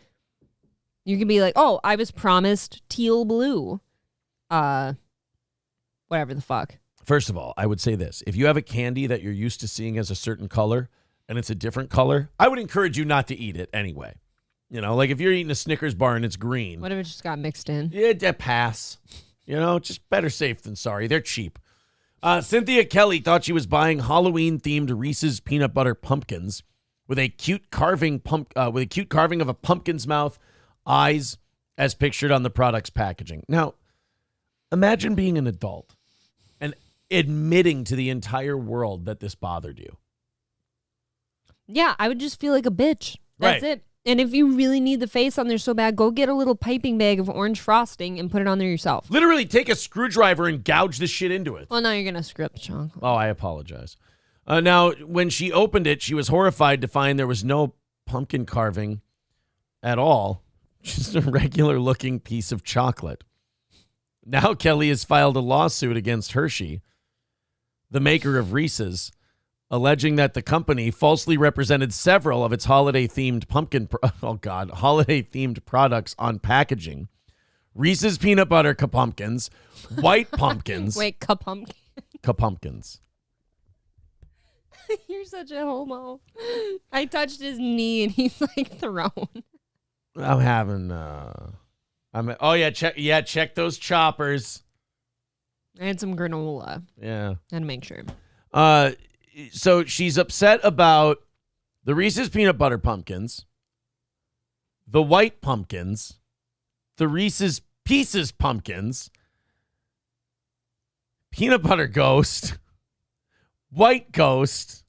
you can be like, oh, I was promised teal blue. Whatever the fuck. First of all, I would say this. If you have a candy that you're used to seeing as a certain color, and it's a different color, I would encourage you not to eat it anyway. You know, like if you're eating a Snickers bar and it's green. What if it just got mixed in? Yeah, pass. You know, just better safe than sorry. They're cheap. Cynthia Kelly thought she was buying Halloween-themed Reese's peanut butter pumpkins with a cute carving of a pumpkin's mouth, eyes, as pictured on the product's packaging. Now, imagine being an adult and admitting to the entire world that this bothered you. Yeah, I would just feel like a bitch. That's it. And if you really need the face on there so bad, go get a little piping bag of orange frosting and put it on there yourself. Literally take a screwdriver and gouge the shit into it. Well, now you're going to screw up the chocolate. Oh, I apologize. Now, when she opened it, she was horrified to find there was no pumpkin carving at all. Just a regular-looking piece of chocolate. Now Kelly has filed a lawsuit against Hershey, the maker of Reese's, alleging that the company falsely represented several of its holiday-themed holiday-themed products on packaging. Reese's peanut butter kapumpkins, white pumpkins. Wait, kapumpkins. Kapumpkins. You're such a homo. I touched his knee and he's like thrown. I'm having check those choppers. I had some granola. Yeah. Had to make sure. So she's upset about the Reese's peanut butter pumpkins, the white pumpkins, the Reese's Pieces pumpkins, peanut butter ghost, white ghost,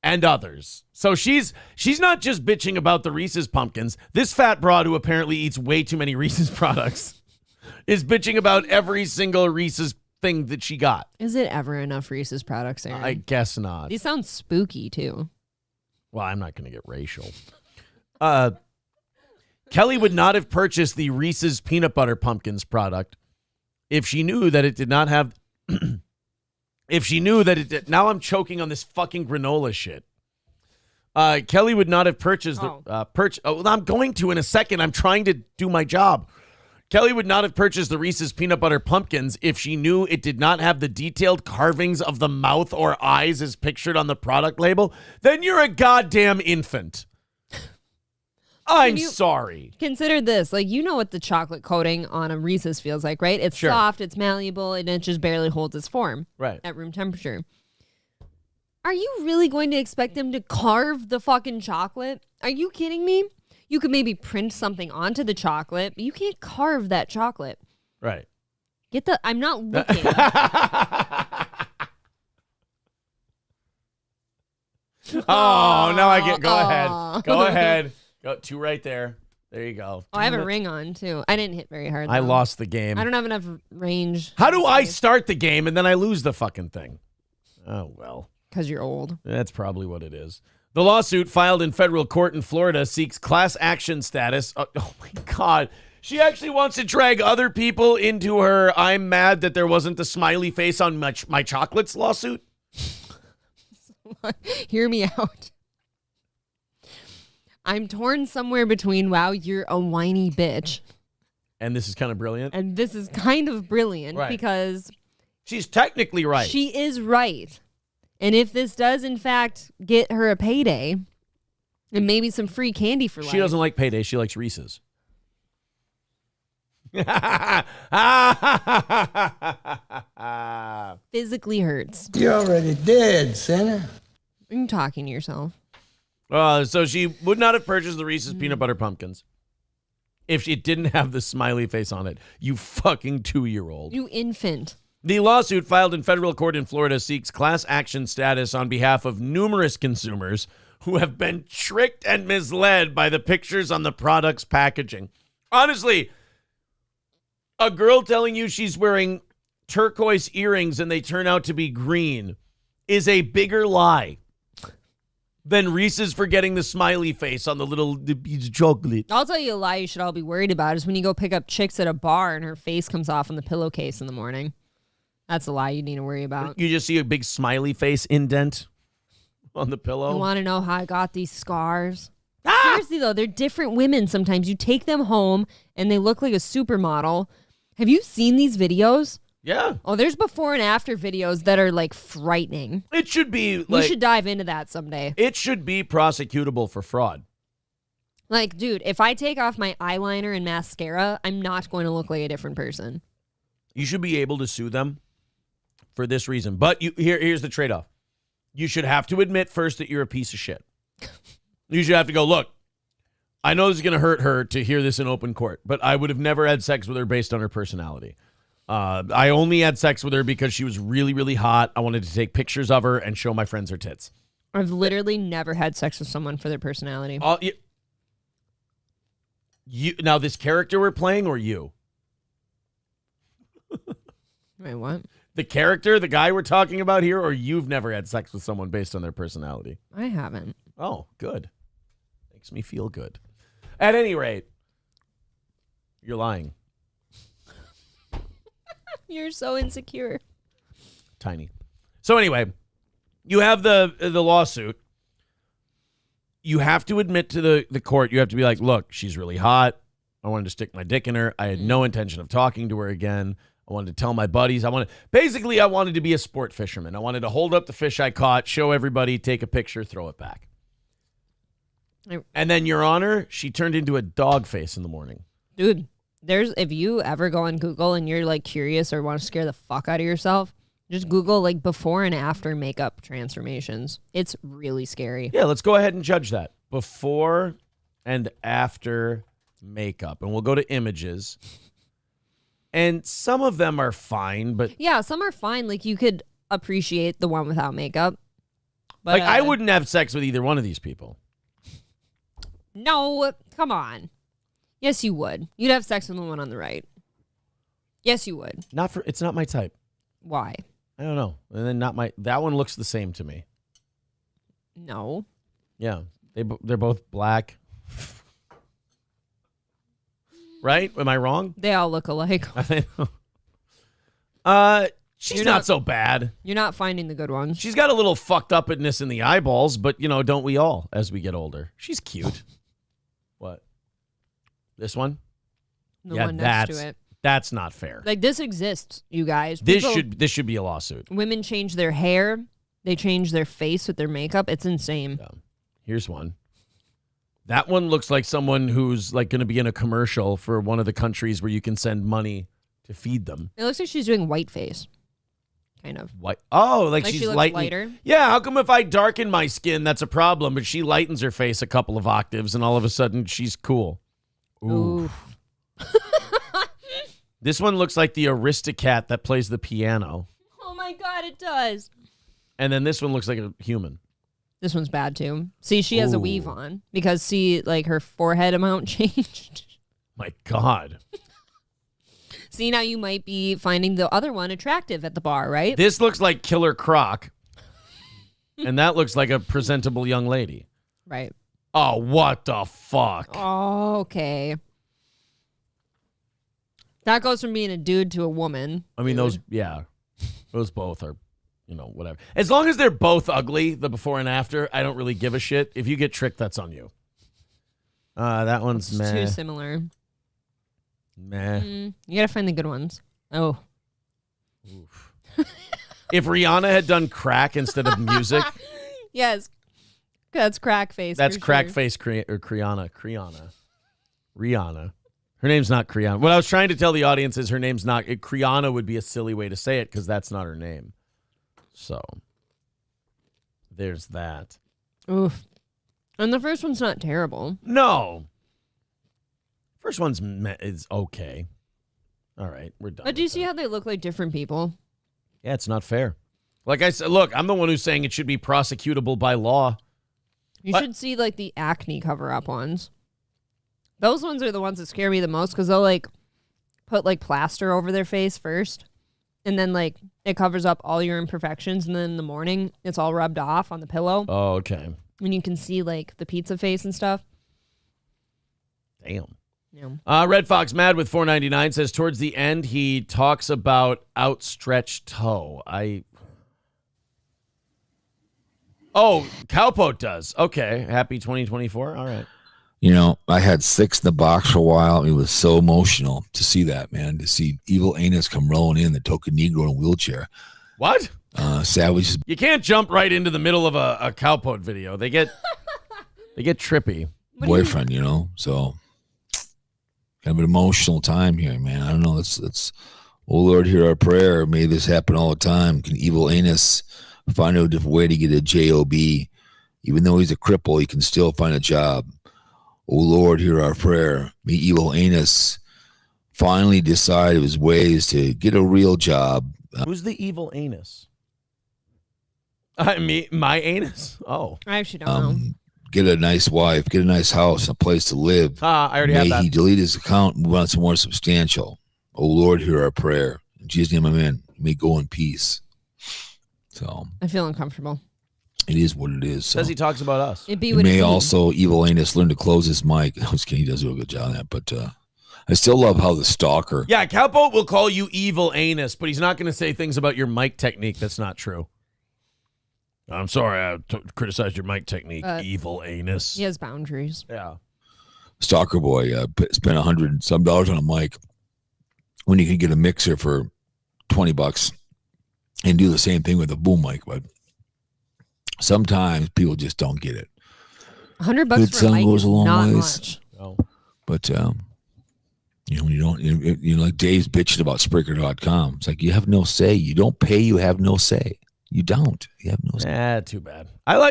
and others. So she's not just bitching about the Reese's pumpkins. This fat broad who apparently eats way too many Reese's products is bitching about every single Reese's thing that she got. Is it ever enough Reese's products, Aaron? I guess not. These sound spooky too. Well, I'm not going to get racial. Kelly would not have purchased the Reese's Peanut Butter Pumpkins product if she knew that it did not have... if she knew that it did... Now I'm choking on this fucking granola shit. Kelly would not have purchased... I'm going to in a second. I'm trying to do my job. Kelly would not have purchased the Reese's Peanut Butter Pumpkins if she knew it did not have the detailed carvings of the mouth or eyes as pictured on the product label. Then you're a goddamn infant. I'm sorry. Consider this. Like, you know what the chocolate coating on a Reese's feels like, right? It's soft, it's malleable, and it just barely holds its form at room temperature. Are you really going to expect them to carve the fucking chocolate? Are you kidding me? You could maybe print something onto the chocolate, but you can't carve that chocolate. Right. I'm not looking. Oh, now I get. Go ahead. Go ahead. Go 2 right there. There you go. Oh, I have a ring on too. I didn't hit very hard. I lost the game. I don't have enough range. How do I start the game and then I lose the fucking thing? Oh, well. Because you're old. That's probably what it is. The lawsuit filed in federal court in Florida seeks class action status. Oh my God. She actually wants to drag other people into her I'm mad that there wasn't the smiley face on my chocolates lawsuit. Hear me out. I'm torn somewhere between, wow, you're a whiny bitch. And this is kind of brilliant. And this is kind of brilliant because... she's technically right. She is right. And if this does, in fact, get her a payday and maybe some free candy for life. She doesn't like payday. She likes Reese's. Physically hurts. You're already dead, Santa. You're talking to yourself. So she would not have purchased the Reese's Peanut Butter Pumpkins if it didn't have the smiley face on it. You fucking 2-year-old. You infant. The lawsuit filed in federal court in Florida seeks class action status on behalf of numerous consumers who have been tricked and misled by the pictures on the product's packaging. Honestly, a girl telling you she's wearing turquoise earrings and they turn out to be green is a bigger lie than Reese's for getting the smiley face on the piece of chocolate. I'll tell you a lie you should all be worried about is when you go pick up chicks at a bar and her face comes off on the pillowcase in the morning. That's a lie you need to worry about. You just see a big smiley face indent on the pillow. You want to know how I got these scars? Seriously, though, they're different women sometimes. You take them home, and they look like a supermodel. Have you seen these videos? Yeah. Oh, there's before and after videos that are, like, frightening. It should be, like... We should dive into that someday. It should be prosecutable for fraud. Like, dude, if I take off my eyeliner and mascara, I'm not going to look like a different person. You should be able to sue them for this reason. But here's the trade-off. You should have to admit first that you're a piece of shit. You should have to go, look, I know this is going to hurt her to hear this in open court, but I would have never had sex with her based on her personality. I only had sex with her because she was really, really hot. I wanted to take pictures of her and show my friends her tits. I've literally never had sex with someone for their personality. Now, this character we're playing or you? Wait, what? The character, the guy we're talking about here, or you've never had sex with someone based on their personality? I haven't. Oh, good. Makes me feel good. At any rate, you're lying. You're so insecure. Tiny. So anyway, you have the lawsuit. You have to admit to the court, you have to be like, look, she's really hot. I wanted to stick my dick in her. I had no intention of talking to her again. I wanted to tell my buddies. I wanted to be a sport fisherman. I wanted to hold up the fish I caught, show everybody, take a picture, throw it back. And then, Your Honor, she turned into a dog face in the morning. Dude, if you ever go on Google and you're like curious or want to scare the fuck out of yourself, just Google like before and after makeup transformations. It's really scary. Yeah, let's go ahead and judge that. Before and after makeup. And we'll go to images. And some of them are fine, but... Yeah, some are fine. Like, you could appreciate the one without makeup. But, like, I wouldn't have sex with either one of these people. No, come on. Yes, you would. You'd have sex with the one on the right. Yes, you would. It's not my type. Why? I don't know. And then that one looks the same to me. No. Yeah, they're both black. Right? Am I wrong? They all look alike. She's not so bad. You're not finding the good ones. She's got a little fucked upness in the eyeballs, but, don't we all as we get older? She's cute. What? This one? The one next to it. That's not fair. Like, this exists, you guys. This should be a lawsuit. Women change their hair. They change their face with their makeup. It's insane. Yeah. Here's one. That one looks like someone who's like going to be in a commercial for one of the countries where you can send money to feed them. It looks like she's doing whiteface. Kind of. White. Oh, like she's she looks lighter. Yeah, how come if I darken my skin, that's a problem, but she lightens her face a couple of octaves and all of a sudden she's cool. Ooh. This one looks like the Aristocat that plays the piano. Oh my God, it does. And then this one looks like a human. This one's bad too. See, she has a weave on because see, like her forehead amount changed. My God. See, now you might be finding the other one attractive at the bar, right? This looks like Killer Croc. And that looks like a presentable young lady. Right. Oh, what the fuck? Oh, okay. That goes from being a dude to a woman. I mean, those both are, whatever. As long as they're both ugly, the before and after, I don't really give a shit. If you get tricked, that's on you. That one's it's meh. too similar. Meh. You gotta find the good ones. Oh. Oof. If Rihanna had done crack instead of music. Yes. That's crack face. That's crack face or Kriana. Rihanna. Her name's not Kriana. What I was trying to tell the audience is her name's not. Kriana would be a silly way to say it because that's not her name. So, there's that. Oof. And the first one's not terrible. No. First one's is okay. All right, we're done. But do you see how they look like different people? Yeah, it's not fair. Like I said, look, I'm the one who's saying it should be prosecutable by law. You should see like the acne cover-up ones. Those ones are the ones that scare me the most because they'll like put like plaster over their face first. And then like it covers up all your imperfections. And then in the morning, it's all rubbed off on the pillow. Oh, okay. And you can see like the pizza face and stuff. Damn. Yeah. Red Fox Mad with $4.99 says towards the end he talks about outstretched toe. Cowpote does. Okay. Happy 2024. All right. I had 6 in the box for a while. It was so emotional to see that, man. To see evil anus come rolling in the token Negro in a wheelchair. What? Savage. You can't jump right into the middle of a cowpote video. They get trippy. Boyfriend, so kind of an emotional time here, man. I don't know. Let's oh Lord, hear our prayer. May this happen all the time. Can evil anus find a different way to get a job? Even though he's a cripple, he can still find a job. Oh Lord, hear our prayer. May evil anus finally decide of his ways to get a real job. Who's the evil anus? My anus? Oh. I actually don't know. Get a nice wife, get a nice house, and a place to live. I already have that. May he delete his account and move on to more substantial. Oh Lord, hear our prayer. In Jesus' name, amen. May go in peace. So I feel uncomfortable. It is what it is. So. Says he talks about us. It may also evil anus learn to close his mic. I was kidding. He does do a good job on that, but I still love how the stalker. Yeah, Cowpote will call you evil anus, but he's not going to say things about your mic technique that's not true. I'm sorry, I criticized your mic technique, evil anus. He has boundaries. Yeah. Stalker boy spent $100-some on a mic when you could get a mixer for $20 and do the same thing with a boom mic, but sometimes people just don't get it. $100 Good for a mic goes is a long not ways. much. Oh. But when you don't, like Dave's bitching about Spreaker.com. It's like you have no say. You don't pay. You have no say. You don't. You have no say. Too bad.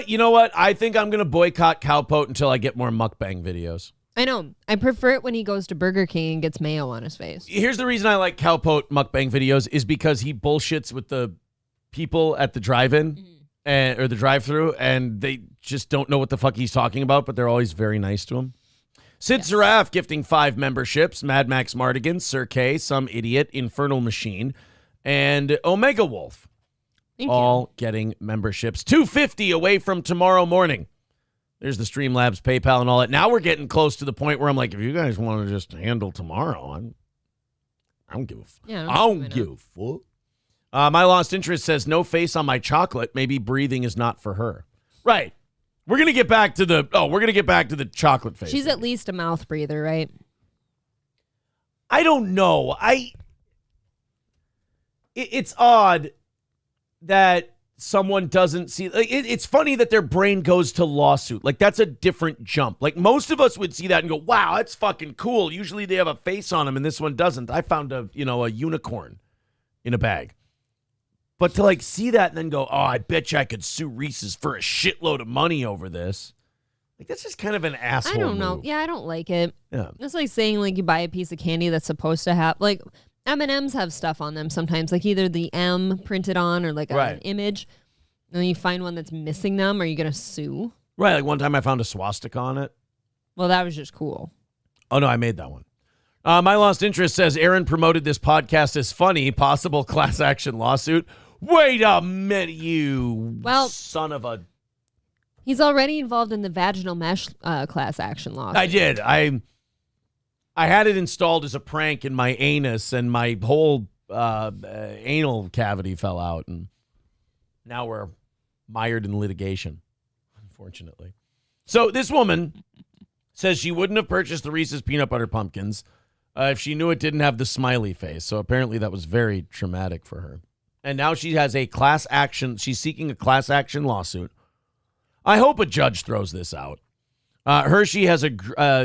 You know what? I think I'm going to boycott Cowpote until I get more mukbang videos. I know. I prefer it when he goes to Burger King and gets mayo on his face. Here's the reason I like Cowpote mukbang videos is because he bullshits with the people at the drive-in or the drive-thru, and they just don't know what the fuck he's talking about, but they're always very nice to him. Sid Seraph gifting 5 memberships. Mad Max Mardigan, Sir K, Some Idiot, Infernal Machine, and Omega Wolf. All getting memberships. $250 away from tomorrow morning. There's the Streamlabs, PayPal, and all that. Now we're getting close to the point where I'm like, if you guys want to just handle tomorrow, I don't give a fuck. Yeah, I don't give a fuck. My lost interest says no face on my chocolate. Maybe breathing is not for her. Right. We're gonna get back to the chocolate face. She's at least a mouth breather, right? I don't know. It's odd that someone doesn't see. It's funny that their brain goes to lawsuit. Like, that's a different jump. Like, most of us would see that and go, wow, that's fucking cool. Usually they have a face on them and this one doesn't. I found a unicorn in a bag. But to like see that and then go, oh, I bet you I could sue Reese's for a shitload of money over this. Like, that's just kind of an asshole I don't know. move. Yeah, I don't like it. Yeah. It's like saying like you buy a piece of candy that's supposed to have like M&Ms have stuff on them sometimes, like either the M printed on or like an image. And then you find one that's missing them. Are you going to sue? Right. Like one time I found a swastika on it. Well, that was just cool. Oh, no, I made that one. My lost interest says Aaron promoted this podcast as funny, possible class action lawsuit. Wait a minute, you son of a... He's already involved in the vaginal mesh class action lawsuit. I did. I had it installed as a prank in my anus, and my whole anal cavity fell out, and now we're mired in litigation, unfortunately. So this woman says she wouldn't have purchased the Reese's Peanut Butter Pumpkins if she knew it didn't have the smiley face. So apparently that was very traumatic for her. And now she has a class action. She's seeking a class action lawsuit. I hope a judge throws this out. Hershey has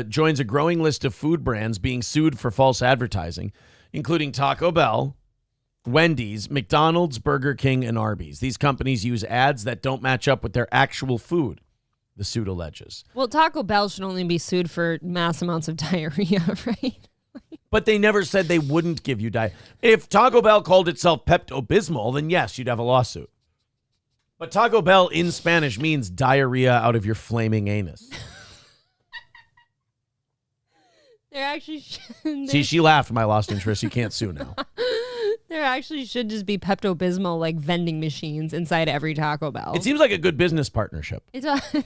joins a growing list of food brands being sued for false advertising, including Taco Bell, Wendy's, McDonald's, Burger King, and Arby's. These companies use ads that don't match up with their actual food, the suit alleges. Well, Taco Bell should only be sued for mass amounts of diarrhea, right? But they never said they wouldn't give you diarrhea. If Taco Bell called itself Pepto-Bismol, then yes, you'd have a lawsuit. But Taco Bell in Spanish means diarrhea out of your flaming anus. There actually See, she laughed, my lost interest. You can't sue now. There actually should just be Pepto-Bismol like vending machines inside every Taco Bell. It seems like a good business partnership. It does.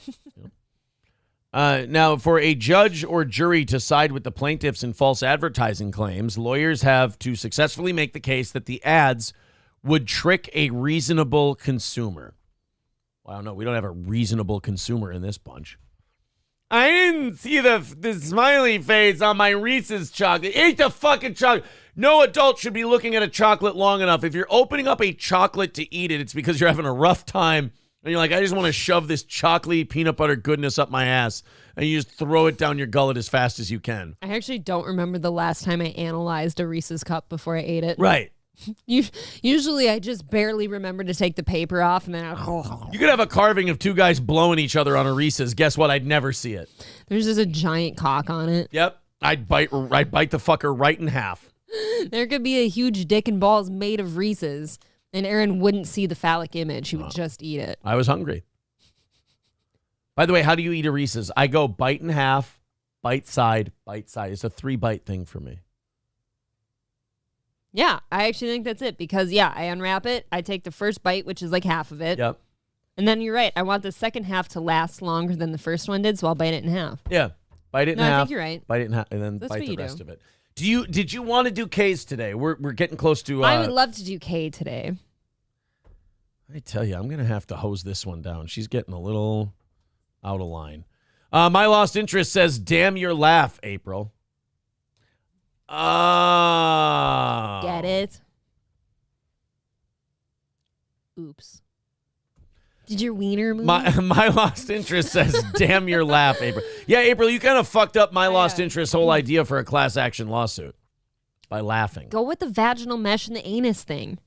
Now, for a judge or jury to side with the plaintiffs in false advertising claims, lawyers have to successfully make the case that the ads would trick a reasonable consumer. Well, I don't know. We don't have a reasonable consumer in this bunch. I didn't see the smiley face on my Reese's chocolate. Eat the fucking chocolate. No adult should be looking at a chocolate long enough. If you're opening up a chocolate to eat it, it's because you're having a rough time. And you're like, I just want to shove this chocolatey peanut butter goodness up my ass. And you just throw it down your gullet as fast as you can. I actually don't remember the last time I analyzed a Reese's cup before I ate it. Right. Usually I just barely remember to take the paper off. And then You could have a carving of two guys blowing each other on a Reese's. Guess what? I'd never see it. There's just a giant cock on it. Yep. I'd bite the fucker right in half. There could be a huge dick and balls made of Reese's. And Aaron wouldn't see the phallic image. He would just eat it. I was hungry. By the way, how do you eat a Reese's? I go bite in half, bite side, bite side. It's a 3-bite thing for me. Yeah, I actually think that's it. Because, I unwrap it. I take the first bite, which is like half of it. Yep. And then you're right. I want the second half to last longer than the first one did, so I'll bite it in half. Yeah. Bite it in half. I think you're right. Bite it in half, and then That's bite what the you rest do. of it. Did you want to do K's today? We're getting close to... I would love to do K today. I tell you, I'm going to have to hose this one down. She's getting a little out of line. My lost interest says, damn your laugh, April. Get it? Oops. Did your wiener move? My lost interest says, damn your laugh, April. Yeah, April, you kind of fucked up my lost interest whole idea for a class action lawsuit by laughing. Go with the vaginal mesh and the anus thing.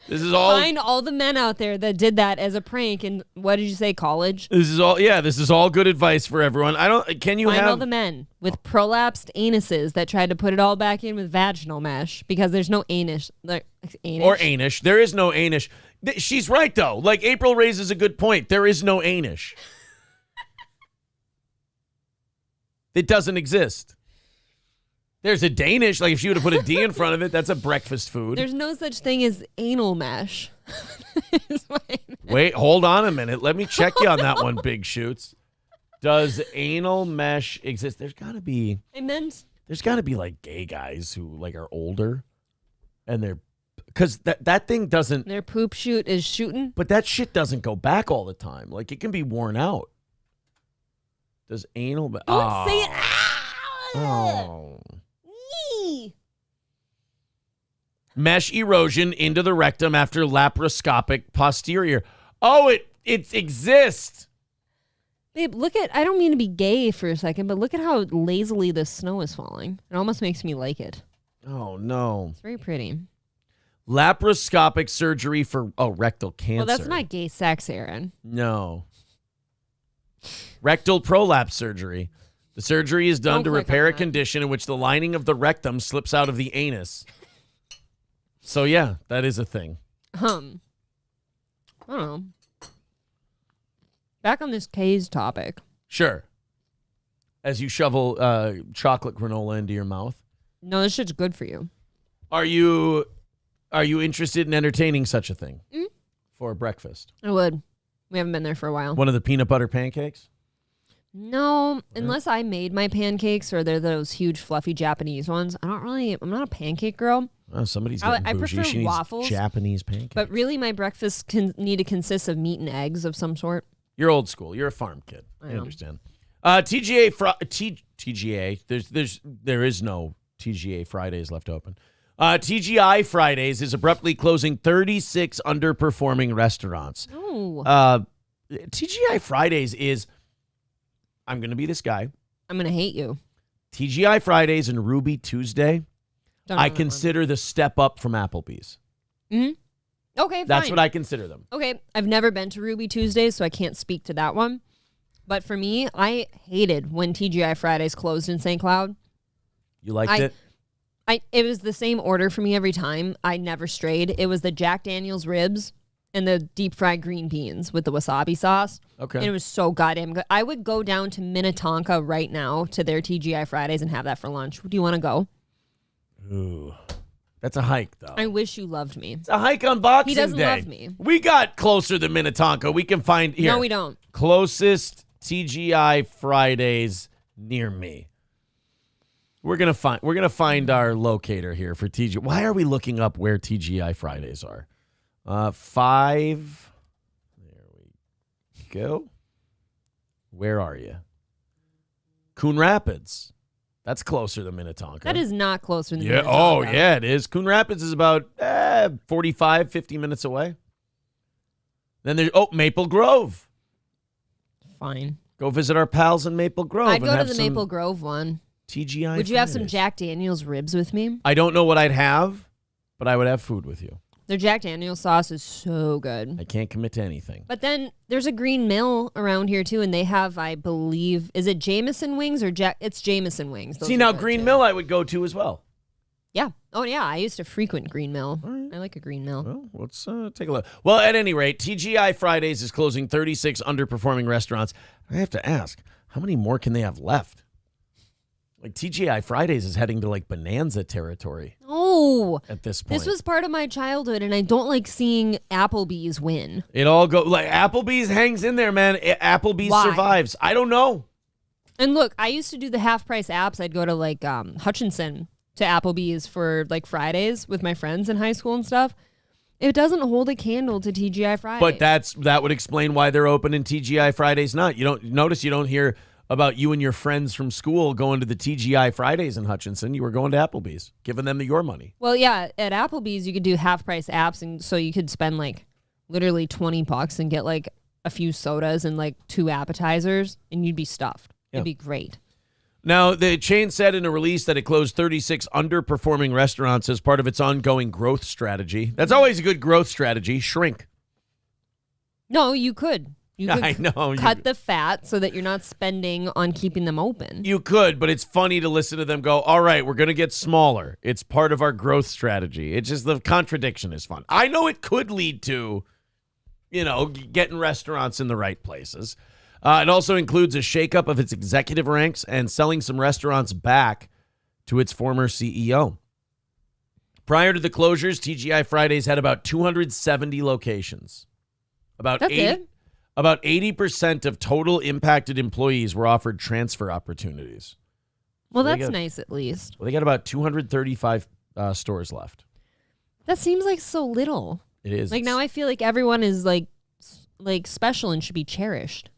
This is all. Find all the men out there that did that as a prank in, what did you say, college? This is all. Yeah, this is all good advice for everyone. Can you Find have all the men with prolapsed anuses that tried to put it all back in with vaginal mesh because there's no anus. Or anish. There is no anish. She's right though. Like April raises a good point. There is no anish. It doesn't exist. There's a Danish. Like if she would have put a D in front of it, that's a breakfast food. There's no such thing as anal mesh. Wait, hold on a minute. Let me check you on that one, Big Shoots. Does anal mesh exist? There's got to be like gay guys who like are older and they're because that thing doesn't. Their poop shoot is shooting. But that shit doesn't go back all the time. Like it can be worn out. Does anal? Don't say it. Oh. Mesh erosion into the rectum after laparoscopic posterior. Oh, it exists. Babe, I don't mean to be gay for a second, but look at how lazily the snow is falling. It almost makes me like it. Oh, no. It's very pretty. Laparoscopic surgery for rectal cancer. Well, that's not gay sex, Aaron. No. Rectal prolapse surgery. The surgery is done to repair a condition in which the lining of the rectum slips out of the anus. So, yeah, that is a thing. I don't know. Back on this K's topic. Sure. As you shovel chocolate granola into your mouth. No, this shit's good for you. Are you interested in entertaining such a thing for breakfast? I would. We haven't been there for a while. One of the peanut butter pancakes? No, unless I made my pancakes or they're those huge fluffy Japanese ones. I'm not a pancake girl. Oh, somebody's getting bougie. I prefer She needs waffles. Japanese pancakes. But really my breakfast need to consist of meat and eggs of some sort. You're old school. You're a farm kid. I understand. TGA. There is no TGA Fridays left open. TGI Fridays is abruptly closing 36 underperforming restaurants. Oh. TGI Fridays is. I'm going to be this guy. I'm going to hate you. TGI Fridays and Ruby Tuesday. I consider the step up from Applebee's. Mm-hmm. Okay, fine. That's what I consider them. Okay, I've never been to Ruby Tuesdays, so I can't speak to that one. But for me, I hated when TGI Fridays closed in St. Cloud. You liked it? It was the same order for me every time. I never strayed. It was the Jack Daniel's ribs and the deep fried green beans with the wasabi sauce. Okay. And it was so goddamn good. I would go down to Minnetonka right now to their TGI Fridays and have that for lunch. Do you want to go? Ooh. That's a hike, though. I wish you loved me. It's a hike on Boxing Day. He doesn't love me. We got closer than Minnetonka. We can find here. No, we don't. Closest TGI Fridays near me. We're gonna find our locator here for TGI. Why are we looking up where TGI Fridays are? 5. There we go. Where are you? Coon Rapids. That's closer than Minnetonka. That is not closer than Minnetonka. Oh, yeah, it is. Coon Rapids is about 45, 50 minutes away. Then there's, Maple Grove. Fine. Go visit our pals in Maple Grove. I'd go to the Maple Grove one. TGI Would you have some Fridays. Jack Daniel's ribs with me? I don't know what I'd have, but I would have food with you. Their Jack Daniel's sauce is so good. I can't commit to anything. But then there's a Green Mill around here too, and they have, I believe, is it Jameson wings or Jack? It's Jameson wings. See, now Green Mill I would go to as well. Yeah. Oh, yeah. I used to frequent Green Mill. Right. I like a Green Mill. Well, let's take a look. Well, at any rate, TGI Fridays is closing 36 underperforming restaurants. I have to ask, how many more can they have left? Like TGI Fridays is heading to like Bonanza territory. Oh, at this point, this was part of my childhood, and I don't like seeing Applebee's win. It all go like Applebee's hangs in there, man. Applebee's survives. I don't know. And look, I used to do the half price apps. I'd go to like Hutchinson to Applebee's for like Fridays with my friends in high school and stuff. It doesn't hold a candle to TGI Fridays. But that would explain why they're open and TGI Fridays not. You don't hear about you and your friends from school going to the TGI Fridays in Hutchinson. You were going to Applebee's, giving them your money. Well, yeah, at Applebee's, you could do half-price apps, and so you could spend, like, literally $20 and get, like, a few sodas and, like, 2 appetizers, and you'd be stuffed. Yeah. It'd be great. Now, the chain said in a release that it closed 36 underperforming restaurants as part of its ongoing growth strategy. That's always a good growth strategy. Shrink. No, you could. You could I know. cut the fat so that you're not spending on keeping them open. You could, but it's funny to listen to them go, all right, we're going to get smaller. It's part of our growth strategy. It's just the contradiction is fun. I know it could lead to, getting restaurants in the right places. It also includes a shakeup of its executive ranks and selling some restaurants back to its former CEO. Prior to the closures, TGI Fridays had about 270 locations. About That's it? About 80% of total impacted employees were offered transfer opportunities. Well, So they that's got- nice at least. Well, they got about 235 stores left. That seems like so little. It is. Like now I feel like everyone is like special and should be cherished.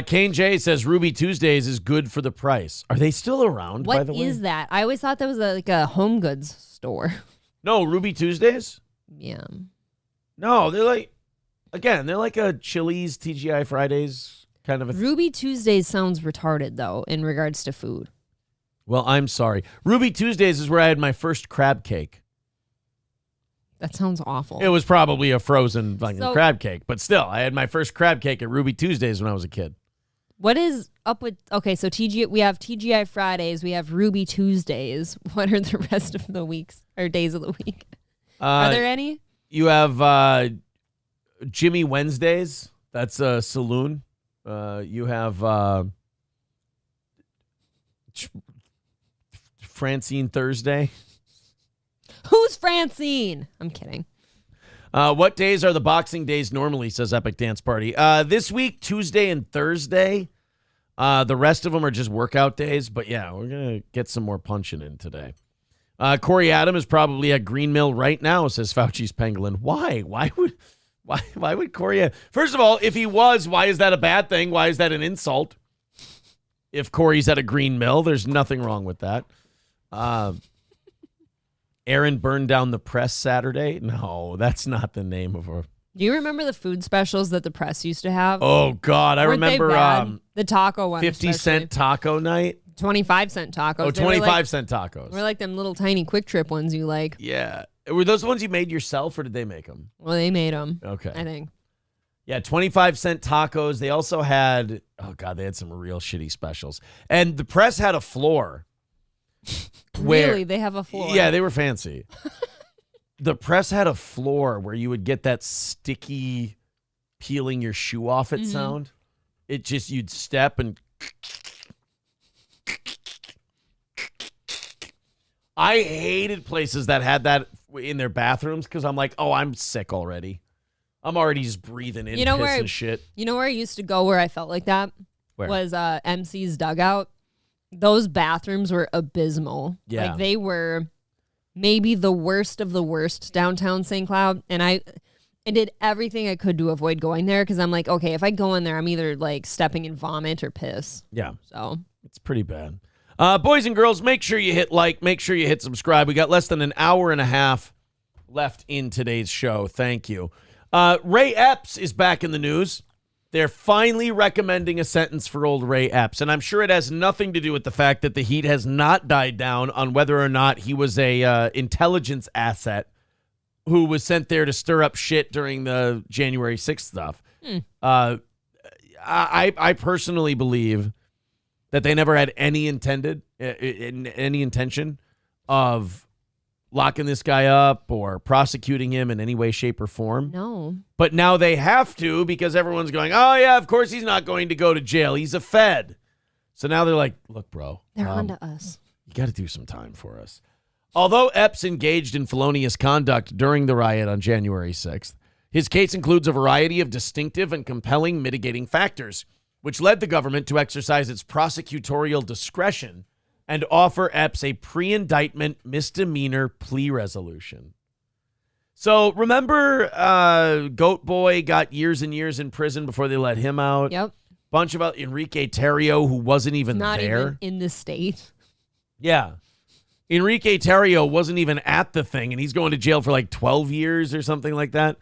Kane J says Ruby Tuesdays is good for the price. Are they still around, by What the way? is that? I always thought that was like a home goods store. No, Ruby Tuesdays? Yeah. No, they're like a Chili's, TGI Fridays kind of a Ruby Tuesdays sounds retarded though in regards to food. Well, I'm sorry. Ruby Tuesdays is where I had my first crab cake. That sounds awful. It was probably a frozen fucking So- crab cake, but still, I had my first crab cake at Ruby Tuesdays when I was a kid. What is up with we have TGI Fridays, we have Ruby Tuesdays. What are the rest of the weeks or days of the week? Are there any? You have Jimmy Wednesdays. That's a saloon. You have Francine Thursday. Who's Francine? I'm kidding. What days are the boxing days normally, says Epic Dance Party. This week, Tuesday and Thursday. The rest of them are just workout days. But yeah, we're going to get some more punching in today. Corey Adam is probably at Green Mill right now, says Fauci's Pangolin. Why? Why would Corey? First of all, if he was, why is that a bad thing? Why is that an insult? If Corey's at a Green Mill, there's nothing wrong with that. Aaron burned down the press Saturday. No, that's not the name of her. Do you remember the food specials that the press used to have? Oh God, I Weren't they remember bad? The taco one, 50-cent taco night. 25-cent tacos. Oh, They were 25-cent tacos. We're like them little tiny Quick Trip ones you like. Yeah, were those the ones you made yourself, or did they make them? Well, they made them. Okay, I think. Yeah, 25-cent tacos. They also had, oh God, they had some real shitty specials. And the press had a floor. Really? They have a floor? Yeah, they were fancy. The press had a floor where you would get that sticky peeling your shoe off it sound. It just, you'd step and... I hated places that had that in their bathrooms because I'm like, oh, I'm sick already. I'm already just breathing in piss and shit. You know where I used to go where I felt like that? Where? Was MC's Dugout. Those bathrooms were abysmal. Yeah. Like they were maybe the worst of the worst downtown St. Cloud. And I did everything I could to avoid going there because I'm like, okay, if I go in there, I'm either like stepping in vomit or piss. Yeah. So it's pretty bad. Boys and girls, make sure you hit like, make sure you hit subscribe. We got less than an hour and a half left in today's show. Thank you. Ray Epps is back in the news. They're finally recommending a sentence for old Ray Epps, and I'm sure it has nothing to do with the fact that the heat has not died down on whether or not he was a intelligence asset who was sent there to stir up shit during the January 6th stuff. I personally believe that they never had any intention of locking this guy up or prosecuting him in any way, shape, or form. No. But now they have to because everyone's going, oh, yeah, of course he's not going to go to jail. He's a Fed. So now they're like, look, bro. They're onto us. You got to do some time for us. Although Epps engaged in felonious conduct during the riot on January 6th, his case includes a variety of distinctive and compelling mitigating factors, which led the government to exercise its prosecutorial discretion and offer Epps a pre-indictment misdemeanor plea resolution. So remember Goat Boy got years and years in prison before they let him out? Yep. Bunch about Enrique Tarrio, who wasn't even Not there. even in the state. Yeah. Enrique Tarrio wasn't even at the thing, and he's going to jail for like 12 years or something like that.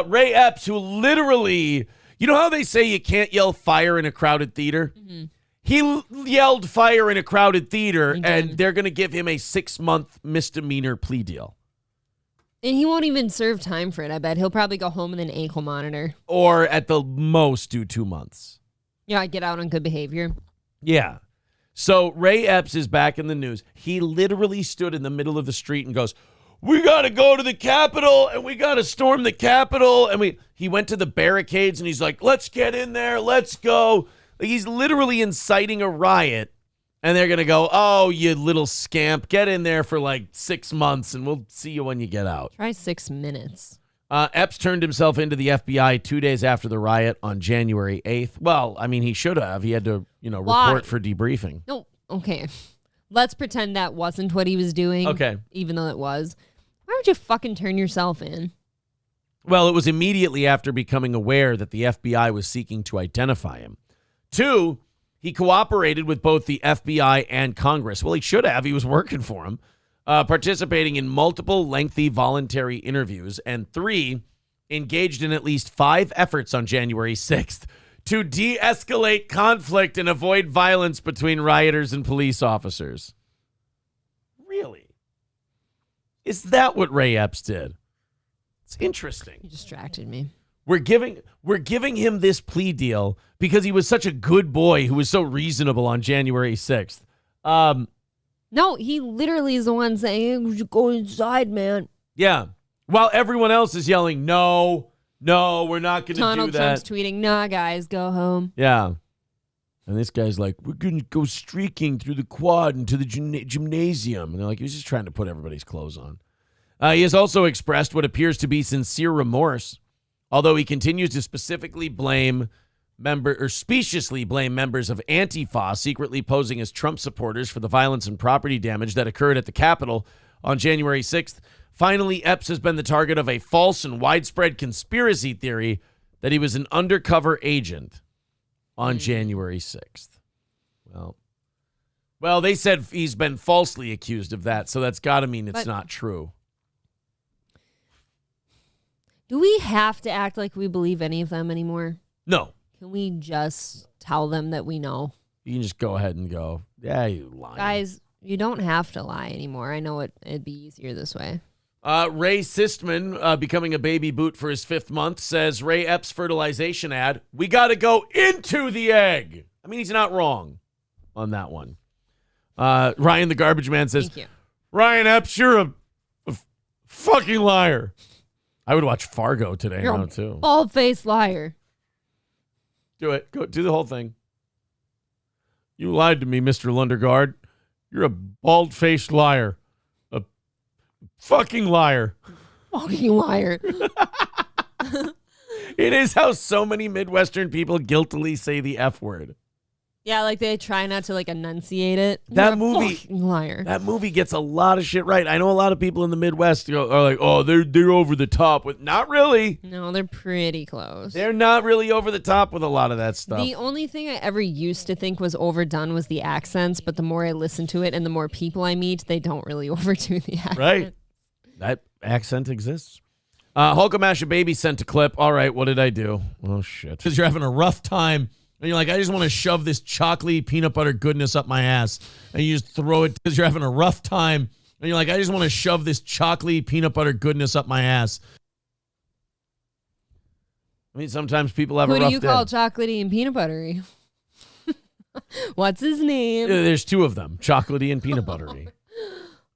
Ray Epps, who literally, you know how they say you can't yell fire in a crowded theater? Mm-hmm. He yelled fire in a crowded theater, and they're going to give him a 6-month misdemeanor plea deal. And he won't even serve time for it, I bet. He'll probably go home with an ankle monitor. Or at the most do 2 months. Yeah, get out on good behavior. Yeah. So Ray Epps is back in the news. He literally stood in the middle of the street and goes, we got to go to the Capitol and we got to storm the Capitol. And he went to the barricades and he's like, let's get in there. Let's go. He's literally inciting a riot. And they're going to go, oh, you little scamp, get in there for like 6 months and we'll see you when you get out. Try 6 minutes. Epps turned himself into the FBI 2 days after the riot on January 8th. Well, I mean, he should have. He had to, report for debriefing. No, okay. Let's pretend that wasn't what he was doing. Okay. Even though it was. Why would you fucking turn yourself in? Well, it was immediately after becoming aware that the FBI was seeking to identify him. 2, he cooperated with both the FBI and Congress. Well, he should have. He was working for him. Participating in multiple lengthy voluntary interviews. And 3, engaged in at least 5 efforts on January 6th to de-escalate conflict and avoid violence between rioters and police officers. Really? Is that what Ray Epps did? It's interesting. You distracted me. We're giving him this plea deal because he was such a good boy who was so reasonable on January 6th. No, he literally is the one saying, "We should go inside, man." Yeah. While everyone else is yelling, no, we're not going to do that. Donald Trump's tweeting, "Nah, guys, go home." Yeah. And this guy's like, "We're going to go streaking through the quad into the gymnasium." And they're like, he was just trying to put everybody's clothes on. He has also expressed what appears to be sincere remorse, although he continues to specifically speciously blame members of Antifa secretly posing as Trump supporters for the violence and property damage that occurred at the Capitol on January 6th. Finally, Epps has been the target of a false and widespread conspiracy theory that he was an undercover agent on January 6th. Well, they said he's been falsely accused of that, so that's got to mean it's not true. Do we have to act like we believe any of them anymore? No. Can we just tell them that we know? You can just go ahead and go, yeah, you lying. Guys, you don't have to lie anymore. I know it'd be easier this way. Ray Sistman, becoming a baby boot for his 5th month, says Ray Epps' fertilization ad, "We got to go into the egg." I mean, he's not wrong on that one. Ryan the Garbage Man says, Thank you. "Ryan Epps, you're a fucking liar." I would watch Fargo today You're now, a too. bald-faced liar. Do it. Go do the whole thing. "You lied to me, Mr. Lundergaard. You're a bald-faced liar. A fucking liar." Fucking liar. It is how so many Midwestern people guiltily say the F word. Yeah, like they try not to enunciate it. That You're a movie, fucking liar. That movie gets a lot of shit right. I know a lot of people in the Midwest are like, "Oh, they're over the top with." Not really. No, they're pretty close. They're not really over the top with a lot of that stuff. The only thing I ever used to think was overdone was the accents, but the more I listen to it and the more people I meet, they don't really overdo the accent. Right. That accent exists. Hulkamasha Baby sent a clip. All right, what did I do? Oh, shit. Because you're having a rough time. And you're like, I just want to shove this chocolatey peanut butter goodness up my ass. And you just throw it because you're having a rough time. And you're like, I just want to shove this chocolatey peanut butter goodness up my ass. I mean, sometimes people have a rough day. Who do you call chocolatey and peanut buttery? What's his name? There's 2 of them, chocolatey and peanut buttery.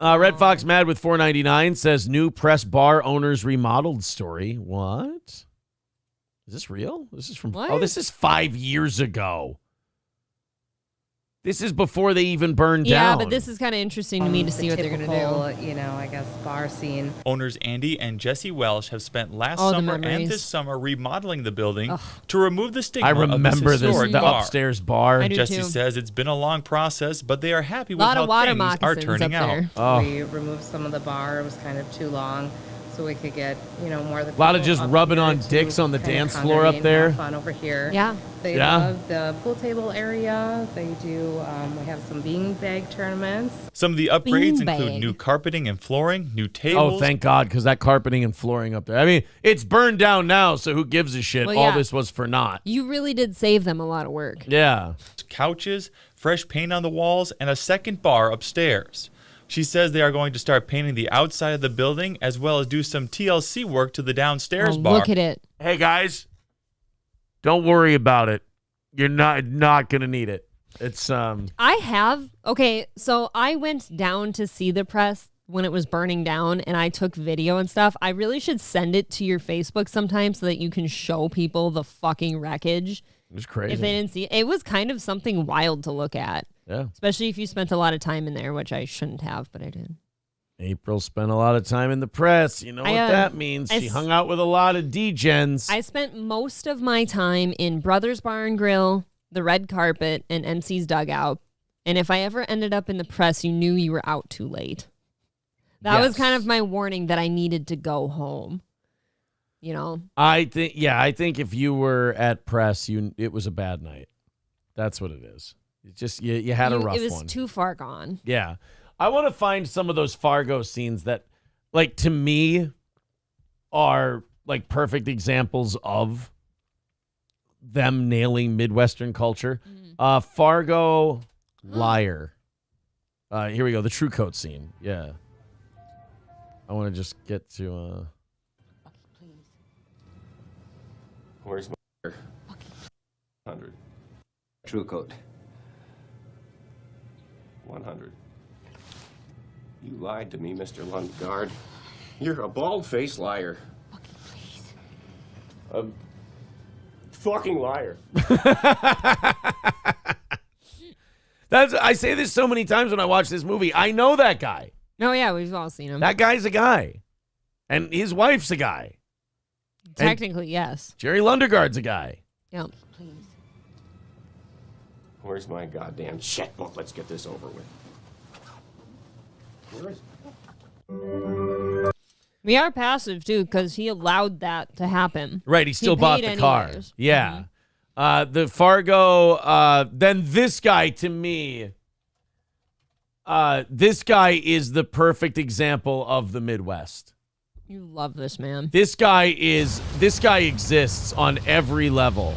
Red Fox Mad with $4.99 says new press bar owners remodeled story. What? Is this real? This is from... What? Oh, this is 5 years ago. This is before they even burned down. Yeah, but this is kind of interesting to me to see what they're going to do. I guess, bar scene. Owners Andy and Jesse Welsh have spent last Oh, the summer and memories. this summer remodeling the building to remove the stigma I remember of this historic the bar. upstairs bar. I do Jesse too. says it's been a long process, but they are happy with Lot how of water things are moccasins turning up out. there. Oh. We removed some of the bar. It was kind of too long, so we could get, more of the A lot of people just up rubbing here on to dicks on the kinda dance floor up congregate and there. have fun over here. Yeah. They Yeah. love the pool table area. They do, we have some beanbag tournaments. Some of the upgrades Beanbag. include new carpeting and flooring, new tables. Oh, thank God, because that carpeting and flooring up there. I mean, it's burned down now, so who gives a shit? Well, All yeah. this was for naught. You really did save them a lot of work. Yeah. couches, fresh paint on the walls, and a second bar upstairs. She says they are going to start painting the outside of the building as well as do some TLC work to the downstairs bar. Look at it. Hey, guys, don't worry about it. You're not going to need it. It's Okay, so I went down to see the press when it was burning down and I took video and stuff. I really should send it to your Facebook sometime so that you can show people the fucking wreckage. It was crazy. If they didn't see it. It was kind of something wild to look at. Yeah. Especially if you spent a lot of time in there, which I shouldn't have, but I did. April spent a lot of time in the press. You know what that means. She hung out with a lot of degens. I spent most of my time in Brothers Bar and Grill, the red carpet, and MC's dugout. And if I ever ended up in the press, you knew you were out too late. That was kind of my warning that I needed to go home. You know? I think if you were at press, it was a bad night. That's what it is. It just you had a rough one. It was too far gone. Yeah. I want to find some of those Fargo scenes that, like, to me are like perfect examples of them nailing Midwestern culture. Fargo liar. Here we go. The True Coat scene. Yeah. I want to just get to Where's my 100? True Coat. 100. You lied to me, Mr. Lundgaard. You're a bald-faced liar. Okay, please. A fucking liar. I say this so many times when I watch this movie. I know that guy. Oh, yeah, we've all seen him. That guy's a guy. And his wife's a guy. Technically, yes. Jerry Lundegaard's a guy. Yep. Please. Where's my goddamn checkbook? Let's get this over with. Where is it? We are passive, too, because he allowed that to happen. Right, he still bought the car. anyways. Yeah. The Fargo, then this guy, to me, this guy is the perfect example of the Midwest. You love this man. This guy exists on every level.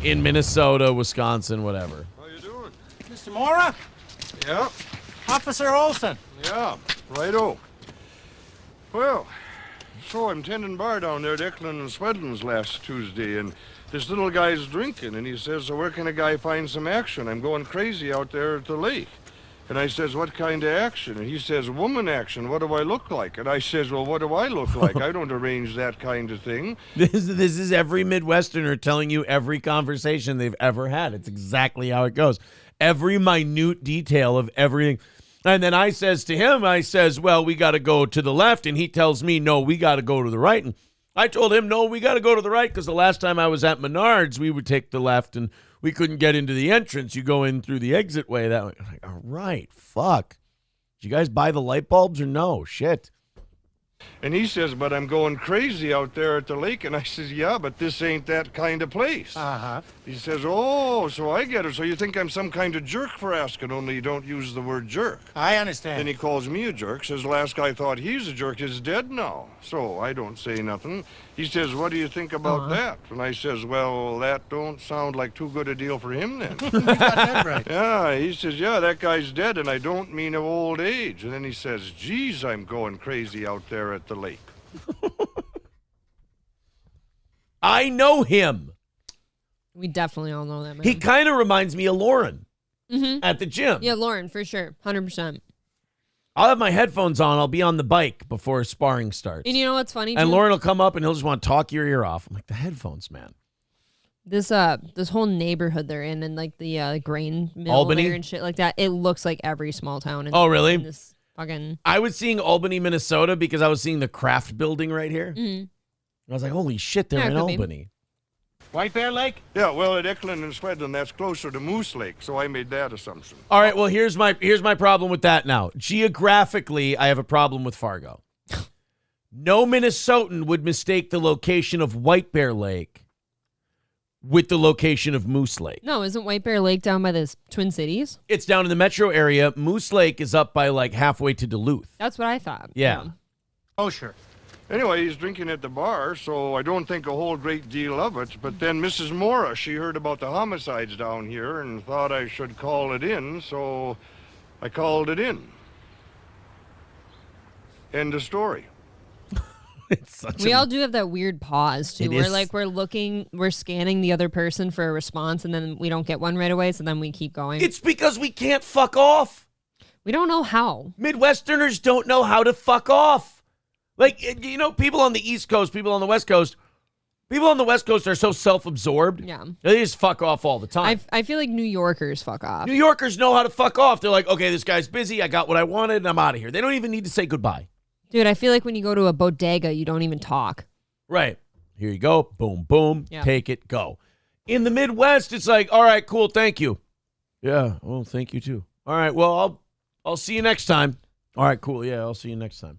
In Minnesota, Wisconsin, whatever. How you doing? Mr. Mora? Yeah. Officer Olson. Yeah, righto. Well, so I'm tending bar down there at Eklund and Swedlin's last Tuesday, and this little guy's drinking, and he says, so where can a guy find some action? I'm going crazy out there at the lake. And I says, what kind of action? And he says, woman action. What do I look like? And I says, well, what do I look like? I don't arrange that kind of thing. This is every Midwesterner telling you every conversation they've ever had. It's exactly how it goes. Every minute detail of everything. And then I says to him, well, we got to go to the left. And he tells me, no, we got to go to the right. And I told him, no, we got to go to the right because the last time I was at Menards, we would take the left and we couldn't get into the entrance. You go in through the exit way that way. I'm like, all right, fuck. Did you guys buy the light bulbs or no? Shit. And he says, but I'm going crazy out there at the lake. And I says, yeah, but this ain't that kind of place. Uh-huh. He says, oh, so I get it. So you think I'm some kind of jerk for asking, only you don't use the word jerk. I understand. Then he calls me a jerk, says last guy thought he's a jerk is dead now. So I don't say nothing. He says, what do you think about that? And I says, well, that don't sound like too good a deal for him then. You got that right. Yeah, he says, yeah, that guy's dead, and I don't mean of old age. And then he says, geez, I'm going crazy out there at the lake. I know him. We definitely all know that man. He kind of reminds me of Lauren at the gym. Yeah, Lauren, for sure. 100%. I'll have my headphones on. I'll be on the bike before sparring starts. And you know what's funny? And too? Lauren will come up and he'll just want to talk your ear off. I'm like, the headphones, man. This whole neighborhood they're in and like the grain mill Albany? there and shit like that, it looks like every small town. Oh, really? In this fucking... I was seeing Albany, Minnesota because I was seeing the Kraft building right here. Mhm. I was like, holy shit, they're Yeah, it in could be. Albany. White Bear Lake? Yeah, well, at Eklund and Swedlin, that's closer to Moose Lake, so I made that assumption. All right, well, here's my problem with that now. Geographically, I have a problem with Fargo. No Minnesotan would mistake the location of White Bear Lake with the location of Moose Lake. No, isn't White Bear Lake down by the Twin Cities? It's down in the metro area. Moose Lake is up by like halfway to Duluth. That's what I thought. Yeah. Oh, sure. Anyway, he's drinking at the bar, so I don't think a whole great deal of it. But then Mrs. Mora, she heard about the homicides down here and thought I should call it in, so I called it in. End of story. We all do have that weird pause too, It where is- like we're scanning the other person for a response, and then we don't get one right away, so then we keep going. It's because we can't fuck off. We don't know how. Midwesterners don't know how to fuck off. Like, you know, people on the East Coast, people on the West Coast, People on the West Coast are so self-absorbed. Yeah. They just fuck off all the time. I feel like New Yorkers fuck off. New Yorkers know how to fuck off. They're like, okay, this guy's busy. I got what I wanted, and I'm out of here. They don't even need to say goodbye. Dude, I feel like when you go to a bodega, you don't even talk. Right. Here you go. Boom, boom. Yeah. Take it, go. In the Midwest, it's like, all right, cool, thank you. Yeah, well, thank you too. All right, well, I'll see you next time. All right, cool. Yeah, I'll see you next time.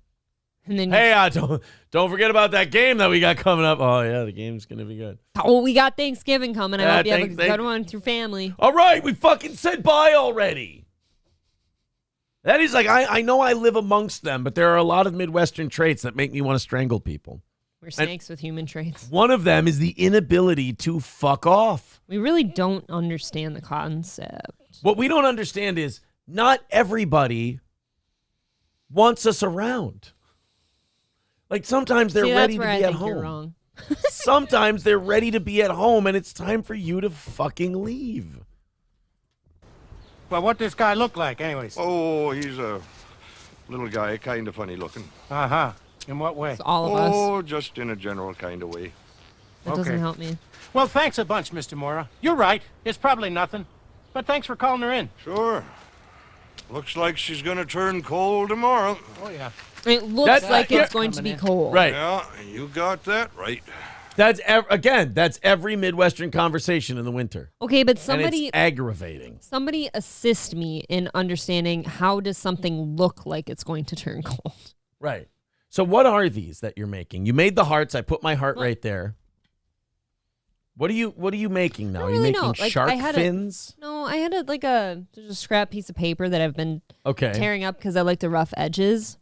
And then Hey, don't forget about that game that we got coming up. Oh, yeah, the game's going to be good. Oh, we got Thanksgiving coming. I Yeah, hope you have a good one with your family. All right, we fucking said bye already. That is like, I know I live amongst them, but there are a lot of Midwestern traits that make me want to strangle people. We're snakes with human traits. One of them is the inability to fuck off. We really don't understand the concept. What we don't understand is not everybody wants us around. Like sometimes they're ready to be at home. You're wrong. Sometimes they're ready to be at home and it's time for you to fucking leave. Well, what this guy look like, anyways? Oh, he's a little guy, kind of funny looking. Uh-huh. In what way? It's all of us. Oh, just in a general kind of way. That doesn't help me. Well, thanks a bunch, Mr. Mora. You're right. It's probably nothing. But thanks for calling her in. Sure. Looks like she's gonna turn cold tomorrow. Oh, yeah. It looks like it's going to be cold. Right. Yeah, you got that right. That's every Midwestern conversation in the winter. Okay, but And somebody it's aggravating. Somebody assist me in understanding how does something look like it's going to turn cold. Right. So what are these that you're making? You made the hearts. I put my heart right there. What are you making now? Are you making shark fins? I had there's a scrap piece of paper that I've been tearing up because I like the rough edges.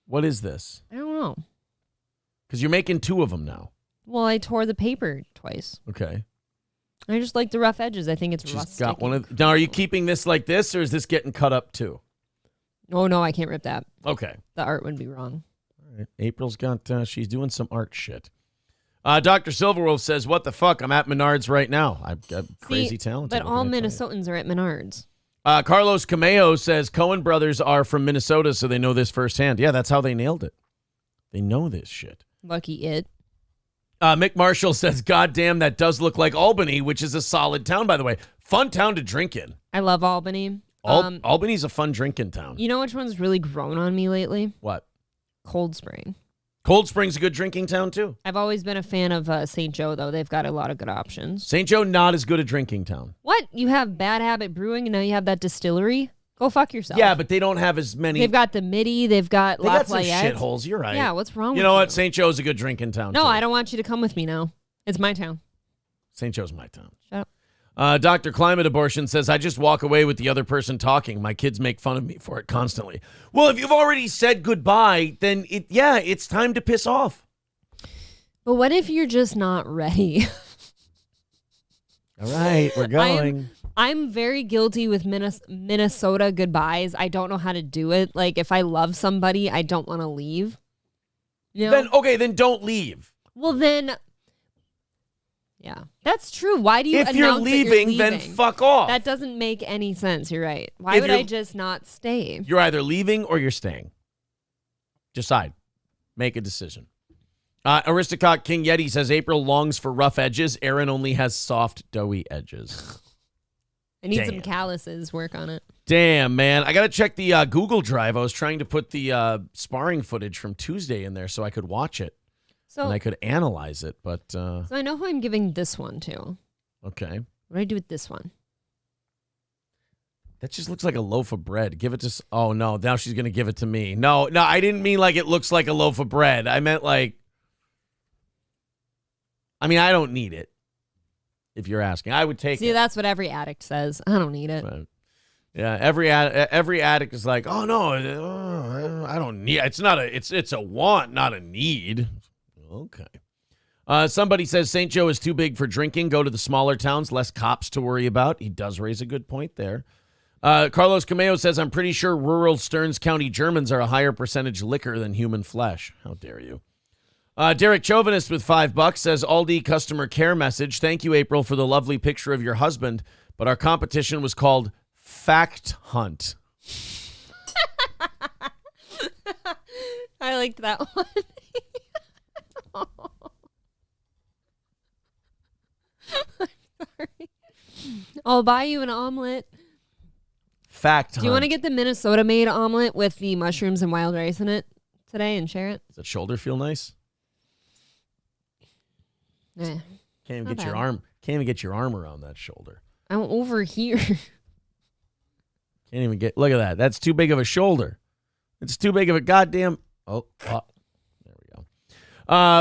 What is this? I don't know. Because you're making 2 of them now. Well, I tore the paper twice. Okay. I just like the rough edges. I think it's rustic. Got one of. Now, are you keeping this like this, or is this getting cut up too? Oh no, I can't rip that. Okay. The art would be wrong. All right. April's got. She's doing some art shit. Dr. Silverwolf says, "What the fuck? I'm at Menards right now. I've got crazy talent." But all Minnesotans are at Menards. Carlos Cameo says Coen brothers are from Minnesota, so they know this firsthand. Yeah, that's how they nailed it. They know this shit. Lucky it. Mick Marshall says, God damn, that does look like Albany, which is a solid town, by the way. Fun town to drink in. I love Albany. Albany's a fun drinking town. You know which one's really grown on me lately? What? Cold Spring. Cold Spring's a good drinking town, too. I've always been a fan of St. Joe, though. They've got a lot of good options. St. Joe, not as good a drinking town. What? You have Bad Habit Brewing, and now you have that distillery? Go fuck yourself. Yeah, but they don't have as many. They've got the Midi. They've got They got some Lafayette. shitholes. You're right. Yeah, what's wrong with you? you? know what? St. Joe's a good drinking town, No, too. I don't want you to come with me now. It's my town. St. Joe's my town. Shut up. Dr. Climate Abortion says, I just walk away with the other person talking. My kids make fun of me for it constantly. Well, if you've already said goodbye, then it's time to piss off. But what if you're just not ready? All right, we're going. I'm very guilty with Minnesota goodbyes. I don't know how to do it. Like, if I love somebody, I don't want to leave. You know? Then don't leave. Well, then, yeah, that's true. Why do you If you're announce that leaving, then fuck off. That doesn't make any sense. You're right. Why If would you're- I just not stay? You're either leaving or you're staying. Decide. Make a decision. Aristocrat King Yeti says April longs for rough edges. Aaron only has soft, doughy edges. I need Damn. some calluses. Work on it. Damn, man. I got to check the Google Drive. I was trying to put the sparring footage from Tuesday in there so I could watch it. And I could analyze it, but... So I know who I'm giving this one to. Okay. What do I do with this one? That just looks like a loaf of bread. Give it to... Oh, no. Now she's going to give it to me. No, I didn't mean like it looks like a loaf of bread. I meant like... I mean, I don't need it. If you're asking, I would take it. See, that's what every addict says. I don't need it. Right. Yeah, every addict is like, oh no, I don't need. It's not a. It's a want, not a need. Okay. Somebody says St. Joe is too big for drinking. Go to the smaller towns, less cops to worry about. He does raise a good point there. Carlos Cameo says, I'm pretty sure rural Stearns County Germans are a higher percentage liquor than human flesh. How dare you? Derek Chauvinist with $5 says, Aldi customer care message. Thank you, April, for the lovely picture of your husband. But our competition was called Fact Hunt. I liked that one. I'll buy you an omelet. Fact Do you want to get the Minnesota-made omelet with the mushrooms and wild rice in it today and share it? Does that shoulder feel nice? Eh, Can't even not get your bad. arm. Can't even get your arm around that shoulder. I'm over here. Can't even get. Look at that. That's too big of a shoulder. It's too big of a goddamn. Oh, there we go.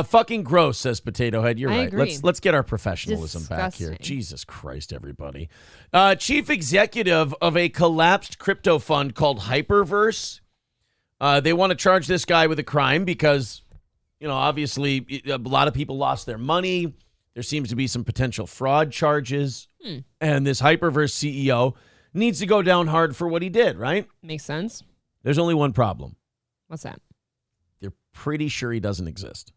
Fucking gross, says Potato Head. You're I right. agree. Let's get our professionalism back here. Disgusting. Jesus Christ, everybody. Chief executive of a collapsed crypto fund called Hyperverse. They want to charge this guy with a crime because, obviously a lot of people lost their money. There seems to be some potential fraud charges. And this Hyperverse CEO needs to go down hard for what he did, right? Makes sense. There's only one problem. What's that? They're pretty sure he doesn't exist.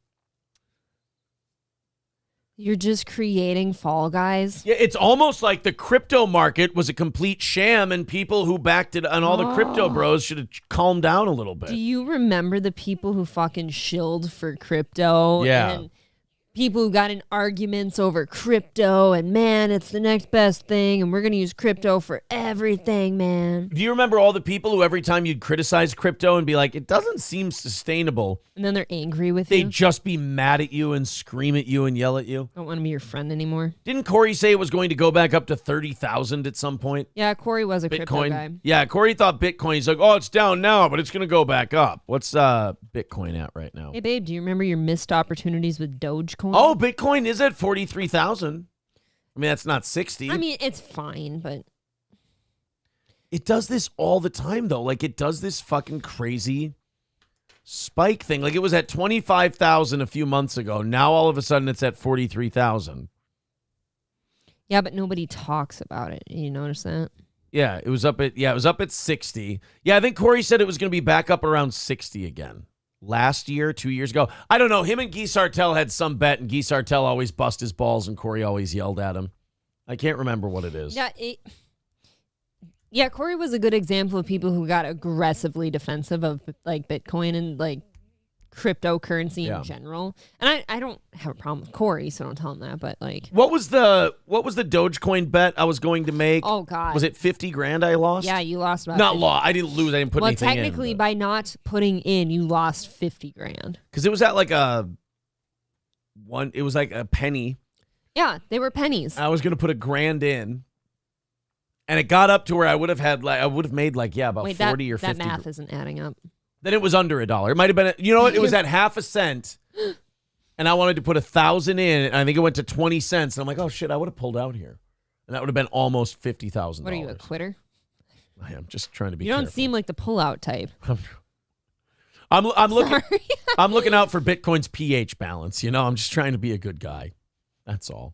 You're just creating Fall Guys. Yeah, it's almost like the crypto market was a complete sham and people who backed it and all the crypto bros should have calmed down a little bit. Do you remember the people who fucking shilled for crypto? Yeah. And people who got in arguments over crypto and, man, it's the next best thing and we're going to use crypto for everything, man. Do you remember all the people who every time you'd criticize crypto and be like, it doesn't seem sustainable, And then they're angry with they'd you. just be mad at you and scream at you and yell at you? Don't want to be your friend anymore. Didn't Corey say it was going to go back up to 30,000 at some point? Yeah, Corey was a crypto Bitcoin. guy. Yeah, Corey thought Bitcoin. He's like, oh, it's down now, but it's going to go back up. What's Bitcoin at right now? Hey, babe, do you remember your missed opportunities with Dogecoin? Oh, Bitcoin is at 43,000. I mean, that's not 60. I mean, it's fine, but It does this all the time, though. Like, it does this fucking crazy spike thing. Like, it was at 25,000 a few months ago. Now, all of a sudden, it's at 43,000. yeah, but nobody talks about it. You notice that? Yeah, it was up at 60. Yeah, I think Corey said it was going to be back up around 60 again. Last year, 2 years ago. I don't know. Him and Guy Sartell had some bet, and Guy Sartell always bust his balls, and Corey always yelled at him. I can't remember what it is. Yeah, Corey was a good example of people who got aggressively defensive of like Bitcoin and like cryptocurrency in general. And I don't have a problem with Corey, so don't tell him that. But like, What was the Dogecoin bet I was going to make? oh god, Was it 50 grand I lost? Yeah, you lost about Not 50. law. I didn't lose. I didn't put Well, anything in. technically, by not putting in, you lost 50 grand. Because it was at like it was like a penny. Yeah, they were pennies. I was going to put $1,000 in. And it got up to where I would have made like, about Wait, 40 or 50. that math isn't adding up. Then it was under $1. It might have been, you know what? It was at half a cent. And I wanted to put 1,000 in. And I think it went to 20 cents. And I'm like, oh shit, I would have pulled out here. And that would have been almost $50,000. What are you, a quitter? I am just trying to be You don't careful. seem like the pullout type. I'm looking I'm looking out for Bitcoin's pH balance. I'm just trying to be a good guy. That's all.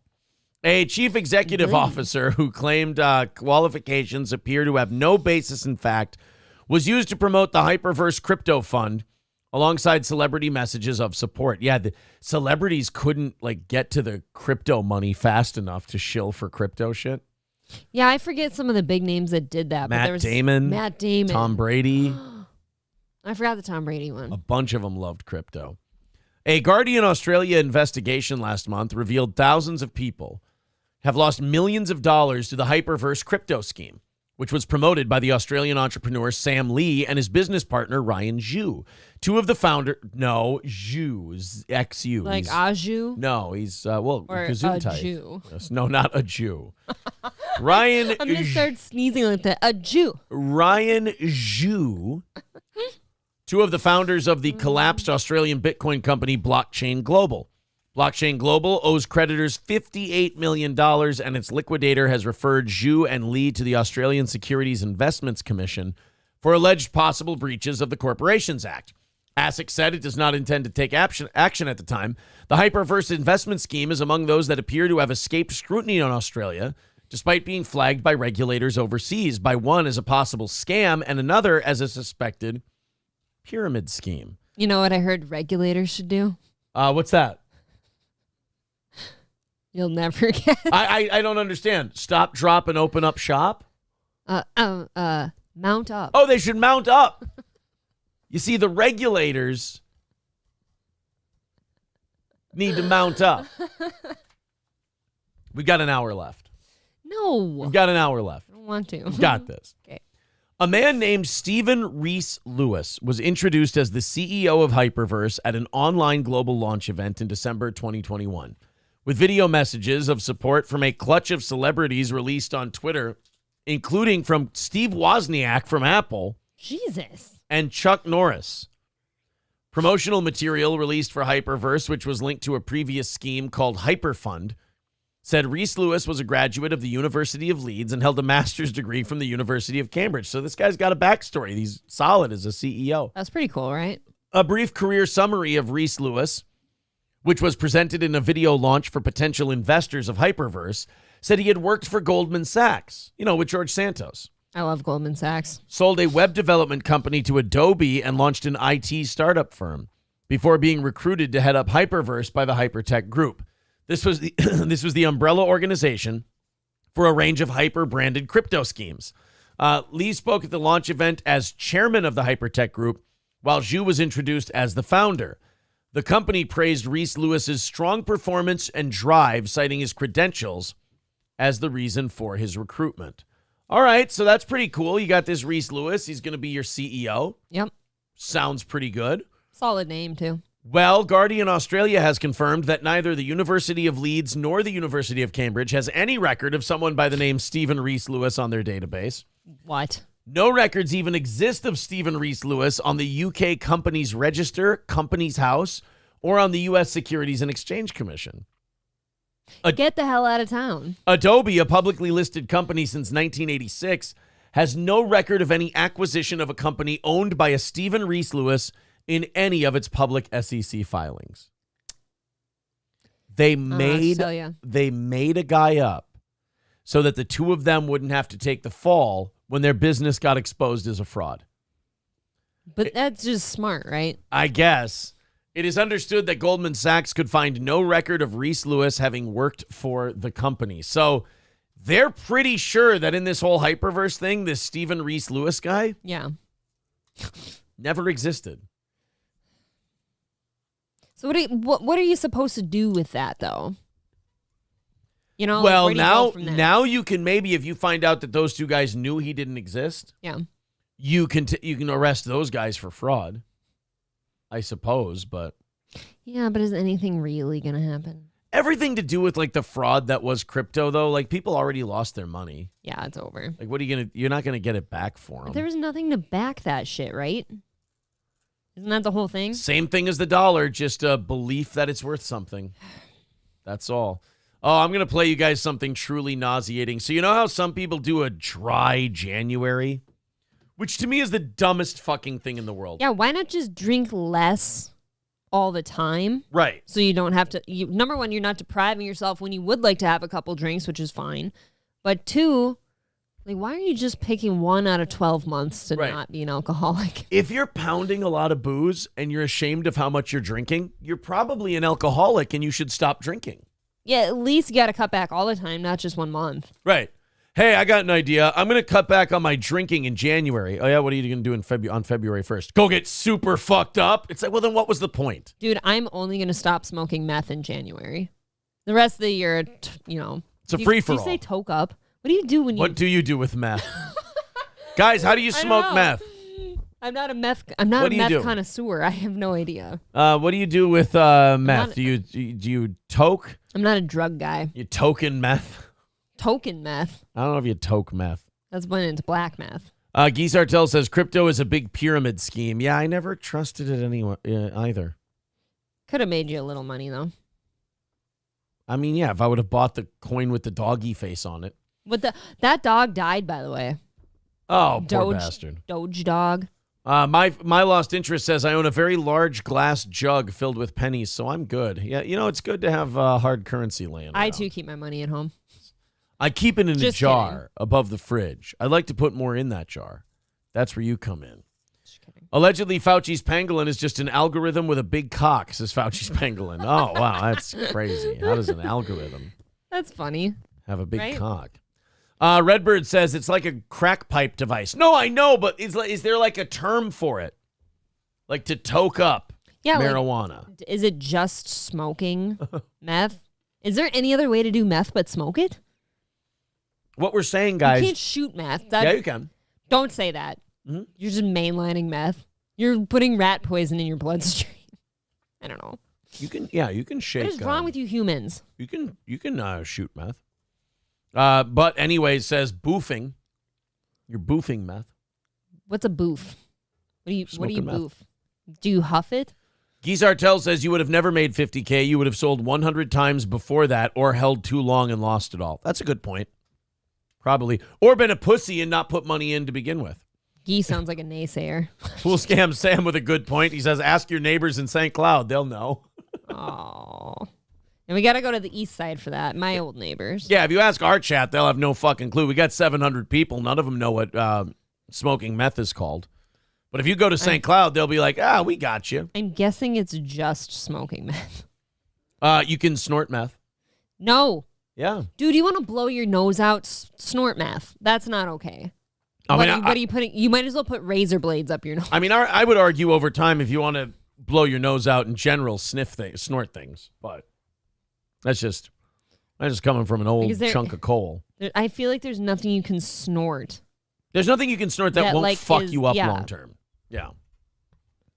A chief executive officer who claimed qualifications appear to have no basis in fact was used to promote the Hyperverse crypto fund alongside celebrity messages of support. Yeah, the celebrities couldn't get to the crypto money fast enough to shill for crypto shit. Yeah, I forget some of the big names that did that. but there was Matt Damon, Tom Brady. I forgot the Tom Brady one. A bunch of them loved crypto. A Guardian Australia investigation last month revealed thousands of people have lost millions of dollars to the Hyperverse crypto scheme, which was promoted by the Australian entrepreneur Sam Lee and his business partner Ryan Zhu. Two of the founders, Zhu, X-U. Like Aju? No, he's, Or kazoo a type. Jew. Yes, no, not a Jew. Ryan I'm going to start sneezing like that. A Jew. Ryan Zhu, two of the founders of the collapsed Australian Bitcoin company Blockchain Global. Blockchain Global owes creditors $58 million, and its liquidator has referred Zhu and Lee to the Australian Securities Investments Commission for alleged possible breaches of the Corporations Act. ASIC said it does not intend to take action at the time. The Hyperverse investment scheme is among those that appear to have escaped scrutiny in Australia, despite being flagged by regulators overseas, by one as a possible scam and another as a suspected pyramid scheme. You know what I heard regulators should do? What's that? You'll never guess. I don't understand. Stop, drop, and open up shop? Mount up. Oh, they should mount up. You see, the regulators need to mount up. We got an hour left. No. We've got an hour left. I don't want to. We've got this. Okay. A man named Stephen Reese Lewis was introduced as the CEO of Hyperverse at an online global launch event in December 2021, with video messages of support from a clutch of celebrities released on Twitter, including from Steve Wozniak from Apple. Jesus. And Chuck Norris. Promotional material released for Hyperverse, which was linked to a previous scheme called Hyperfund, said Reese Lewis was a graduate of the University of Leeds and held a master's degree from the University of Cambridge. So this guy's got a backstory. He's solid as a CEO. That's pretty cool, right? A brief career summary of Reese Lewis, which was presented in a video launch for potential investors of Hyperverse, said he had worked for Goldman Sachs, with George Santos. I love Goldman Sachs. Sold a web development company to Adobe and launched an IT startup firm before being recruited to head up Hyperverse by the Hypertech Group. This was the umbrella organization for a range of hyper-branded crypto schemes. Lee spoke at the launch event as chairman of the Hypertech Group, while Zhu was introduced as the founder. The company praised Reese Lewis's strong performance and drive, citing his credentials as the reason for his recruitment. All right, so that's pretty cool. You got this Reese Lewis. He's going to be your CEO. Yep. Sounds pretty good. Solid name, too. Well, Guardian Australia has confirmed that neither the University of Leeds nor the University of Cambridge has any record of someone by the name Stephen Reese Lewis on their database. What? No records even exist of Stephen Reese Lewis on the UK Companies Register, Companies House, or on the U.S. Securities and Exchange Commission. Get the hell out of town. Adobe, a publicly listed company since 1986, has no record of any acquisition of a company owned by a Stephen Reese Lewis in any of its public SEC filings. They made a guy up so that the two of them wouldn't have to take the fall when their business got exposed as a fraud. But that's just smart, right? I guess. It is understood that Goldman Sachs could find no record of Reese Lewis having worked for the company. So they're pretty sure that in this whole Hyperverse thing, this Stephen Reese Lewis guy never existed. So what are you supposed to do with that, though? Well, where do you go from there? now you can maybe, if you find out that those two guys knew he didn't exist, you can arrest those guys for fraud, I suppose. But but is anything really gonna happen? Everything to do with like the fraud that was crypto, though, like people already lost their money. Yeah, it's over. Like, what are you gonna? You're not gonna get it back for them. There was nothing to back that shit, right? Isn't that the whole thing? Same thing as the dollar, just a belief that it's worth something. That's all. Oh, I'm going to play you guys something truly nauseating. So you know how some people do a dry January? Which to me is the dumbest fucking thing in the world. Yeah, why not just drink less all the time? Right. So you don't have to... number one, you're not depriving yourself when you would like to have a couple drinks, which is fine. But two... like, why are you just picking 1 out of 12 months to not be an alcoholic? If you're pounding a lot of booze and you're ashamed of how much you're drinking, you're probably an alcoholic and you should stop drinking. Yeah, at least you got to cut back all the time, not just 1 month. Right. Hey, I got an idea. I'm going to cut back on my drinking in January. Oh, yeah? What are you going to do on February 1st? Go get super fucked up? It's like, well, then what was the point? Dude, I'm only going to stop smoking meth in January. The rest of the year, It's a free-for-all. Do you say toke up? What do you do when you... What do you do with meth? Guys, how do you smoke meth? I'm not a meth connoisseur. I have no idea. What do you do with meth? Do you toke? I'm not a drug guy. You token meth? Token meth. I don't know if you toke meth. That's when it's black meth. Geese Artel says crypto is a big pyramid scheme. Yeah, I never trusted it anyway either. Could have made you a little money though. I mean, yeah, if I would have bought the coin with the doggy face on it. That dog died, by the way. Oh, poor bastard. Doge dog. My lost interest says I own a very large glass jug filled with pennies, so I'm good. Yeah, it's good to have hard currency laying around. I too keep my money at home. I keep it in a Just jar kidding. above the fridge. I'd like to put more in that jar. That's where you come in. Just kidding. Allegedly, Fauci's pangolin is just an algorithm with a big cock, says Fauci's pangolin. Oh, wow, that's crazy. How does an algorithm That's funny. have a big Right? cock? Redbird says it's like a crack pipe device. No, I know, but is there like a term for it? Like to toke up marijuana? Like, is it just smoking meth? Is there any other way to do meth but smoke it? What we're saying, guys. You can't shoot meth. Yeah, you can. Don't say that. Mm-hmm. You're just mainlining meth. You're putting rat poison in your bloodstream. I don't know. You can shake. What is wrong with you humans? You can shoot meth. But anyway, says boofing. You're boofing meth. What's a boof? What do you Smoking meth. boof? Do you huff it? Geese Artel says you would have never made 50K. You would have sold 100 times before that or held too long and lost it all. That's a good point. Probably. Or been a pussy and not put money in to begin with. Geese sounds like a naysayer. Fool Scam Sam with a good point. He says, ask your neighbors in St. Cloud. They'll know. Oh. And we got to go to the east side for that. My old neighbors. Yeah, if you ask our chat, they'll have no fucking clue. We got 700 people. None of them know what smoking meth is called. But if you go to St. Cloud, they'll be like, we got you. I'm guessing it's just smoking meth. You can snort meth. No. Yeah. Dude, you want to blow your nose out? Snort meth. That's not okay. What are you putting? You might as well put razor blades up your nose. I mean, I would argue over time if you want to blow your nose out in general, snort things. But that's just coming from an old chunk of coal. I feel like there's nothing you can snort. There's nothing you can snort that won't fuck you up long term. Yeah.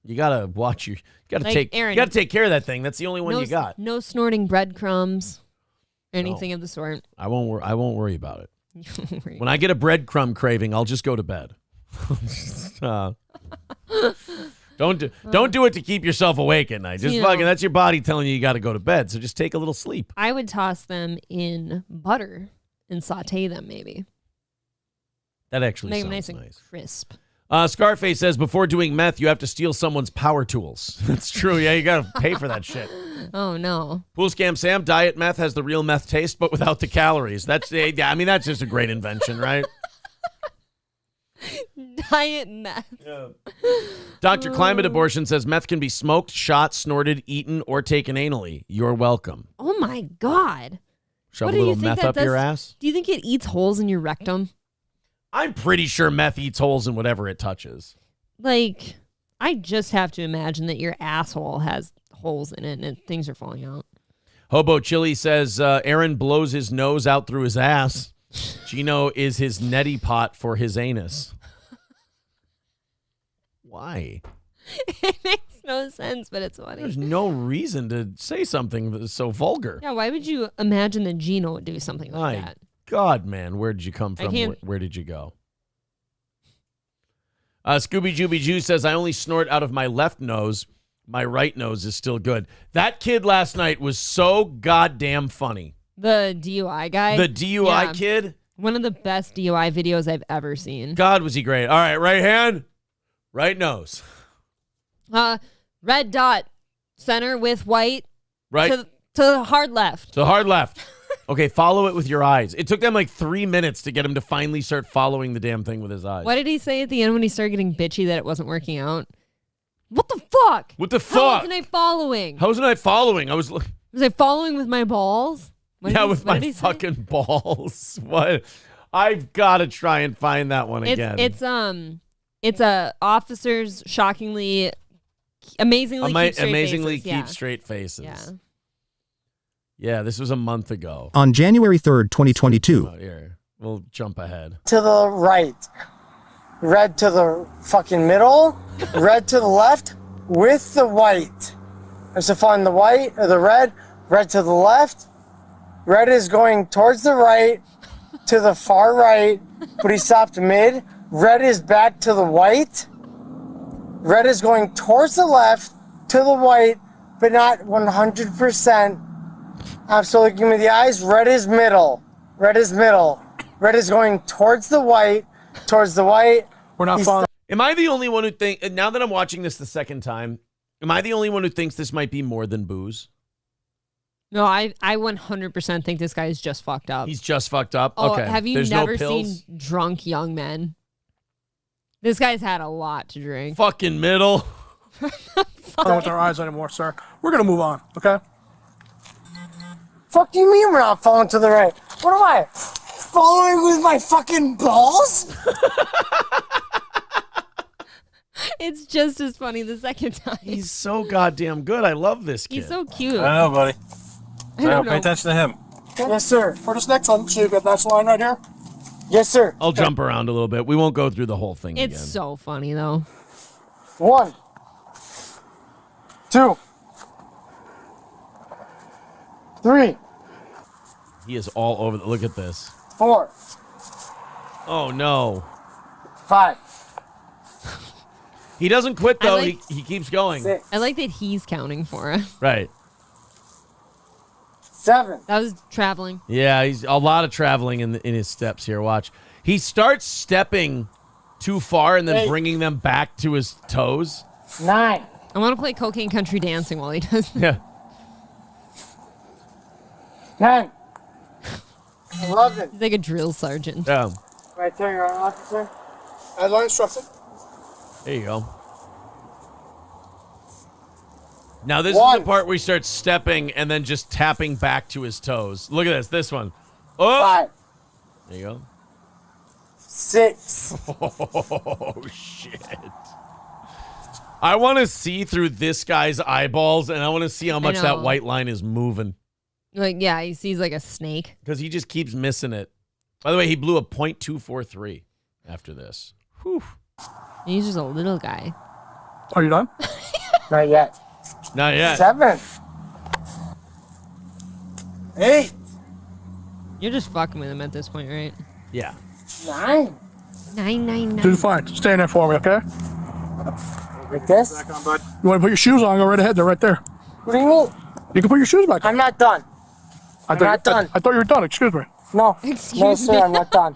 You gotta watch your. You gotta take care of that thing. That's the only one you got. No snorting breadcrumbs, anything of the sort. I won't worry about it. When I get a breadcrumb craving, I'll just go to bed. Don't do it to keep yourself awake at night. Just that's your body telling you got to go to bed. So just take a little sleep. I would toss them in butter and saute them maybe. That actually make sounds them nice and nice. crisp. Scarface says before doing meth, you have to steal someone's power tools. That's true. Yeah, you got to pay for that shit. Oh no. Pool Scam Sam, diet meth has the real meth taste, but without the calories. That's that's just a great invention, right? Diet meth. Yeah. Dr. Climate Abortion says meth can be smoked, shot, snorted, eaten, or taken anally. You're welcome. Oh my God. Shove a little meth up your ass? Do you think it eats holes in your rectum? I'm pretty sure meth eats holes in whatever it touches. Like, I just have to imagine that your asshole has holes in it and things are falling out. Hobo Chili says Aaron blows his nose out through his ass. Gino is his neti pot for his anus. Why? It makes no sense, but it's funny. There's no reason to say something that's so vulgar. Yeah, why would you imagine that Gino would do something like that? God, man, where did you come from? Where did you go? Scooby Jooby Joo says, I only snort out of my left nose. My right nose is still good. That kid last night was so goddamn funny. The DUI guy? The DUI kid? One of the best DUI videos I've ever seen. God, was he great. All right, right hand, right nose. Red dot, center with white. Right. To the hard left. To the hard left. Okay, follow it with your eyes. It took them like 3 minutes to get him to finally start following the damn thing with his eyes. What did he say at the end when he started getting bitchy that it wasn't working out? What the fuck? What the fuck? How wasn't I following? How wasn't I following? Was I following with my balls? With my fucking balls. What? I've got to try and find that one again. It's a officers shockingly, amazingly keep straight faces. Yeah. Yeah. Yeah, this was a month ago. On January 3rd, 2022. Here, we'll jump ahead. To the right. Red to the fucking middle. Red to the left with the white. So find the white or the red. Red to the left. Red is going towards the right to the far right, but he stopped mid. Red is back to the white. Red is going towards the left to the white, but not 100%. Absolutely, give me the eyes. Red is middle. Red is middle. Red is going towards the white. Towards the white. We're not following. Am I the only one who think? Now that I'm watching this the second time, am I the only one who thinks this might be more than booze? No, I 100% think this guy is just fucked up. He's just fucked up? Oh, Okay. Have you There's never no pills? seen drunk young men? This guy's had a lot to drink. Fucking middle. Don't with our eyes anymore, sir. We're gonna move on, okay? Fuck do you mean we're not following to the right? What am I? Following with my fucking balls? It's just as funny the second time. He's so goddamn good. I love this kid. He's so cute. I know, buddy. I don't know. Pay attention to him. Yes, sir. For this next one, so you got that line right here. Yes, sir. I'll jump around a little bit. We won't go through the whole thing It's again. so funny, though. 1, 2, 3, He is all over. Look at this. 4, Oh, no. 5. He doesn't quit, though. like- He keeps going. 6. I like that he's counting for us. Right. 7. That was traveling. Yeah, he's a lot of traveling in his steps here. Watch. He starts stepping too far and then 8. bringing them back to his toes. 9. I want to play cocaine country dancing while he does that. Yeah. 10. 11. He's like a drill sergeant. Yeah. Right there, Your Honor, officer. As I instructed. There you go. Now this 1. is the part where he starts stepping and then just tapping back to his toes. Look at this. This one. Oh. 5. There you go. 6. Oh, shit. I want to see through this guy's eyeballs, and I want to see how much that know. white line is moving. Like, yeah, he sees like a snake. Because he just keeps missing it. By the way, he blew a .243 after this. Whew. He's just a little guy. Are you done? Not yet. Not yet. 7. 8. You're just fucking with him at this point, right? Yeah. 9. 999. Do fine. Stay in there for me, okay? Like this? You want to put your shoes on? Go right ahead. They're right there. What do you mean? You can put your shoes back on. I'm not done. I I'm thought not done. I thought you were done. Excuse me. No. Excuse No, sir, me. I'm not done.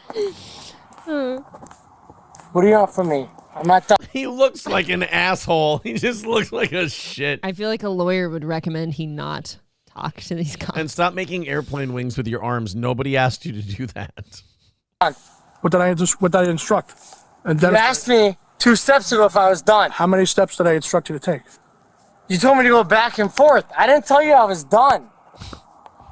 What do you want from me? I'm not done. He looks like an asshole. He just looks like a shit. I feel like a lawyer would recommend he not talk to these cops. And stop making airplane wings with your arms. Nobody asked you to do that. What did I instruct? And You asked me 2 steps ago if I was done. How many steps did I instruct you to take? You told me to go back and forth. I didn't tell you I was done.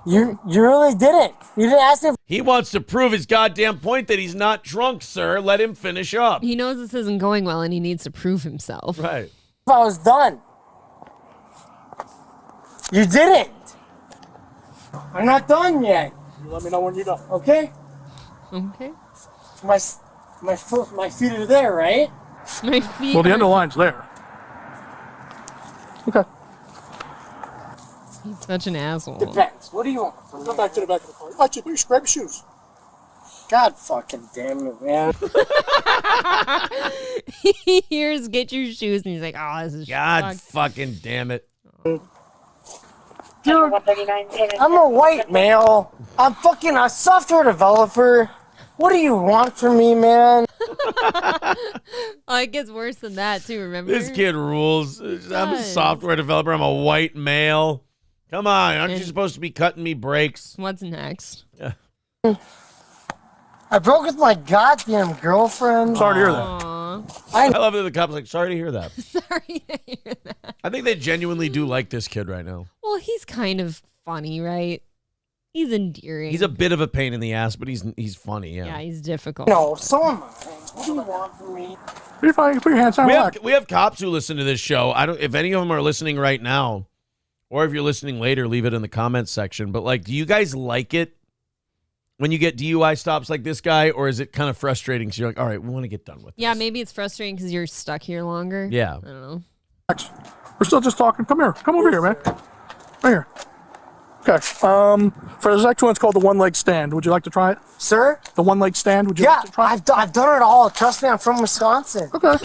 You really didn't. You didn't ask me if He wants to prove his goddamn point that he's not drunk, sir. Let him finish up. He knows this isn't going well and he needs to prove himself. Right. I was done. You didn't. I'm not done yet. You let me know when you're done. Okay? Okay. My feet are there, right? My feet. Well, the end of the line's there. Okay. He's such an asshole. Depends. What do you want? Come back to the back of the car. Watch it. Grab your shoes. God fucking damn it, man. He hears "get your shoes" and he's like, "Oh, this is God fucked." fucking damn it. Dude, I'm a white male. I'm fucking a software developer. What do you want from me, man? Oh, it gets worse than that too. Remember? This kid rules. I'm a software developer. I'm a white male. Come on. Aren't you supposed to be cutting me breaks? What's next? Yeah. I broke with my goddamn girlfriend. Sorry to hear that. Aw. I love that the cop's like, sorry to hear that. Sorry to hear that. I think they genuinely do like this kid right now. Well, he's kind of funny, right? He's endearing. He's a bit of a pain in the ass, but he's funny. Yeah. Yeah, he's difficult. No, so am I. What do you want from me? You're fine. Put your hands on the We have cops who listen to this show. I don't. If any of them are listening right now, or if you're listening later, leave it in the comments section. But like, do you guys like it when you get DUI stops like this guy, or is it kind of frustrating? So you're like, all right, we want to get done with this. Yeah, maybe it's frustrating because you're stuck here longer. Yeah. I don't know. We're still just talking. Come here. Come over here, man. Right here. Okay. For this next one, it's called the one-leg stand. Would you like to try it? Sir? The one-leg stand. Would you Yeah, like to try it? I've done it all. Trust me, I'm from Wisconsin. Okay.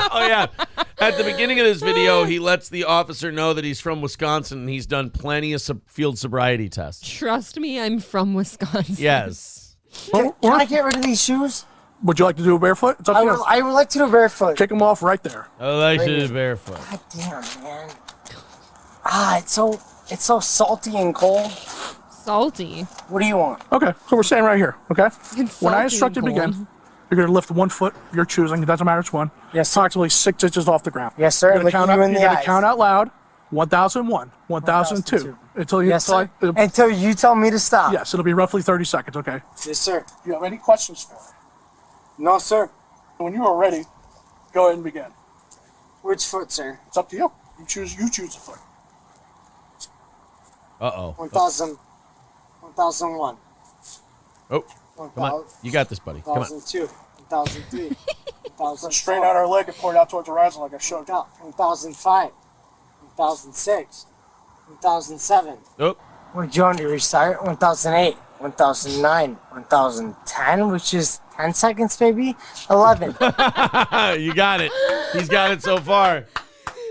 Oh yeah. At the beginning of this video, he lets the officer know that he's from Wisconsin and he's done plenty of field sobriety tests. Trust me, I'm from Wisconsin. Yes. Can I get rid of these shoes? Would you like to do a barefoot? It's up to you. I would like to do barefoot. Kick them off right there. Oh, I should have barefoot. God damn, man. It's so salty and cold. Salty. What do you want? Okay, so we're staying right here, okay? It's When I salty instruct you to and begin, cold. you're going to lift 1 foot, you're choosing, it doesn't matter which one. Yes, sir. Approximately 6 inches off the ground. Yes, sir. You're Looking going you in the to eyes. count out loud, 1001, 1002. Until you Yes, sir. Until you tell me to stop. Yes, it'll be roughly 30 seconds, okay? Yes, sir. Do you have any questions for me? No, sir. When you are ready, go ahead and begin. Which foot, sir? It's up to you. You choose the foot. Uh-oh. 1001. Oh. Come on. You got this, buddy. Come on. 2002, 2003, 2004. Straighten out our leg and pour it out towards the horizon like I showed. 2005, 2006, 2007. Nope. When you want to restart? 1008, 1009, 1010, which is 10 seconds, maybe? 11. You got it. He's got it so far.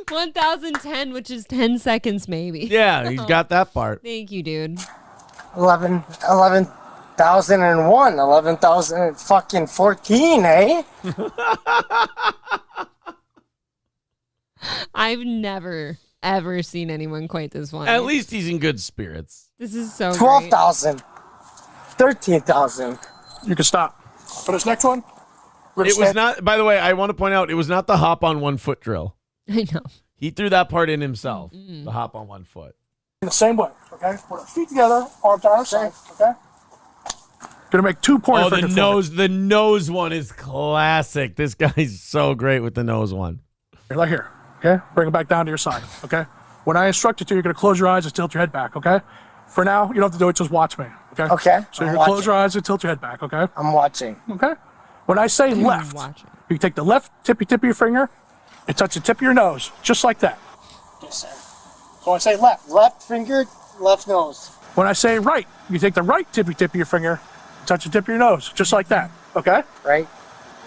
1010, which is 10 seconds, maybe. Yeah, he's got that part. Thank you, dude. 11,001, 11,014, eh? I've never, ever seen anyone quite this funny. At least he's in good spirits. This is so 12,000, 13,000. You can stop. For this next one, It was not, by the way, I want to point out, it was not the hop on 1 foot drill. I know. He threw that part in himself, the hop on 1 foot. in the same way, okay? Put our feet together, arms on our side, okay? Gonna make 2 pointer the nose one is classic. This guy's so great with the nose one. Right here, okay? Bring it back down to your side, okay? When I instruct you to, you're gonna close your eyes and tilt your head back, okay? For now, you don't have to do it, just watch me, okay? Okay. So you're gonna close your eyes and tilt your head back, okay? I'm watching. Okay? When I say left, you take the left tip of your finger and touch the tip of your nose, just like that. Yes, sir. So when I say left, left finger, left nose. When I say right, you take the right tip of your finger, touch the tip of your nose, just like that, okay? Right,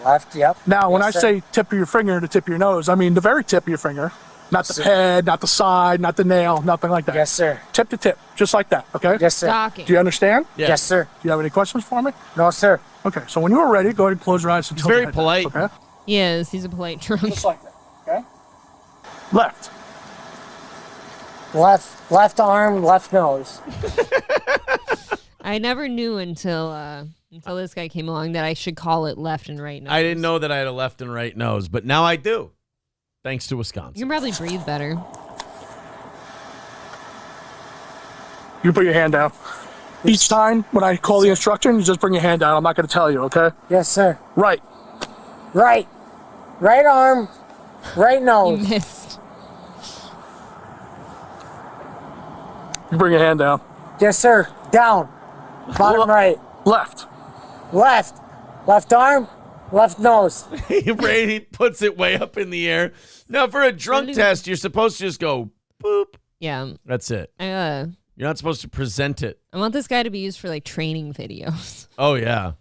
left, yep. Now, when Yes, I sir. say tip of your finger to tip of your nose, I mean the very tip of your finger, not the head, not the side, not the nail, nothing like that. Yes, sir. Tip to tip, just like that, okay? Yes, sir. Talking. Do you understand? Yeah. Yes, sir. Do you have any questions for me? No, sir. Okay, so when you are ready, go ahead and close your eyes and He's tilt your very head polite. back, okay? He is. He's a polite drunk. Just like that, okay? Left. Left arm, left nose. I never knew until this guy came along that I should call it left and right nose. I didn't know that I had a left and right nose, but now I do, thanks to You Wisconsin. can probably breathe better. You put your hand down. Each time when I call the instruction, you just bring your hand down. I'm not going to tell you, okay? Yes, sir. Right. Right. Right arm, right You nose. missed. You bring your hand down. Yes, sir. Down. Bottom right. Left. Left. Left arm, left nose. He puts it way up in the air. Now, for a drunk test, you're supposed to just go boop. Yeah. That's it. I You're not supposed to present it. want this guy to be used for like training videos. Oh, yeah.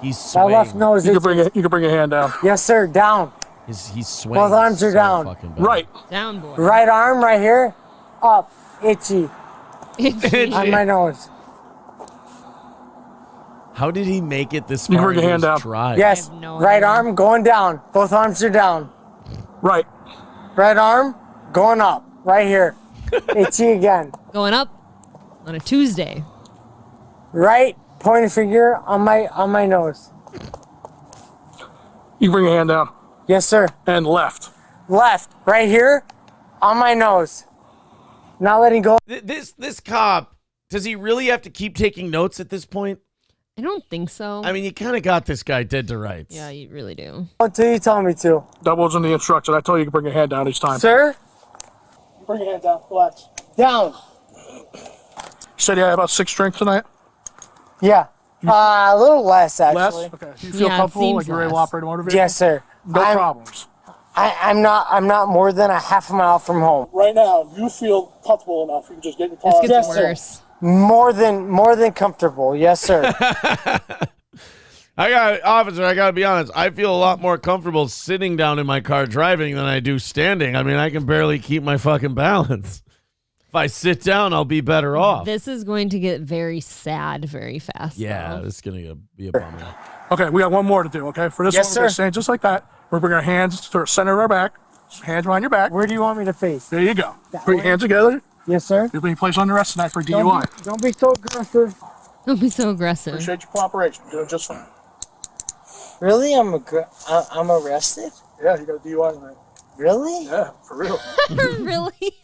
He's That swaying. left nose. You can bring your hand down. Yes, sir. Down. He's swaying. Both arms are so down. fucking bad. Right. Down, boy. Right arm right here, up, itchy, on my nose. How did he make it this You far? bring your into hand his down. drive? Yes. I have no Right idea. arm going down. Both arms are down. Right. Right arm going up. Right here. Itchy again. Going up on a Tuesday. Right pointer finger on my nose. You bring your hand down. Yes, sir. And left. Left. Right here on my nose. Not letting go. This cop, does he really have to keep taking notes at this point? I don't think so. I mean, you kind of got this guy dead to rights. Yeah, you really do. Until you tell me to. That wasn't the instruction. I told you to bring your hand down each time. Sir? Bring your hand down. Relax. Down. You said you had about 6 drinks tonight? Yeah. A little less, actually. Less? Okay. You feel Yeah, it comfortable? seems Like you're able to less. operate a motor vehicle? Yes, sir. No problems. I'm not more than a half a mile from home. Right now, you feel comfortable enough. You can just get in your car. This gets Yes, sir. worse. More than comfortable. Yes, sir. I gotta be honest. I feel a lot more comfortable sitting down in my car driving than I do standing. I mean, I can barely keep my fucking balance. If I sit down, I'll be better off. This is going to get very sad very fast. Yeah, though. this is gonna be a bummer. Okay, we got one more to do, okay? For this Yes, one, we're sir. saying just like that. We're bringing our hands to the center of our back. Hands behind your back. Where do you want me to face? There you go. That Put your way? hands together. Yes, sir. You're being placed under arrest tonight for DUI. Don't be so aggressive. Don't be so aggressive. Appreciate your cooperation. You're doing just fine. Really? I'm arrested? Yeah, you got a DUI tonight. Really? Yeah, for real. Really?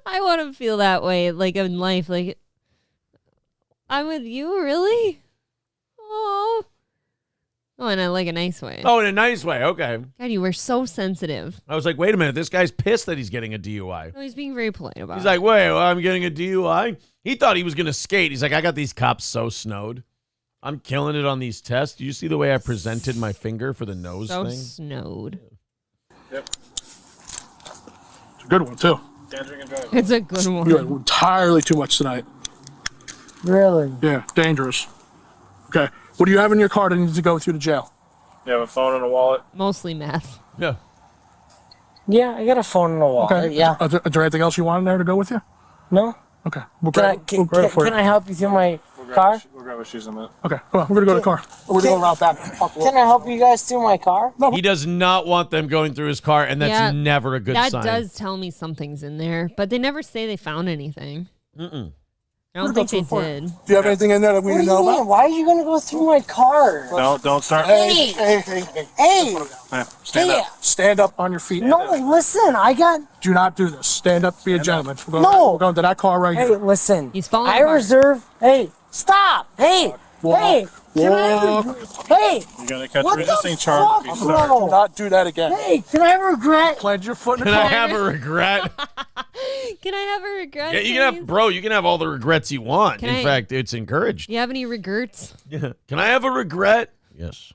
I want to feel that way, like in life. Like, I'm with you, really? Oh, Oh, in a nice way. Oh, in a nice way. Okay. God, you were so sensitive. I was like, wait a minute. This guy's pissed that he's getting a DUI. No, he's being very polite about it. He's like, wait, I'm getting a DUI? He thought he was going to skate. He's like, I got these cops so snowed. I'm killing it on these tests. Do you see the way I presented my finger for the nose so thing? snowed. Yep. It's a good one, too. It's a good one. You had entirely too much tonight. Really? Yeah, dangerous. Okay. What do you have in your car that needs to go with you to jail? You have a phone and a wallet? Mostly meth. Yeah. Yeah, I got a phone and a wallet. Okay. Yeah. Is there anything else you want in there to go with you? No. Okay. We'll Can grab it for you. I help you through my car? We'll grab a shoes in a minute. Okay. Come on. We're going to go to the car. We're going to go around back. Can I help you guys through my car? No. He does not want them going through his car, and that's never a good sign. That does tell me something's in there, but they never say they found anything. Mm-mm. I don't think they did. Do you have anything in there that we What do didn't you know mean? about? Why are you going to go through my car? No, don't start. Hey! Hey! Yeah, stand Hey. up. Stand up on your feet. No, listen, I got... Do not do this. Stand up, be a gentleman. We're going, No. We're going to that car right Hey, here. listen. He's falling I apart. reserve... Hey, stop! Hey! Walk. Hey! Can Walk. Hey! You gotta catch What this the ain't charged. fuck, If you start. bro? Do not do that again. Hey, can I regret? Plant your foot in the Can car. I have a regret? Can I have a regret? Yeah, you can have, bro. You can have all the regrets you want. Can In I- fact, it's encouraged. Do you have any regrets? Yeah. Can I have a regret? Yes.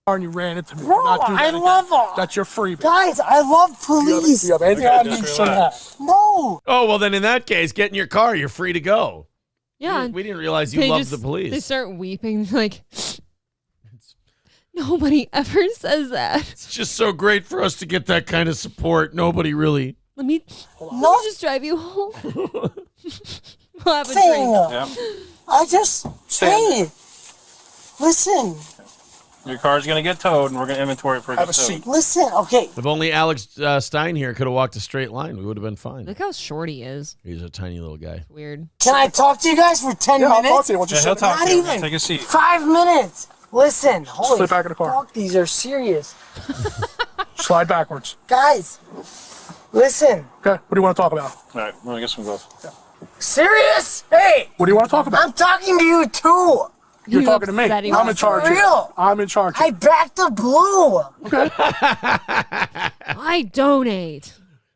And you ran into me. Bro, Do not do that I again. love them. That's your freebie. Guys, I love police. Do you have anything Okay, on just you shouldn't relax. have? No. Oh well, then in that case, get in your car. You're free to go. Yeah. We didn't realize you They loved just- the police. They start weeping like, nobody ever says that. It's just so great for us to get that kind of support. Nobody really. Let me just drive you home. We'll have a Thing. drink. Yeah. I just... Hey! Listen. Your car's gonna get towed, and we're gonna inventory it for Have a seat. Listen, okay. If only Alex Stein here could have walked a straight line, we would have been fine. Look how short he is. He's a tiny little guy. Weird. Can I talk to you guys for 10 Yeah, I'll minutes? talk to you once you Yeah, sit he'll talk Not to you. even. Take a seat. 5 minutes. Listen, holy Sit back in the car. fuck, these are serious. Slide backwards. Guys, listen. Okay. What do you want to talk about? All right, we're gonna get some gloves. Serious? Hey, What do you want to talk about? I'm talking to you too. You're You talking to me. upset him. I'm in charge. For here. real. I'm in charge. I backed the blue. I donate.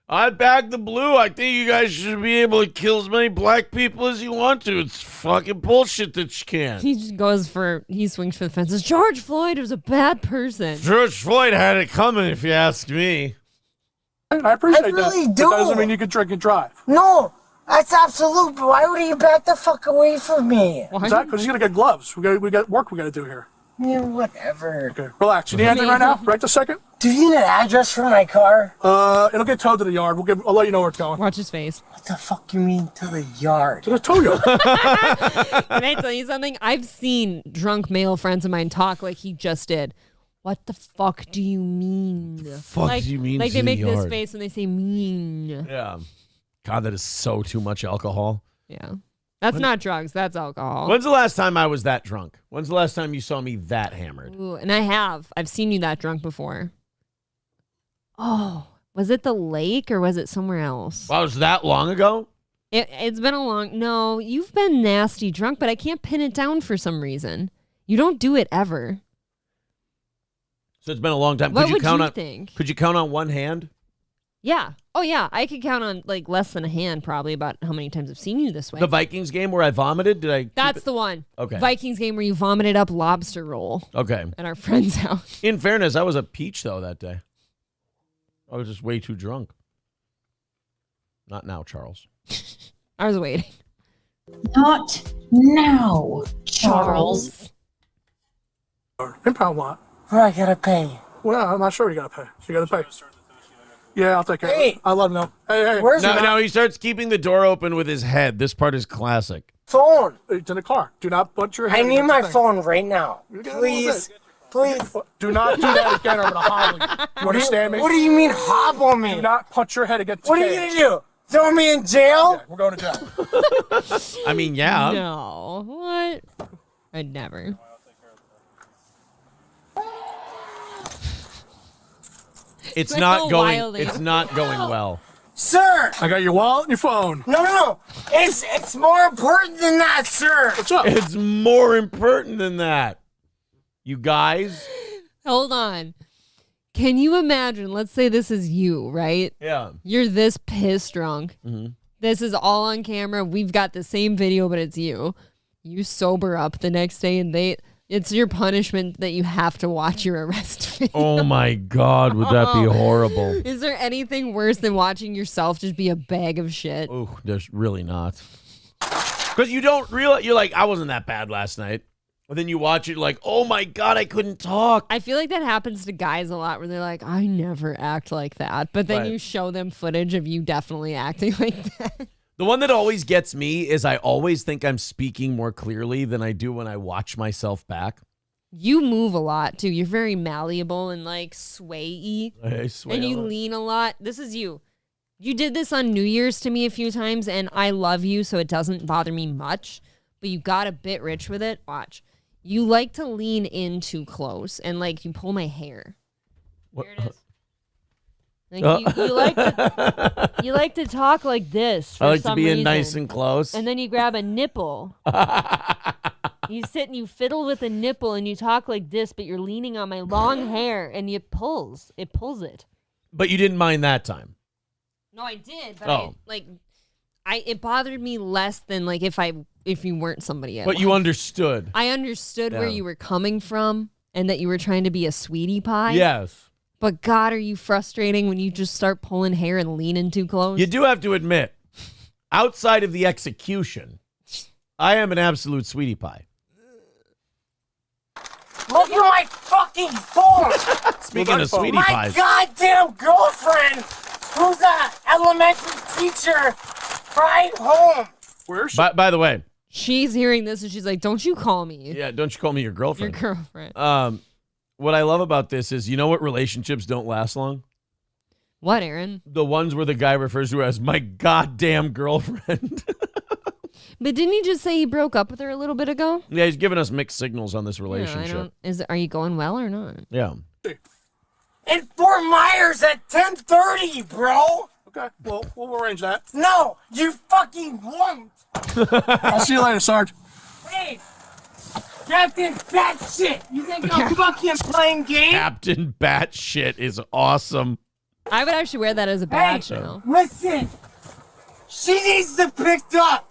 I back the blue. I think you guys should be able to kill as many black people as you want to. It's fucking bullshit that you can't. He just he swings for the fences. George Floyd was a bad person. George Floyd had it coming, if you ask me. I appreciate I really that. do. That doesn't mean you can drink and drive. No, that's absolute. But why would he back the fuck away from me? Because he's gonna get gloves. We got work we gotta do here. Yeah, whatever. Okay, relax. You need anything right now? Right this second? Do you need an address for my car? It'll get towed to the yard. I'll let you know where it's going. Watch his face. What the fuck you mean to the yard? To the tow yard. Can I tell you something? I've seen drunk male friends of mine talk like he just did. What the fuck do you mean? Fuck do you mean Like to they the make this yard? face and they say mean. Yeah. God, that is so too much alcohol. Yeah. That's not drugs. That's alcohol. When's the last time I was that drunk? When's the last time you saw me that hammered? Ooh, and I have. I've seen you that drunk before. Oh, was it the lake or was it somewhere else? Wow, was that long ago? It's been a long... No, you've been nasty drunk, but I can't pin it down for some reason. You don't do it ever. So it's been a long time. What Could you would count you on? think? Could you count on one hand? Yeah. Oh, yeah. I could count on like less than a hand probably about how many times I've seen you this way. The Vikings game where I vomited? Did I? keep That's it? the one. Okay. Vikings game where you vomited up lobster roll Okay. at our friend's house. In fairness, I was a peach though that day. I was just way too drunk. Not now, Charles. I was waiting. Not now, Charles. Impound lot. Where I gotta pay? Well, I'm not sure you gotta pay. You gotta pay. Yeah, I'll take care of Hey. it. I'll let him know. Hey. Where's my No, he starts keeping the door open with his head. This part is classic. phone? It's in the car. Do not butt your head I need against my the thing. phone right now. You got a little Please. bit. Please. Do not do that again or I'm gonna hobble you. You understand me? What do you mean hobble me? Do not punch your head against the What are you cage. gonna do? Throw me in jail? Yeah, we're going to jail. I mean, yeah. No. What? I'd never. It's Like not so going. wilding. It's not going well. Sir! I got your wallet and your phone. No. It's more important than that, sir. What's up? It's more important than that. You guys. Hold on. Can you imagine? Let's say this is you, right? Yeah. You're this pissed drunk. Mm-hmm. This is all on camera. We've got the same video, but it's you. You sober up the next day, and it's your punishment that you have to watch your arrest video. Oh my God, would that be horrible? Is there anything worse than watching yourself just be a bag of shit? Oh, there's really not. Because you don't realize, you're like, I wasn't that bad last night. And then you watch it like, oh my God, I couldn't talk. I feel like that happens to guys a lot where they're like, I never act like that. But then Right. you show them footage of you definitely acting like that. The one that always gets me is I always think I'm speaking more clearly than I do when I watch myself back. You move a lot too. You're very malleable and like sway-y. I sway And a you lot. lean a lot. This is you. You did this on New Year's to me a few times, and I love you, so it doesn't bother me much. But you got a bit rich with it. Watch. You like to lean in too close, and like you pull my hair. Here it is. Like you like to talk like this. For I like to some be in reason. nice and close. And then you grab a nipple. You sit and you fiddle with a nipple, and you talk like this, but you're leaning on my long hair, and it pulls. It pulls it. But you didn't mind that time. No, I did, but Oh. it bothered me less than like if you weren't somebody else. But you understood. I understood where Yeah. you were coming from and that you were trying to be a sweetie pie. Yes. But God, are you frustrating when you just start pulling hair and leaning too close? You do have to admit, outside of the execution, I am an absolute sweetie pie. Look at my fucking phone! Speaking of sweetie my pies. goddamn girlfriend, who's an elementary teacher, cried home. Where's By the way, She's hearing this and she's like, don't you call me. yeah, don't you call me your girlfriend. Your girlfriend. What I love about this is, you know what relationships don't last long? What, Aaron? The ones where the guy refers to her as my goddamn girlfriend. But didn't he just say he broke up with her a little bit ago? Yeah, he's giving us mixed signals on this Yeah, relationship. are you going well or not? Yeah. In Fort Myers at 10:30, bro. Okay, well, we'll arrange that. No, you fucking won't. I'll see you later, Sarge. Hey, Captain Batshit, you think I'm fucking playing games? Captain Batshit is awesome. I would actually wear that as a badge now. Listen, she needs to pick up.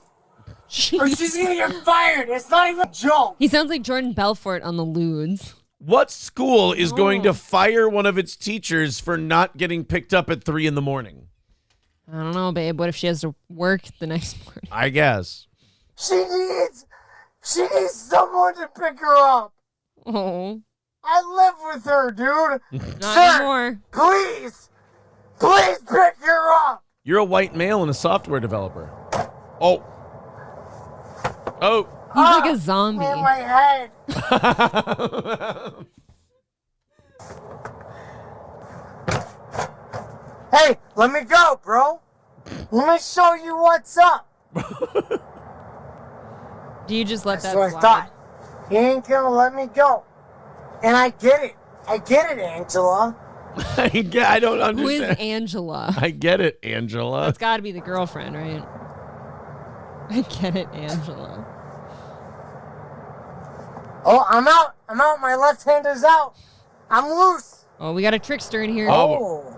Or she's gonna get fired. It's not even a joke. He sounds like Jordan Belfort on the Ludes. What school is going to fire one of its teachers for not getting picked up at 3 a.m? I don't know, babe. What if she has to work the next morning? I guess. She needs someone to pick her up. Oh. I live with her, dude. Not Sir, anymore. please pick her up. You're a white male and a software developer. Oh. Oh. He's like a zombie. In my head. Hey, let me go, bro. Let me show you what's up. Do you just let That's that what I slide? thought. He ain't gonna let me go. And I get it. Angela. I don't understand. Who is Angela? I get it, Angela. That's got to be the girlfriend, right? I get it, Angela. Oh, I'm out. My left hand is out. I'm loose. Oh, we got a trickster in here. Oh.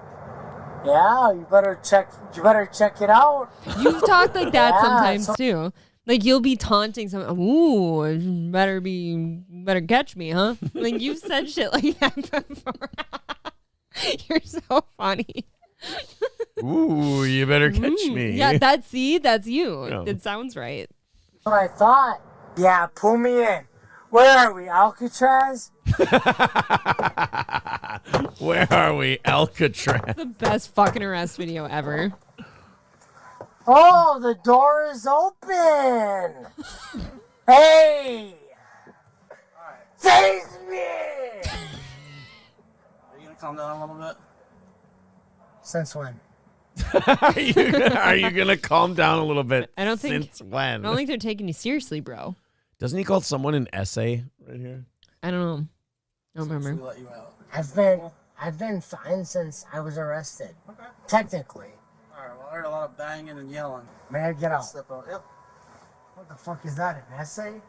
Yeah, you better check it out. You've talked like that Yeah, sometimes so- too. Like you'll be taunting someone. Ooh, better catch me, huh? Like you've said shit like that before. You're so funny. Ooh, you better catch me. Yeah, that's you. Yeah. It sounds right. What I thought. Yeah, pull me in. Where are we, Alcatraz? Where are we, Alcatraz? The best fucking arrest video ever. Oh, the door is open. Hey! Save me! Are you gonna calm down a little bit? Since when? Are you gonna calm down a little bit? I don't think. Since when? I don't think they're taking you seriously, bro. Doesn't he call someone an essay right here? I don't know. I don't remember. Let you out. I've been fine since I was arrested. Okay. Technically. Alright, well I heard a lot of banging and yelling. May I get out? Step out. Yep. What the fuck is that? An essay?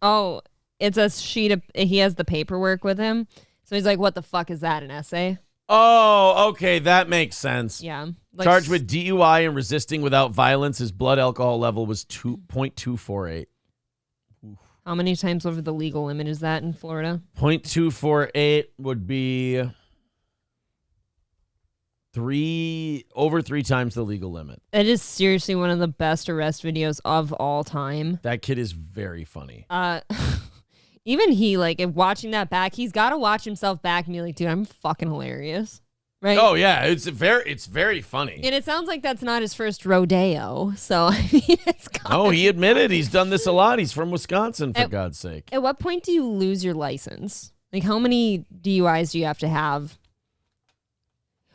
Oh, it's a sheet of, he has the paperwork with him. So he's like, what the fuck is that, an essay? Oh, okay, that makes sense. Yeah. Charged with DUI and resisting without violence, his blood alcohol level was 2.248. How many times over the legal limit is that in Florida? 0.248 would be over 3 times the legal limit. It is seriously one of the best arrest videos of all time. That kid is very funny. Even he, like, if watching that back, he's got to watch himself back and be like, dude, I'm fucking hilarious. Right? Oh, yeah. It's very funny. And it sounds like that's not his first rodeo. So, I mean, it's Oh, he admitted he's done this a lot. He's from Wisconsin, for God's sake. At what point do you lose your license? Like, how many DUIs do you have to have?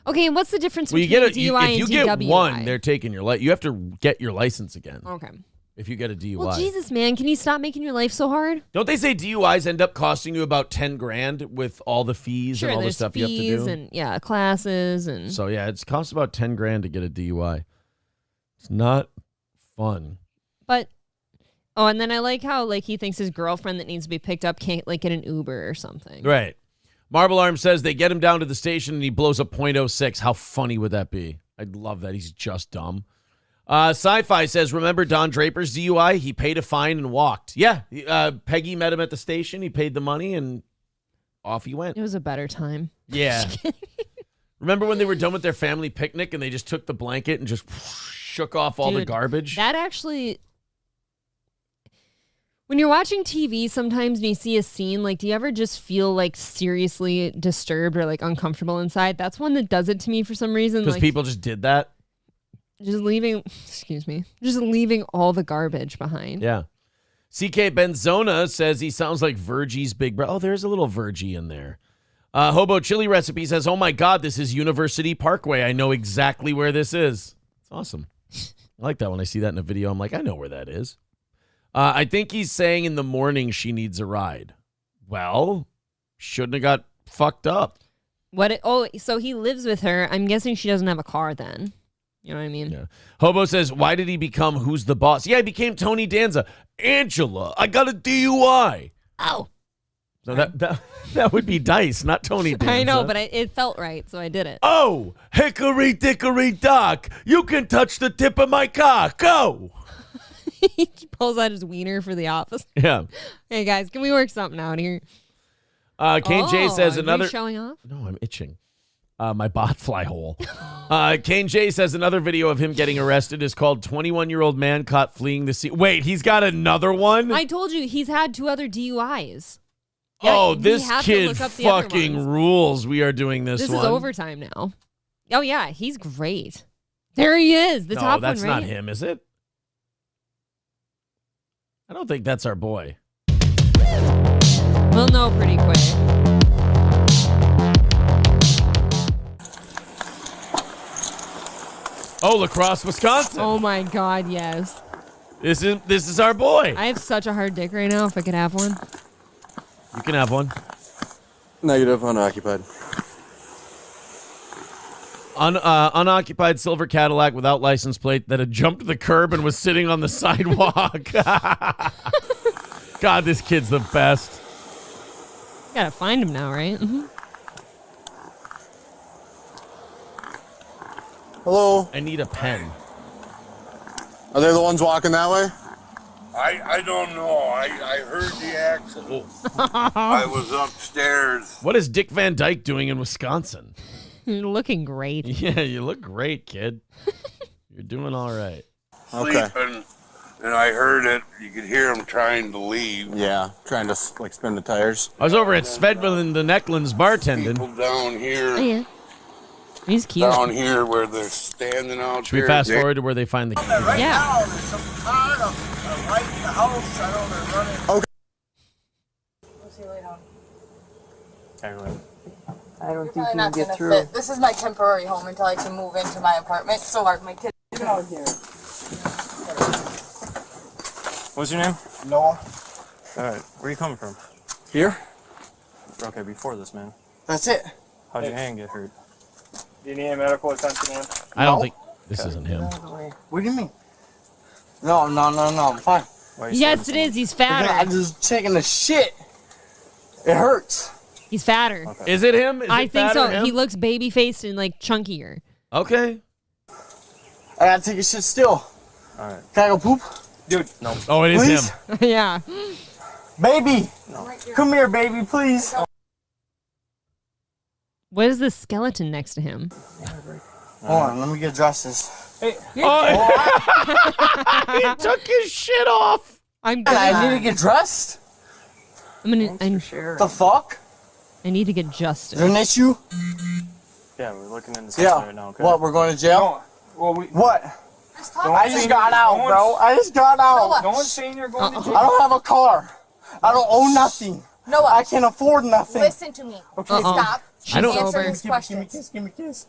Okay, and what's the difference between DUI and DWI? If you get one, they're taking your license. You have to get your license again. Okay. If you get a DUI. Well, Jesus, man, can you stop making your life so hard? Don't they say DUIs end up costing you about $10,000 with all the fees and all the stuff you have to do? And classes and. So yeah, it costs about $10,000 to get a DUI. It's not fun. But and then I like how he thinks his girlfriend that needs to be picked up can't get an Uber or something. Right. Marble Arm says they get him down to the station and he blows a .06. How funny would that be? I'd love that. He's just dumb. Sci-Fi says, remember Don Draper's DUI? He paid a fine and walked. Yeah, Peggy met him at the station. He paid the money and off he went. It was a better time. Yeah. Remember when they were done with their family picnic and they just took the blanket and just shook off all the garbage? That actually, when you're watching TV sometimes and you see a scene, do you ever just feel seriously disturbed or uncomfortable inside? That's one that does it to me for some reason. Because people just did that? Just leaving all the garbage behind. Yeah. CK Benzona says he sounds like Virgie's big brother. Oh, there's a little Virgie in there. Hobo Chili Recipe says, oh my God, this is University Parkway. I know exactly where this is. It's awesome. I like that when I see that in a video. I'm like, I know where that is. I think he's saying in the morning she needs a ride. Well, shouldn't have got fucked up. So he lives with her. I'm guessing she doesn't have a car then. You know what I mean? Yeah. Hobo says, why did he become Who's the Boss? Yeah, he became Tony Danza. Angela, I got a DUI. Oh. So that would be Dice, not Tony Danza. I know, but it felt right, so I did it. Oh, hickory dickory dock. You can touch the tip of my cock. Go. He pulls out his wiener for the office. Yeah. Hey, guys, can we work something out here? Kane J says another. Are you showing off? No, I'm itching. My Botfly hole. Kane J says another video of him getting arrested is called 21-year-old man caught fleeing the scene. Wait, he's got another one? I told you, he's had 2 other DUIs. Yeah, this kid fucking rules. We are doing this one. This is overtime now. Oh, yeah, he's great. There he is, the top one, right? No, that's not him, is it? I don't think that's our boy. We'll know pretty quick. Oh, La Crosse, Wisconsin. Oh my God, yes. This is our boy. I have such a hard dick right now. If I could have one. You can have one. Negative, unoccupied. Unoccupied silver Cadillac without license plate that had jumped the curb and was sitting on the sidewalk. God, this kid's the best. You gotta find him now, right? Mm-hmm. Hello? I need a pen. Are they the ones walking that way? I don't know. I heard the accident. I was upstairs. What is Dick Van Dyke doing in Wisconsin? You're looking great. Yeah, you look great, kid. You're doing all right. Sleeping, and I heard it. You could hear him trying to leave. Yeah, trying to spin the tires. I was over at Svedman the Necklands bartending. People down here. Oh, yeah. He's cute. Down here where they're standing out Should we fast forward to where they find the key? Right now, there's some car right in the house. I know they're running. Okay. We'll see you later on. I don't think Probably you not can get gonna through. fit. This is my temporary home until I can move into my apartment. So my kids out here. What's your name? Noah. All right, where are you coming from? Here? Okay, before this, man. That's it. How'd your hand get hurt? Do you need any medical attention, man? I don't think this isn't him. What do you mean? No, I'm fine. Yes, it is. He's fatter. I'm just taking a shit. It hurts. He's fatter. Okay. Is it him? I think so. He looks baby-faced and like chunkier. Okay. I gotta take a shit still. All right. Can I go poop? Dude, no. Oh, it is Please? him. Yeah. Baby, come here, baby, please. What is the skeleton next to him? Hold on, let me get dresses. Hey. Oh, he took his shit off. I need to get dressed. The fuck? I need to get justice. Is there an issue? Yeah, we're looking into something right now. Okay. What? We're going to jail? Well, what? I just got out, bro. I just got out. No one's saying you're going to jail. I don't have a car. I don't own nothing. Noah, I can't afford nothing. Listen to me. Okay. Stop. I don't- Answer his questions. Give me a kiss.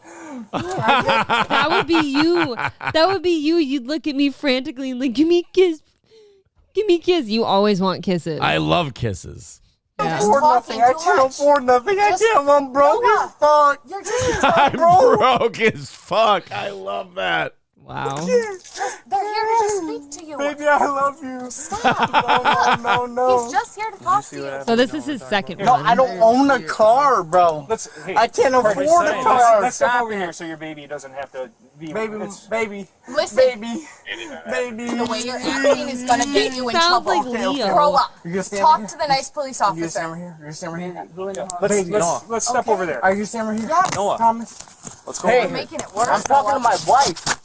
That would be you. That would be you. You'd look at me frantically and like, give me a kiss. Give me a kiss. You always want kisses. I love kisses. I can't afford nothing. I can't afford nothing. I can't. I'm broke as fuck. You're just I'm broke as fuck. I love that. Wow. they're here to just speak to you. Baby, I love you. Stop. No. He's just here to talk to you. So this is his second No, one. I don't own a car, bro. I can't afford a car. Let's step over here so your baby doesn't have to be. Baby. Listen. Baby. The way you're acting is gonna get you in Sounds trouble. like Leo. Grow up. You gonna stand Talk right to the nice police here? You gonna officer. stand right here? You gonna stand right here? Let's step over there. Are you stand right here? Yes. Noah. Promise? Let's go Hey, over You're here. making it worse. I'm talking to my wife.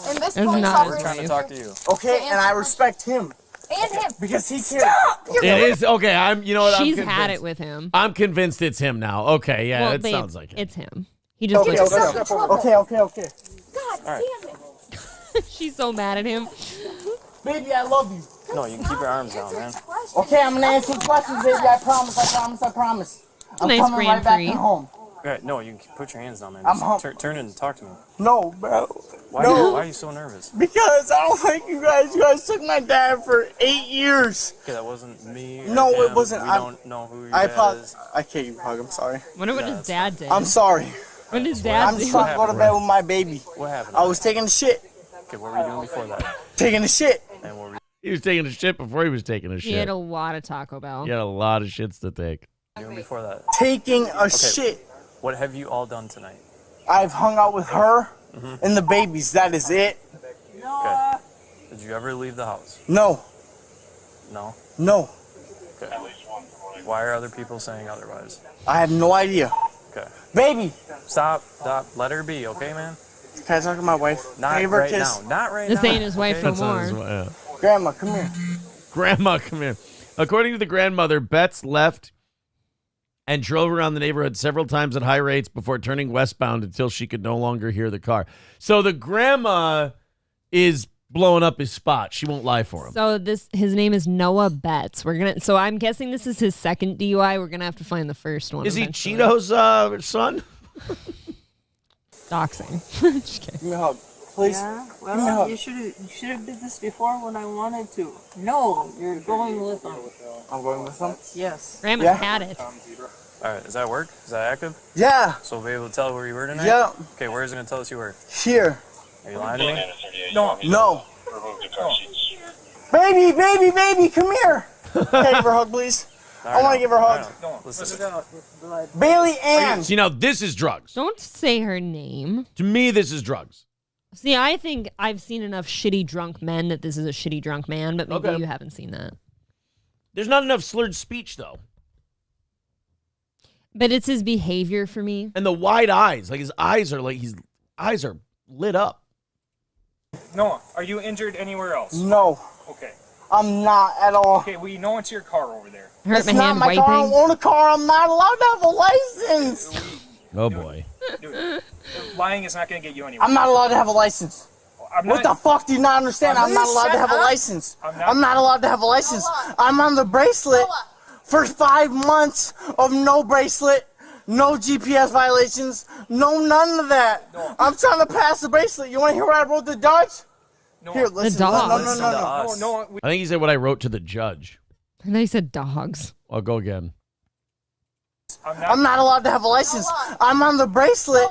And this That's police not officer his Trying to talk to you. Okay, and I respect him and him. because he cares. It is okay. I'm. You know what? She's I'm had it convinced. with him. I'm convinced it's him now. Okay, yeah, Well, it babe, sounds like it. it's him. He just Okay, looks. okay. God damn it. She's so mad at him. Baby, I love you. No, you can keep your arms down, man. Okay, I'm gonna answer questions, baby. I promise. I'm Nice coming right Grand back Prix. home. Right, no, you can put your hands down, man. I'm Just turn and talk to me. No, bro. Why are you so nervous? Because I don't like you guys. You guys took my dad for 8 years. Okay, that wasn't me. or No, it him. wasn't. We don't know who your I dad is. I can't even hug. I'm sorry. Wonder what his dad did. I'm sorry. What did his dad I'm do? just trying to go to bed with my baby. What happened? I was taking a shit. Okay, what were you doing before that? Taking a shit. And what were you He was taking a shit before he was taking a He shit. had a lot of Taco Bell. He had a lot of shits to take. doing before that? Taking a shit. What have you all done tonight? I've hung out with her and the babies. That is it. Okay. Did you ever leave the house? No. No? No. Okay. Why are other people saying otherwise? I have no idea. Okay. Baby. Stop. Let her be, okay, man? Can I talk to my wife? Not Give her a right kiss. now. Not right This now. ain't his wife okay? no more. Grandma, come here. Grandma, come here. According to the grandmother, Betts left and drove around the neighborhood several times at high rates before turning westbound until she could no longer hear the car. So the grandma is blowing up his spot. She won't lie for him. So his name is Noah Betts. So I'm guessing this is his second DUI. We're gonna have to find the first one. Is he eventually. Cheeto's son? Doxing. Just kidding. Give me a hug, please. Yeah, Give me a well, hug. you should have did this before when I wanted to. No, you're going with them. I'm going with them? Yes. Grandma's Yeah. had it. All right, does that work? Is that active? Yeah. So we'll be able to tell where you were tonight? Yeah. Okay, where is it going to tell us you were? Here. Are you lying to me? No. Baby, come here. Can I give her a hug, please? I want to give her a hug. Listen. Bailey Ann. See, now this is drugs. Don't say her name. To me, this is drugs. See, I think I've seen enough shitty drunk men that this is a shitty drunk man, but maybe Okay. you haven't seen that. There's not enough slurred speech, though. But it's his behavior for me. And the wide eyes. His eyes are lit up. Noah, are you injured anywhere else? No. Okay. I'm not at all. Okay, we know it's your car over there. It's not my car. I don't own a car. I'm not allowed to have a license. Oh, boy. Dude, lying is not going to get you anywhere. I'm not allowed to have a license. I'm What not- the fuck do you not understand? I'm not allowed to have a Shut up. license. I'm I'm not allowed to have a license. I'm on the bracelet for 5 months of no bracelet, no GPS violations, none of that. I'm trying to pass the bracelet. You want to hear what I wrote to the judge? Here, listen. No. I think he said what I wrote to the judge. And then he said dogs. I'll go again. I'm not allowed to have a license. I'm on the bracelet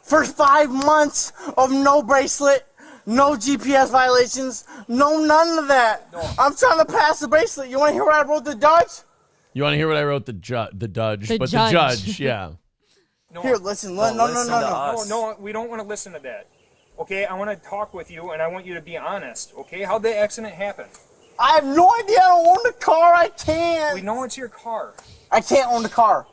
for 5 months of no bracelet, No GPS violations. No, none of that. No. I'm trying to pass the bracelet. You want to hear what I wrote the judge? You want to hear what I wrote the judge? The The judge. judge, yeah. No. Here, listen. No, No. listen to us. No, we don't want to listen to that. Okay, I want to talk with you, and I want you to be honest. Okay, how'd the accident happen? I have no idea. I don't own the car. I can't. We know it's your car. I can't own the car.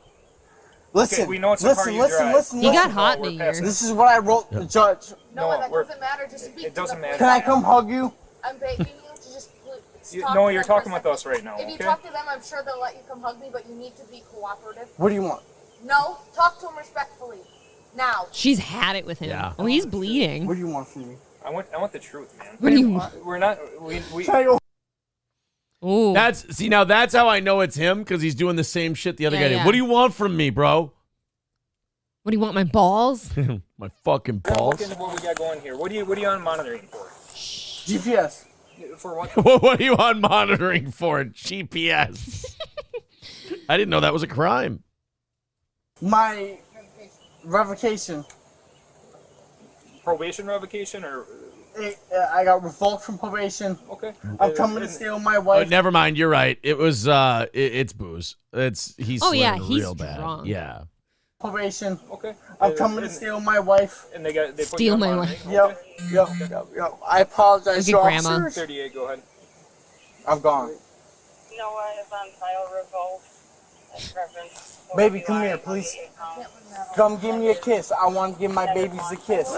Listen. Okay, we know it's the car you drive. Listen. You got hot in past here. This is what I wrote the judge. No, that we're- doesn't matter. Just speak It doesn't matter. Can I come hug you? I'm begging you to just talk No, to you're them for a talking with second. us right now, If you okay? talk to them, I'm sure they'll let you come hug me, but you need to be cooperative. What do you want? No, talk to them respectfully. Now. She's had it with him. Yeah. Oh, he's bleeding. What do you want from me? I want the truth, man. What do you want? We're not. We Ooh. Now that's how I know it's him, because he's doing the same shit the other guy did. Yeah. What do you want from me, bro? What do you want, my balls? My fucking Look balls. into what we got going here. What are you on monitoring for? GPS. For what? What are you on monitoring for? GPS. I didn't know that was a crime. My revocation. Probation revocation or? I got revoked from probation. Okay. I'm coming to stay with my Oh, wife. never mind. You're right. It was. It's booze. He's. Oh, yeah, slurring he's real bad. drunk. Yeah. Probation. Okay. I'm coming to stay with my wife. And they put Steal you on my monitoring? wife. Yep. I apologize, Look at Grandma. officers. 38. Go ahead. I'm gone. Noah is on file revoked. As reference. Baby, come here, please. Come give me a kiss. I want to give my babies a kiss.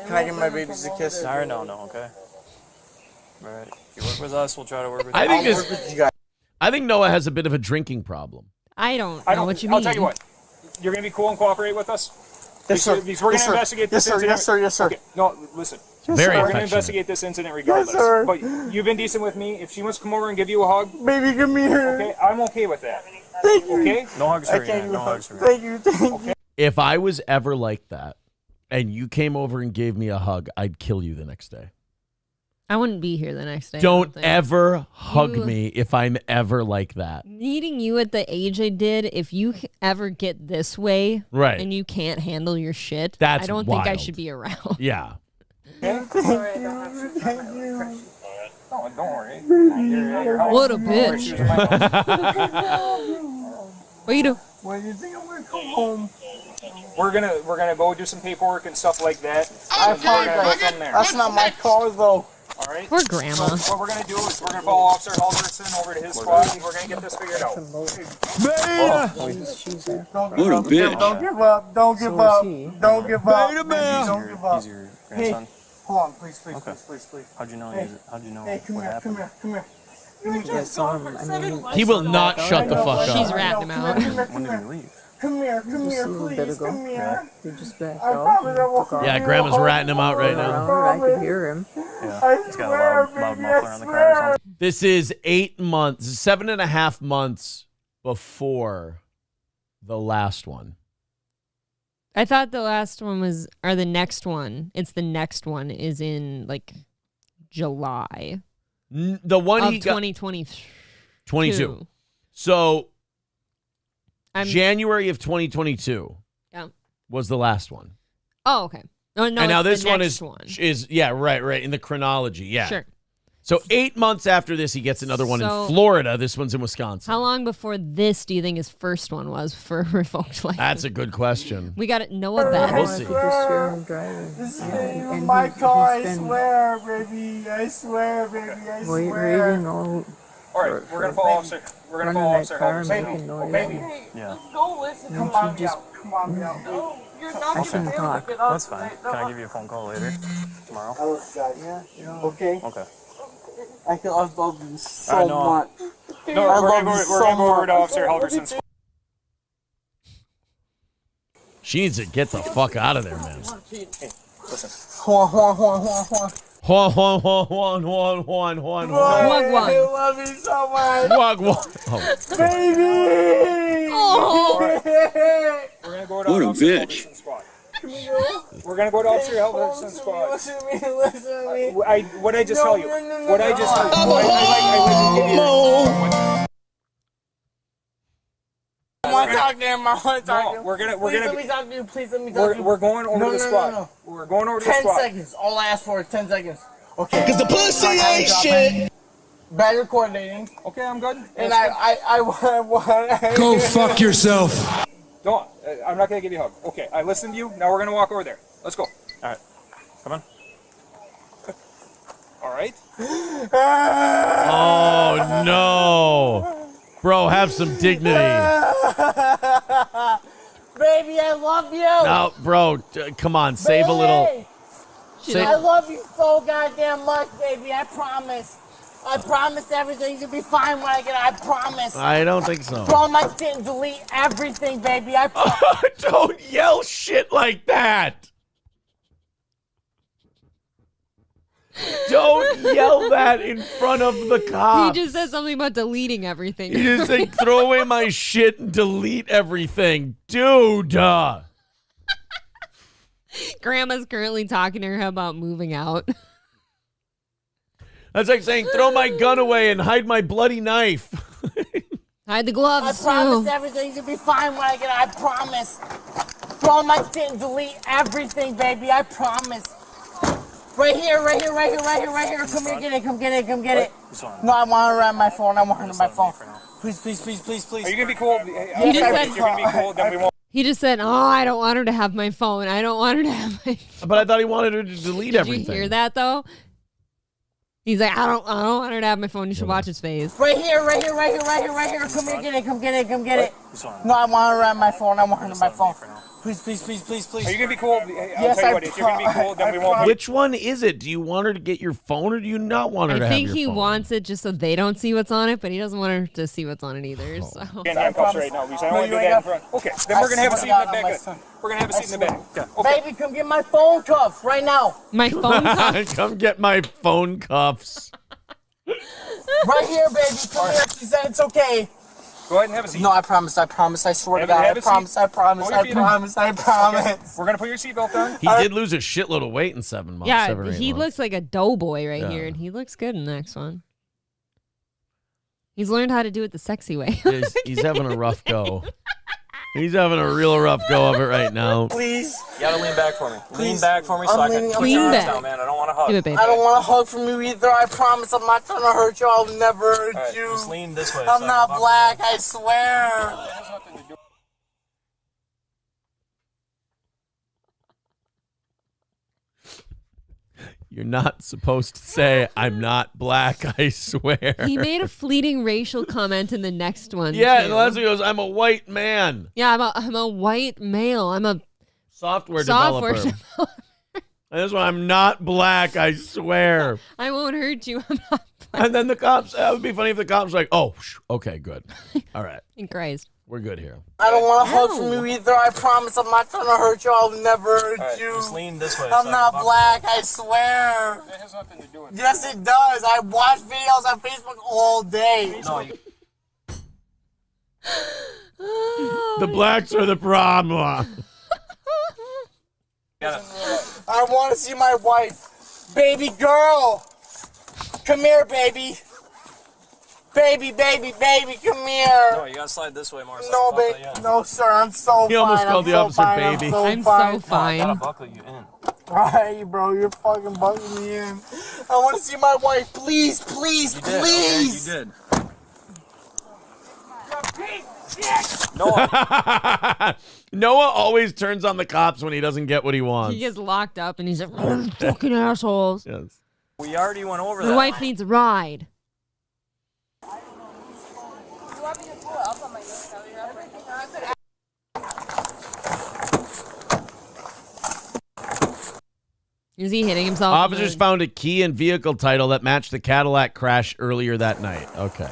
Can I give my babies a kiss? No, okay? All right. If you work with us, we'll try to work with I you. think I'll work with you guys. I think Noah has a bit of a drinking problem. I don't know what you mean. I'll tell you what. You're gonna be cool and cooperate with us. Yes, sir. Because we're Yes, gonna sir. investigate this Yes, sir. incident. Yes, sir. Yes, sir. Okay. No, listen. Very We're affectionate. gonna investigate this incident regardless. sir. But you've been decent with me. If she wants to come over and give you a hug, Baby, give me here. okay, I'm okay with that. Thank you. Okay. No hugs I for can't you. even No hug. hugs for you. Thank you. Thank you. If I was ever like that, and you came over and gave me a hug, I'd kill you the next day. I wouldn't be here the next day. I Don't think. ever hug You- me if I'm ever like that. Meeting you at the age I did, if you ever get this way Right. and you can't handle your shit, That's I don't think I wild. should be around. Yeah. Thank you. No, don't worry. You're What a bitch. What you do? When do you think I'm gonna come home? We're gonna go do some paperwork and stuff like that. I And we're gonna go apologize. from there. That's not my car, though. All right. Poor grandma. So what we're gonna do is we're gonna follow Officer Halverson over to his squad, and we're gonna get this figured out. What a bitch. Don't give up. Don't give up. Don't give up. Don't give up. He's your grandson? Hold on, please. Okay. Please. How'd you know? Hey. How'd you know Hey, come what here. happened? Come here. He will not shut the fuck She's up. ratting him out. When did he leave? Come here, please. Come here. You just back I promise I won't. Yeah, Grandma's ratting him out right now. I could hear him. Yeah. He's got a loud muffler on the car or something. This is 7.5 months before the last one. I thought the last one was, or the next one. It's the next one is in like July The one of he got 2022. 22. So I'm- January of 2022 Yeah. was the last one. Oh, okay. No, and now it's the this one next is yeah, right in the chronology. Yeah. Sure. So 8 months after this, he gets another one So- in Florida. This one's in Wisconsin. How long before this do you think his first one was for revoked license? That's a good question. We got Noah back. We'll see. This is in my car, I swear, baby. I swear, baby. I swear. All right, we're gonna follow Officer. We're gonna follow Officer Halverson. Baby. Yeah. Go listen. Come on me out. Come on me out. No, you're not Okay. gonna be able to get up. That's fine. Can I give you a phone call later? Tomorrow? I love you guys. Okay? Okay. I love you so I know. much. No, I we're love gonna you go over to so Officer Halverson's. She needs to get the fuck out of there, man. Hey, listen. Juan. Juan. I love you so much. Oh. Baby! Oh. We're gonna go to Officer Halverson's squad. We're gonna go to Officer Halverson's squad. Listen to me. What I just tell you. No. What I just tell you. I give you. I want to talk to him. I want to talk to him. We're gonna. Please let me talk to you. Please let me talk to you. We're going over to the squad. No. We're going over to the 10 squad. seconds. All I asked for is 10 seconds. Okay. Because the pussy ain't shit. Better coordinating. Okay, I'm good. And I want. Go fuck yourself. Don't. I'm not gonna give you a hug. Okay, I listened to you. Now we're gonna walk over there. Let's go. All right. Come on. All right. Oh no, bro, have some dignity. Baby, I love you. No, bro, come on, save a little. I love you so goddamn much, baby. I promise. I promise everything's gonna be fine when I get out. I promise. I don't think so. Throw my shit and delete everything, baby. I promise. Don't yell shit like that. Don't yell that in front of the cops. He just said something about deleting everything. He just said, throw away my shit and delete everything. Dude. Grandma's currently talking to her about moving out. That's like saying, throw my gun away and hide my bloody knife. Hide the gloves, I promise too. everything's gonna be fine when I get out. I promise. Throw my shit and delete everything, baby. I promise. Right here, right here, right here, right here, right here. Come here, get it, come get it, come get it. No, I want her on my phone. I want her on my phone. Please, please, please, please, please. Are you gonna be cool? He just said, if you're gonna be cool, then we won't. He just said, "Oh, I don't want her to have my phone. I don't want her to have my phone." But I thought he wanted her to delete everything. Did you hear that though? He's like, I don't want her to have my phone. You should watch his face. Right here, right here, right here, right here, right here. Come here, get it, come get it, come get it. No, I want her on my phone. I want her on my phone. Please, please, please, please, please. Are you gonna be cool? Yes, I'll tell you what, if you're gonna be cool, then we won't. Which one is it? Do you want her to get your phone or do you not want her to I have think your he phone? wants it just so they don't see what's on it, but he doesn't want her to see what's on it either. So. Can't handcuffs right now, Lisa. I don't want to do that in front. Okay, then we're gonna have a seat in the back. We're gonna have a seat in the back. Okay. Baby, come get my phone cuffs right now. My phone cuffs? Come get my phone cuffs. Right here, baby. Come here. She said it's okay. Go ahead and have a seat. No, I promise. I promise. I swear to God. I promise. I promise. I promise. I promise. We're gonna put your seatbelt on. He did lose a shitload of weight in 7 months. Yeah, 7 or 8 he months. looks like a doughboy right Yeah. here, and he looks good in the next one. He's learned how to do it the sexy way. He's having a rough go. He's having a real rough go of it right now. Please. You gotta lean back for me. Please. Lean back for me so I can put Lean your arms back. down, man. I don't want to hug. Do it, baby. I don't want a hug from you either. I promise. I'm not trying to hurt you. I'll never hurt All right, you. just lean this way. I'm not black. I swear. You're not supposed to say, I'm not black, I swear. He made a fleeting racial comment in the next one. Yeah, too. the last one goes, I'm a white man. Yeah, I'm a white male. I'm a Software developer. And this one, I'm not black, I swear. I won't hurt you. I'm not And then the cops, that would be funny if the cops were like, oh, okay, good. All right. in Christ. We're good here. I don't want a hug from you either. I promise. I'm not trying to hurt you. I'll never hurt All right, you. just lean this way. I'm not black. I swear. That has nothing to do with it. Yes, it does. I watch videos on Facebook all day. No, you... The blacks are the problem. I want to see my wife. Baby girl. Come here, baby. Baby, baby, baby, come here. No, you gotta slide this way more. So No, I can buckle baby. you in. No, sir. I'm so fine. He almost called the officer baby. I'm so I gotta fine. buckle you in. Alright, bro. You're fucking bugging me in. I want to see my wife. Please, please, You did. please. Okay, you did. Noah always turns on the cops when he doesn't get what he wants. He gets locked up and he's like, "Oh, fucking assholes. Yes. We already went over Your that. wife needs a ride." Is he hitting himself? Officers found a key and vehicle title that matched the Cadillac crash earlier that night. Okay.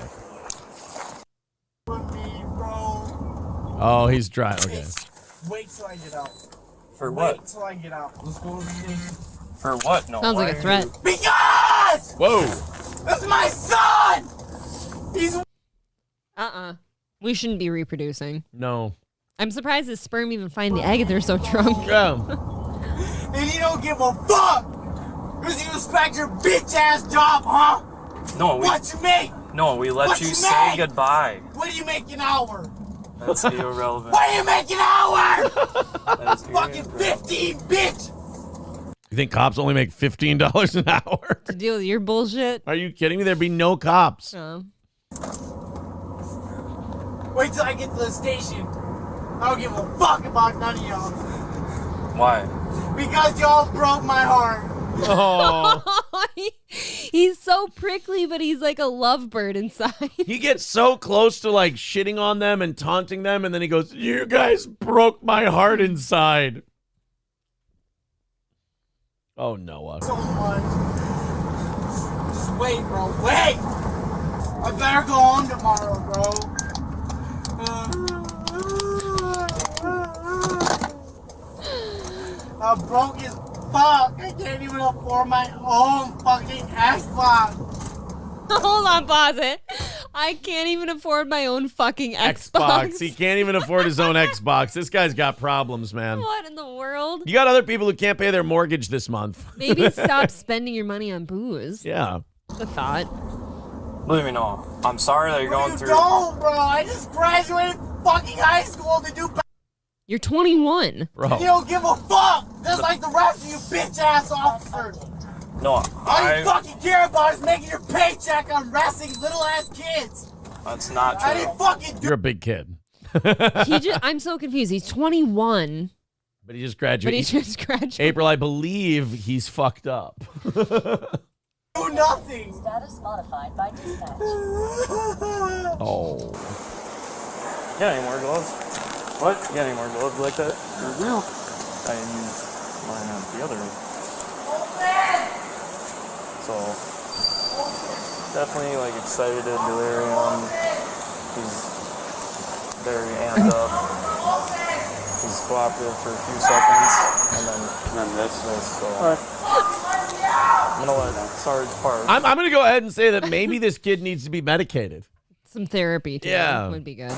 Oh, he's driving. Okay. Wait till I get out. For what? Wait till I get out. Let's go to the station. For what? No. Sounds like a threat. Because Whoa. that's my son. He's. We shouldn't be reproducing. No. I'm surprised his sperm even find the egg if they're so drunk. Yeah. And you don't give a fuck. Because you respect your bitch ass job, huh? No, What you make? No, we let What you you say make? goodbye. What do you make an hour? That's irrelevant. What do you make an hour? That's Fucking irrelevant. 15, bitch. You think cops only make $15 an hour? To deal with your bullshit? Are you kidding me? There'd be no cops. Wait till I get to the station. I don't give a fuck about none of y'all. Why? Because y'all broke my heart. Oh. He's so prickly, but he's like a lovebird inside. He gets so close to like shitting on them and taunting them, and then he goes, "You guys broke my heart inside." Oh, Noah. So much. Just wait, bro. Wait! I better go home tomorrow, bro. I'm broke as fuck. I can't even afford my own fucking Xbox. Hold on, pause it. I can't even afford my own fucking Xbox. He can't even afford his own Xbox. This guy's got problems, man. What in the world? You got other people who can't pay their mortgage this month. Maybe stop spending your money on booze. Yeah. The thought. Believe me, no. I'm sorry that you're going through. Don't, bro. I just graduated fucking high school to do. You're 21. Bro. You don't give a fuck. Just like the rest of you bitch ass officers. No, All you fucking care about is making your paycheck on arresting little ass kids. That's not true. I didn't fucking do. You're a big kid. I'm so confused. He's 21. But he just graduated. April, I believe he's fucked up. Do nothing. Status modified by dispatch. Oh. You got any more gloves? What? You got any more gloves like that? Real. I used mine on the other. So, definitely like excited to delirium. He's very amped up. He's cooperative for a few seconds, and then this. So, I'm gonna let Sarge part. I'm going to go ahead and say that maybe this kid needs to be medicated. Some therapy, too. Yeah. Would be good.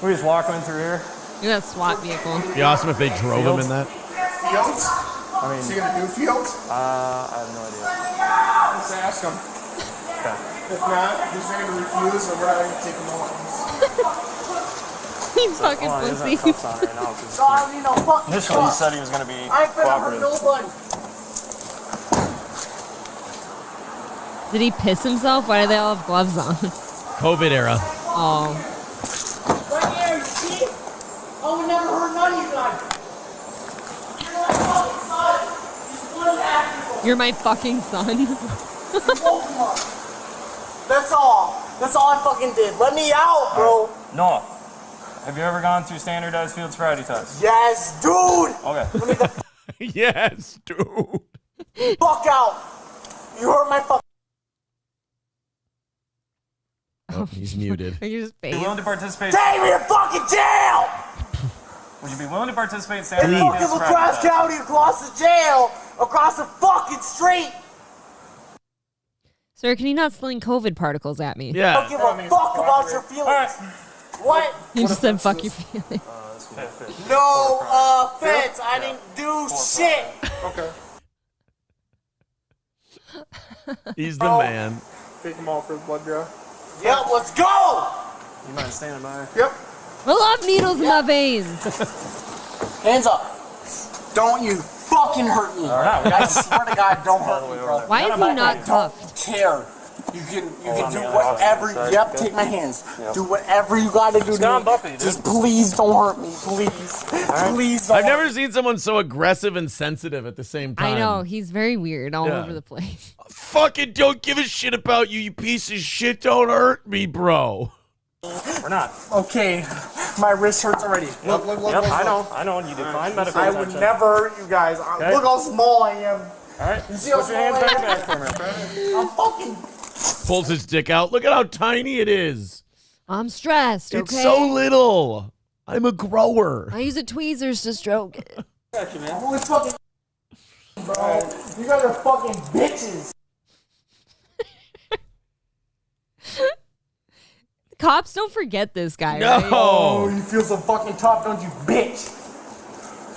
We just walk in through here. Look at that SWAT vehicle. It'd be awesome if they drove him in that. Fields? I mean, Is he gonna do fields? I have no idea. Let's ask him. Okay. If not, he's going to refuse, and we're not going to take him home. He's fucking Hold on, he pussy. doesn't have cuffs on right now, 'cause God, you know, fucking initially he said he was going to be I ain't finna hurt cooperative. nobody. Did he piss himself? Why do they all have gloves on? COVID era. Oh. Right here, you see? I would never hurt none of you guys. You're my fucking son. Just one after. You're my fucking son. That's all. That's all I fucking did. Let me out, bro. Noah, have you ever gone through standardized field sobriety tests? Yes, dude. Okay. Yes, dude. Fuck out. You hurt my fucking. Oh, he's muted. Are you just Be willing to participate? Take me to fucking jail. Would you be willing to participate in In standardized fucking field La sobriety Crosse tests? County, across the jail, across the fucking street. Sir, can you not sling COVID particles at me? I don't give a fuck about your feelings. What? You just said fuck your feelings. No offense. I didn't do shit. Okay. He's the man. Take him off for the blood draw. Yep, let's go. You mind standing by? Yep. I love needles in my veins. Hands up. Don't you fucking hurt me. I swear to God, don't hurt me, bro. Why is he not cuffed? Don't care. You can do whatever. Yep, take my hands. Do whatever you gotta do to me. Just please don't hurt me, please. Please don't. I've never seen someone so aggressive and sensitive at the same time. I know. He's very weird all Yeah. over the place. Fucking don't give a shit about you, you piece of shit. Don't hurt me, bro. We're not. Okay, my wrist hurts already. Look, Yep, I know. You decline medical I attention. would never hurt you guys. Okay. Look how small I am. All right. You see how Put your hands small on I your am? back for me, okay? I'm fucking. Pulls his dick out. Look at how tiny it is. I'm stressed, It's okay? so little. I'm a grower. I use a tweezers to stroke it. Got you, man. Holy fucking. Bro, you guys are fucking bitches. Cops don't forget this guy, No. right? Oh, you feel so fucking tough, don't you, bitch?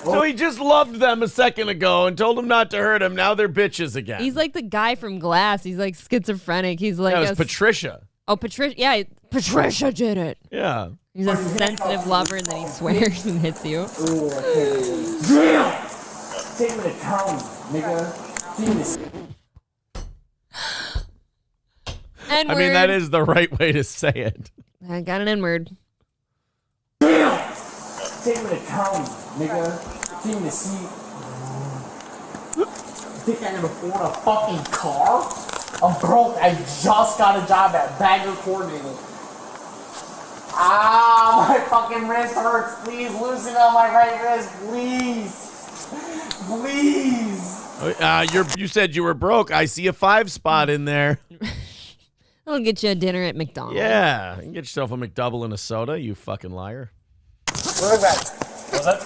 So he just loved them a second ago and told them not to hurt him. Now they're bitches again. He's like the guy from Glass. He's like schizophrenic. He's like that was Patricia. Oh, Patricia. Yeah, Patricia did it. Yeah. He's a sensitive lover, and then he swears and hits you. Damn! Take me to town, nigga. Take me to... N-word. I mean, that is the right way to say it. I got an N-word. Damn! Take me to town, nigga. Take me to see... You think I can afford a fucking car? I'm broke. I just got a job at Bagger Coordinating. Ah, my fucking wrist hurts. Please loosen up my right wrist, please. Please. You said you were broke. I see a 5 spot in there. I'll get you a dinner at McDonald's. Yeah, you can get yourself a McDouble and a soda, you fucking liar. Look at that. What's that?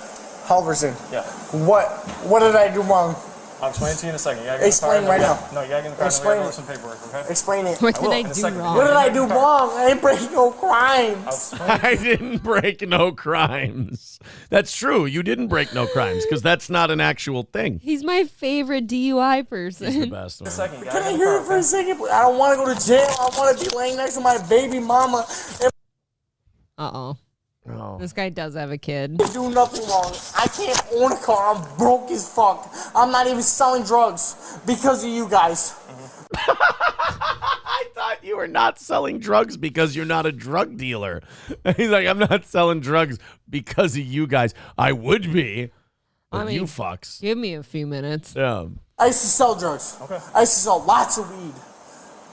Halverson. Yeah. What did I do wrong? I'll explain it to you in a second. You gotta Explain right now. No, you gotta get in the car and we gotta go some paperwork, okay? Explain it. What did I do wrong? What did I do wrong? I didn't break no crimes. I didn't break no crimes. That's true. You didn't break no crimes because that's not an actual thing. He's my favorite DUI person. He's the best one. Can I hear it for a second? I don't want to go to jail. I want to be laying next to my baby mama. Uh-oh. Oh. This guy does have a kid. I do nothing wrong. I can't own a car. I'm broke as fuck. I'm not even selling drugs because of you guys. I thought you were not selling drugs because you're not a drug dealer. He's like, I'm not selling drugs because of you guys. I would be. But you fucks. Give me a few minutes. Yeah. I used to sell drugs. Okay. I used to sell lots of weed.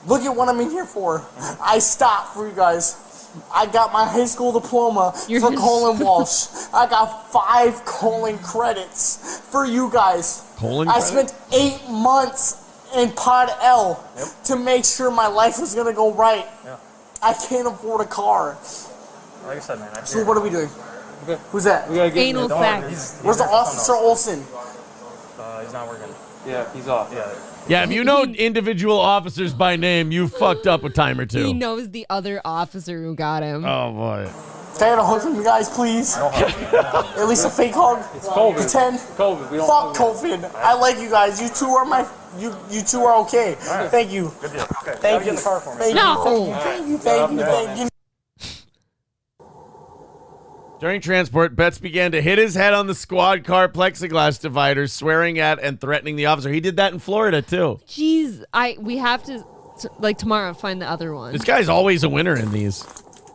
Look at what I'm in here for. I stopped for you guys. I got my high school diploma for Colin Walsh. I got 5 Colin credits for you guys. I spent 8 months in Pod L to make sure my life was gonna go right. Yeah. I can't afford a car. Like I said, man. So what are we doing? Okay. Who's that? We gotta get Anal sex. Where's the Officer Olsen? He's not working. Yeah, he's off. Yeah. Yeah, if you know individual officers by name, you fucked up a time or two. He knows the other officer who got him. Oh, boy. Can I get a hug from you guys, please? At least a fake hug. It's COVID. Pretend. COVID. We don't Fuck COVID. I like you guys. You two are you two are okay. Right. Thank you. Good deal. Okay. Thank Get you. in the car for me. Thank No. you. Thank you. Thank you. Thank you. During transport, Betts began to hit his head on the squad car plexiglass dividers, swearing at and threatening the officer. He did that in Florida, too. Jeez, we have to, like, tomorrow, find the other one. This guy's always a winner in these.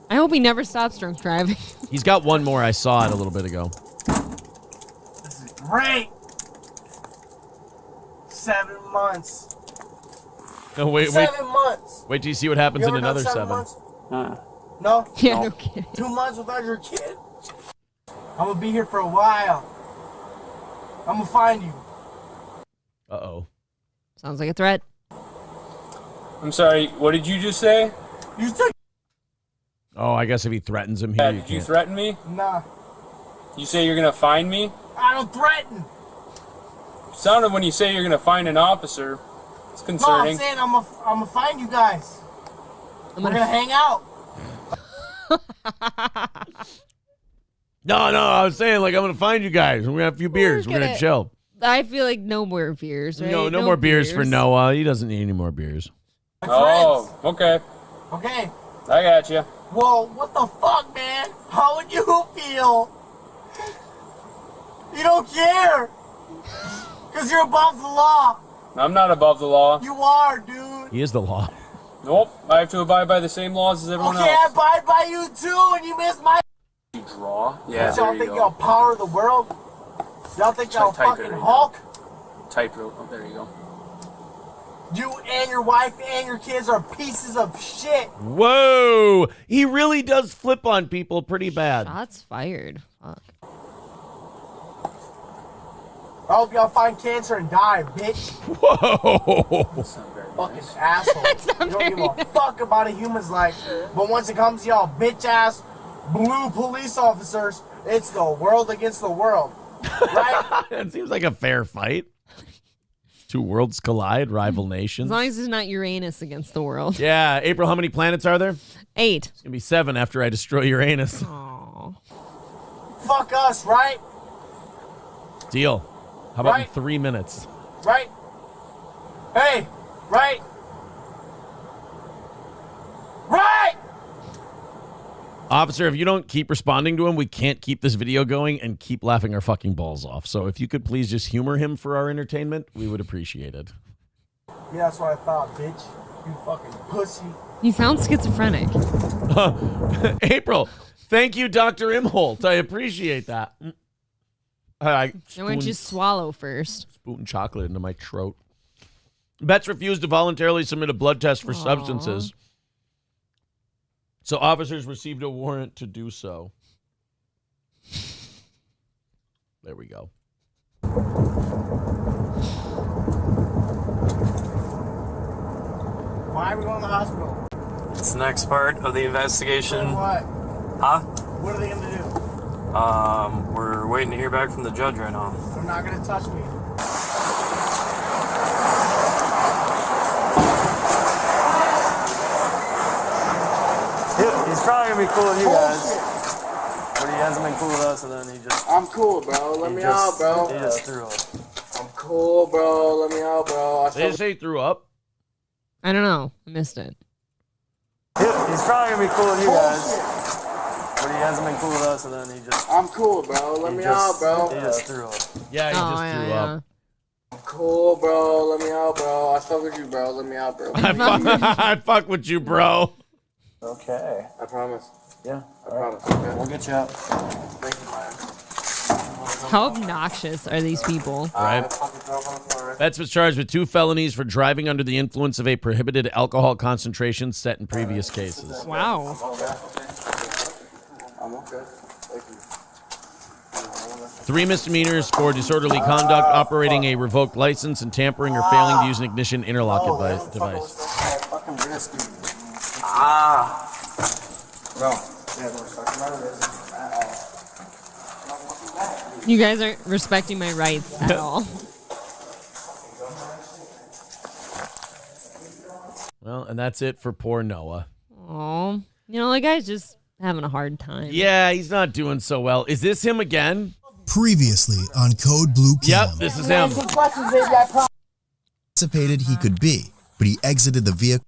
I hope he never stops drunk driving. He's got one more. I saw it a little bit ago. This is great. 7 months. No, wait. 7 months. Wait till you see what happens You in ever done another 7 7. months? No? Yeah, no kidding. 2 months without your kid? I'm gonna be here for a while. I'm gonna find you. Uh-oh. Sounds like a threat. I'm sorry, what did you just say? You took. Oh, I guess if he threatens him Yeah, here, did you threaten me? Nah. You say you're gonna find me? I don't threaten. Sounded when you say you're gonna find an officer. It's concerning. No, I'm saying I'm gonna find you guys. We're gonna hang out. No, I was saying, like, I'm going to find you guys. We're going to have a few beers. We're going to chill. I feel like no more beers, right? No more beers for Noah. He doesn't need any more beers. Oh, okay. Okay. I got you. Whoa, what the fuck, man? How would you feel? You don't care. Because you're above the law. I'm not above the law. You are, dude. He is the law. Nope, I have to abide by the same laws as everyone Okay, I else. abide by you too, and you missed my. You draw? Yeah, Y'all there you think go. y'all power the world? Y'all think y'all Type it fucking right Hulk? Tightrope. Oh, there you go. You and your wife and your kids are pieces of shit. Whoa! He really does flip on people pretty bad. Shots fired. Fuck. I hope y'all find cancer and die, bitch. Whoa! Fucking asshole. You don't give a fuck about a human's life. But once it comes to y'all bitch ass blue police officers, it's the world against the world. Right? It seems like a fair fight. 2 worlds collide, rival As nations. long as it's not Uranus against the world. Yeah, April, how many planets are there? 8. It's going to be 7 after I destroy Uranus. Aww. Fuck us, right? Deal. How about in Right. 3 minutes? Right? Hey, right? Right! Officer, if you don't keep responding to him, we can't keep this video going and keep laughing our fucking balls off. So if you could please just humor him for our entertainment, we would appreciate it. Yeah, that's what I thought, bitch. You fucking pussy. You sound schizophrenic. April, thank you, Dr. Imholt. I appreciate that. Why don't you swallow first? Spooting chocolate into my throat. Betts refused to voluntarily submit a blood test for substances. So officers received a warrant to do so. There we go. Why are we going to the hospital? It's the next part of the investigation. What? Huh? What are they going to do? We're waiting to hear back from the judge right now. They're not going to touch me. He's probably going to be cool with you guys. But he hasn't been cool with us, and then he just... I'm cool, bro. Let me out, bro. He just threw up. I'm cool, bro. Let me out, bro. Did they say threw up? I don't know. I missed it. He's probably going to be cool with you guys. But he hasn't been cool with us, and then he just... I'm cool, bro. Let me out, bro. He just threw up. Yeah, he just threw up. I'm cool, bro. Let me out, bro. I fuck with you, bro. Let me out, bro. I fuck with you, bro. Okay. I promise. Yeah. I promise. Okay. We'll get you out. Thank you, man. How obnoxious are these people? Right. Betts was charged with 2 felonies for driving under the influence of a prohibited alcohol concentration set in previous cases. Wow. I'm okay. Thank you. 3 misdemeanors for disorderly conduct, operating a revoked license, and tampering or failing to use an ignition interlock device. Fucking risky. Bro. Yeah, we're talking about this at all. You guys aren't respecting my rights at all. Well, and that's it for poor Noah. Oh, you know, the guy's just having a hard time. Yeah, he's not doing so well. Is this him again? Previously on Code Blue Cam. Yep, this is him. Anticipated he could be, but he exited the vehicle.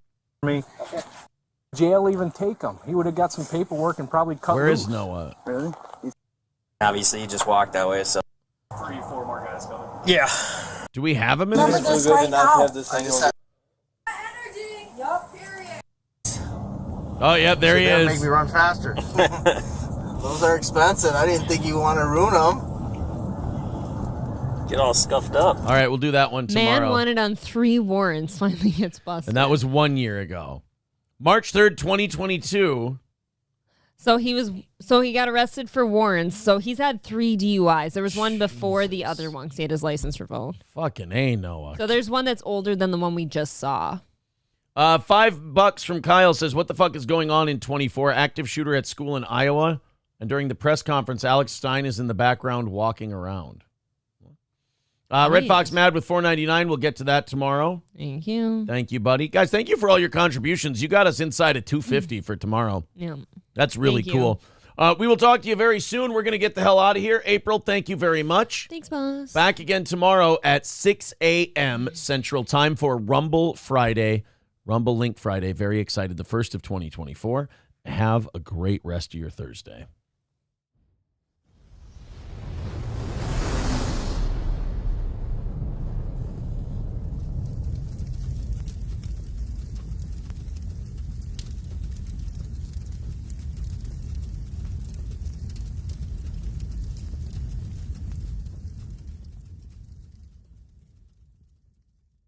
Jail even take him. He would have got some paperwork and probably cut Where loose. is Noah? Really? Obviously, he just walked that way, so... 3 or 4 more guys coming. Yeah. Do we have him in this? It's good enough to have this thing over. Oh, yeah, there he is. Make me run faster. Those are expensive. I didn't think you want to ruin them. Get all scuffed up. All right, we'll do that one tomorrow. Man wanted on 3 warrants finally gets busted. And that was 1 year ago. March 3rd, 2022. So he got arrested for warrants. So he's had 3 DUIs. There was one before the other one because he had his license revoked. Fucking A, Noah. So there's one that's older than the one we just saw. $5 from Kyle says, what the fuck is going on in 24? Active shooter at school in Iowa. And during the press conference, Alex Stein is in the background walking around. Red Fox Mad with $4.99. We'll get to that tomorrow. Thank you. Thank you, buddy. Guys, thank you for all your contributions. You got us inside at $2.50 for tomorrow. Yeah. That's really Thank you. cool. We will talk to you very soon. We're going to get the hell out of here. April, thank you very much. Thanks, boss. Back again tomorrow at 6 a.m. Central Time for Rumble Friday. Rumble Link Friday. Very excited. The first of 2024. Have a great rest of your Thursday.